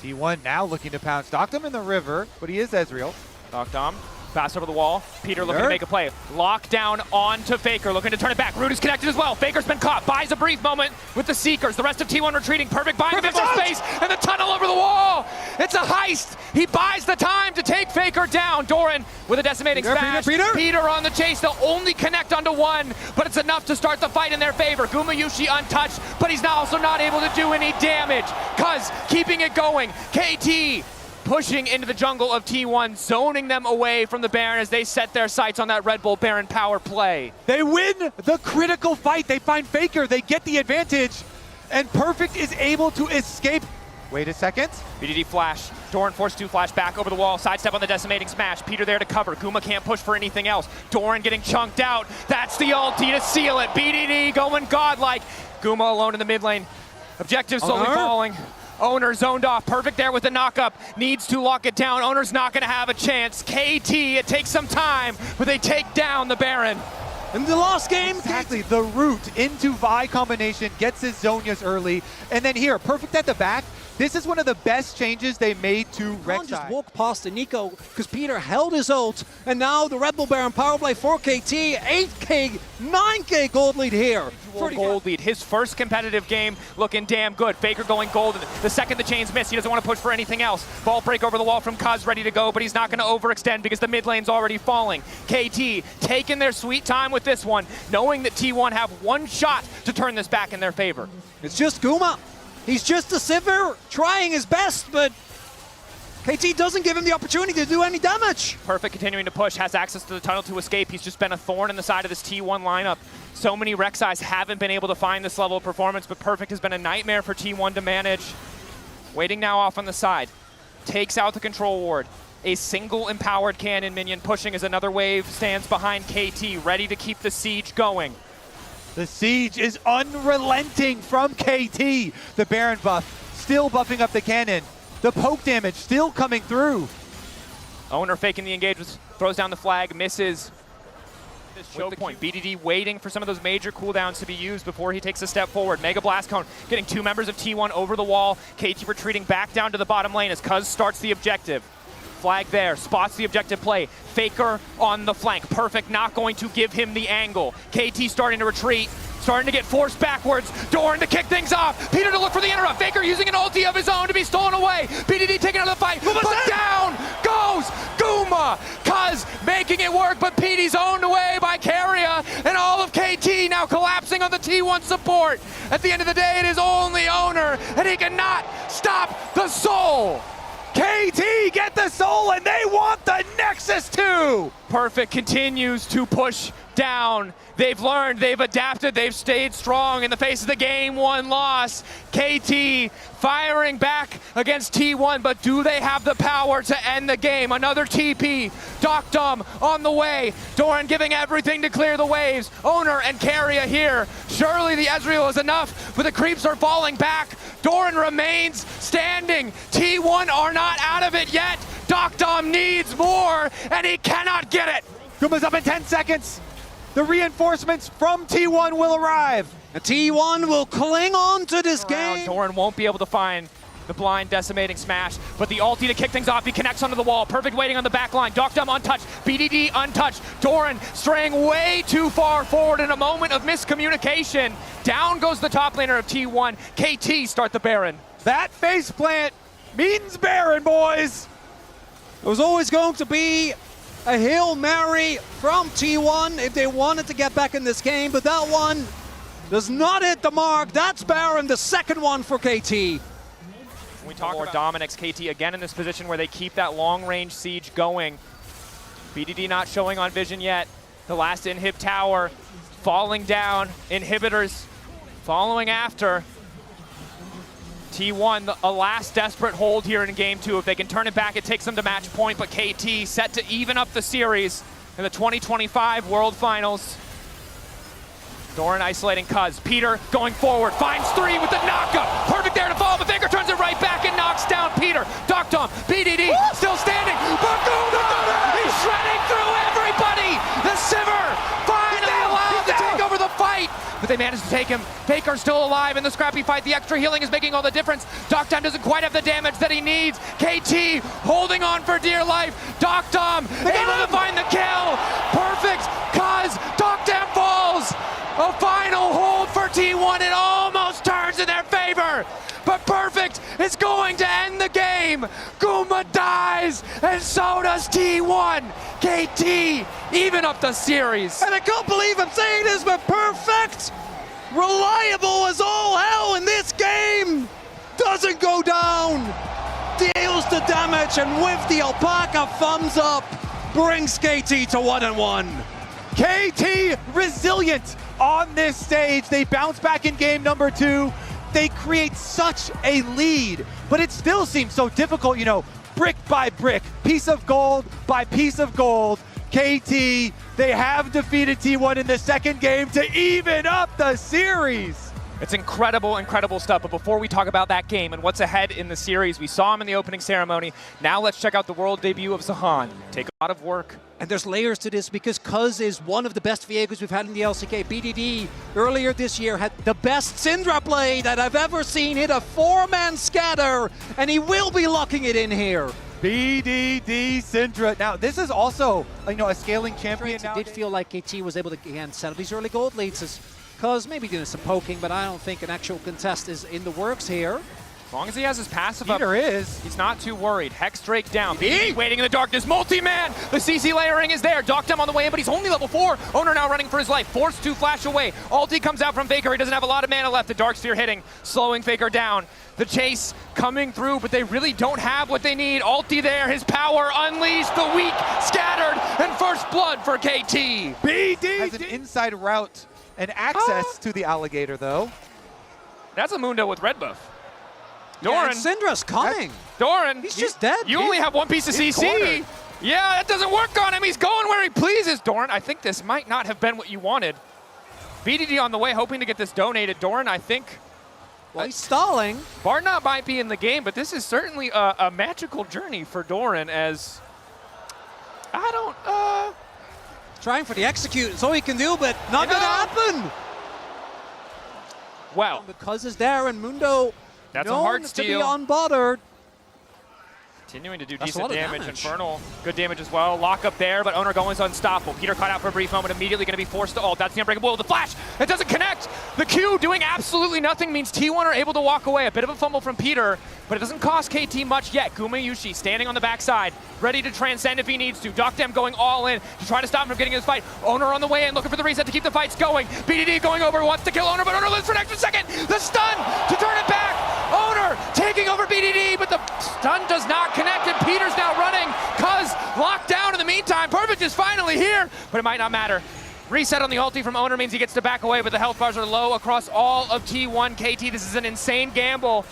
T1 now looking to pounce. Doctom in the river, but he is Ezreal. Doctom Pass over the wall. Peter looking to make a play. Lockdown onto Faker, looking to turn it back. Root is connected as well. Faker's been caught. Buys a brief moment with the Seekers. The rest of T1 retreating. Perfect buying a bit more space, and the tunnel over the wall. It's a heist. He buys the time to take Faker down. Doran with a decimating smash. Peter on the chase. They'll only connect onto one, but it's enough to start the fight in their favor. Gumayushi untouched, but he's now also not able to do any damage. Cuz keeping it going. KT pushing into the jungle of T1, zoning them away from the Baron as they set their sights on that Red Bull Baron power play. They win the critical fight. They find Faker, they get the advantage, and Perfect is able to escape. Wait a second. BDD flash. Doran forced to flash back over the wall. Sidestep on the decimating smash. Peter there to cover. Guma can't push for anything else. Doran getting chunked out. That's the ulti to seal it. BDD going godlike. Guma alone in the mid lane. Objective slowly falling. Owner zoned off. Perfect there with the knockup. Needs to lock it down. Owner's not going to have a chance. KT, it takes some time, but they take down the Baron. In the last game, exactly, the root into Vi combination gets his Zonias early. And then here, Perfect at the back. This is one of the best changes they made to Rek'Sai. Just walk past the Nico because Peter held his ult, and now the Red Bull Baron power play for KT. 8K, 9K gold lead here. Gold lead. His first competitive game looking damn good. Faker going golden. The second the chains miss, he doesn't want to push for anything else. Ball break over the wall from Cuz ready to go, but he's not going to overextend because the mid lane's already falling. KT taking their sweet time with this one, knowing that T1 have one shot to turn this back in their favor. It's just Guma. He's just a Sivir trying his best, but KT doesn't give him the opportunity to do any damage. Perfect continuing to push, has access to the tunnel to escape. He's just been a thorn in the side of this T1 lineup. So many Rek'Sais haven't been able to find this level of performance, but Perfect has been a nightmare for T1 to manage. Waiting now off on the side. Takes out the control ward. A single empowered cannon minion pushing as another wave stands behind KT, ready to keep the siege going. The siege is unrelenting from KT. The Baron buff still buffing up the cannon. The poke damage still coming through. Owner faking the engagement, throws down the flag, misses. This choke point. BDD waiting for some of those major cooldowns to be used before he takes a step forward. Mega Blast Cone getting two members of T1 over the wall. KT retreating back down to the bottom lane as Cuz starts the objective. Flag there, spots the objective play. Faker on the flank. Perfect not going to give him the angle. KT starting to retreat, starting to get forced backwards. Doran to kick things off. Peter to look for the interrupt. Faker using an ulti of his own to be stolen away. BDD taking another fight, but down goes Guma. Cuz making it work, but PD's owned away by Carrier, and all of KT now collapsing on the T1 support. At the end of the day, it is only Owner, and he cannot stop the soul. KT get the soul, and they want the Nexus too! Perfect continues to push down. They've learned, they've adapted, they've stayed strong in the face of the game one loss. KT firing back against T1, but do they have the power to end the game? Another TP, Doctum on the way. Doran giving everything to clear the waves. Owner and Carrier here. Surely the Ezreal is enough, but the creeps are falling back. Doran remains standing. T1 are not out of it yet. Doctum needs more, and he cannot get it. Guma's up in 10 seconds. The reinforcements from T1 will arrive. And T1 will cling on to this game. Doran won't be able to find the blind decimating smash, but the ulti to kick things off. He connects onto the wall. Perfect waiting on the back line. Doctum untouched. BDD untouched. Doran straying way too far forward in a moment of miscommunication. Down goes the top laner of T1. KT start the Baron. That faceplant means Baron, boys. It was always going to be a Hail Mary from T1 if they wanted to get back in this game, but that one does not hit the mark. That's Baron, the second one for KT. We talk about Dominic's KT again in this position where they keep that long-range siege going. BDD not showing on vision yet. The last inhib tower falling down. Inhibitors following after. T1, a last desperate hold here in game two. If they can turn it back, it takes them to match point, but KT set to even up the series in the 2025 World Finals. Doran isolating Cuz. Peter going forward, finds three with the knockup. Perfect there to follow, but Faker turns it right back and knocks down Peter. Doctum, BDD, still standing. Baguma, he's shredding through everybody. The Sivir finally allowed to take over the fight. but they manage to take him. Faker still alive in the scrappy fight. The extra healing is making all the difference. Doctom doesn't quite have the damage that he needs. KT holding on for dear life. Doctom able to find the kill. Perfect, cause Doctom falls. A final hold for T1. It almost turns in their favor. But Perfect is going to end the game. Guma dies, and so does T1. KT even up the series. And I can't believe I'm saying this, but Perfect, reliable as all hell in this game, doesn't go down. Deals the damage, and with the alpaca thumbs up, brings KT to 1-1. KT resilient on this stage. They bounce back in game number 2. They create such a lead, but it still seems so difficult, you know, brick by brick, piece of gold by piece of gold. KT, they have defeated T1 in the second game to even up the series. It's incredible, incredible stuff. But before we talk about that game and what's ahead in the series, we saw him in the opening ceremony. Now let's check out the world debut of Zahan. Take a lot of work. And there's layers to this because Cuz is one of the best Viegos we've had in the LCK. BDD earlier this year had the best Syndra play that I've ever seen. Hit a 4-man scatter, and he will be locking it in here. BDD Syndra. Now, this is also, you know, a scaling champion. It did feel like KT was able to, again, settle these early gold leads. As Cuz maybe doing some poking, but I don't think an actual contest is in the works here. As long as he has his passive up, Peter is. He's not too worried. Hex Drake down. BDD waiting in the darkness. Multi-man. The CC layering is there. Doctom on the way in, but he's only level 4. Owner now running for his life. Forced to flash away. Ulti comes out from Faker. He doesn't have a lot of mana left. The Dark Sphere hitting, slowing Faker down. The chase coming through, but they really don't have what they need. Ulti there. His power unleashed. The weak scattered. And first blood for KT. BDD has an inside route and access to the alligator, though. That's a Mundo with red buff. Doran. Yeah, Syndra's coming. Doran. He's just dead. You only have one piece of CC. Cornered. Yeah, that doesn't work on him. He's going where he pleases. Doran, I think this might not have been what you wanted. BDD on the way, hoping to get this donated. Doran, I think... Well, he's stalling. Barnott might be in the game, but this is certainly a magical journey for Doran as... I don't... Trying for the execute. It's all he can do, but not going to happen. Well. Because it's there, and Mundo... That's a hard to steal. be unbothered. Continuing to do That's decent damage. Infernal, good damage as well. Lock up there, but Owner going is unstoppable. Peter caught out for a brief moment, immediately going to be forced to ult. That's the unbreakable. The flash, it doesn't connect. The Q doing absolutely nothing means T1 are able to walk away. A bit of a fumble from Peter, but it doesn't cost KT much yet. Gumayushi standing on the backside, ready to transcend if he needs to. Doctom going all in to try to stop him from getting in this fight. Owner on the way in, looking for the reset to keep the fights going. BDD going over, wants to kill Owner, but Owner lives for an extra second. The stun to turn it back. Owner taking over BDD, but the stun does not connect, and Peter's now running. Cuz locked down in the meantime. Perfect is finally here, but it might not matter. Reset on the ulti from Owner means he gets to back away, but the health bars are low across all of T1. KT, this is an insane gamble.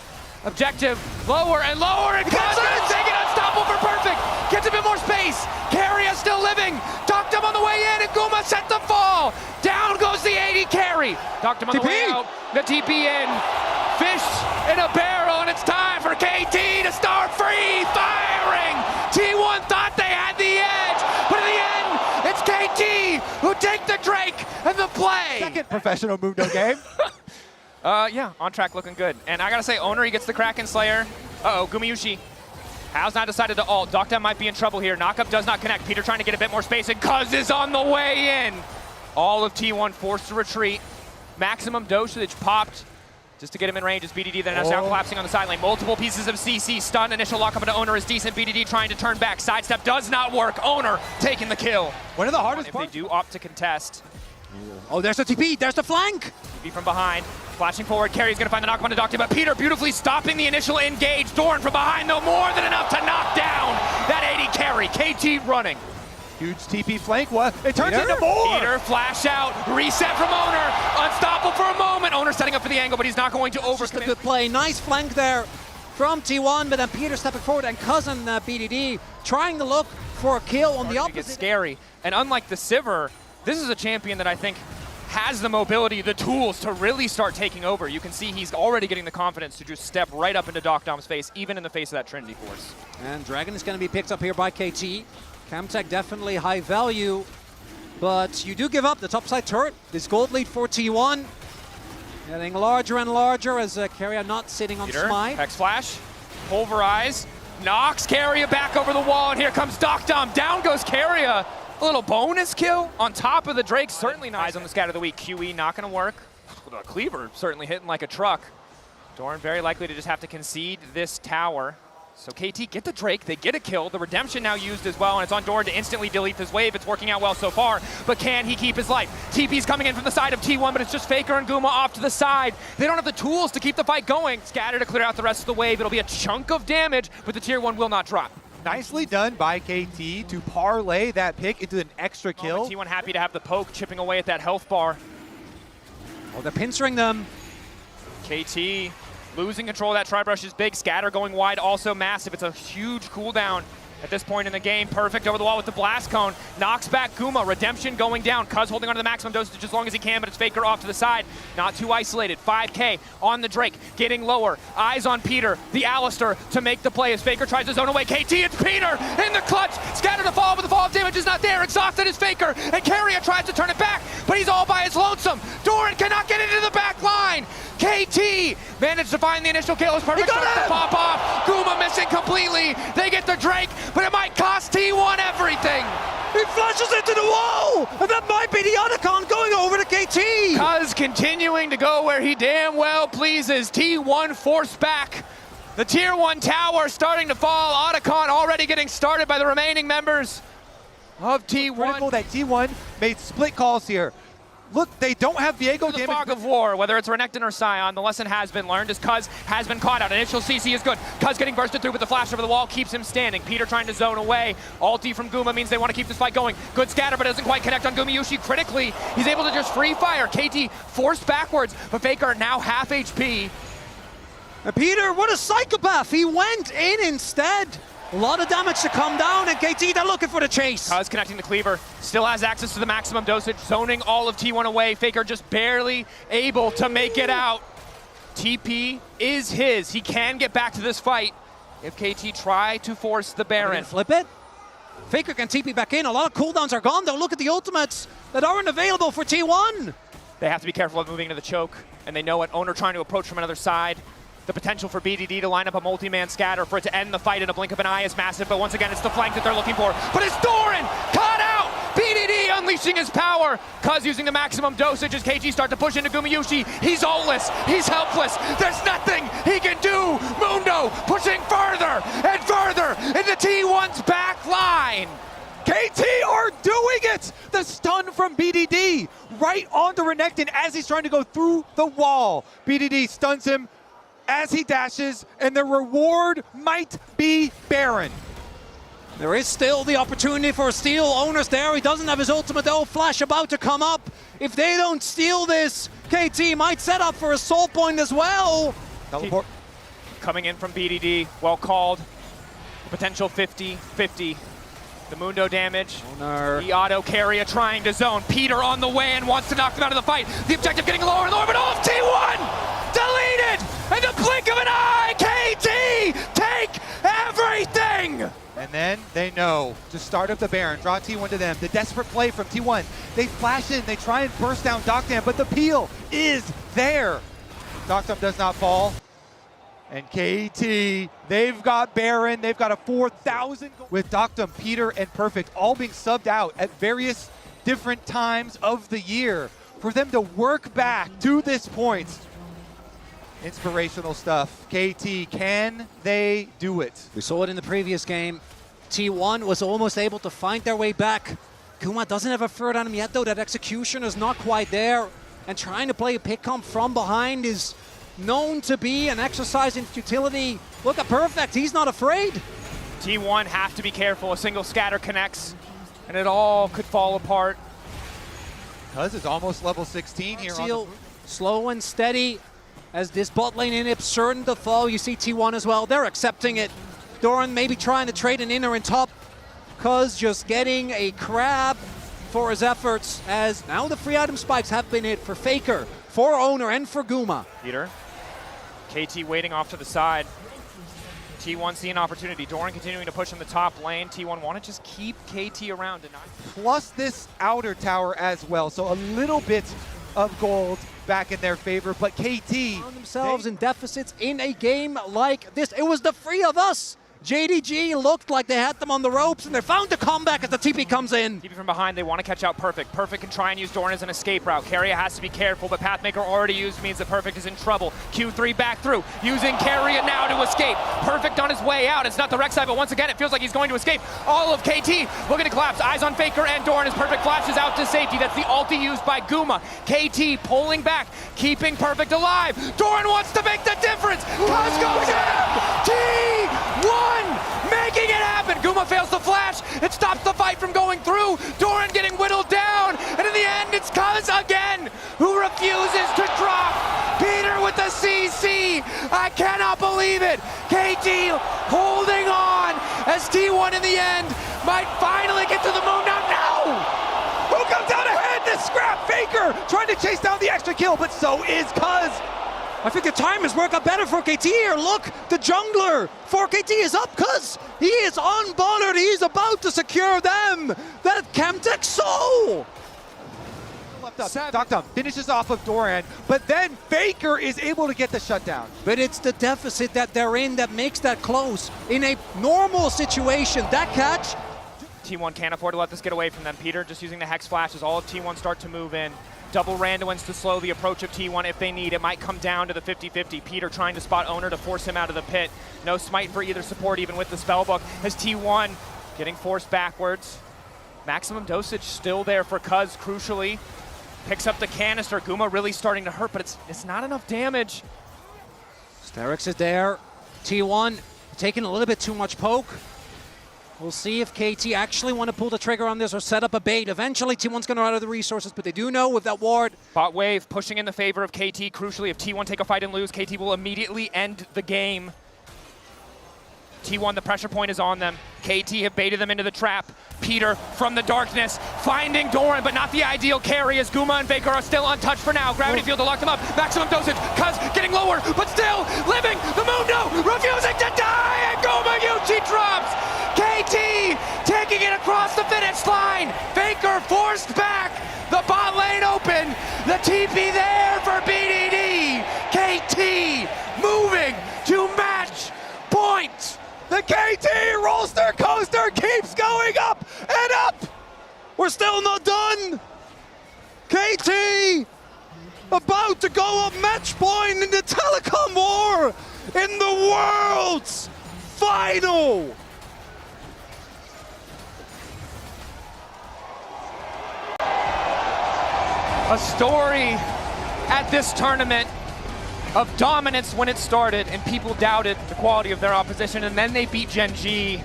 Objective, lower and lower, and Cuz gonna take it unstoppable for Perfect. Gets a bit more space. Carrier still living. Doctom on the way in, and Guma set the fall. Down goes the 80 carry. Doctom on the way out, the TP in. Fish in a barrel, and it's time for KT to start free firing. T1 thought they had the edge, but in the end, it's KT who take the Drake and the play. Second professional Mundo game. Yeah, on track, looking good. And I gotta say, Owner, he gets the Kraken Slayer. Uh-oh, Gumayushi. Has not decided to ult. Doctom might be in trouble here. Knockup does not connect. Peter trying to get a bit more space, and Cuz is on the way in. All of T1 forced to retreat. Maximum dosage popped just to get him in range as BDD then is now collapsing on the side lane. Multiple pieces of CC. Stun, initial lockup into Owner is decent. BDD trying to turn back. Sidestep does not work. Owner taking the kill. One of the hardest parts. If they do opt to contest. Oh, there's the TP. There's the flank. TP from behind. Flashing forward. Carry's going to find the knock on to Doctor, but Peter beautifully stopping the initial engage. Doran from behind, though, more than enough to knock down that 80 carry. KT running. Huge TP flank. What? It turns into more. Peter, flash out, reset from Owner. Unstoppable for a moment. Owner setting up for the angle, but he's not going to overcommit. Just a good play. Nice flank there from T1, but then Peter stepping forward and cousin BDD trying to look for a kill on the opposite. It's scary. And unlike the Sivir, this is a champion that I think has the mobility, the tools to really start taking over. You can see he's already getting the confidence to just step right up into Doctom's face, even in the face of that Trinity Force. And Dragon is going to be picked up here by KT. Camtech definitely high value, but you do give up the topside turret. This gold lead for T1. Getting larger and larger as Keria not sitting on Peter, Smite. Hex Flash, Pulverize, knocks Keria back over the wall, and here comes Doctom. Down goes Keria. A little bonus kill on top of the Drake. Certainly not. Eyes on the scat of the week. QE not going to work. Cleaver certainly hitting like a truck. Doran very likely to just have to concede this tower. So KT get the Drake, they get a kill. The Redemption now used as well, and it's on Doran to instantly delete this wave. It's working out well so far, but can he keep his life? TP's coming in from the side of T1, but it's just Faker and Guma off to the side. They don't have the tools to keep the fight going. Scatter to clear out the rest of the wave. It'll be a chunk of damage, but the tier 1 will not drop. Nicely done by KT to parlay that pick into an extra kill. T1 happy to have the poke chipping away at that health bar. Oh, they're pincering them. KT losing control of that Tri-Brush is big. Scatter going wide, also massive. It's a huge cooldown at this point in the game. Perfect over the wall with the Blast Cone. Knocks back Guma. Redemption going down. Cuz holding onto the maximum dosage as long as he can, but it's Faker off to the side. Not too isolated. 5K on the Drake. Getting lower. Eyes on Peter. The Alistair to make the play as Faker tries to zone away. KT, it's Peter in the clutch. Scatter to fall, but the fall of damage is not there. Exhausted is Faker. And Keria tries to turn it back, but he's all by his lonesome. Doran cannot get into the back line. KT managed to find the initial kill. It's perfect start to pop off. Guma missing completely. They get the Drake, but it might cost T1 everything. He flashes into the wall, and that might be the Otacon going over to KT. Cuz continuing to go where he damn well pleases. T1 forced back. The tier 1 tower starting to fall. Otacon already getting started by the remaining members of T1. Critical that T1 made split calls here. Look, they don't have Viego The damage. fog of war, whether it's Renekton or Sion, the lesson has been learned as Cuz has been caught out. Initial CC is good. Cuz getting bursted through with the flash over the wall keeps him standing. Peter trying to zone away. Ulti from Guma means they want to keep this fight going. Good scatter, but doesn't quite connect on Gumayushi. Critically, he's able to just free fire. KT forced backwards, but Faker now half HP. Peter, what a psychopath. He went in instead. A lot of damage to come down, and KT, they're looking for the chase. Cuz connecting the Cleaver, still has access to the maximum dosage, zoning all of T1 away. Faker just barely able to make it out. TP is his. He can get back to this fight if KT try to force the Baron. Flip it. Faker can TP back in. A lot of cooldowns are gone, though. Look at the ultimates that aren't available for T1. They have to be careful of moving into the choke, and they know it. Owner trying to approach from another side. The potential for BDD to line up a multi-man scatter for it to end the fight in a blink of an eye is massive, but once again, it's the flank that they're looking for. But it's Doran caught out! BDD unleashing his power. Cuz using the maximum dosage as KG start to push into Gumayushi. He's ultless, he's helpless. There's nothing he can do. Mundo pushing further and further into T1's back line. KT are doing it! The stun from BDD right onto Renekton as he's trying to go through the wall. BDD stuns him as he dashes, and the reward might be Baron. There is still the opportunity for a steal. Owner's there. He doesn't have his ultimate though. Flash about to come up. If they don't steal this, KT might set up for a soul point as well. Teleport. Coming in from BDD, well called. Potential 50-50. The Mundo damage. The auto Keria trying to zone. Peter on the way and wants to knock them out of the fight. The objective getting lower and lower, but off T1! Deleted! In the blink of an eye, KT take everything! And then they know to start up the Baron, draw T1 to them. The desperate play from T1. They flash in, they try and burst down Doctam, but the peel is there. Doctam does not fall. And KT, they've got Baron, they've got a 4,000 with Doctam, Peter, and Perfect all being subbed out at various different times of the year. For them to work back to this point. Inspirational stuff. KT, can they do it? We saw it in the previous game. T1 was almost able to find their way back. Kuma doesn't have a third on him yet, though. That execution is not quite there. And trying to play a pick comp from behind is known to be an exercise in futility. Look at Perfect, he's not afraid. T1 have to be careful. A single scatter connects, and it all could fall apart. Cuz is almost level 16 here. On slow and steady as this bot lane inhib certain to fall. You see T1 as well. They're accepting it. Doran maybe trying to trade an inner and top. Cuz just getting a crab for his efforts as now the free item spikes have been hit for Faker, for Owner, and for Guma. Peter. KT waiting off to the side. T1 see an opportunity. Doran continuing to push in the top lane. T1 want to just keep KT around. Plus this outer tower as well. So a little bit of gold back in their favor. But KT found themselves in deficits in a game like this. It was the three of us. Gen.G looked like they had them on the ropes, and they found the comeback as the TP comes in. TP from behind, they want to catch out Perfect. Perfect can try and use Doran as an escape route. Keria has to be careful, but Pathmaker already used means that Perfect is in trouble. Q3 back through, using Keria now to escape. Perfect on his way out. It's not the Rek'Sai, but once again, it feels like he's going to escape. All of KT looking to collapse. Eyes on Faker and Doran as Perfect flashes out to safety. That's the ulti used by Guma. KT pulling back, keeping Perfect alive. Doran wants to make the difference. Cuz goes in! T1! Making it happen! Guma fails the flash. It stops the fight from going through. Doran getting whittled down. And in the end, it's Cuz again who refuses to drop. Peter with the CC. I cannot believe it. KT holding on as T1 in the end might finally get to the moon. Now, no! Who comes out ahead? The scrap Faker trying to chase down the extra kill, but so is Cuz. I think the time has worked out better for KT here. Look, the jungler for KT is up because he is unbothered. He's about to secure them. That Chemtech soul. Left up. Doctum finishes off of Doran, but then Faker is able to get the shutdown. But it's the deficit that they're in that makes that close. In a normal situation, that catch. T1 can't afford to let this get away from them. Peter just using the Hex Flash as all of T1 start to move in. Double Randuins to slow the approach of T1 if they need. It might come down to the 50-50. Peter trying to spot Owner to force him out of the pit. No smite for either support, even with the spellbook, as T1 getting forced backwards. Maximum dosage still there for Cuz, crucially. Picks up the canister. Guma really starting to hurt, but it's not enough damage. Sterix is there. T1 taking a little bit too much poke. We'll see if KT actually want to pull the trigger on this or set up a bait. Eventually, T1's going to run out of the resources, but they do know with that ward. Bot wave pushing in the favor of KT. Crucially, if T1 take a fight and lose, KT will immediately end the game. T1, the pressure point is on them. KT have baited them into the trap. Peter from the darkness, finding Doran, but not the ideal carry as Guma and Faker are still untouched for now. Gravity field to lock them up. Maximum dosage. Cuz getting lower, but still living. The Mundo refusing to die, and Guma Yuchi drops. KT taking it across the finish line. Faker forced back. The bot lane open. The TP there for BDD. KT moving to match point. The KT Rolster coaster keeps going up and up. We're still not done. KT about to go up match point in the telecom war in the world's final. A story at this tournament of dominance when it started, and people doubted the quality of their opposition, and then they beat Gen.G,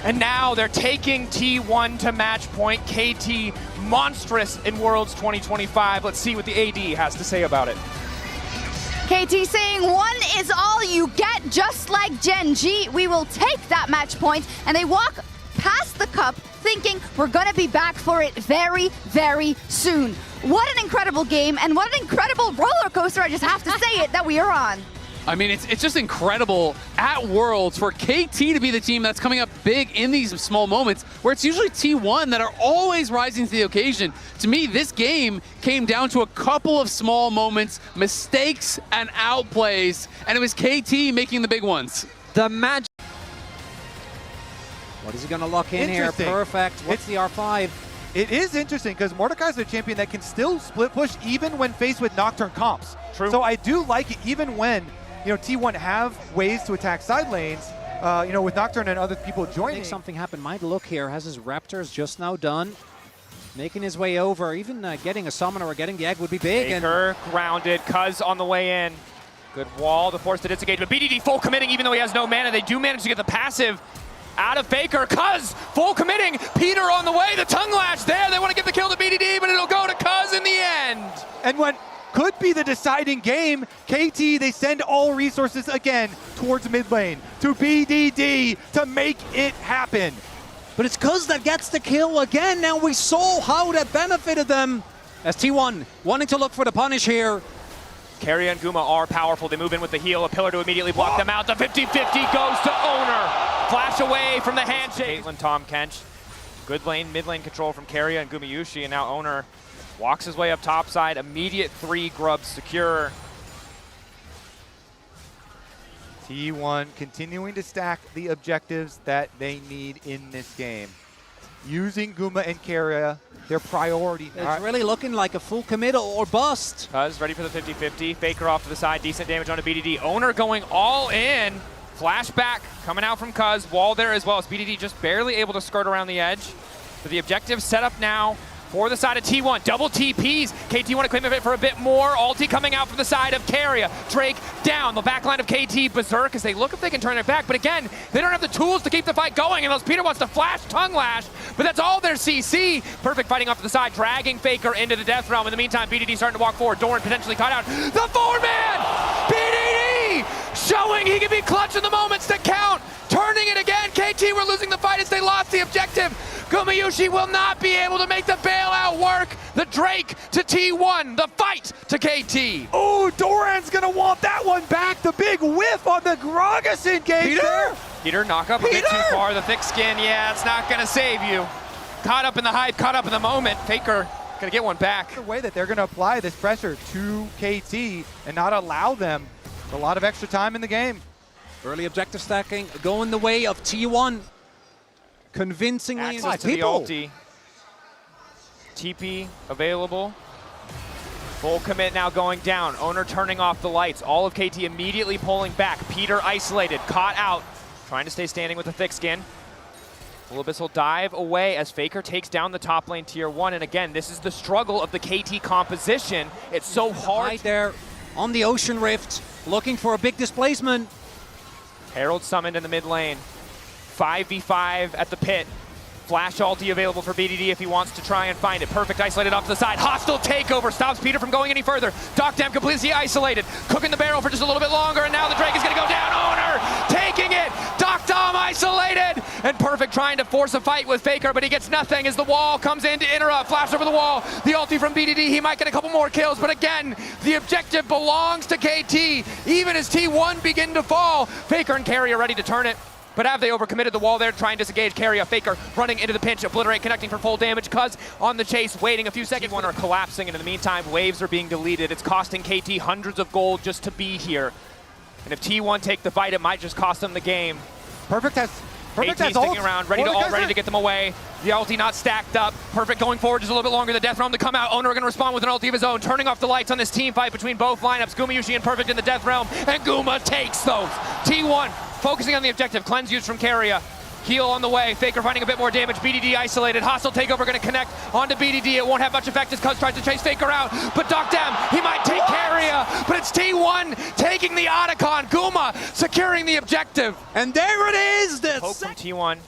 and now they're taking T1 to match point. KT monstrous in Worlds 2025. Let's see what the AD has to say about it. KT saying one is all you get, just like Gen.G. We will take that match point, and they walk past the cup thinking we're gonna be back for it very, very soon. What an incredible game, and what an incredible roller coaster, I just have to say it, that we are on. I mean, it's just incredible at Worlds for KT to be the team that's coming up big in these small moments, where it's usually T1 that are always rising to the occasion. To me, this game came down to a couple of small moments, mistakes and outplays, and it was KT making the big ones. The magic. What is he going to lock in here? Perfect. What's the R5? It is interesting because Mordekai's a champion that can still split push even when faced with Nocturne comps. True. So I do like it even when, you know, T1 have ways to attack side lanes, you know, with Nocturne and other people joining. Make something happen. Might look here. Has his Raptors just now done. Making his way over. Even getting a summoner or getting the egg would be big. Baker grounded. Cuz on the way in. Good wall to force the disengagement. BDD full committing even though he has no mana. They do manage to get the passive out of Faker. Cuz full committing. Peter on the way. The tongue lash there. They want to get the kill to BDD, but it'll go to Cuz in the end. And what could be the deciding game, KT, they send all resources again towards mid lane to BDD to make it happen. But it's Cuz that gets the kill again. Now we saw how that benefited them. As T1 wanting to look for the punish here. Keria and Guma are powerful. They move in with the heal. A pillar to immediately block them out. The 50-50 goes to Owner. Flash away from the handshake. Caitlyn, Tom Kench. Good lane, mid lane control from Keria and Gumayushi, and now Owner Walks his way up top side, immediate 3 grubs secure. T1 continuing to stack the objectives that they need in this game. Using Guma and Keria, their priority. It's really looking like a full commit or bust. Cuz ready for the 50-50. Faker off to the side, decent damage onto BDD. Owner going all in. Flashback coming out from Cuz. Wall there as well as BDD just barely able to skirt around the edge. So the objective set up now for the side of T1. Double TPs. KT want to claim it for a bit more. Ulti coming out from the side of Keria. Drake down. The back line of KT Berserk as they look if they can turn it back. But again, they don't have the tools to keep the fight going unless Peter wants to flash Tongue Lash. But that's all their CC. Perfect fighting off to the side, dragging Faker into the Death Realm. In the meantime, BDD starting to walk forward. Doran potentially caught out. The forward man! BDD! Showing he can be clutch in the moments that count. Turning it again. KT were losing the fight as they lost the objective. Gumayushi will not be able to make the bailout work. The Drake to T1, the fight to KT. Oh, Doran's gonna want that one back. The big whiff on the Gragas engage there. Peter, knock up a bit too far. The thick skin, yeah, it's not gonna save you. Caught up in the hype, caught up in the moment. Faker gonna get one back. The way that they're gonna apply this pressure to KT and not allow them a lot of extra time in the game. Early objective stacking going the way of T1. Convincingly Access to the ulti. TP available. Full commit now going down. Owner turning off the lights. All of KT immediately pulling back. Peter isolated, caught out. Trying to stay standing with the thick skin. Full Abyssal dive away as Faker takes down the top lane tier 1. And again, this is the struggle of the KT composition. It's so hard. Right there on the Ocean Rift, looking for a big displacement. Herald summoned in the mid lane. 5v5 at the pit. Flash ulti available for BDD if he wants to try and find it. Perfect isolated off to the side. Hostile takeover stops Peter from going any further. Docdam completely isolated. Cooking the barrel for just a little bit longer, and now the Drake is going to go down. Owner taking it. Docdam isolated. And Perfect trying to force a fight with Faker, but he gets nothing as the wall comes in to interrupt. Flash over the wall. The ulti from BDD. He might get a couple more kills, but again, the objective belongs to KT. Even as T1 begin to fall, Faker and Keria are ready to turn it. But have they overcommitted the wall there, trying to disengage Keria? Faker running into the pinch, Obliterate connecting for full damage. Cuz on the chase, waiting a few seconds. One are collapsing, and in the meantime, waves are being deleted. It's costing KT hundreds of gold just to be here. And if T1 take the fight, it might just cost them the game. Perfect has sticking around, ready to get them away. The ulti not stacked up. Perfect going forward just a little bit longer. The Death Realm to come out. Owner going to respond with an ulti of his own, turning off the lights on this team fight between both lineups. Gumayushi and Perfect in the Death Realm, and Guma takes those. T1 focusing on the objective. Cleanse used from Keria. Heal on the way. Faker finding a bit more damage. BDD isolated. Hostile takeover going to connect onto BDD. It won't have much effect as Cuz tries to chase Faker out. But Docdam, he might take Keria. But it's T1 taking the Otacon. Guma securing the objective. And there it is. The poke from T1.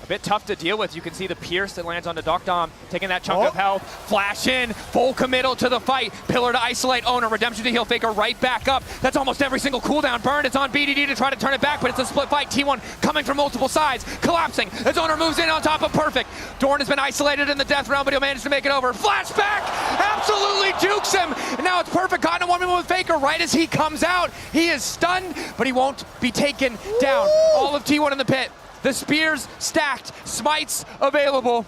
A bit tough to deal with. You can see the pierce that lands onto Docdam, taking that chunk of health. Flash in, full committal to the fight. Pillar to isolate Owner, redemption to heal Faker right back up. That's almost every single cooldown burned. It's on BDD to try to turn it back, but it's a split fight. T1 coming from multiple sides, collapsing as Owner moves in on top of Perfect. Dorn has been isolated in the Death Realm, but he'll manage to make it over. Flashback, absolutely jukes him. And now it's Perfect caught in a 1v1 with Faker right as he comes out. He is stunned, but he won't be taken down. All of T1 in the pit. The spears stacked, smites available.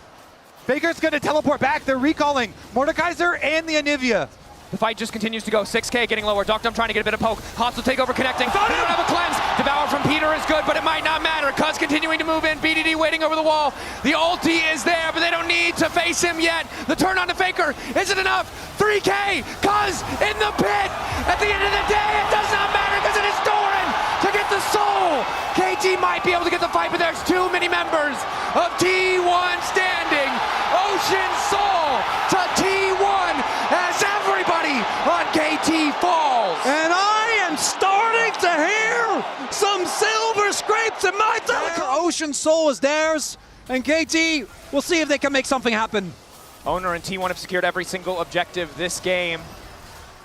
Faker's gonna teleport back. They're recalling Mordekaiser and the Anivia. The fight just continues to go. 6K getting lower. Docdam trying to get a bit of poke. Hostile takeover connecting. They don't have a cleanse. Devour from Peter is good, but it might not matter. Cuz continuing to move in. BDD waiting over the wall. The ulti is there, but they don't need to face him yet. The turn on to Faker isn't enough. 3K. Cuz in the pit. At the end of the day, it does not matter because it is Doran to get the soul. KT might be able to get the fight, but there's too many members of T1 standing. Ocean Soul to T1 as everybody on KT falls. And I am starting to hear some silver scrapes in my telephone. Ocean Soul is theirs, and KT, we'll see if they can make something happen. Owner and T1 have secured every single objective this game.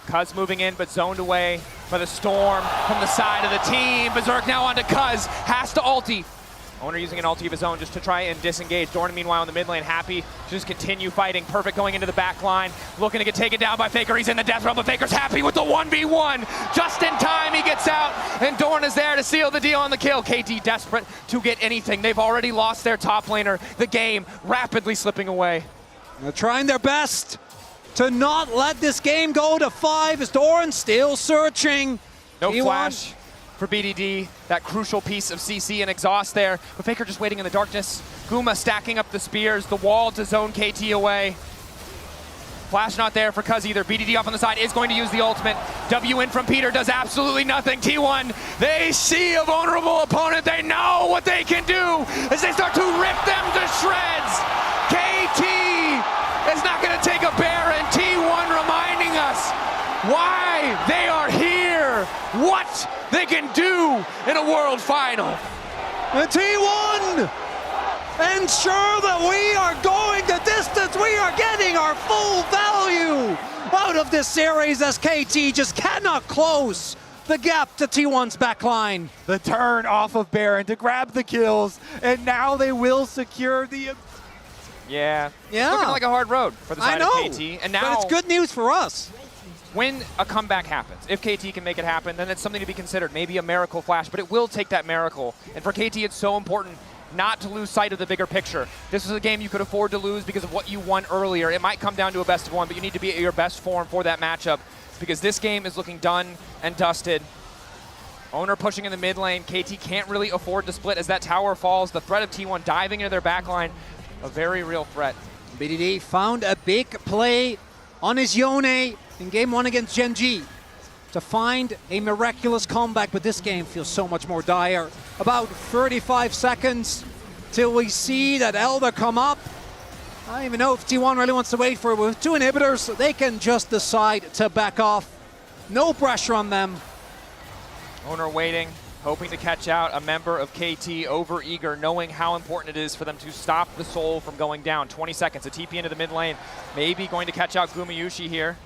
Cuz moving in, but zoned away by the Storm from the side of the team. Berserk now onto Cuz, has to ulti. Owner using an ulti of his own just to try and disengage. Dorn, meanwhile, in the mid lane, happy to just continue fighting. Perfect going into the back line, looking to get taken down by Faker. He's in the Death Realm, but Faker's happy with the 1v1. Just in time, he gets out, and Dorn is there to seal the deal on the kill. KT desperate to get anything. They've already lost their top laner. The game rapidly slipping away. They're trying their best. to not let this game go to 5 as Doran still searching. No T1. flash for BDD, that crucial piece of CC and exhaust there. But Faker just waiting in the darkness. Guma stacking up the spears, the wall to zone KT away. Flash not there for Cuz either. BDD off on the side is going to use the ultimate. W in from Peter does absolutely nothing. T1, they see a vulnerable opponent. They know what they can do as they start to rip them to shreds. KT is not going to take a bear, and T1 reminding us why they are here, what they can do in a world final. And T1 ensure that we are going the distance. We are getting our full value out of this series as KT just cannot close the gap to T1's backline. The turn off of Baron to grab the kills, and now they will secure the... Yeah. It's looking like a hard road for the side of KT. And now, but it's good news for us. When a comeback happens, if KT can make it happen, then it's something to be considered. Maybe a miracle flash, but it will take that miracle. And for KT, it's so important not to lose sight of the bigger picture. This is a game you could afford to lose because of what you won earlier. It might come down to a best of one, but you need to be at your best form for that matchup because this game is looking done and dusted. Owner pushing in the mid lane. KT can't really afford to split as that tower falls. The threat of T1 diving into their backline, a very real threat. BDD found a big play on his Yone in game 1 against Gen.G to find a miraculous comeback, but this game feels so much more dire. About 35 seconds till we see that Elder come up. I don't even know if T1 really wants to wait for it. With 2 inhibitors, they can just decide to back off. No pressure on them. Owner waiting, hoping to catch out a member of KT, over eager, knowing how important it is for them to stop the Soul from going down. 20 seconds, a TP into the mid lane. Maybe going to catch out Gumayushi here.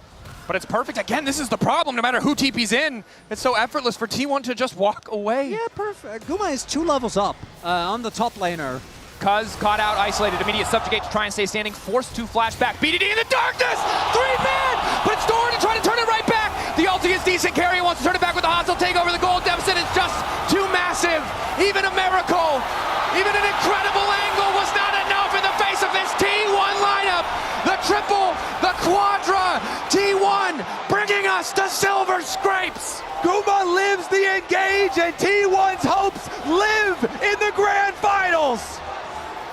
But it's perfect. Again, this is the problem. No matter who TP's in, it's so effortless for T1 to just walk away. Yeah, perfect. Guma is 2 levels up on the top laner. Cuz caught out, isolated, immediate subjugate to try and stay standing, forced to flash back. BDD in the darkness! 3-man! But it's Doran to try to turn it right back. The ulti is decent. Carry wants to turn it back with the hostile takeover. The gold deficit is just too massive. Even a miracle, even an incredible angle was not enough in the face of this T1 lineup. The triple, the quadra, T1 bringing us to silver scrapes. Guma lives the engage, and T1's hopes live in the grand finals.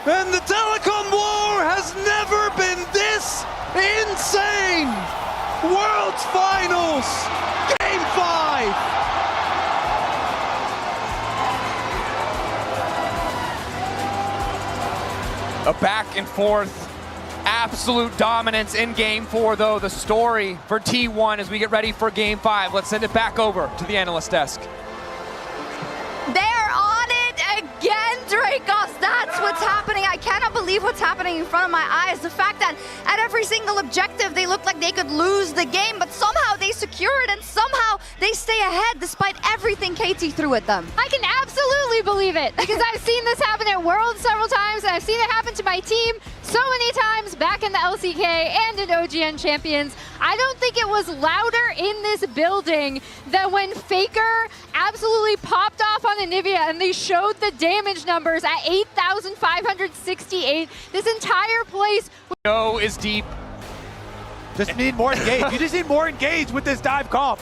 And the telecom war has never been this insane. World's finals, game 5. A back and forth, absolute dominance in game 4 though. The story for T1 as we get ready for game 5. Let's send it back over to the analyst desk. They're on it again, Dracos. That's what's happening. I cannot believe what's happening in front of my eyes. The fact that at every single objective, they look like they could lose the game, but somehow they secure it and somehow they stay ahead despite everything KT threw at them. I can absolutely believe it because I've seen this happen at Worlds several times and I've seen it happen to my team so many times back in the LCK and in OGN Champions. I don't think it was louder in this building than when Faker absolutely popped off on Anivia and they showed the damage numbers at 8,568. This entire place is deep. Just need more engage. You just need more engage with this dive comp.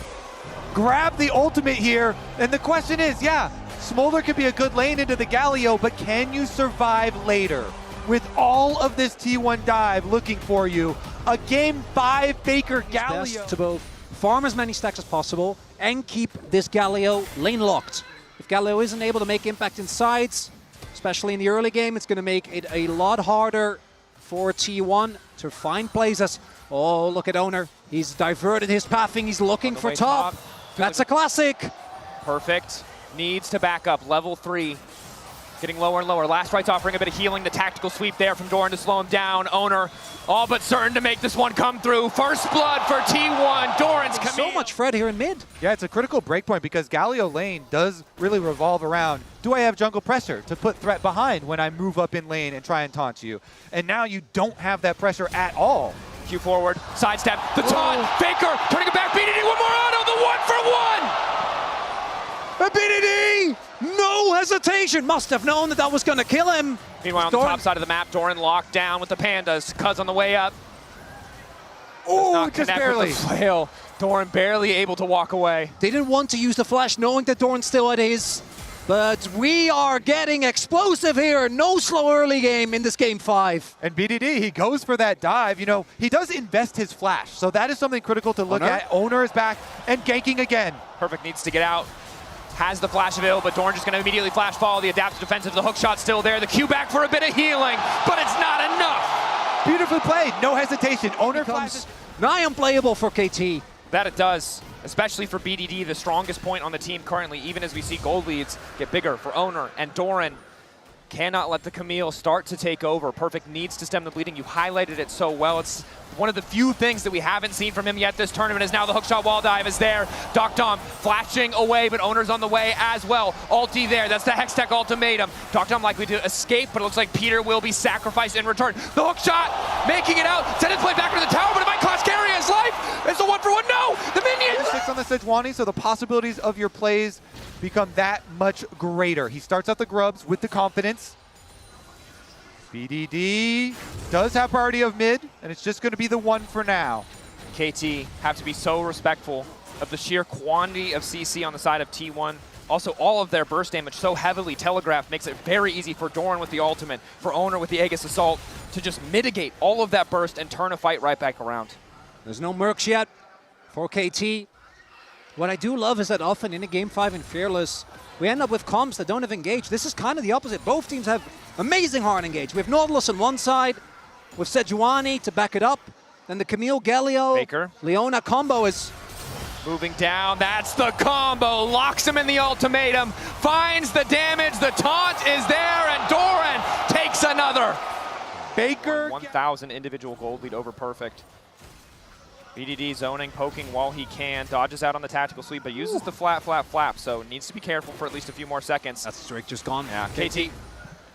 Grab the ultimate here, and the question is, yeah, Smolder could be a good lane into the Galio, but can you survive later? With all of this T1 dive looking for you, a game 5 Faker Galio. To both farm as many stacks as possible and keep this Galio lane locked. If Galio isn't able to make impact in sides, especially in the early game, it's going to make it a lot harder for T1 to find plays as, oh, look at Owner. He's diverted his pathing. He's looking for top. That's a classic. Perfect. Needs to back up. Level 3. Getting lower and lower. Last Right's offering a bit of healing. The tactical sweep there from Doran to slow him down. Owner all but certain to make this one come through. First blood for T1. Doran's coming. So much Fred here in mid. Yeah, it's a critical breakpoint because Galio lane does really revolve around, do I have jungle pressure to put threat behind when I move up in lane and try and taunt you? And now you don't have that pressure at all. Q forward, sidestep, the taunt, Faker, turning it back, BDD, one more auto, the 1-for-1! A BDD! No hesitation! Must have known that was going to kill him. Meanwhile, on the top side of the map, Doran locked down with the Pandas. Cuz on the way up. Oh, just barely. With the flail. Doran barely able to walk away. They didn't want to use the flash, knowing that Doran's still at his. But we are getting explosive here. No slow early game in this game 5. And BDD, he goes for that dive. You know, he does invest his flash, so that is something critical to look at. Owner is back and ganking again. Perfect needs to get out. Has the flash available, but Doran just going to immediately flash follow. The adaptive defensive, the hook shot still there. The Q back for a bit of healing, but it's not enough. Beautifully played, no hesitation. Owner flashes. Nigh unplayable for KT. That it does, especially for BDD, the strongest point on the team currently, even as we see gold leads get bigger for Owner, and Doran cannot let the Camille start to take over. Perfect needs to stem the bleeding. You highlighted it so well. It's one of the few things that we haven't seen from him yet this tournament is now the hookshot wall dive is there. Doctom flashing away, but Owner's on the way as well. Ulti there, that's the Hextech ultimatum. Doctom likely to escape, but it looks like Peter will be sacrificed in return. The hookshot, making it out, send his play back to the tower, but it might cost Carry his life. It's the 1-for-1, no! The minions! 6 on the Sejuani, so the possibilities of your plays become that much greater. He starts out the grubs with the confidence. BDD does have priority of mid, and it's just going to be the one for now. KT have to be so respectful of the sheer quantity of CC on the side of T1. Also, all of their burst damage so heavily telegraphed makes it very easy for Doran with the ultimate, for Owner with the Aegis Assault, to just mitigate all of that burst and turn a fight right back around. There's no mercs yet for KT. What I do love is that often in a game 5 in Fearless, we end up with comps that don't have engage. This is kind of the opposite. Both teams have amazing hard engage. We have Nautilus on one side, with Sejuani to back it up. Then the Camille Galio, Faker. Leona combo is moving down. That's the combo. Locks him in the ultimatum. Finds the damage. The taunt is there, and Doran takes another. Baker. 1,000 individual gold lead over Perfect. BDD zoning, poking while he can. Dodges out on the tactical sweep, but uses the flap, so needs to be careful for at least a few more seconds. That's the Drake just gone. Yeah, KT.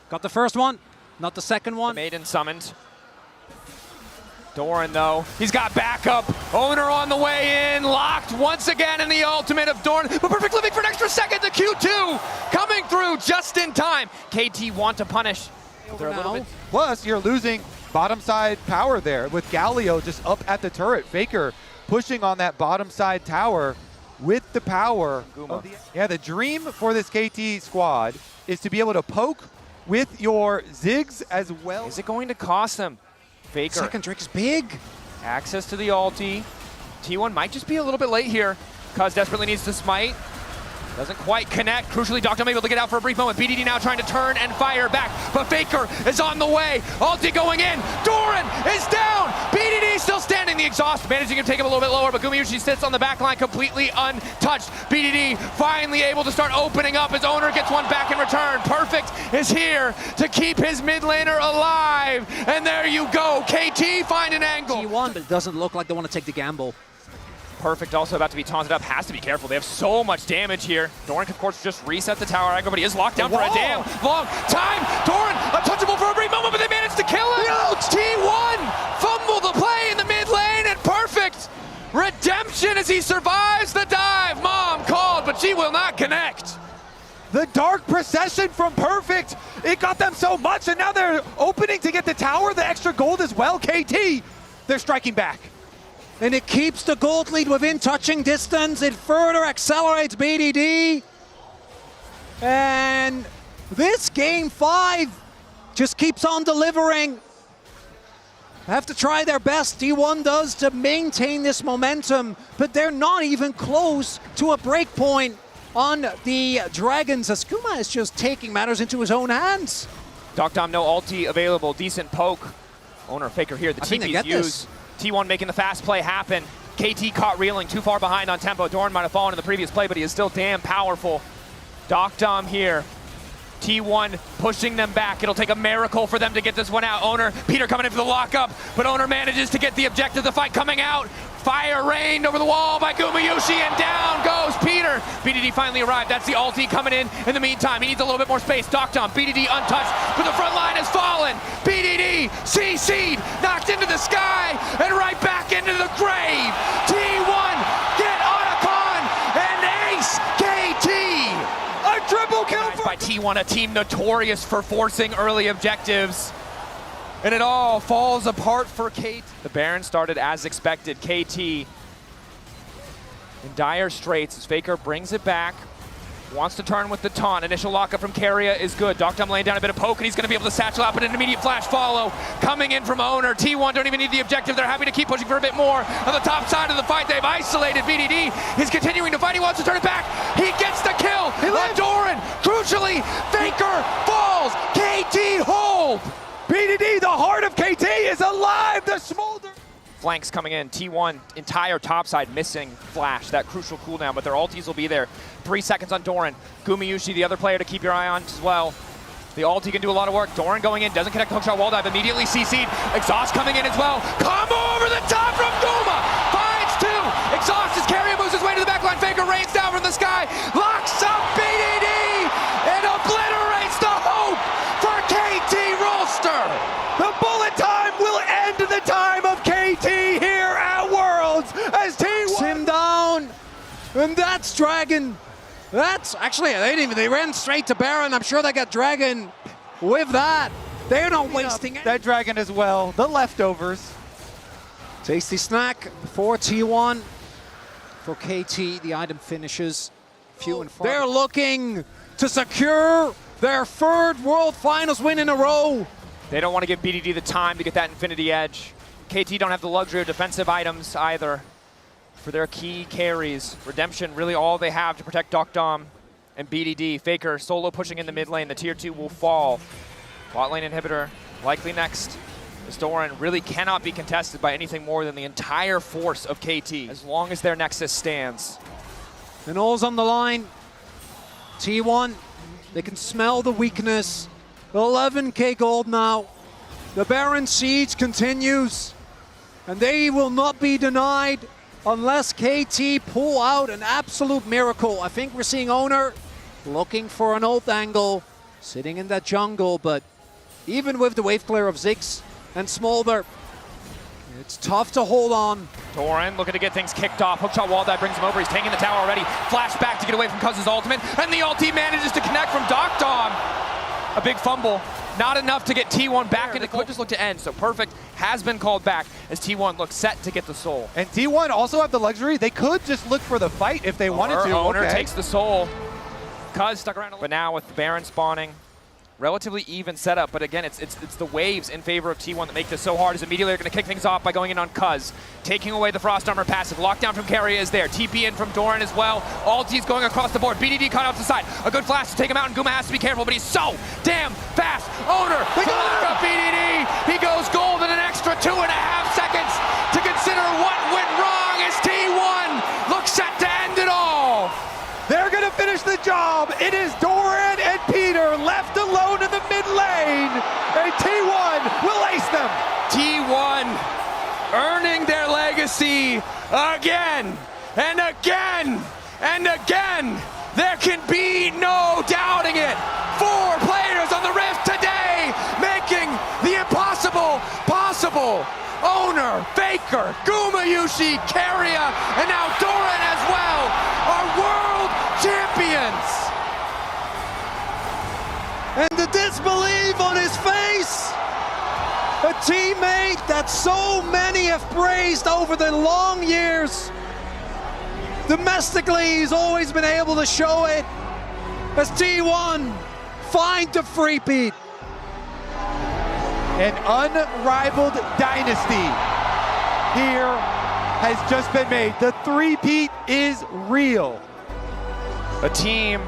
Got the first one, not the second one. The Maiden summoned. Doran, though, he's got backup. Owner on the way in, locked once again in the ultimate of Doran, but Perfect living for an extra second. The Q2 coming through just in time. KT want to punish. They're a little bit. Plus, you're losing bottom side power there with Galio just up at the turret. Faker pushing on that bottom side tower with the power. Yeah, the dream for this KT squad is to be able to poke with your Ziggs as well. Is it going to cost them? Faker. Second Drake is big. Access to the ulti. T1 might just be a little bit late here. Cuz desperately needs to smite. Doesn't quite connect. Crucially, Doctom able to get out for a brief moment. BDD now trying to turn and fire back, but Faker is on the way. Ulti going in. Doran is down. BDD still standing. The exhaust managing to take him a little bit lower, but Gumayushi sits on the back line completely untouched. BDD finally able to start opening up. His Owner gets one back in return. Perfect is here to keep his mid laner alive. And there you go. KT find an angle. T1, but it doesn't look like they want to take the gamble. Perfect also about to be taunted up. Has to be careful. They have so much damage here. Doran can, of course, just reset the tower aggro, but he is locked down for a damn long time. Doran untouchable for a brief moment, but they managed to kill him. T1 fumble the play in the mid lane, and Perfect redemption as he survives the dive. Mom called, but she will not connect. The dark procession from Perfect. It got them so much, and now they're opening to get the tower, the extra gold as well. KT, they're striking back. And it keeps the gold lead within touching distance. It further accelerates BDD. And this game 5 just keeps on delivering. Have to try their best, T1 does, to maintain this momentum, but they're not even close to a break point on the Dragons, as Kuma is just taking matters into his own hands. Doctom, no ulti available, decent poke. Owner Faker here, the TP's used. T1 making the fast play happen. KT caught reeling, too far behind on tempo. Doran might have fallen in the previous play, but he is still damn powerful. Doctom here. T1 pushing them back. It'll take a miracle for them to get this one out. Owner, Peter coming in for the lockup, but Owner manages to get the objective, the fight coming out. Fire rained over the wall by Gumayushi, and down goes Peter. BDD finally arrived. That's the ulti coming in the meantime. He needs a little bit more space. Doctom, BDD untouched, but the front line has fallen. BDD, CC'd, knocked into the sky, and right back into the grave. T1, get Otacon, and ace KT. A triple kill by T1, a team notorious for forcing early objectives. And it all falls apart for KT. The Baron started as expected. KT in dire straits as Faker brings it back. Wants to turn with the taunt. Initial lockup from Keria is good. Dogdom laying down a bit of poke, and he's going to be able to satchel out, but an immediate flash follow coming in from Owner. T1 don't even need the objective. They're happy to keep pushing for a bit more. On the top side of the fight, they've isolated BDD. He's continuing to fight. He wants to turn it back. He gets the kill. Doran, crucially, Faker falls. KT hold. BDD, the heart of KT, is alive. The smolder. Flanks coming in. T1 entire topside missing flash, that crucial cooldown, but their ultis will be there. 3 seconds on Doran. Gumayushi, the other player to keep your eye on as well. The ulti can do a lot of work. Doran going in, doesn't connect the hookshot wall dive, immediately CC'd. Exhaust coming in as well. Combo over the top from Guma. Finds two. Exhaust as Keria moves his way to the backline. Faker rains down from the sky. Locks up BDD and obliterates the hope for KT Rolster. The bullet time will end the time of KT here at Worlds as T1 him down, and that's Dragon. That's actually they ran straight to Baron. I'm sure they got Dragon with that. They're not wasting it. That Dragon as well. The leftovers. Tasty snack for T1. For KT, the item finishes few and far. They're looking to secure their third World Finals win in a row. They don't want to give BDD the time to get that Infinity Edge. KT don't have the luxury of defensive items either for their key carries. Redemption, really all they have to protect Dogdom and BDD. Faker solo pushing in the mid lane. The tier 2 will fall. Bot lane inhibitor likely next. This Doran really cannot be contested by anything more than the entire force of KT as long as their Nexus stands. And all's on the line. T1, they can smell the weakness. 11k gold now. The Baron siege continues, and they will not be denied unless KT pull out an absolute miracle. I think we're seeing Owner looking for an ult angle, sitting in that jungle, but even with the wave clear of Ziggs and Smolder, it's tough to hold on. Doran looking to get things kicked off. Hookshot wall dive brings him over. He's taking the tower already. Flash back to get away from Cuz's ultimate, and the ulti manages to connect from Dogdom. A big fumble, not enough to get T1 back into quick just look to end, so perfect has been called back as T1 looks set to get the soul. And T1 also have the luxury, they could just look for the fight if they wanted to. Owner takes the soul. Cuz stuck around a little. But now with the Baron spawning, relatively even setup, but again, it's the waves in favor of T1 that make this so hard, as immediately they're going to kick things off by going in on Cuz, taking away the Frost Armor passive. Lockdown from Keria is there. TP in from Doran as well. Ulti's going across the board. BDD caught off the side. A good flash to take him out, and Guma has to be careful, but he's so damn fast. Owner, pulling up BDD. He goes gold in an extra 2.5 seconds to consider what went wrong as T1 looks set to end it all. They're going to finish the job. It is Doran and Peter left alone in the mid lane, and T1 will ace them. T1 earning their legacy again and again and again. There can be no doubting it. 4 players on the Rift today, making the impossible possible. Owner, Faker, Gumayushi, Keria, and now Doran as well are world champions. And the disbelief on his face. A teammate that so many have praised over the long years. Domestically, he's always been able to show it. As T1 find the freepeat. An unrivaled dynasty here has just been made. The three-peat is real. A team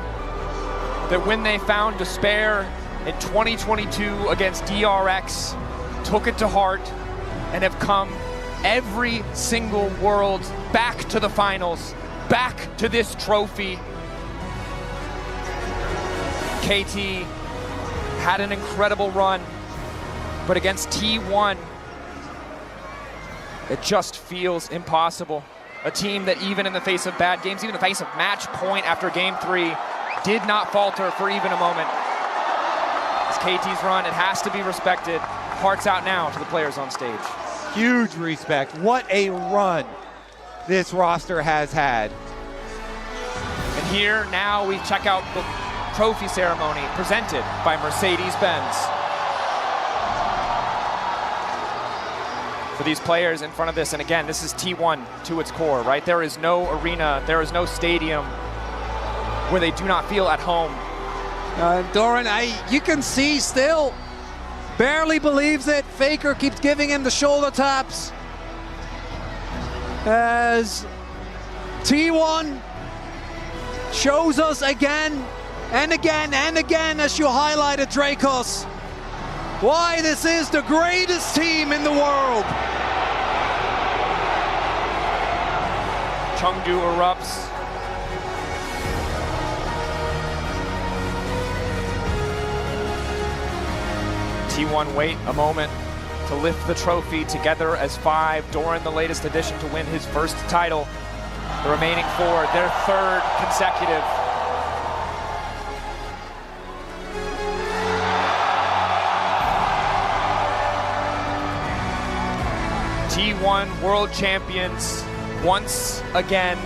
that when they found despair in 2022 against DRX, took it to heart and have come every single world back to the finals, back to this trophy. KT had an incredible run, but against T1, it just feels impossible. A team that even in the face of bad games, even in the face of match point after game 3, did not falter for even a moment. It's KT's run, it has to be respected. Hearts out now to the players on stage. Huge respect. What a run this roster has had. And here now we check out the trophy ceremony presented by Mercedes-Benz. for these players in front of this. And again, this is T1 to its core, right? There is no arena, there is no stadium where they do not feel at home. Doran, you can see still, barely believes it. Faker keeps giving him the shoulder taps. As T1 shows us again and again and again, as you highlighted, Dracos, why this is the greatest team in the world. Chengdu erupts. T1 wait a moment to lift the trophy together as 5. Doran, the latest addition to win his first title. The remaining 4, their 3rd consecutive. T1 world champions once again.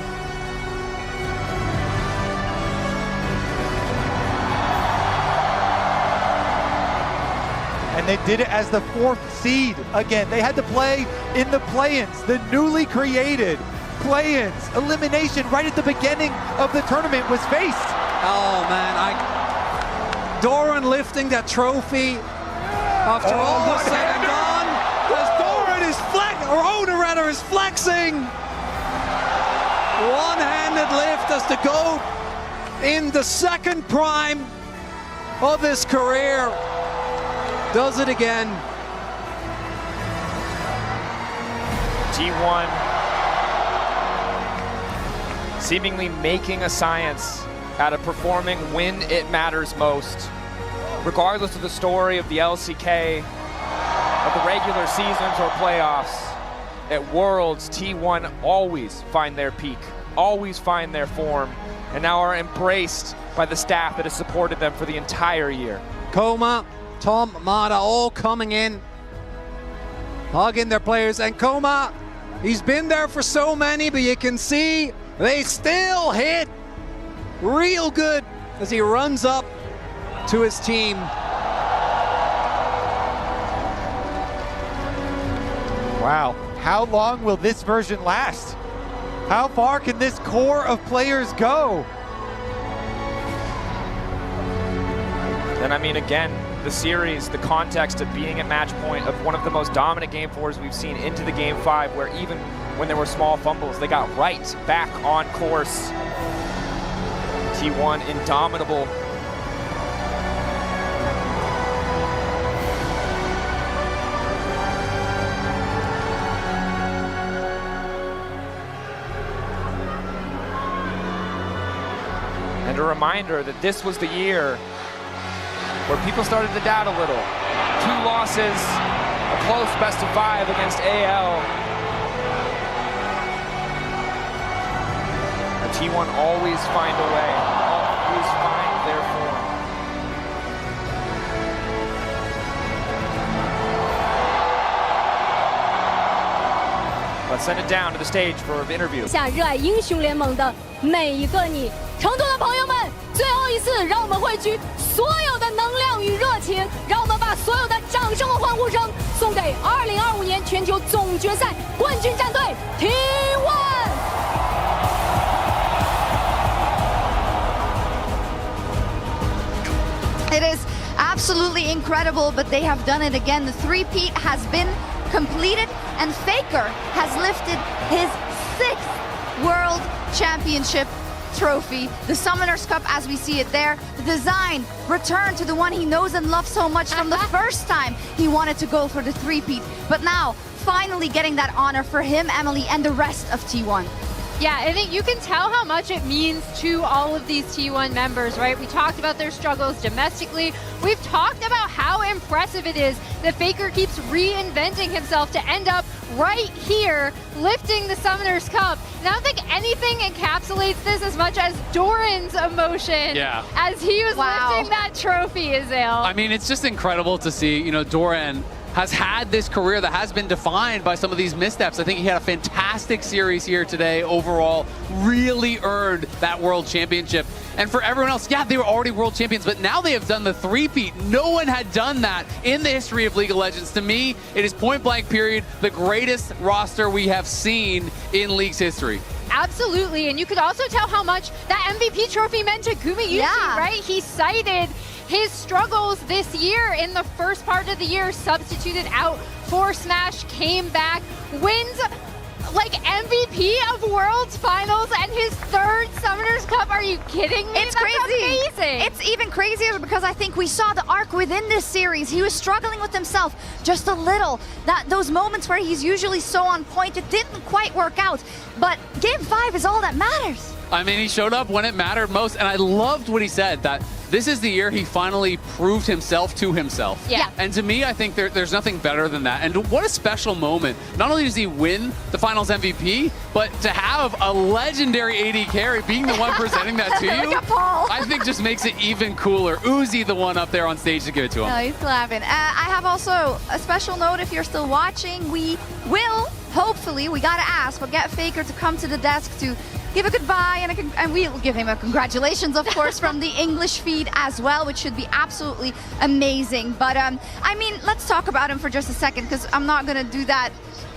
And they did it as the 4th seed. Again, they had to play in the play-ins, the newly created play-ins. Elimination right at the beginning of the tournament was faced. Oh man, Doran lifting that trophy after all the said and done, as Doran is owner is flexing. One-handed lift as the GOAT in the 2nd prime of his career. Does it again. T1 seemingly making a science out of performing when it matters most. Regardless of the story of the LCK, of the regular seasons or playoffs, at Worlds, T1 always find their peak, always find their form, and now are embraced by the staff that has supported them for the entire year. Coma, Tom, Mata, all coming in, hugging their players. And Coma, he's been there for so many, but you can see they still hit real good as he runs up to his team. Wow, how long will this version last? How far can this core of players go? And I mean, again, the series, the context of being at match point of one of the most dominant game 4s we've seen into the game 5, where even when there were small fumbles, they got right back on course. T1 indomitable. And a reminder that this was the year where people started to doubt a little. 2 losses, a close best-of-5 against AL. And T1 always find a way, always find their form. Let's send it down to the stage for an interview. 下热爱英雄联盟的每一个你，成都的朋友们，最后一次，让我们汇聚所有的能量与热情，让我们把所有的掌声和欢呼声送给2025年全球总决赛冠军战队 T1。It is absolutely incredible, but they have done it again. The three-peat has been completed, and Faker has lifted his 6th World Championship trophy. The Summoners Cup, as we see it there, the design returned to the one he knows and loves so much from the first time he wanted to go for the three-peat. But now, finally getting that honor for him, Emily, and the rest of T1. Yeah, I think you can tell how much it means to all of these T1 members, right? We talked about their struggles domestically. We've talked about how impressive it is that Faker keeps reinventing himself to end up right here, lifting the Summoners Cup. And I don't think anything encapsulates this as much as Doran's emotion as he was lifting that trophy, Azale. I mean, it's just incredible to see, you know, Doran has had this career that has been defined by some of these missteps. I think he had a fantastic series here today overall, really earned that world championship. And for everyone else, yeah, they were already world champions, but now they have done the three-peat. No one had done that in the history of League of Legends. To me, it is point blank period, the greatest roster we have seen in League's history. Absolutely, and you could also tell how much that MVP trophy meant to Gumayushi, right? He cited his struggles this year in the first part of the year, substituted out for Smash, came back, wins like MVP of Worlds Finals and his third Summoners Cup. Are you kidding me? It's That's crazy. amazing. It's even crazier because I think we saw the arc within this series. He was struggling with himself just a little. Those moments where he's usually so on point, it didn't quite work out. But Game 5 is all that matters. I mean, he showed up when it mattered most, and I loved what he said, that this is the year he finally proved himself to himself. Yeah. And to me, I think there's nothing better than that. And what a special moment. Not only does he win the Finals MVP, but to have a legendary AD carry being the one presenting that to you, Look at Paul. I think just makes it even cooler. Uzi the one up there on stage to give it to him. No, he's clapping. I have also a special note if you're still watching. We will, hopefully, we gotta ask, we'll get Faker to come to the desk to give a goodbye, and we will give him a congratulations, of course, from the English feed as well, which should be absolutely amazing. But, I mean, let's talk about him for just a second, because I'm not going to do that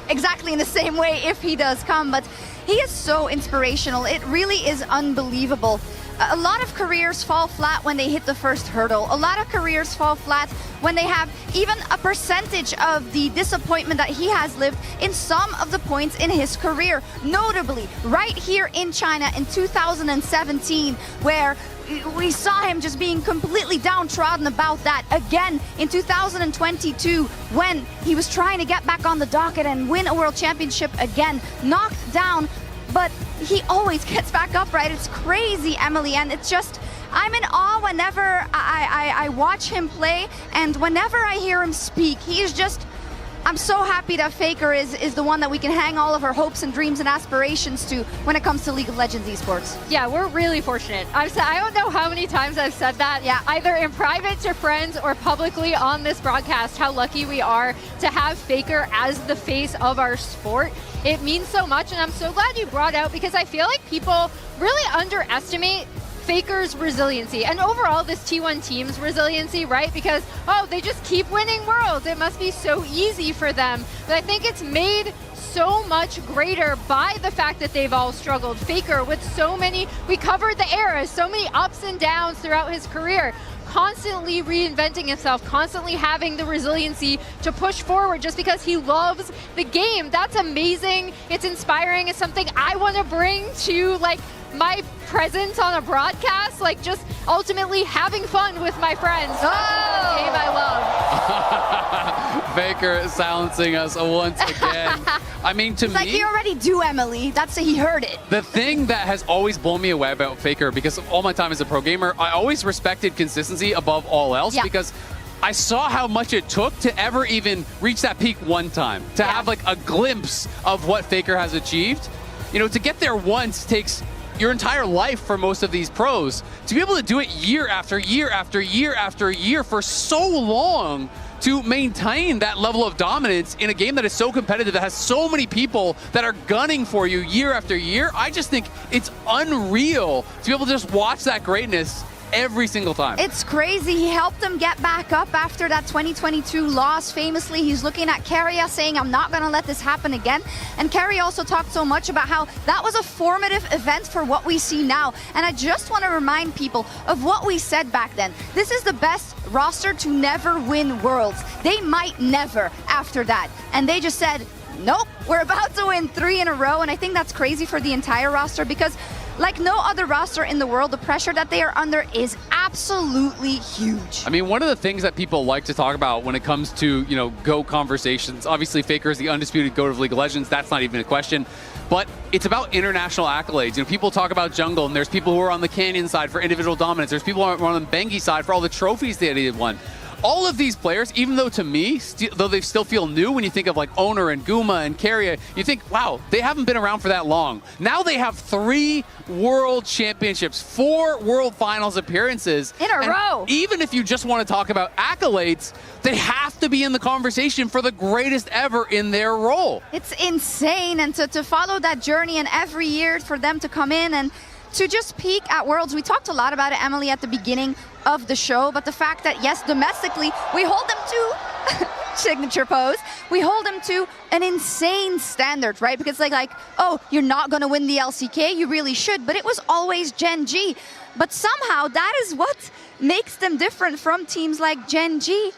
exactly in the same way if he does come, but he is so inspirational. It really is unbelievable. A lot of careers fall flat when they hit the first hurdle. A lot of careers fall flat when they have even a percentage of the disappointment that he has lived in some of the points in his career. Notably, right here in China in 2017, where we saw him just being completely downtrodden about that. Again, in 2022, when he was trying to get back on the docket and win a world championship again, knocked down, but he always gets back up, right? It's crazy, Emily, and it's just, I'm in awe whenever I watch him play, and whenever I hear him speak, he's just, I'm so happy that Faker is the one that we can hang all of our hopes and dreams and aspirations to when it comes to League of Legends esports. Yeah, we're really fortunate. I don't know how many times I've said that, either in private to friends or publicly on this broadcast, how lucky we are to have Faker as the face of our sport. It means so much, and I'm so glad you brought out, because I feel like people really underestimate Faker's resiliency and overall this T1 team's resiliency, right? Because, oh, they just keep winning worlds. It must be so easy for them. But I think it's made so much greater by the fact that they've all struggled. Faker with so many, we covered the eras, so many ups and downs throughout his career, constantly reinventing himself, constantly having the resiliency to push forward just because he loves the game. That's amazing. It's inspiring. It's something I want to bring to like my presence on a broadcast, like just ultimately having fun with my friends. Oh! That's the game I love. Faker silencing us once again. I mean, to me, like he already do, Emily. That's he heard it. The thing that has always blown me away about Faker, because of all my time as a pro gamer, I always respected consistency above all else, because I saw how much it took to ever even reach that peak one time, to have like a glimpse of what Faker has achieved. You know, to get there once takes your entire life for most of these pros. To be able to do it year after year after year after year for so long, to maintain that level of dominance in a game that is so competitive, that has so many people that are gunning for you year after year, I just think it's unreal to be able to just watch that greatness every single time. It's crazy. He helped them get back up after that 2022 loss. Famously, he's looking at Keria saying, I'm not going to let this happen again. And Keria also talked so much about how that was a formative event for what we see now. And I just want to remind people of what we said back then. This is the best roster to never win Worlds. They might never after that. And they just said, nope, we're about to win 3 in a row. And I think that's crazy for the entire roster, because like no other roster in the world, the pressure that they are under is absolutely huge. I mean, one of the things that people like to talk about when it comes to, you know, GOAT conversations, obviously Faker is the undisputed GOAT of League of Legends. That's not even a question. But it's about international accolades. You know, people talk about Jungle, and there's people who are on the Canyon side for individual dominance. There's people who are on the Bengi side for all the trophies that they won. All of these players, even though to me, though they still feel new, when you think of like Owner and Guma and Keria, you think, wow, they haven't been around for that long. Now they have 3 world championships, 4 world finals appearances. In a row. Even if you just want to talk about accolades, they have to be in the conversation for the greatest ever in their role. It's insane, and to follow that journey, and every year for them to come in and to just peak at Worlds. We talked a lot about it, Emily, at the beginning of the show, but the fact that, yes, domestically, we hold them to signature pose. We hold them to an insane standard, right? Because like, oh, you're not going to win the LCK, you really should, but it was always Gen.G. But somehow that is what makes them different from teams like Gen.G.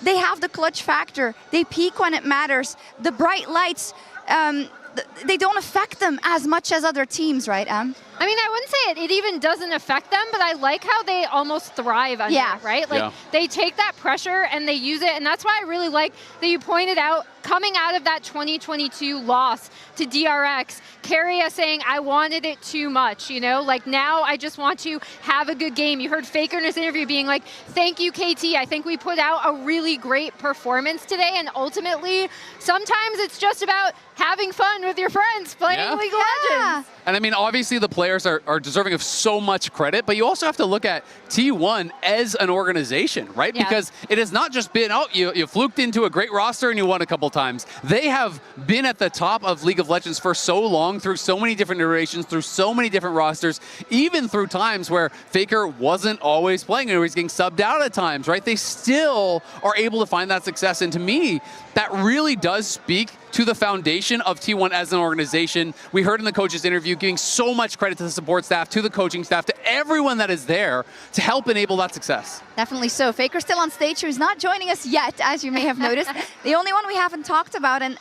They have the clutch factor. They peak when it matters. The bright lights, they don't affect them as much as other teams, right, Em? I mean, I wouldn't say it even doesn't affect them, but I like how they almost thrive under it, right? Like, they take that pressure and they use it, and that's why I really like that you pointed out, coming out of that 2022 loss to DRX, Keria saying, I wanted it too much, you know? Like, now I just want to have a good game. You heard Faker in his interview being like, thank you, KT. I think we put out a really great performance today, and ultimately, sometimes it's just about having fun with your friends playing League of Legends. And I mean, obviously the players are deserving of so much credit, but you also have to look at T1 as an organization, right? Because it has not just been, oh, you fluked into a great roster and you won a couple times. They have been at the top of League of Legends for so long, through so many different iterations, through so many different rosters, even through times where Faker wasn't always playing and he was getting subbed out at times, right? They still are able to find that success. And to me, that really does speak to the foundation of T1 as an organization. We heard in the coach's interview giving so much credit to the support staff, to the coaching staff, to everyone that is there to help enable that success. Definitely so. Faker's still on stage, who's not joining us yet, as you may have noticed. The only one we haven't talked about. And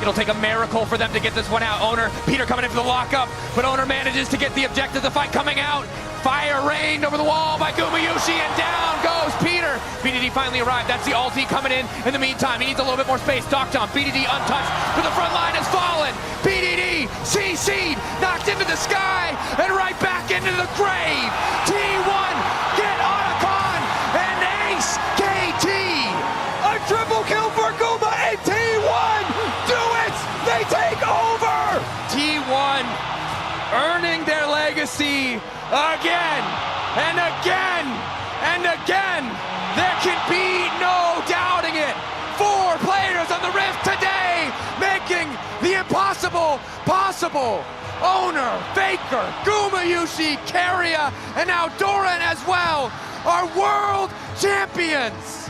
it'll take a miracle for them to get this one out. Owner, Peter coming in for the lockup, but Owner manages to get the objective, the fight coming out. Fire rained over the wall by Gumayushi, and down goes Peter. BDD finally arrived. That's the ulti coming in the meantime. He needs a little bit more space. Doctom, BDD untouched, but the front line has fallen. BDD, CC'd, knocked into the sky, and right back into the grave. T1, get Otacon, and ace KT. A triple kill for Guma, and T1, do it! They take over! T1 earning their legacy again and again and again. There can be no doubting it. 4 players on the Rift today, making the impossible possible. Owner, Faker, Gumayushi, Keria, and now Doran as well are world champions.